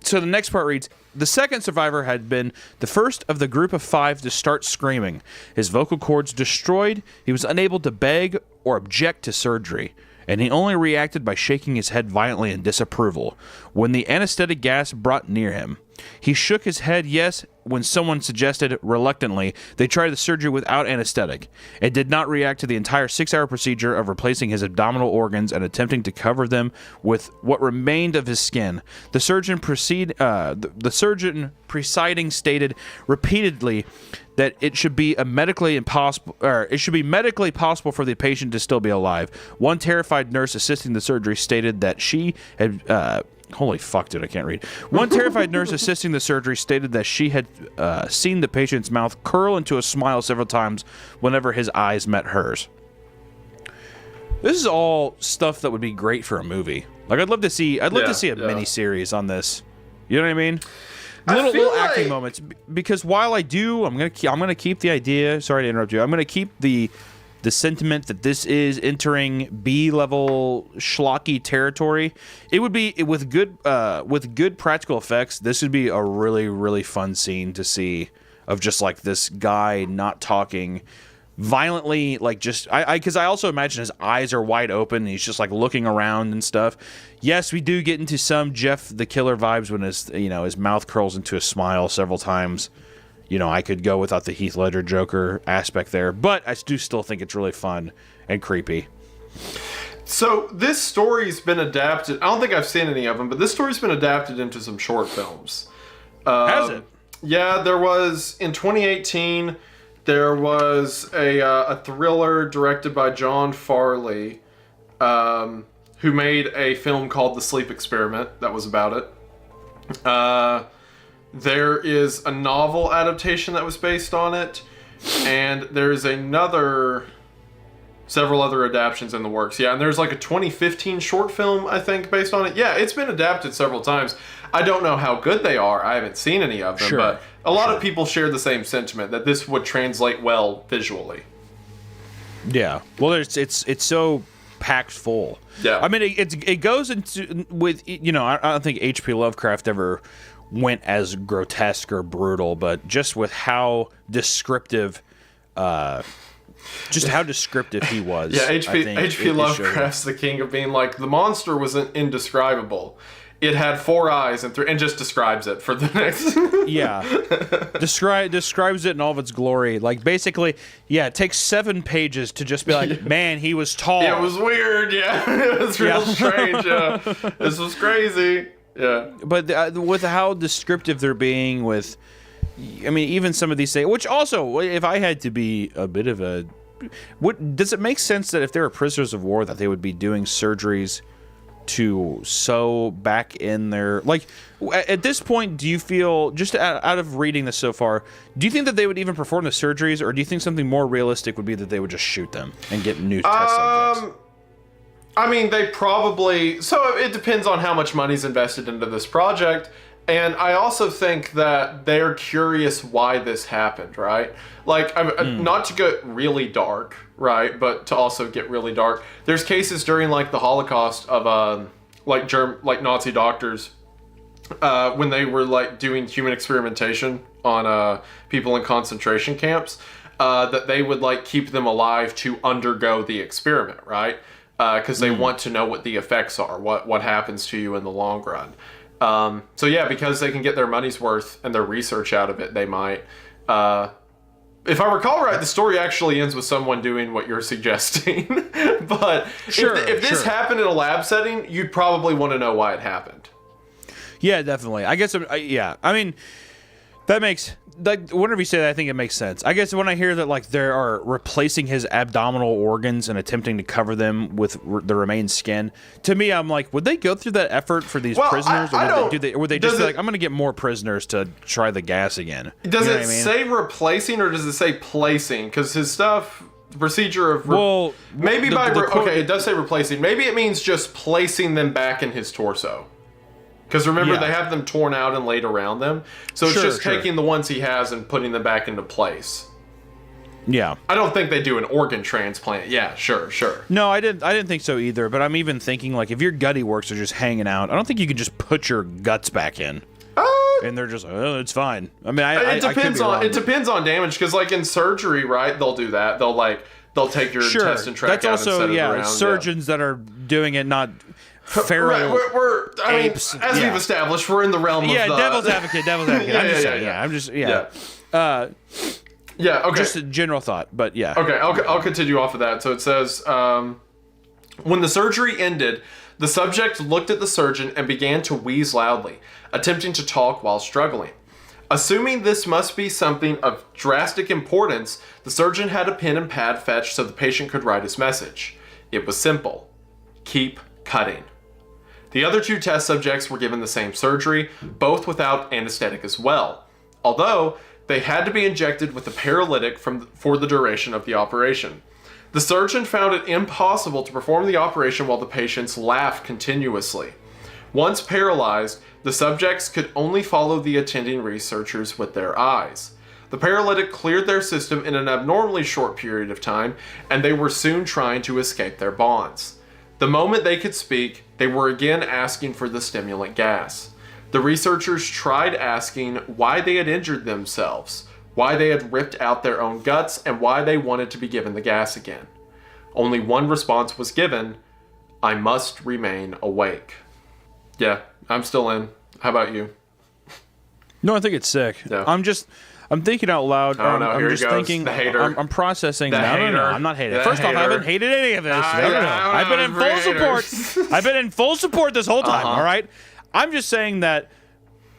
so the next part reads, the second survivor had been the first of the group of 5 to start screaming. His vocal cords destroyed, he was unable to beg or object to surgery, and he only reacted by shaking his head violently in disapproval when the anesthetic gas brought near him. He shook his head yes when someone suggested, reluctantly, they try the surgery without anesthetic. It did not react to the entire 6-hour procedure of replacing his abdominal organs and attempting to cover them with what remained of his skin. The surgeon presiding stated repeatedly that it should be medically possible for the patient to still be alive. One terrified nurse assisting the surgery stated that she had holy fuck, dude, I can't read. One terrified nurse assisting the surgery stated that she had seen the patient's mouth curl into a smile several times whenever his eyes met hers. This is all stuff that would be great for a movie. Like, I'd love to see a mini-series on this. You know what I mean? Little acting moments. Because while I do, I'm gonna keep the idea. Sorry to interrupt you. I'm gonna keep the sentiment that this is entering B-level schlocky territory. It would be with good practical effects. This would be a really, really fun scene to see, of just like this guy not talking violently, like, just because I also imagine his eyes are wide open and he's just like looking around and stuff. Yes, we do get into some Jeff the Killer vibes when his mouth curls into a smile several times. I could go without the Heath Ledger Joker aspect there, but I do still think it's really fun and creepy. So this story's been adapted. I don't think I've seen any of them, but this story's been adapted into some short films. Has it? Yeah, there was in 2018. There was a thriller directed by John Farley, who made a film called The Sleep Experiment that was about it. There is a novel adaptation that was based on it, and there's several other adaptations in the works. Yeah, and there's like a 2015 short film, I think, based on it. Yeah, it's been adapted several times. I don't know how good they are. I haven't seen any of them, but a lot of people share the same sentiment that this would translate well visually. Yeah. Well, it's so packed full. Yeah. I mean, it goes into with I don't think H.P. Lovecraft ever went as grotesque or brutal, but just with how descriptive. Just how descriptive he was. Yeah, H.P. Lovecraft's the king of being like, the monster was indescribable. It had 4 eyes and just describes it for the next. Yeah, describes it in all of its glory. Like, basically, it takes 7 pages to just be like, man, he was tall. It was weird. Yeah, it was real strange. Yeah, this was crazy. Yeah, but with how descriptive they're being with. I mean, even some of these things, which also, if I had to be a bit of a... does it make sense that if they were prisoners of war that they would be doing surgeries to sew back in their... Like, at this point, do you feel, just out of reading this so far, do you think that they would even perform the surgeries, or do you think something more realistic would be that they would just shoot them and get new test subjects? I mean, they probably... So it depends on how much money's invested into this project. And I also think that they're curious why this happened, right? Like, not to get really dark, right? But to also get really dark. There's cases during, like, the Holocaust of, like Nazi doctors when they were, like, doing human experimentation on people in concentration camps, that they would, like, keep them alive to undergo the experiment, right? Because they want to know what the effects are, what happens to you in the long run. So yeah, because they can get their money's worth and their research out of it, they might. If I recall right, the story actually ends with someone doing what you're suggesting. But if this happened in a lab setting, you'd probably want to know why it happened. Yeah, definitely. I guess, yeah. I mean, that makes... Like, whenever you say that, I think it makes sense. I guess when I hear that, like, they are replacing his abdominal organs and attempting to cover them with the remaining skin, to me, I'm like, would they go through that effort for these prisoners? Or would they just be like, I'm going to get more prisoners to try the gas again? Does it say replacing or does it say placing? Because his stuff... The procedure of... it does say replacing. Maybe it means just placing them back in his torso. Because remember, they have them torn out and laid around them. So it's just taking the ones he has and putting them back into place. Yeah. I don't think they do an organ transplant. Yeah, sure. No, I didn't think so either. But I'm even thinking, like, if your gutty works are just hanging out, I don't think you could just put your guts back in. And they're just like, oh, it's fine. I mean, it depends on damage. Because, like, in surgery, right, they'll do that. They'll take your intestine tract out and set it around. Surgeons that are doing it, not... feral apes. As we've established, we're in the realm of devil's advocate. I'm just saying. Okay. Just a general thought, but yeah. Okay, I'll continue off of that. So it says, when the surgery ended, the subject looked at the surgeon and began to wheeze loudly, attempting to talk while struggling. Assuming this must be something of drastic importance, the surgeon had a pen and pad fetched so the patient could write his message. It was simple. Keep cutting. The other 2 test subjects were given the same surgery, both without anesthetic as well, although they had to be injected with a paralytic for the duration of the operation. The surgeon found it impossible to perform the operation while the patients laughed continuously. Once paralyzed, the subjects could only follow the attending researchers with their eyes. The paralytic cleared their system in an abnormally short period of time, and they were soon trying to escape their bonds. The moment they could speak, they were again asking for the stimulant gas. The researchers tried asking why they had injured themselves, why they had ripped out their own guts, and why they wanted to be given the gas again. Only one response was given: I must remain awake. Yeah, I'm still in. How about you? No, I think it's sick. Yeah. I'm thinking out loud. Oh, no, I'm here he just goes. thinking. The hater. I'm processing. The No, hater. I'm not hating. The First off, I hater. haven't hated any of this. No. yeah, I've been in full haters. support. I've been in full support this whole time. All right. I'm just saying that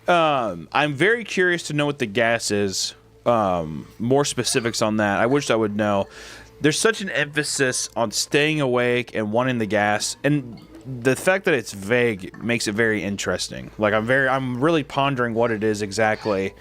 I'm very curious to know what the gas is. More specifics on that. I wish I would know. There's such an emphasis on staying awake and wanting the gas, and the fact that it's vague makes it very interesting. Like I'm really pondering what it is exactly.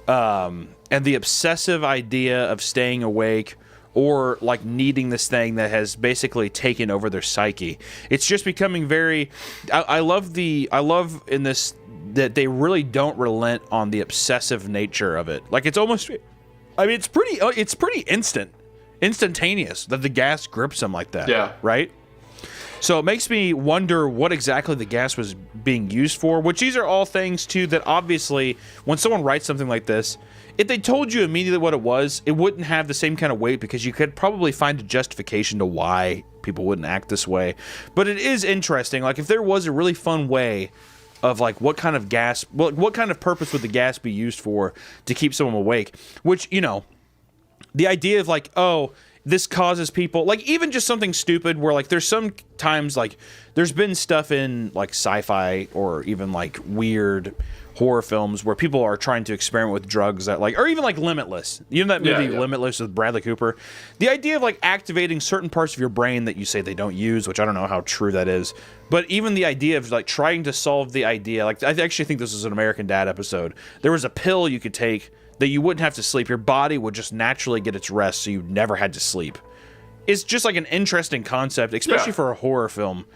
And the obsessive idea of staying awake or like needing this thing that has basically taken over their psyche. It's just becoming very, I love in this that they really don't relent on the obsessive nature of it. Like it's almost, I mean, it's pretty instantaneous that the gas grips them like that. Yeah. Right? So it makes me wonder what exactly the gas was being used for, which these are all things, too, that obviously when someone writes something like this, if they told you immediately what it was, it wouldn't have the same kind of weight because you could probably find a justification to why people wouldn't act this way. But it is interesting. Like, if there was a really fun way of, like, what kind of purpose would the gas be used for to keep someone awake? Which, you know, the idea of, like, oh, this causes people, like, even just something stupid where, like, there's some times, like, there's been stuff in, like, sci-fi or even, like, weird horror films where people are trying to experiment with drugs that, like, or even, like, Limitless. You know that movie, Limitless, with Bradley Cooper? The idea of, like, activating certain parts of your brain that you say they don't use, which I don't know how true that is, but even the idea of, like, trying to solve the idea, like, I actually think this was an American Dad episode. There was a pill you could take that you wouldn't have to sleep. Your body would just naturally get its rest, so you never had to sleep. It's just like an interesting concept, especially for a horror film.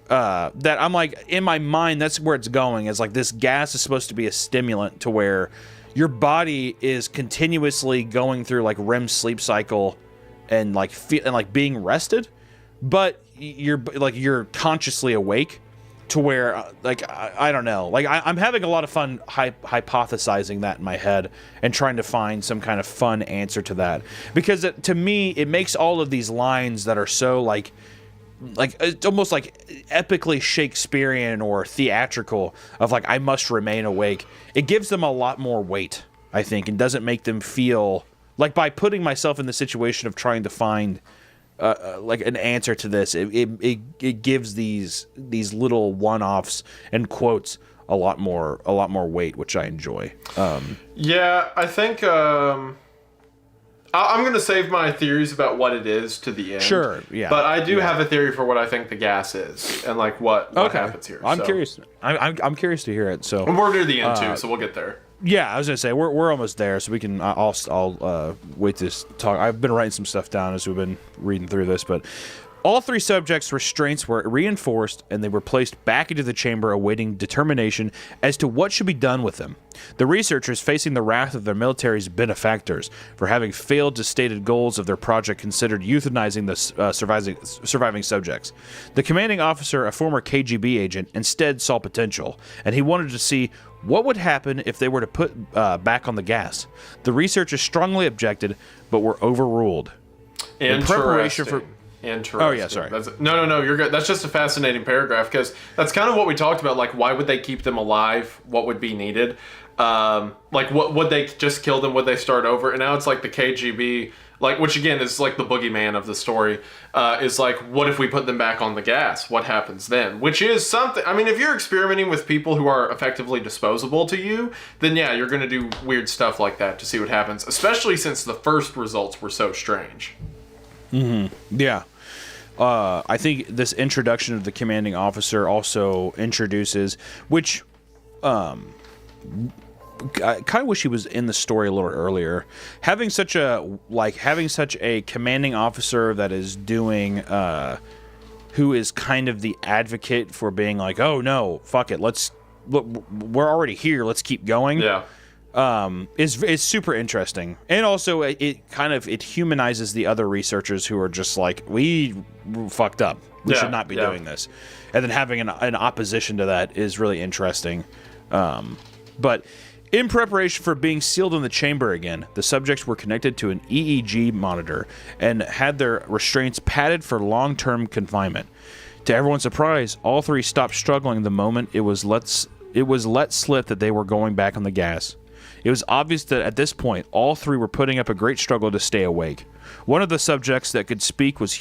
That I'm like, in my mind, that's where it's going. Is like this gas is supposed to be a stimulant to where your body is continuously going through like REM sleep cycle and like being rested, but you're consciously awake. To where, like, I don't know. Like, I'm having a lot of fun hypothesizing that in my head and trying to find some kind of fun answer to that. Because to me, it makes all of these lines that are so, like it's almost like epically Shakespearean or theatrical of, like, I must remain awake. It gives them a lot more weight, I think, and doesn't make them feel... Like, by putting myself in the situation of trying to find... like an answer to this, it gives these little one-offs and quotes a lot more weight, which I enjoy. Yeah, I think I'm going to save my theories about what it is to the end. Sure, yeah. But I do have a theory for what I think the gas is and like what happens here. I'm curious. I'm curious to hear it. So and we're near the end too, so we'll get there. Yeah, I was gonna say we're almost there, so we can. I'll wait to talk. I've been writing some stuff down as we've been reading through this, but all three subjects' restraints were reinforced, and they were placed back into the chamber, awaiting determination as to what should be done with them. The researchers, facing the wrath of their military's benefactors for having failed to stated goals of their project, considered euthanizing the surviving subjects. The commanding officer, a former KGB agent, instead saw potential, and he wanted to see what would happen if they were to put back on the gas. The researchers strongly objected, but were overruled. In preparation for... Interesting. Oh, yeah, sorry. No, you're good. That's just a fascinating paragraph because that's kind of what we talked about. Like, why would they keep them alive? What would be needed? Like, what would they just kill them? Would they start over? And now it's like the KGB, like, which again is like the boogeyman of the story, is like, what if we put them back on the gas? What happens then? Which is something. I mean, if you're experimenting with people who are effectively disposable to you, then yeah, you're going to do weird stuff like that to see what happens, especially since the first results were so strange. Mm-hmm. Yeah. I think this introduction of the commanding officer also introduces, which I kind of wish he was in the story a little earlier. Having such a commanding officer that is doing who is kind of the advocate for being like, oh no, fuck it, we're already here, let's keep going. Yeah. Is super interesting, and also it humanizes the other researchers who are just like, we fucked up, we should not be doing this, and then having an opposition to that is really interesting. But In preparation for being sealed in the chamber again, the subjects were connected to an EEG monitor and had their restraints padded for long-term confinement. To everyone's surprise, all three stopped struggling the moment it was let slip that they were going back on the gas. It was obvious that at this point, all three were putting up a great struggle to stay awake. One of the subjects that could speak was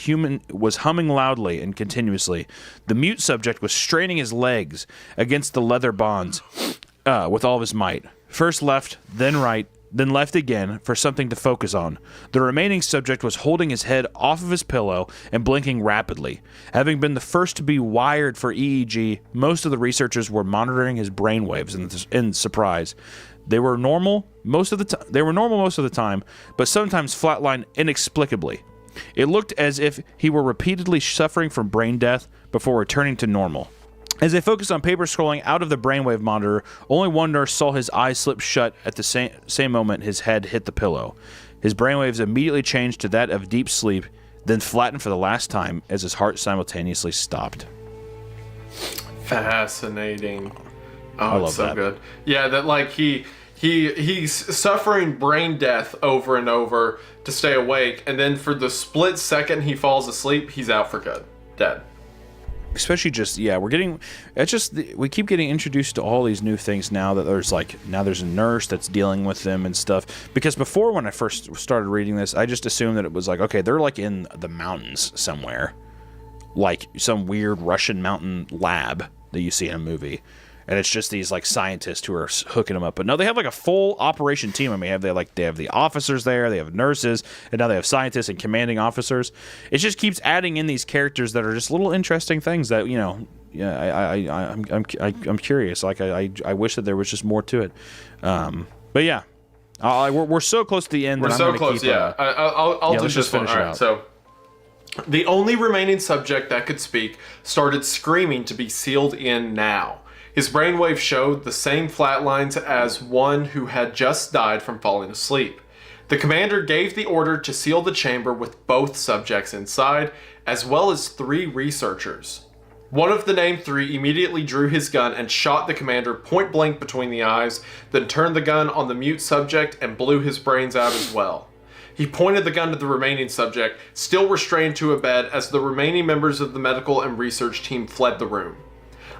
humming loudly and continuously. The mute subject was straining his legs against the leather bonds with all of his might. First left, then right, then left again for something to focus on. The remaining subject was holding his head off of his pillow and blinking rapidly. Having been the first to be wired for EEG, most of the researchers were monitoring his brainwaves in surprise. They were normal most of the time, but sometimes flatlined inexplicably. It looked as if he were repeatedly suffering from brain death before returning to normal. As they focused on paper scrolling out of the brainwave monitor, only one nurse saw his eyes slip shut at the same moment his head hit the pillow. His brainwaves immediately changed to that of deep sleep, then flattened for the last time as his heart simultaneously stopped. Fascinating. I Oh, love it's so that. good. Yeah, that like he's suffering brain death over and over to stay awake, and then for the split second he falls asleep, he's out for good, dead. Especially we keep getting introduced to all these new things now that there's a nurse that's dealing with them and stuff. Because before, when I first started reading this, I just assumed that it was like, okay, they're like in the mountains somewhere, like some weird Russian mountain lab that you see in a movie. And it's just these like scientists who are hooking them up. But no, they have like a full operation team. I mean, they have the officers there, they have nurses, and now they have scientists and commanding officers. It just keeps adding in these characters that are just little interesting things that, you know, yeah, I'm curious. Like I wish that there was just more to it. But yeah, we're so close to the end. We're that so I'm close. Yeah, I'll do let's this just finish one. it All right, out. so the only remaining subject that could speak started screaming to be sealed in now. His brainwave showed the same flat lines as one who had just died from falling asleep. The commander gave the order to seal the chamber with both subjects inside, as well as 3 researchers. One of the named 3 immediately drew his gun and shot the commander point blank between the eyes, then turned the gun on the mute subject and blew his brains out as well. He pointed the gun to the remaining subject, still restrained to a bed, as the remaining members of the medical and research team fled the room.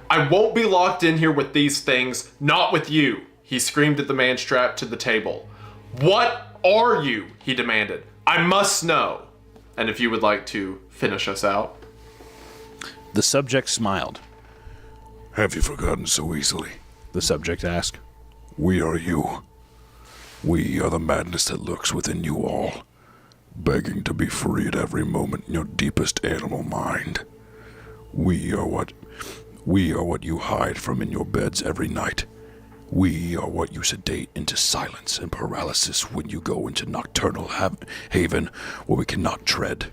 "I won't be locked in here with these things, not with you," he screamed at the man strapped to the table. "What are you?" he demanded. "I must know." And if you would like to finish us out. The subject smiled. Have you forgotten so easily? The subject asked. We are you. We are the madness that lurks within you all, begging to be free at every moment in your deepest animal mind. We are what you hide from in your beds every night. We are what you sedate into silence and paralysis when you go into nocturnal haven where we cannot tread.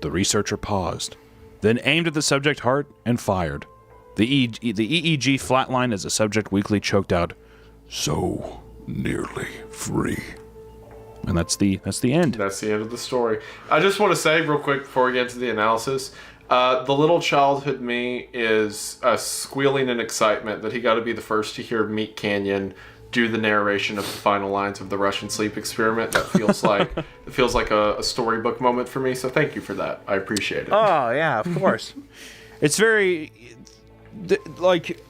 The researcher paused, then aimed at the subject heart and fired. The EEG flatlined as the subject weakly choked out, So nearly free. and that's the end. That's the end of the story. I just want to say real quick before we get into the analysis, the little childhood me is squealing in excitement that he got to be the first to hear Meat Canyon do the narration of the final lines of the Russian sleep experiment. That feels like a storybook moment for me. So thank you for that. I appreciate it. Oh yeah, of course. It's very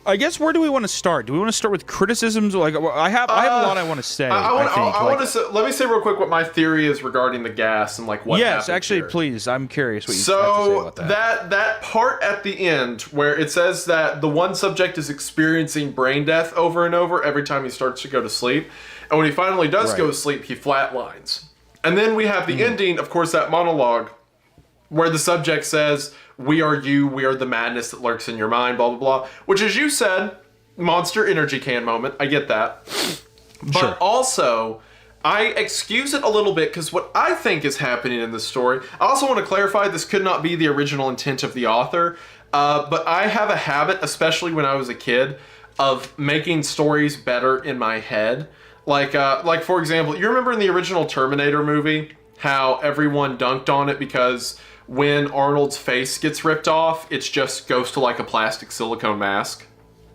I guess where do we want to start? Do we want to start with criticisms? Like I have a lot I want to say. Let me say real quick what my theory is regarding the gas and like what. Yes, happened actually, here. please. I'm curious what you have to say So about that. that part at the end where it says that the one subject is experiencing brain death over and over every time he starts to go to sleep, and when he finally does go to sleep, he flatlines. And then we have the ending, of course, that monologue where the subject says, "We are you, we are the madness that lurks in your mind," blah, blah, blah. Which, as you said, monster energy can moment. I get that. But also, I excuse it a little bit because what I think is happening in this story, I also want to clarify this could not be the original intent of the author, but I have a habit, especially when I was a kid, of making stories better in my head. Like for example, you remember in the original Terminator movie how everyone dunked on it because when Arnold's face gets ripped off, it just goes to like a plastic silicone mask?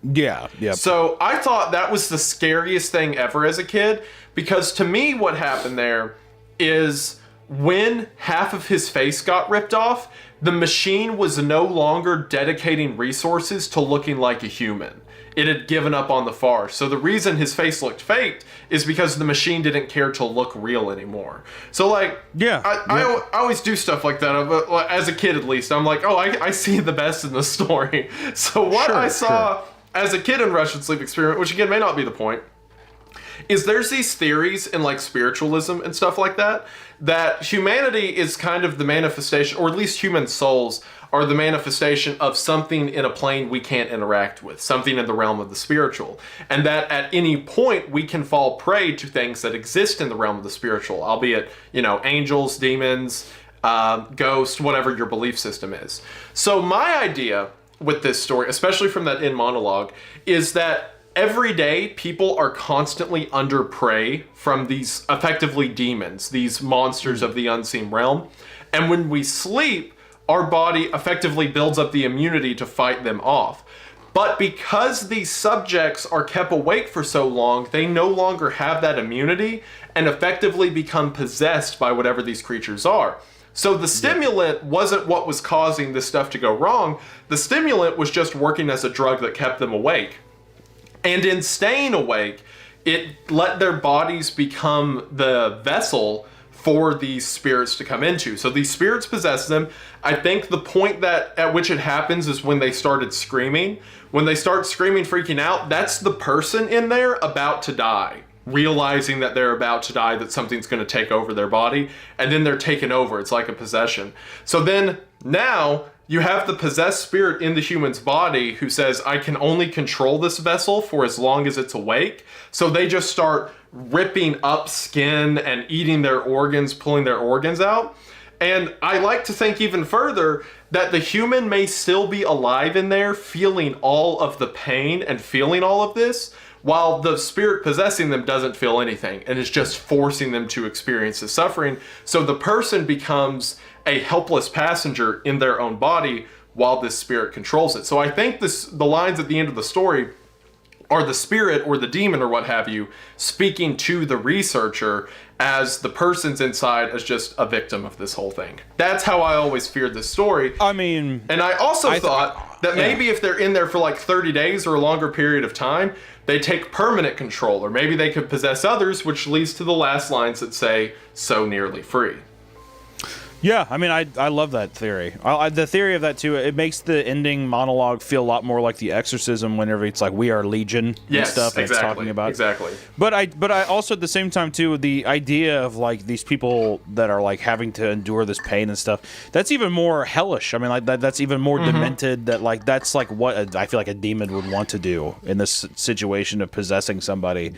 Yeah. So I thought that was the scariest thing ever as a kid, because to me what happened there is when half of his face got ripped off, the machine was no longer dedicating resources to looking like a human. It had given up on the farce. So the reason his face looked faked is because the machine didn't care to look real anymore. So like, I always do stuff like that. As a kid, at least, I'm like, oh, I see the best in the story. So what I saw as a kid in Russian Sleep Experiment, which again may not be the point, is there's these theories in like spiritualism and stuff like that, that humanity is kind of the manifestation, or at least human souls are the manifestation of something in a plane we can't interact with, something in the realm of the spiritual. And that at any point we can fall prey to things that exist in the realm of the spiritual, albeit, angels, demons, ghosts, whatever your belief system is. So my idea with this story, especially from that in monologue, is that every day people are constantly under prey from these effectively demons, these monsters of the unseen realm. And when we sleep, our body effectively builds up the immunity to fight them off. But because these subjects are kept awake for so long, they no longer have that immunity and effectively become possessed by whatever these creatures are. So the stimulant wasn't what was causing this stuff to go wrong. The stimulant was just working as a drug that kept them awake. And in staying awake, it let their bodies become the vessel for these spirits to come into. So these spirits possess them. I think the point that at which it happens is when they started screaming. When they start screaming, freaking out, that's the person in there about to die, realizing that they're about to die, that something's going to take over their body, and then they're taken over. It's like a possession. So then now you have the possessed spirit in the human's body who says, I can only control this vessel for as long as it's awake. So they just start ripping up skin and eating their organs, pulling their organs out. And I like to think even further that the human may still be alive in there, feeling all of the pain and feeling all of this, while the spirit possessing them doesn't feel anything and is just forcing them to experience the suffering. So the person becomes a helpless passenger in their own body while this spirit controls it. So I think the lines at the end of the story are the spirit or the demon or what have you speaking to the researcher as the person's inside as just a victim of this whole thing. That's how I always feared this story. I mean, and I also thought that maybe if they're in there for like 30 days or a longer period of time, they take permanent control, or maybe they could possess others, which leads to the last lines that say, so nearly free. Yeah, I mean, I love that theory. The theory of that, too, it makes the ending monologue feel a lot more like the exorcism whenever it's like, we are legion and stuff and it's talking about. Exactly. But I also, at the same time, too, the idea of, like, these people that are, like, having to endure this pain and stuff, that's even more hellish. I mean, like, that's even more demented, that, like, that's, like, what I feel like a demon would want to do in this situation of possessing somebody.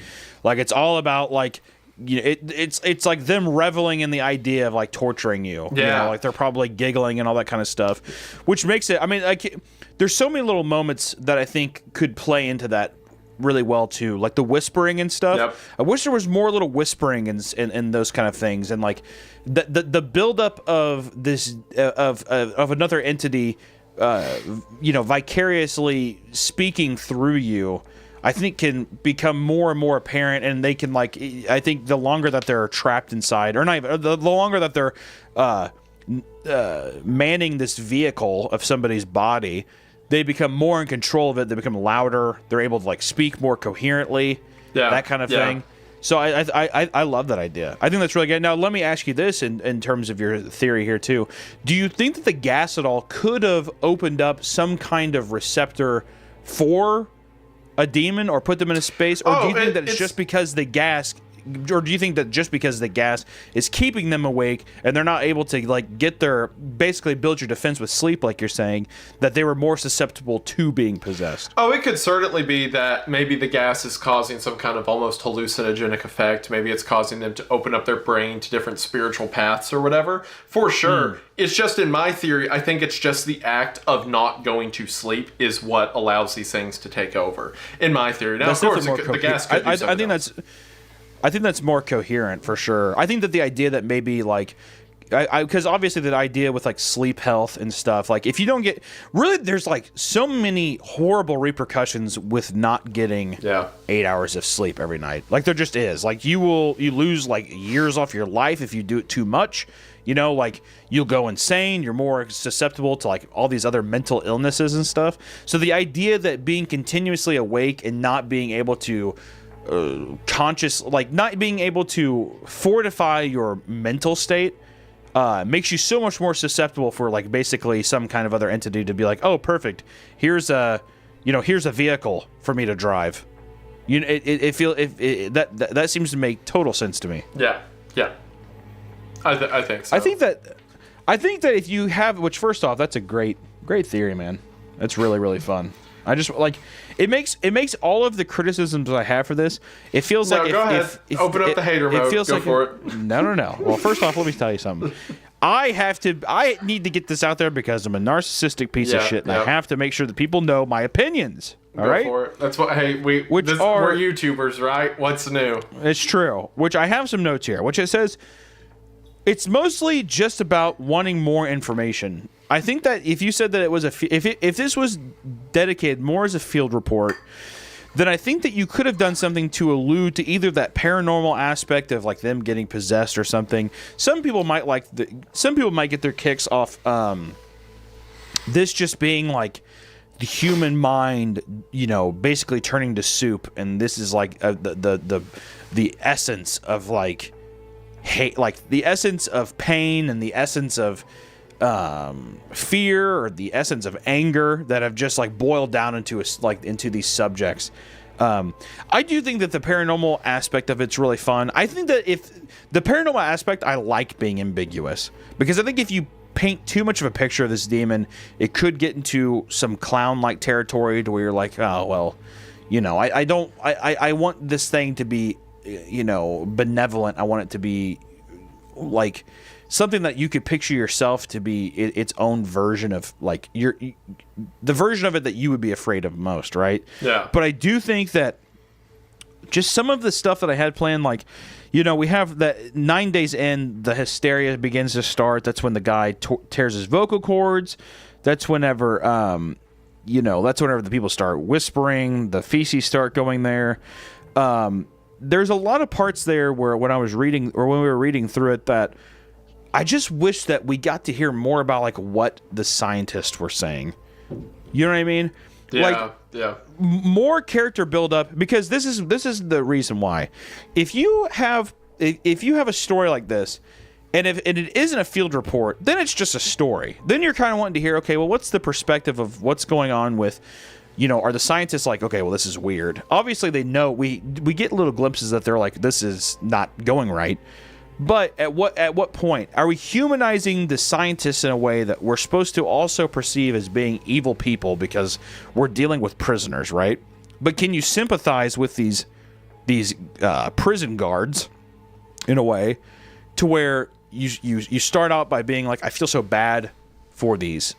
Like, it's all about, like, it's like them reveling in the idea of like torturing you. Yeah. Like they're probably giggling and all that kind of stuff, which makes it. I mean, like there's so many little moments that I think could play into that really well too, like the whispering and stuff. Yep. I wish there was more little whispering and those kind of things, and like the buildup of this of another entity, vicariously speaking through you. I think can become more and more apparent, and they can like. I think the longer that they're trapped inside, or not even the longer that they're manning this vehicle of somebody's body, they become more in control of it. They become louder. They're able to like speak more coherently. Yeah, that kind of thing. So I love that idea. I think that's really good. Now let me ask you this in terms of your theory here too. Do you think that the gas at all could have opened up some kind of receptor for a demon or put them in a space, or do you think that it's just because the gas, or do you think that just because the gas is keeping them awake and they're not able to like get their basically build your defense with sleep, like you're saying, that they were more susceptible to being possessed? Oh, it could certainly be that maybe the gas is causing some kind of almost hallucinogenic effect. Maybe it's causing them to open up their brain to different spiritual paths or whatever. For sure. It's just in my theory, I think it's just the act of not going to sleep is what allows these things to take over. In my theory. Now, That's of course, the gas could do something else. I think that's more coherent for sure. I think that the idea that maybe like because obviously the idea with like sleep health and stuff, like if you don't get really, there's like so many horrible repercussions with not getting 8 hours of sleep every night. Like there just is. Like you lose like years off your life if you do it too much. You know, like you'll go insane. You're more susceptible to like all these other mental illnesses and stuff. So the idea that being continuously awake and not being able to not being able to fortify your mental state makes you so much more susceptible for like basically some kind of other entity to be like, oh, perfect. Here's a vehicle for me to drive. You know, that seems to make total sense to me. Yeah. I think so. I think that if you have, which first off, that's a great theory, man. That's really, really fun. I just like it makes all of the criticisms I have for this. It feels like go ahead. Open up the hater mode. It feels go like for it. No. Well, first off, let me tell you something. I need to get this out there because I'm a narcissistic piece of shit, and I have to make sure that people know my opinions. All right. For it. That's what. Hey, we're YouTubers, right? What's new? It's true. Which I have some notes here. Which it says it's mostly just about wanting more information. I think that if you said that it was if this was dedicated more as a field report, then I think that you could have done something to allude to either that paranormal aspect of like them getting possessed or something. Some people might get their kicks off this just being like the human mind, you know, basically turning to soup, and this is like the essence of like hate, like the essence of pain and the essence of fear or the essence of anger that have just like boiled down into these subjects. I do think that the paranormal aspect of it's really fun. I think that if the paranormal aspect, I like being ambiguous, because I think if you paint too much of a picture of this demon, it could get into some clown-like territory to where you're like, oh well, you know, I want this thing to be, you know, benevolent. I want it to be like something that you could picture yourself to be its own version of like the version of it that you would be afraid of most, right? Yeah. But I do think that just some of the stuff that I had planned, like, you know, we have that 9 days in, the hysteria begins to start. That's when the guy tears his vocal cords. That's whenever, that's whenever the people start whispering, the feces start going there. There's a lot of parts there where when we were reading through it, that I just wish that we got to hear more about like what the scientists were saying. You know what I mean? Yeah. More character build up, because this is the reason why. If you have a story like this, and it isn't a field report, then it's just a story. Then you're kind of wanting to hear, okay, well, what's the perspective of what's going on with, you know, are the scientists like, okay, well, this is weird. Obviously, they know. We get little glimpses that they're like, this is not going right. But at what point are we humanizing the scientists in a way that we're supposed to also perceive as being evil people because we're dealing with prisoners, right? But can you sympathize with these prison guards in a way to where you start out by being like, I feel so bad for these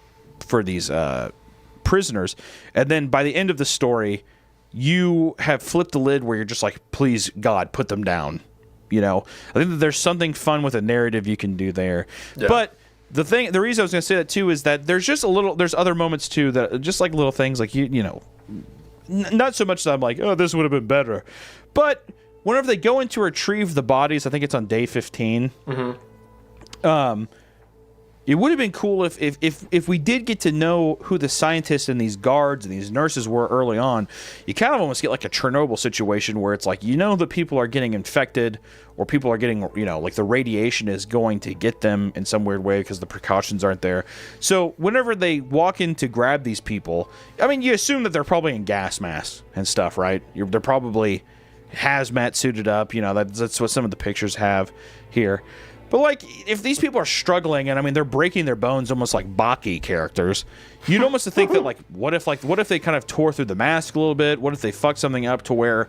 prisoners, and then by the end of the story, you have flipped the lid where you're just like, please God, put them down. You know, I think that there's something fun with a narrative you can do there. Yeah. But the reason I was going to say that too is that there's other moments too that just like little things like you know, not so much that I'm like, oh, this would have been better, but whenever they go in to retrieve the bodies, I think it's on day 15. Mm-hmm. It would have been cool if we did get to know who the scientists and these guards and these nurses were early on. You kind of almost get like a Chernobyl situation where it's like, you know, that people are getting infected or people are getting, you know, like the radiation is going to get them in some weird way because the precautions aren't there. So whenever they walk in to grab these people, I mean, you assume that they're probably in gas masks and stuff, right? They're probably hazmat suited up. You know, that's what some of the pictures have here. But like, if these people are struggling, and I mean, they're breaking their bones, almost like Baki characters, you'd almost think that like, what if they kind of tore through the mask a little bit? What if they fucked something up to where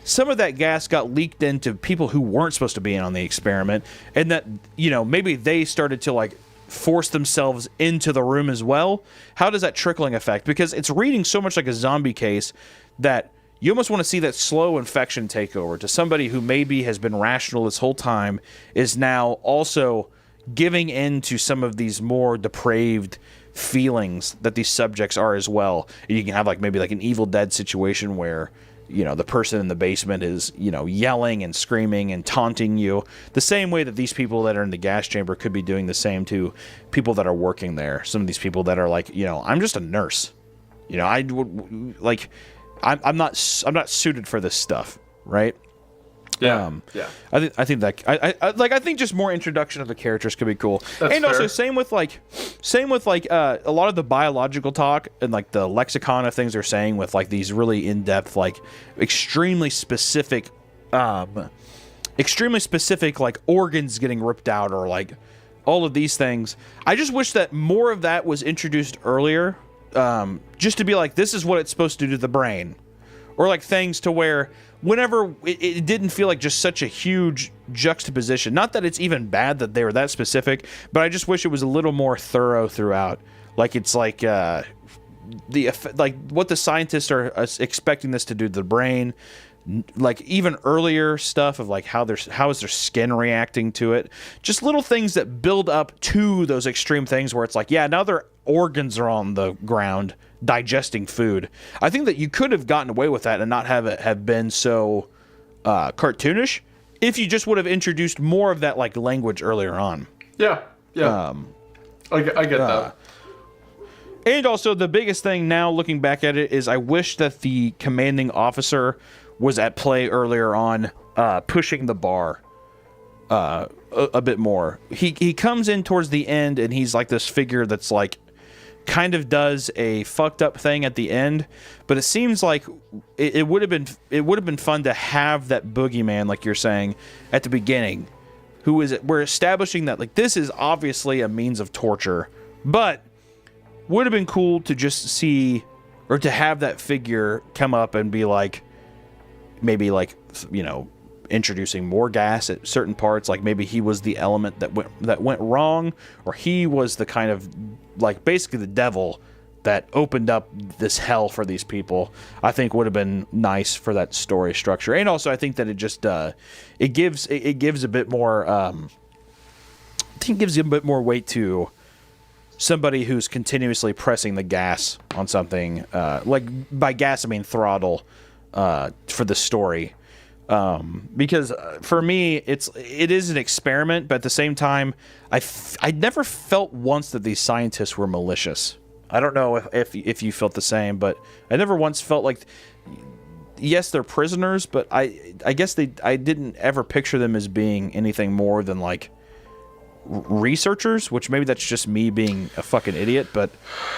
some of that gas got leaked into people who weren't supposed to be in on the experiment, and that, you know, maybe they started to like force themselves into the room as well? How does that trickling effect? Because it's reading so much like a zombie case that you almost want to see that slow infection take over to somebody who maybe has been rational this whole time, is now also giving in to some of these more depraved feelings that these subjects are as well. And you can have like maybe like an Evil Dead situation where, you know, the person in the basement is, you know, yelling and screaming and taunting you the same way that these people that are in the gas chamber could be doing the same to people that are working there. Some of these people that are like, you know, I'm just a nurse. You know, I would like, I'm not suited for this stuff, right? Yeah. I think that I think just more introduction of the characters could be cool. That's and also fair. same with a lot of the biological talk and like the lexicon of things they're saying with like these really in-depth, like extremely specific like organs getting ripped out or like all of these things. I just wish that more of that was introduced earlier, just to be like, this is what it's supposed to do to the brain, or like things to where whenever it didn't feel like just such a huge juxtaposition. Not that it's even bad that they were that specific, but I just wish it was a little more thorough throughout. Like it's like like what the scientists are expecting this to do to the brain. Like even earlier stuff of like how is their skin reacting to it. Just little things that build up to those extreme things where it's like, yeah, now their organs are on the ground digesting food. I think that you could have gotten away with that and not have it have been so cartoonish if you just would have introduced more of that like language earlier on. Yeah. I get that. And also the biggest thing now looking back at it is I wish that the commanding officer was at play earlier on, pushing the bar a bit more. He comes in towards the end and he's like this figure that's like kind of does a fucked up thing at the end, but it seems like it would have been fun to have that boogeyman, like you're saying, at the beginning. Who is it? We're establishing that like this is obviously a means of torture, but would have been cool to just see or to have that figure come up and be like, maybe like, you know, introducing more gas at certain parts, like maybe he was the element that went wrong, or he was the kind of like basically the devil that opened up this hell for these people. I think would have been nice for that story structure. And also I think that it just it gives a bit more I think it gives you a bit more weight to somebody who's continuously pressing the gas on something, like by gas I mean throttle, for the story. Because for me it is an experiment, but at the same time I never felt once that these scientists were malicious. I don't know if you felt the same, but I never once felt like, yes, they're prisoners, but I guess I didn't ever picture them as being anything more than like researchers, which maybe that's just me being a fucking idiot, but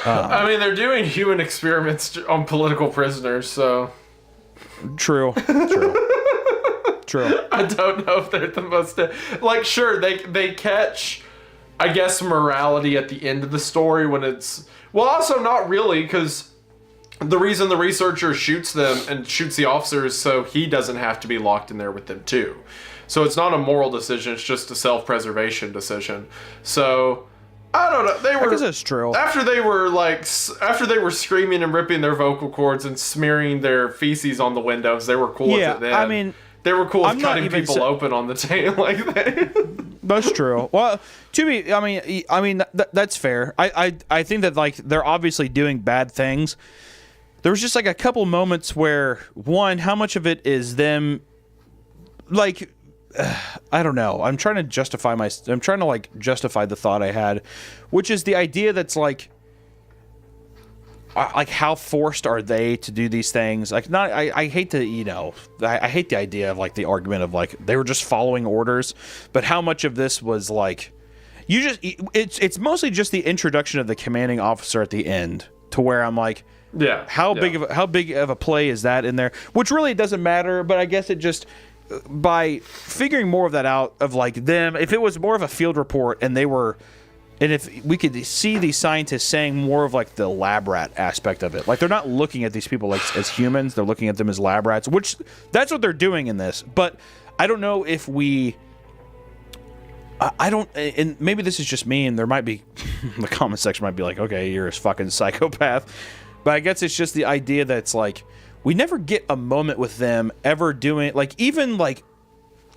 I mean, they're doing human experiments on political prisoners, so true. I don't know if they're the most like, sure, they catch, I guess, morality at the end of the story when it's, well, also not really, because the reason the researcher shoots them and shoots the officers so he doesn't have to be locked in there with them too. So it's not a moral decision, it's just a self-preservation decision. So I don't know. I guess that's true. After they were screaming and ripping their vocal cords and smearing their feces on the windows, they were cool with it then. I mean, they were cool I'm with not cutting even people open on the tail like that. That's true. Well, that's fair. I think that like they're obviously doing bad things. There was just like a couple moments where, one, how much of it is them, like, I don't know. I'm trying to justify the thought I had, which is the idea that's like how forced are they to do these things? Like, not, I hate to, you know, I hate the idea of like the argument of like they were just following orders, but how much of this was like, it's mostly just the introduction of the commanding officer at the end to where I'm like, yeah, how big of a play is that in there? Which really doesn't matter, but I guess it just, by figuring more of that out of like them, if it was more of a field report and they were, and if we could see these scientists saying more of like the lab rat aspect of it, like they're not looking at these people like as humans, they're looking at them as lab rats, which that's what they're doing in this. But I don't know if I don't, and maybe this is just me, and there might be, the comment section might be like, okay, you're a fucking psychopath. But I guess it's just the idea that it's like, we never get a moment with them ever doing, like, even like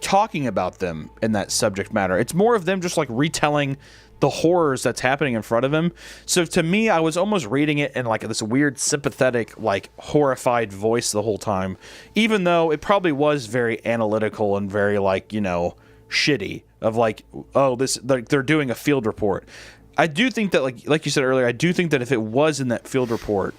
talking about them in that subject matter. It's more of them just like retelling the horrors that's happening in front of him. So to me, I was almost reading it in like this weird sympathetic, like horrified voice the whole time, even though it probably was very analytical and very like, you know, shitty of like, oh, this, like they're doing a field report. I do think that like you said earlier, I do think that if it was in that field report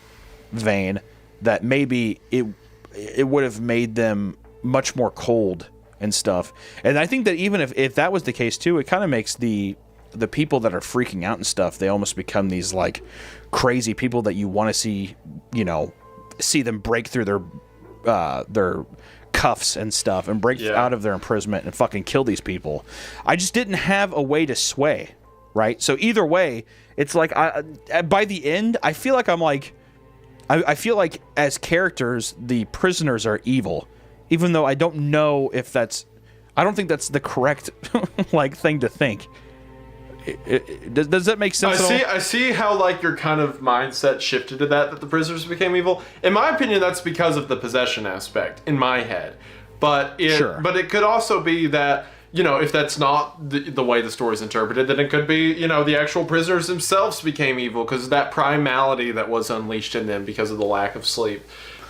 vein, that maybe it would have made them much more cold and stuff. And I think that even if that was the case too, it kind of makes the people that are freaking out and stuff, they almost become these like crazy people that you want to see, you know, see them break through their cuffs and stuff and break out of their imprisonment and fucking kill these people. I just didn't have a way to sway, right? So either way, it's like by the end, I feel like I'm like, I feel like as characters, the prisoners are evil, even though I don't know if that's, I don't think that's the correct like thing to think. Does that make sense? I see how like your kind of mindset shifted to that the prisoners became evil. In my opinion, that's because of the possession aspect in my head. But it could also be that, you know, if that's not the way the story's interpreted, then it could be, you know, the actual prisoners themselves became evil because of that primality that was unleashed in them because of the lack of sleep.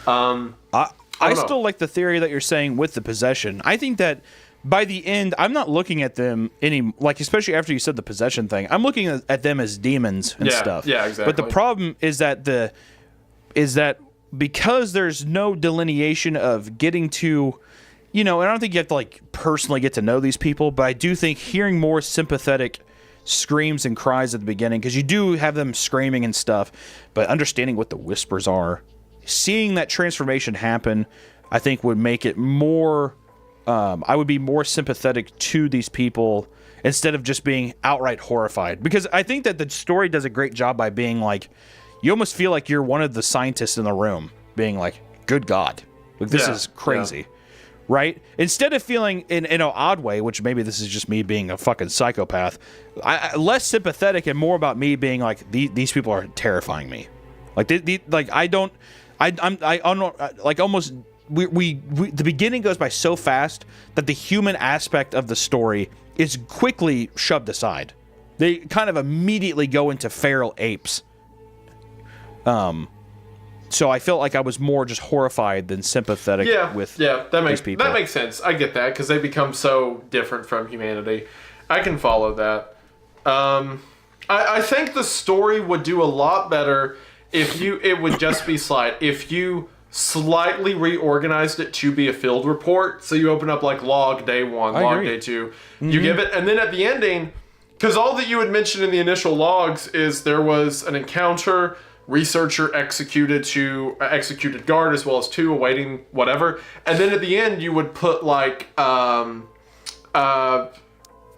I still like the theory that you're saying with the possession. I think that by the end, I'm not looking at them like, especially after you said the possession thing, I'm looking at them as demons and stuff. Yeah, exactly. But the problem is that because there's no delineation of getting to, you know, and I don't think you have to like personally get to know these people, but I do think hearing more sympathetic screams and cries at the beginning, because you do have them screaming and stuff, but understanding what the whispers are, seeing that transformation happen, I think would make it more, I would be more sympathetic to these people instead of just being outright horrified. Because I think that the story does a great job by being like, you almost feel like you're one of the scientists in the room, being like, good God, like this is crazy. Yeah. Right? Instead of feeling in an odd way, which maybe this is just me being a fucking psychopath, less sympathetic and more about me being like, these people are terrifying me. Like, the beginning goes by so fast that the human aspect of the story is quickly shoved aside. They kind of immediately go into feral apes. So I felt like I was more just horrified than sympathetic with these people. That makes sense. I get that because they become so different from humanity. I can follow that. I think the story would do a lot better if it would just be if you slightly reorganized it to be a field report. So you open up like log day 1, log day 2. Mm-hmm. You give it, and then at the ending, because all that you had mentioned in the initial logs is there was an encounter, researcher executed guard as well as 2 awaiting whatever, and then at the end you would put like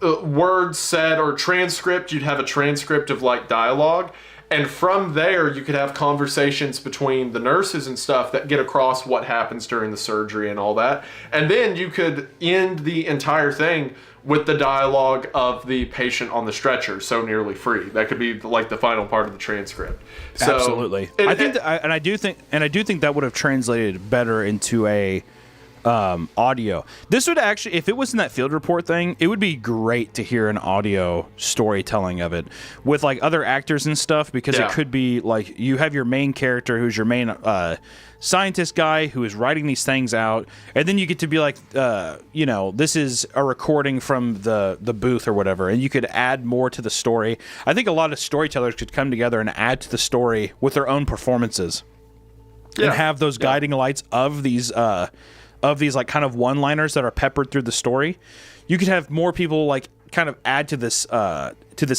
words said or transcript. You'd have a transcript of like dialogue, and from there you could have conversations between the nurses and stuff that get across what happens during the surgery and all that, and then you could end the entire thing with the dialogue of the patient on the stretcher, so nearly free. That could be like the final part of the transcript. So, absolutely. I do think that would have translated better into a audio. This would actually, if it was in that field report thing, it would be great to hear an audio storytelling of it with like other actors and stuff, because it could be like you have your main character who's your main scientist guy who is writing these things out, and then you get to be like, you know, this is a recording from the booth or whatever, and you could add more to the story. I think a lot of storytellers could come together and add to the story with their own performances and have those guiding lights of these like kind of one-liners that are peppered through the story. You could have more people like kind of add to this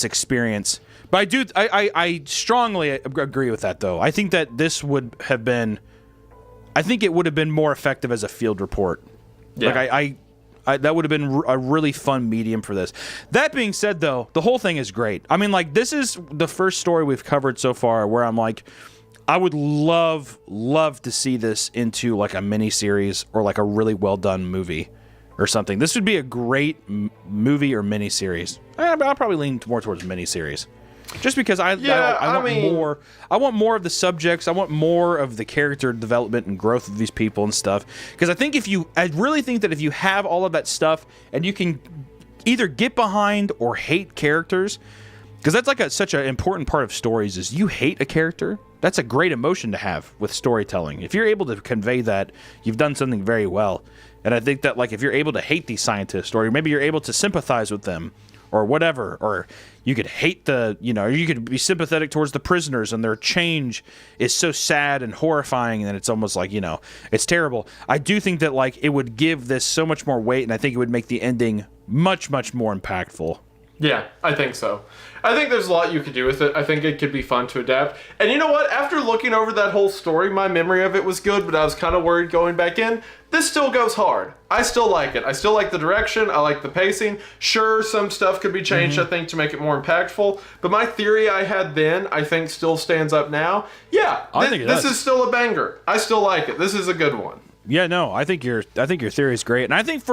experience. But I strongly agree with that, though. I think that this would have been, I think it would have been more effective as a field report. Yeah. Like I that would have been a really fun medium for this. That being said, though, the whole thing is great. I mean, like, this is the first story we've covered so far where I'm like, I would love to see this into like a mini series or like a really well done movie or something. This would be a great movie or mini series. I'll probably lean more towards mini series. Just because I want more of the subjects. I want more of the character development and growth of these people and stuff. Because I really think that if you have all of that stuff and you can either get behind or hate characters, because that's like such an important part of stories is you hate a character. That's a great emotion to have with storytelling. If you're able to convey that, you've done something very well. And I think that like if you're able to hate these scientists, or maybe you're able to sympathize with them, or whatever, or you could hate or you could be sympathetic towards the prisoners and their change is so sad and horrifying and it's almost like, it's terrible. I do think that like it would give this so much more weight, and I think it would make the ending much, much more impactful. Yeah, I think so. I think there's a lot you could do with it. I think it could be fun to adapt. And you know what? After looking over that whole story, my memory of it was good, but I was kind of worried going back in. This still goes hard. I still like it. I still like the direction. I like the pacing. Sure, some stuff could be changed, I think, to make it more impactful. But my theory I had then, I think, still stands up now. Yeah, this is still a banger. I still like it. This is a good one. Yeah, no, I think your theory is great. And I think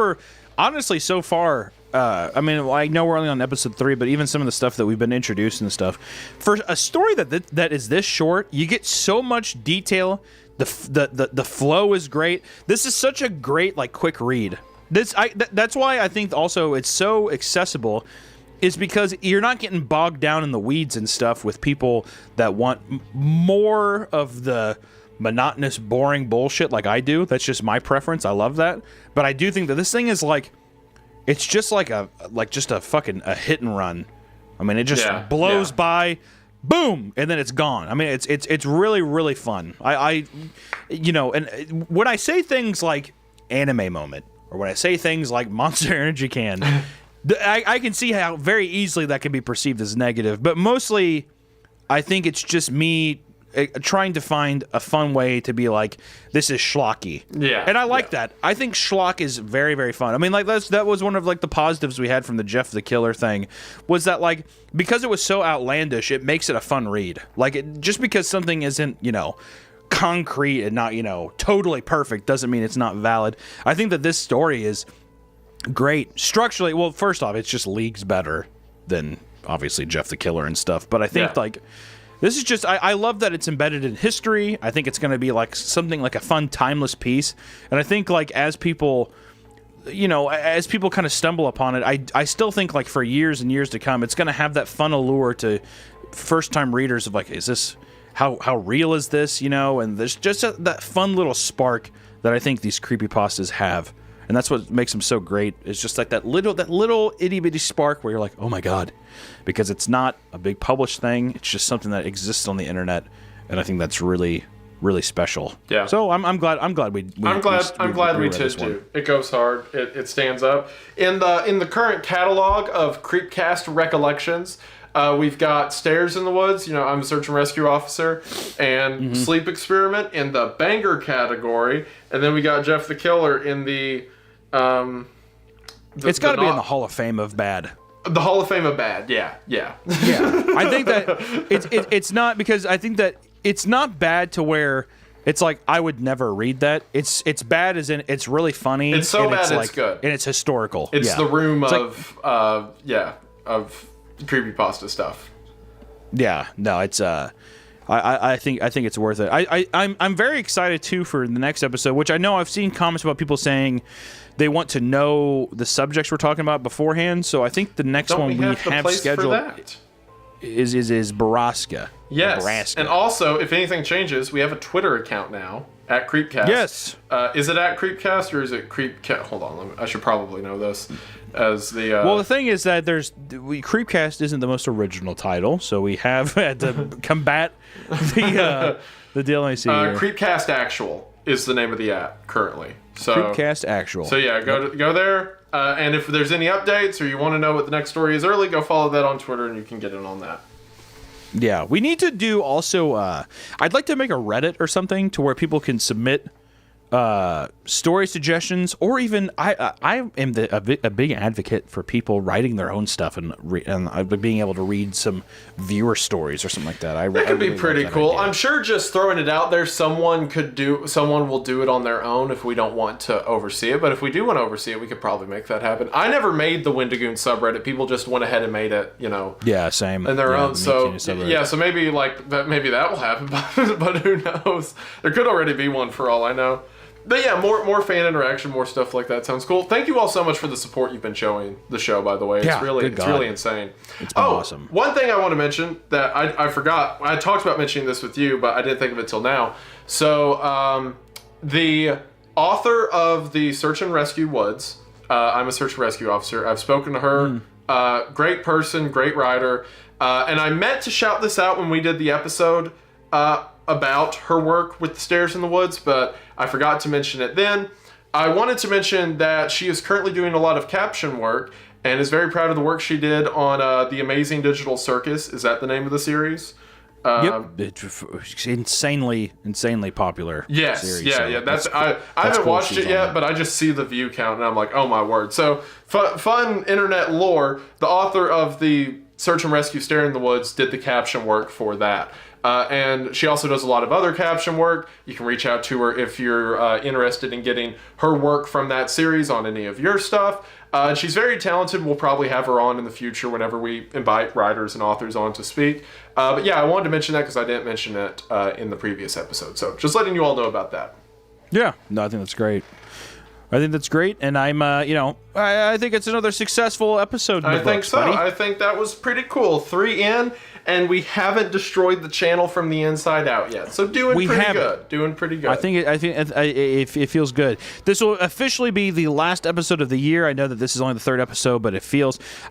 honestly, so far, I know we're only on episode 3, but even some of the stuff that we've been introduced and stuff, for a story that is this short, you get so much detail. The flow is great. This is such a great like quick read. That's why I think also it's so accessible, is because you're not getting bogged down in the weeds and stuff with people that want more of the monotonous, boring bullshit like I do. That's just my preference. I love that, but I do think that this thing is like. It's just like a fucking hit and run. I mean, it just blows by, boom, and then it's gone. I mean, it's really, really fun. And when I say things like anime moment, or when I say things like Monster Energy can, I can see how very easily that can be perceived as negative. But mostly, I think it's just me trying to find a fun way to be like, this is schlocky. Yeah. And I like that. I think schlock is very, very fun. I mean, like that was one of like the positives we had from the Jeff the Killer thing, was that like, because it was so outlandish, it makes it a fun read. Like just because something isn't, concrete and not, totally perfect doesn't mean it's not valid. I think that this story is great. Structurally, well, first off, it's just leagues better than obviously Jeff the Killer and stuff. But I think like, this is just, I love that it's embedded in history. I think it's going to be like something like a fun, timeless piece. And I think like as people kind of stumble upon it, I still think like for years and years to come, it's going to have that fun allure to first-time readers of like, is this, how real is this, And there's just that fun little spark that I think these creepypastas have. And that's what makes them so great. It's just like that little itty-bitty spark where you're like, oh my God. Because it's not a big published thing. It's just something that exists on the internet. And I think that's really, really special. Yeah. So I'm glad we did too. It goes hard. It stands up. In the current catalog of CreepCast recollections, we've got Stairs in the Woods, I'm a search and rescue officer, and Sleep Experiment in the banger category. And then we got Jeff the Killer in the it's got to be in the Hall of Fame of bad. The Hall of Fame of bad, yeah. I think that it's not, because I think that it's not bad to where it's like I would never read that. It's bad as in it's really funny. It's so bad it's good, and it's historical. It's the room of creepypasta stuff. Yeah, no, it's I think it's worth it. I'm very excited too for the next episode, which I know I've seen comments about people saying they want to know the subjects we're talking about beforehand. So I think the next one we have scheduled is Baraska. Yes. Baraska. And also, if anything changes, we have a Twitter account now at CreepCast. Yes. Is it at CreepCast or is it CreepCast? Hold on, I should probably know this. As the well, the thing is that CreepCast isn't the most original title, so we have had to combat the deal. I see here. CreepCast Actual is the name of the app currently. So CreepCast Actual. So yeah, go there, and if there's any updates or you want to know what the next story is early, go follow that on Twitter, and you can get in on that. Yeah, we need to do also. I'd like to make a Reddit or something to where people can submit story suggestions, or even I am a big advocate for people writing their own stuff and being able to read some viewer stories or something like that. That could be pretty cool. I'm sure just throwing it out there, someone will do it on their own if we don't want to oversee it. But if we do want to oversee it, we could probably make that happen. I never made the Wendigoon subreddit. People just went ahead and made it, Yeah, same. in their own. The So yeah, so maybe maybe that will happen, but who knows? There could already be one for all I know. But yeah, more fan interaction, more stuff like that sounds cool. Thank you all so much for the support you've been showing the show, by the way. It's really insane. It's been awesome. One thing I want to mention that I forgot. I talked about mentioning this with you, but I didn't think of it till now. So the author of the Search and Rescue Woods, I'm a search and rescue officer. I've spoken to her. Great person, great writer. And I meant to shout this out when we did the episode about her work with the Stairs in the Woods, but I forgot to mention it then. I wanted to mention that she is currently doing a lot of caption work and is very proud of the work she did on The Amazing Digital Circus. Is that the name of the series? Yep, it's insanely popular. Yes, series, yeah, so yeah. I haven't cool watched it yet, but I just see the view count and I'm like, oh my word. So fun internet lore. The author of the Search and Rescue Stair in the Woods did the caption work for that. And she also does a lot of other caption work. You can reach out to her if you're interested in getting her work from that series on any of your stuff. And she's very talented. We'll probably have her on in the future whenever we invite writers and authors on to speak. But yeah, I wanted to mention that because I didn't mention it in the previous episode. So just letting you all know about that. Yeah, no, I think that's great. And I'm, I think it's another successful episode. I think so. Buddy. I think that was pretty cool. 3 in, and we haven't destroyed the channel from the inside out yet. So doing pretty good. I think it feels good. This will officially be the last episode of the year. I know that this is only the 3rd episode, but I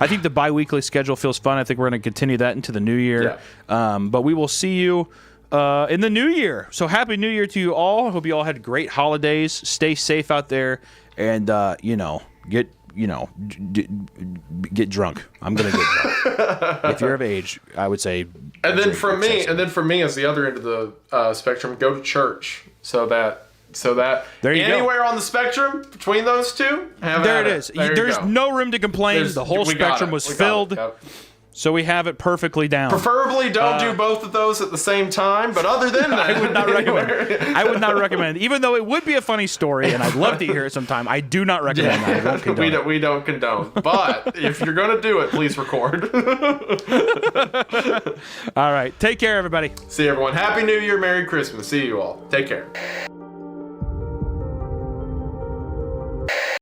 think the bi-weekly schedule feels fun. I think we're going to continue that into the new year. Yeah. But we will see you in the new year. So happy new year to you all. I hope you all had great holidays. Stay safe out there, and get drunk. I'm gonna get drunk. If you're of age, I would say. And then for me, as the other end of the spectrum, go to church. So that there you anywhere go. on the spectrum between those two, there it is. There's no room to complain. The whole spectrum was filled. Yep. So we have it perfectly down. Preferably don't do both of those at the same time, but other than that, I would not recommend. I would not recommend. Even though it would be a funny story, and I'd love to hear it sometime, I do not recommend that. We don't condone. But if you're going to do it, please record. All right. Take care, everybody. See you, everyone. Happy New Year. Merry Christmas. See you all. Take care.